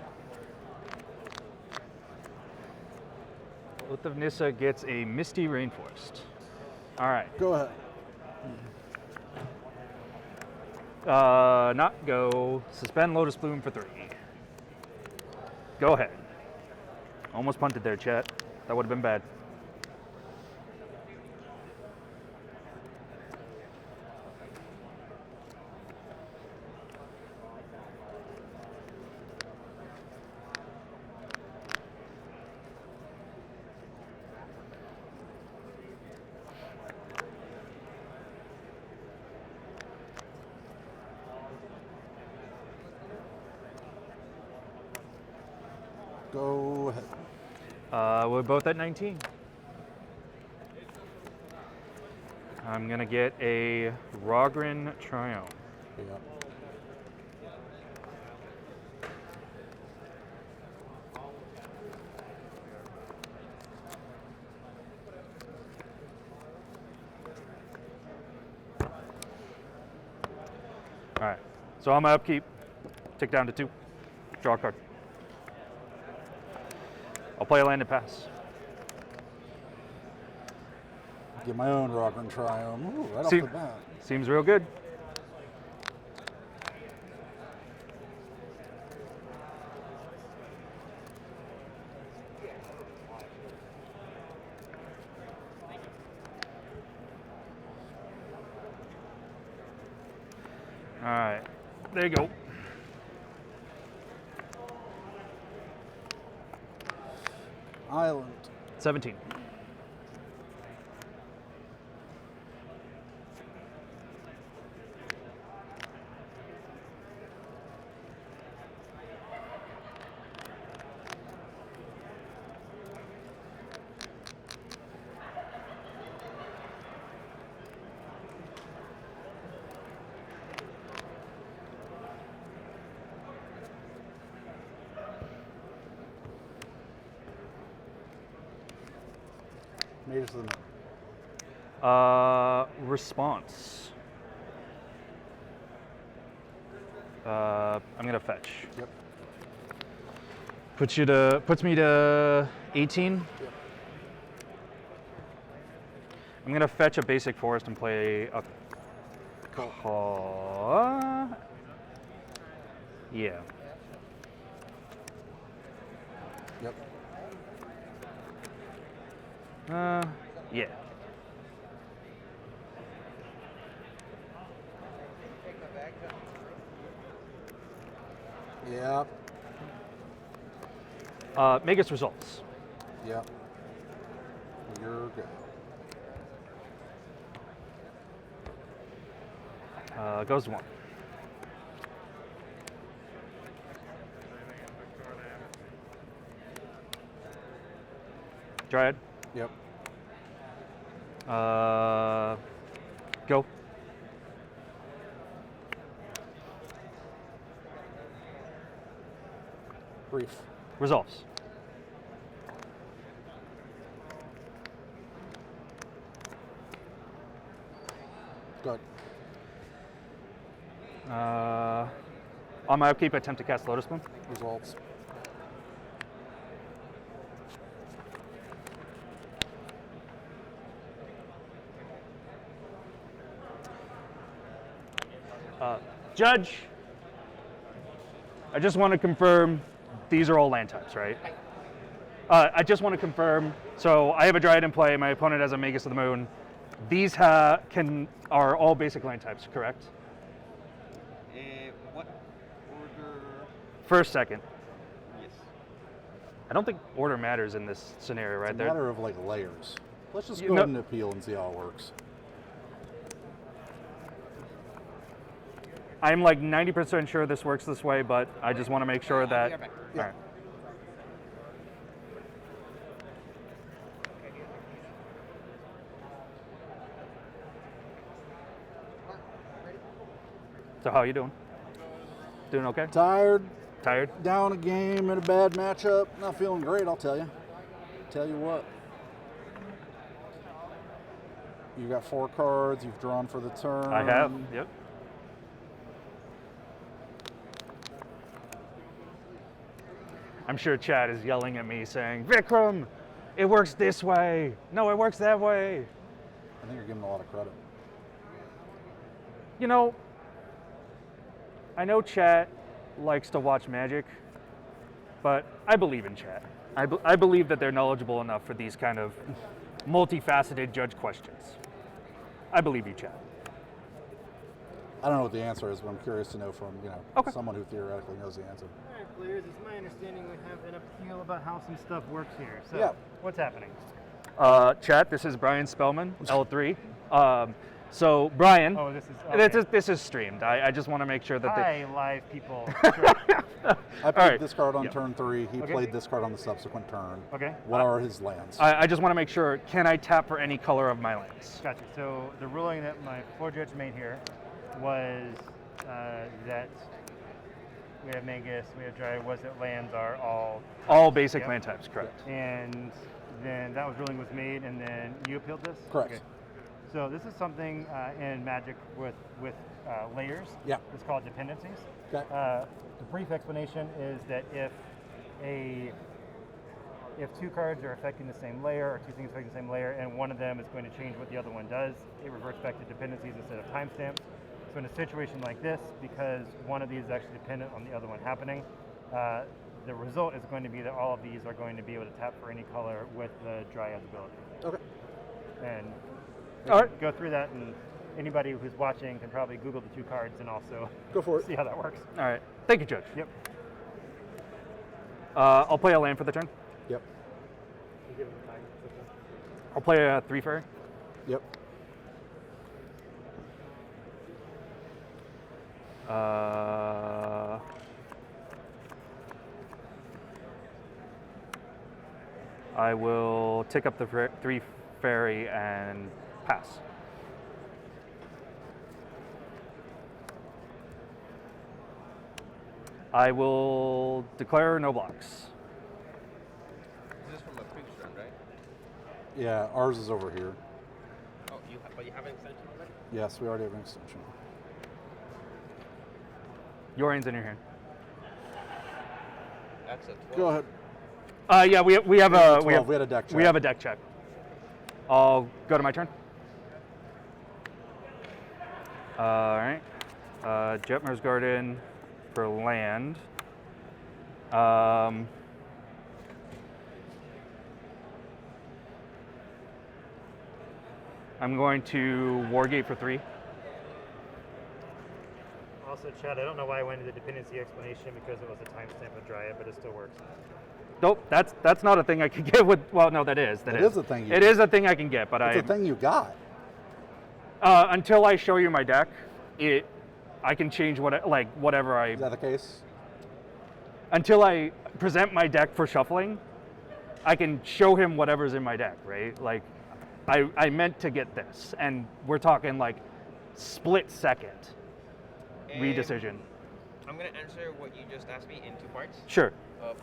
Speaker 20: Oath of Nissa gets a Misty Rainforest. All right.
Speaker 17: Go ahead.
Speaker 20: Not go. Suspend Lotus Bloom for 3. Go ahead. Almost punted there, chat. That would have been bad.
Speaker 17: Go ahead.
Speaker 20: We're both at 19. I'm gonna get a Rogrin Triumph.
Speaker 17: Yep.
Speaker 20: All right. So on my upkeep, tick down to 2, draw a card. I'll play a land and pass.
Speaker 17: Get my own Rocker and Triumph. Ooh, right off the bat.
Speaker 20: Seems real good. All right, there you go.
Speaker 17: Island.
Speaker 20: 17.
Speaker 17: Mages of the Moon.
Speaker 20: Response. I'm gonna fetch.
Speaker 17: Yep.
Speaker 20: Puts me to 18.
Speaker 17: Yep.
Speaker 20: I'm gonna fetch a basic forest and play a yeah.
Speaker 17: Yep.
Speaker 20: Yeah.
Speaker 17: Yep.
Speaker 20: Magus results.
Speaker 17: Yep. You're good.
Speaker 20: Goes 1. Dryad.
Speaker 17: Yep.
Speaker 20: Go.
Speaker 17: Brief.
Speaker 20: Resolves.
Speaker 17: Good.
Speaker 20: On my upkeep, I attempt to cast Lotus Moon.
Speaker 17: Results.
Speaker 20: Judge, I just want to confirm these are all land types, right? I just want to confirm, so I have a Dryad in play, my opponent has a Magus of the Moon. These are all basic land types, correct?
Speaker 19: What order?
Speaker 20: First, second.
Speaker 19: Yes.
Speaker 20: I don't think order matters in this scenario, right?
Speaker 17: It's a matter of like layers. Let's just
Speaker 20: You
Speaker 17: go
Speaker 20: know-
Speaker 17: ahead and appeal and see how it works.
Speaker 20: I'm like 90% sure this works this way, but I just want to make sure that.
Speaker 17: Yeah.
Speaker 20: All right. So how you doing? Doing okay?
Speaker 17: Tired.
Speaker 20: Tired?
Speaker 17: Down a game in a bad matchup. Not feeling great, I'll tell you. Tell you what. You got 4 cards. You've drawn for the turn.
Speaker 20: I have. Yep. I'm sure Chad is yelling at me saying, Vikram, it works this way. No, it works that way.
Speaker 17: I think you're giving a lot of credit.
Speaker 20: You know, I know Chat likes to watch Magic, but I believe in Chat. I believe that they're knowledgeable enough for these kind of multifaceted judge questions. I believe you, Chat.
Speaker 17: I don't know what the answer is, but I'm curious to know from, someone who theoretically knows the answer.
Speaker 2: All right, players, it's my understanding we have an appeal about how some stuff works here. So,
Speaker 17: Yeah.
Speaker 2: what's happening?
Speaker 20: Chat, this is Brian Spellman, L3. So Brian,
Speaker 2: Oh, this is okay.
Speaker 20: this is streamed. I just want to make sure that
Speaker 2: Hi, live people.
Speaker 17: I played
Speaker 20: right.
Speaker 17: this card on
Speaker 20: Yeah.
Speaker 17: turn 3. He
Speaker 2: Okay.
Speaker 17: played this card on the subsequent turn.
Speaker 2: Okay.
Speaker 17: What are his lands?
Speaker 20: I just want to make sure, can I tap for any color of my lands?
Speaker 2: Gotcha. So the ruling that my floor judge made here was that we have Magus, we have Dryad, was that lands are all
Speaker 20: All basic
Speaker 2: Yep.
Speaker 20: land types, correct.
Speaker 2: And then that was ruling was made, and then you appealed this?
Speaker 17: Correct.
Speaker 2: Okay. So this is something in Magic with layers.
Speaker 17: Yeah.
Speaker 2: It's called dependencies.
Speaker 17: Okay.
Speaker 2: The brief explanation is that if two cards are affecting the same layer, or two things affecting the same layer, and one of them is going to change what the other one does, it reverts back to dependencies instead of timestamps. So in a situation like this, because one of these is actually dependent on the other one happening, the result is going to be that all of these are going to be able to tap for any color with the Dryad's ability.
Speaker 17: Okay.
Speaker 2: And
Speaker 20: All right.
Speaker 2: go through that, and anybody who's watching can probably Google the two cards and also
Speaker 17: go for it.
Speaker 2: See how that works.
Speaker 20: All right. Thank you, Judge.
Speaker 2: Yep.
Speaker 20: I'll play a land for the turn.
Speaker 17: Yep.
Speaker 20: I'll play a 3 fairy.
Speaker 17: Yep.
Speaker 20: I will take up the 3 fairy and pass. I will declare no blocks.
Speaker 4: This is from a previous round, right?
Speaker 17: Yeah, ours is over here.
Speaker 4: Oh, but you have an extension already?
Speaker 17: Yes, we already have an extension.
Speaker 20: Yorian's in your hand.
Speaker 4: That's a 12.
Speaker 17: Go ahead.
Speaker 20: Yeah, we have a
Speaker 17: 12. We had a deck check.
Speaker 20: We have a deck check. I'll go to my turn. All right. Jetmir's Garden for land. I'm going to Wargate for 3.
Speaker 2: Also, Chad, I don't know why I went into the dependency explanation because it was a timestamp of Dryad, but it still works.
Speaker 20: Nope, that's not a thing I can get with. Well, no, that is.
Speaker 17: It is a thing.
Speaker 20: It is a thing I can get, but
Speaker 17: it's a thing you got.
Speaker 20: Until I show you my deck, I can change whatever I.
Speaker 17: Is that the case?
Speaker 20: Until I present my deck for shuffling, I can show him whatever's in my deck, right? Like, I meant to get this, and we're talking like split second redecision.
Speaker 4: I'm going to answer what you just asked me in 2 parts.
Speaker 20: Sure.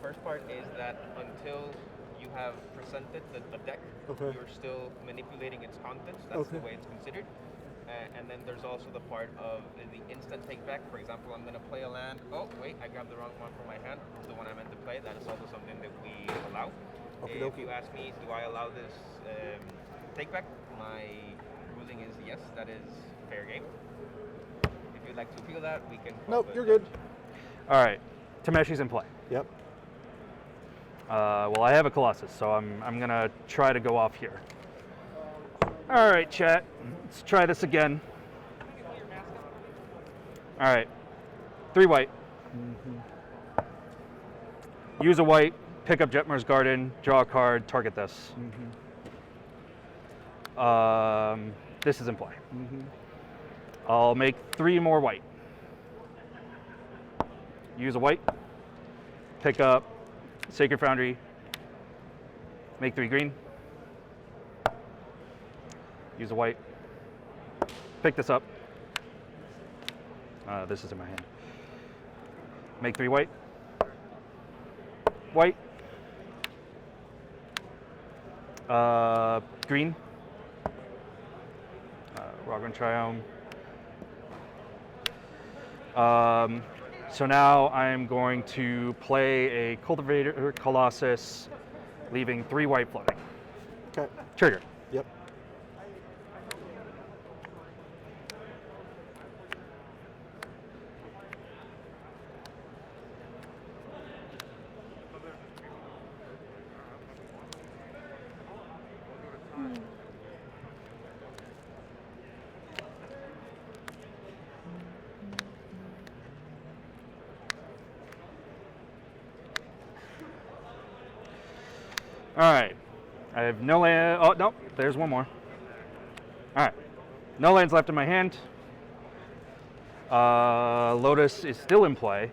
Speaker 4: First part is that until you have presented the deck,
Speaker 17: Okay.
Speaker 4: you're still manipulating its contents. That's the
Speaker 17: Okay.
Speaker 4: way it's considered. And then there's also the part of the instant take back. For example, I'm going to play a land. Oh, wait, I grabbed the wrong one from my hand. It's the one I meant to play. That is also something that we allow.
Speaker 17: Okay,
Speaker 4: If you ask me, do I allow this take back? My ruling is yes, that is fair game. If you'd like to appeal that, we can.
Speaker 17: Nope, you're good.
Speaker 20: All right, Tameshi's in play.
Speaker 17: Yep.
Speaker 20: Well, I have a Colossus, so I'm gonna try to go off here. All right, chat. Let's try this again. All right, 3 white. Use a white. Pick up Jetmir's Garden. Draw a card. Target this. This is in play. I'll make 3 more white. Use a white. Pick up Sacred Foundry. Make 3 green. Use a white. Pick this up. This is in my hand. Make 3 white. White. Green. Rogan Triome. So now I'm going to play a Cultivator Colossus, leaving 3 white floating.
Speaker 17: Okay.
Speaker 20: Trigger.
Speaker 17: Yep.
Speaker 20: All right. I have no land. Oh, no. There's one more. All right. No lands left in my hand. Lotus is still in play.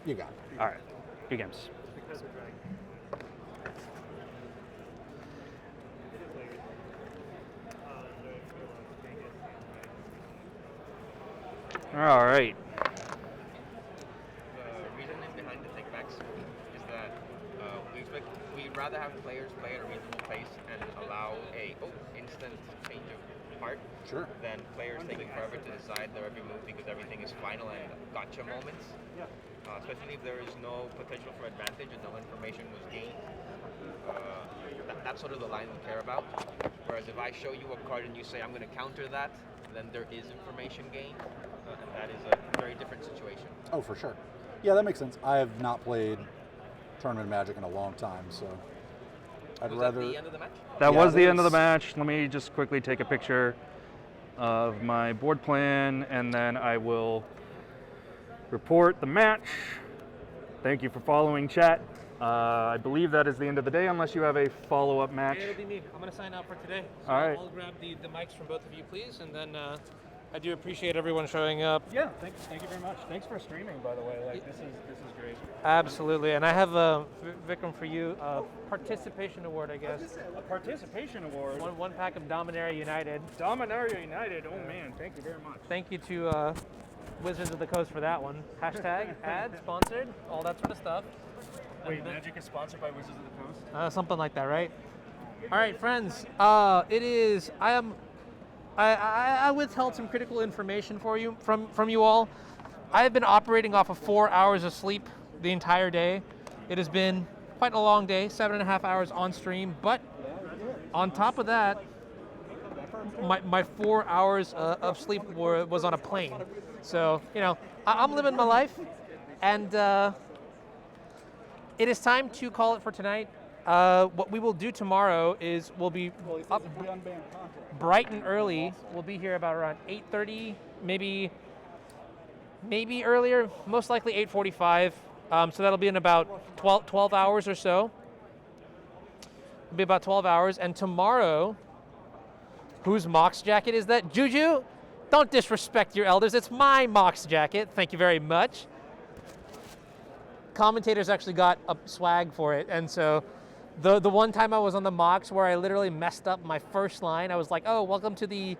Speaker 17: You got it.
Speaker 20: All right. Good games. All right.
Speaker 4: The reasoning behind the takebacks is that we'd rather have players play at a reasonable pace and allow a instant change of
Speaker 10: apart,
Speaker 17: Sure.
Speaker 10: than players taking forever to decide their every move because everything is final and gotcha moments. Especially if there is no potential for advantage and no information was gained. That's sort of the line we care about. Whereas if I show you a card and you say, I'm going to counter that, then there is information gained, and that is a very different situation.
Speaker 17: Oh, for sure. Yeah, that makes sense. I have not played Tournament Magic in a long time, so I'd rather...
Speaker 10: That the end of the match?
Speaker 20: That was the end of the match. Let me just quickly take a picture of my board plan, and then I will report the match. Thank you for following, chat. I believe that is the end of the day, unless you have a follow-up match.
Speaker 1: It'll be me. I'm going to sign out for today. So
Speaker 20: All right.
Speaker 1: I'll grab the mics from both of you, please, and then I do appreciate everyone showing up.
Speaker 20: Yeah, thank you very much. Thanks for streaming, by the way. Like this is great.
Speaker 1: Absolutely, and I have Vikram for you a participation award, I guess.
Speaker 20: A participation award.
Speaker 1: One pack of Dominaria United.
Speaker 20: Dominaria United. Oh man, thank you very much.
Speaker 1: Thank you to Wizards of the Coast for that one. Hashtag ad sponsored, all that sort of stuff.
Speaker 20: Wait, Magic is sponsored by Wizards of the Coast?
Speaker 1: Something like that, right? All right, friends. It is. I withheld some critical information for you from you all. I have been operating off of 4 hours of sleep the entire day. It has been quite a long day, 7.5 hours on stream. But on top of that, my 4 hours of sleep was on a plane. So I'm living my life, and it is time to call it for tonight. What we will do tomorrow is we'll be up bright and early. We'll be here about around 8:30, maybe earlier, most likely 8:45. So that'll be in about 12 hours or so. It'll be about 12 hours. And tomorrow, whose Mox jacket is that? Juju, don't disrespect your elders. It's my Mox jacket. Thank you very much. Commentators actually got a swag for it, and so the one time I was on the Mox where I literally messed up my first line, I was like, oh, welcome to the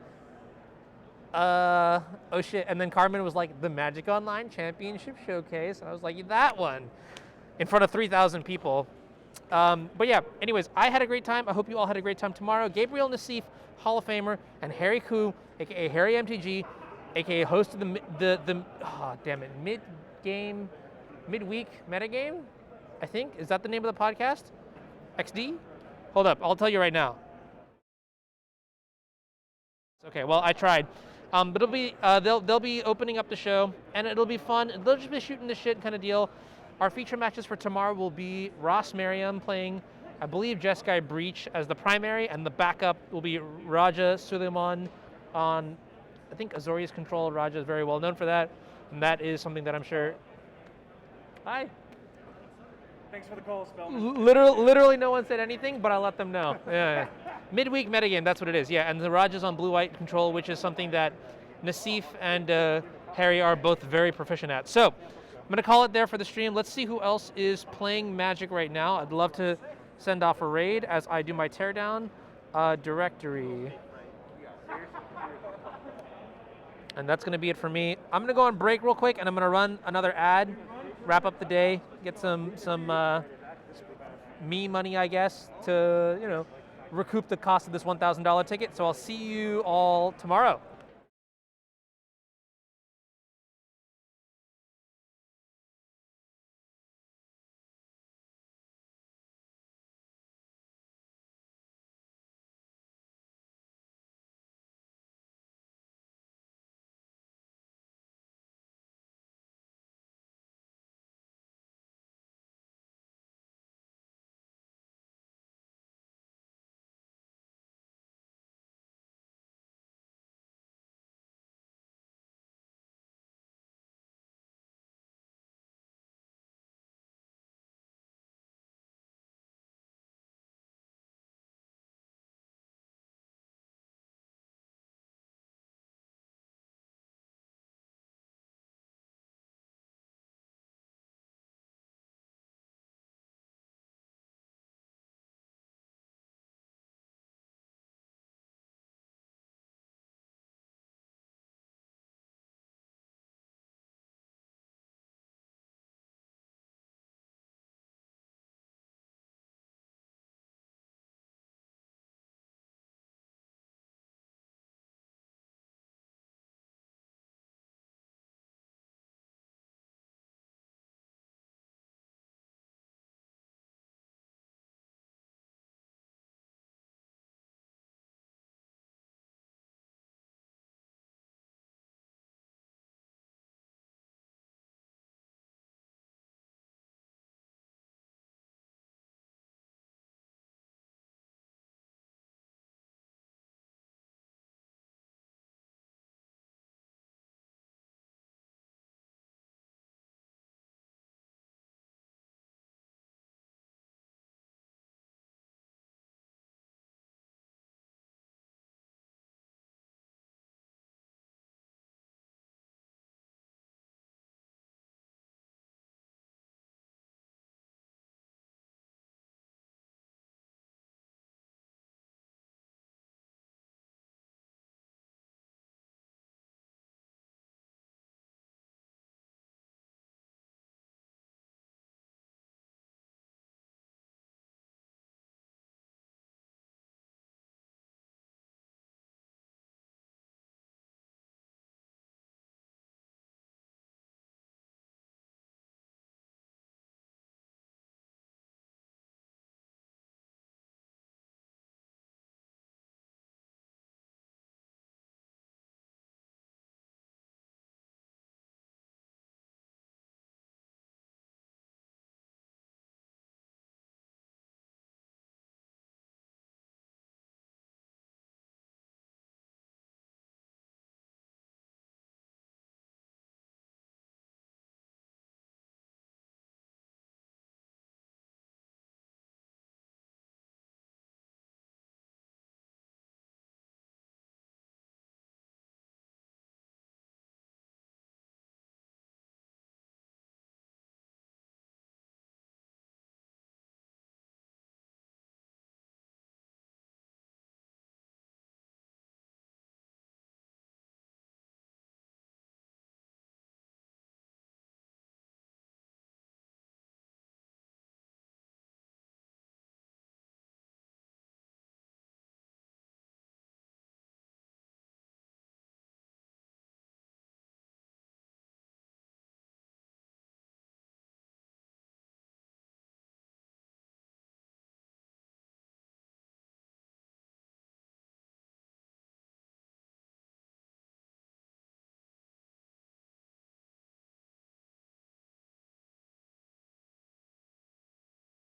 Speaker 1: oh shit, and then Carmen was like, the Magic Online Championship Showcase, and I was like, that one, in front of 3,000 people. But yeah, anyways, I had a great time. I hope you all had a great time tomorrow. Gabriel Nassif, Hall of Famer, and Harry Koo, aka Harry MTG, aka host of the midweek metagame, I think. Is that the name of the podcast? XD? Hold up, I'll tell you right now. Okay, well, I tried. But it'll be they'll be opening up the show, and it'll be fun. They'll just be shooting the shit kind of deal. Our feature matches for tomorrow will be Ross Merriam playing, I believe, Jeskai Breach as the primary, and the backup will be Raja Suleiman on, I think, Azorius Control. Raja is very well known for that, and that is something that I'm sure. Hi.
Speaker 20: Thanks for the call, Spellman.
Speaker 1: Literally no one said anything, but I'll let them know. Yeah. Midweek metagame, that's what it is. Yeah, and the Raja's on blue-white control, which is something that Nassif and Harry are both very proficient at. So I'm going to call it there for the stream. Let's see who else is playing Magic right now. I'd love to send off a raid as I do my teardown directory. And that's going to be it for me. I'm going to go on break real quick, and I'm going to run another ad, wrap up the day, get some me money, I guess, to recoup the cost of this $1,000 ticket. So I'll see you all tomorrow.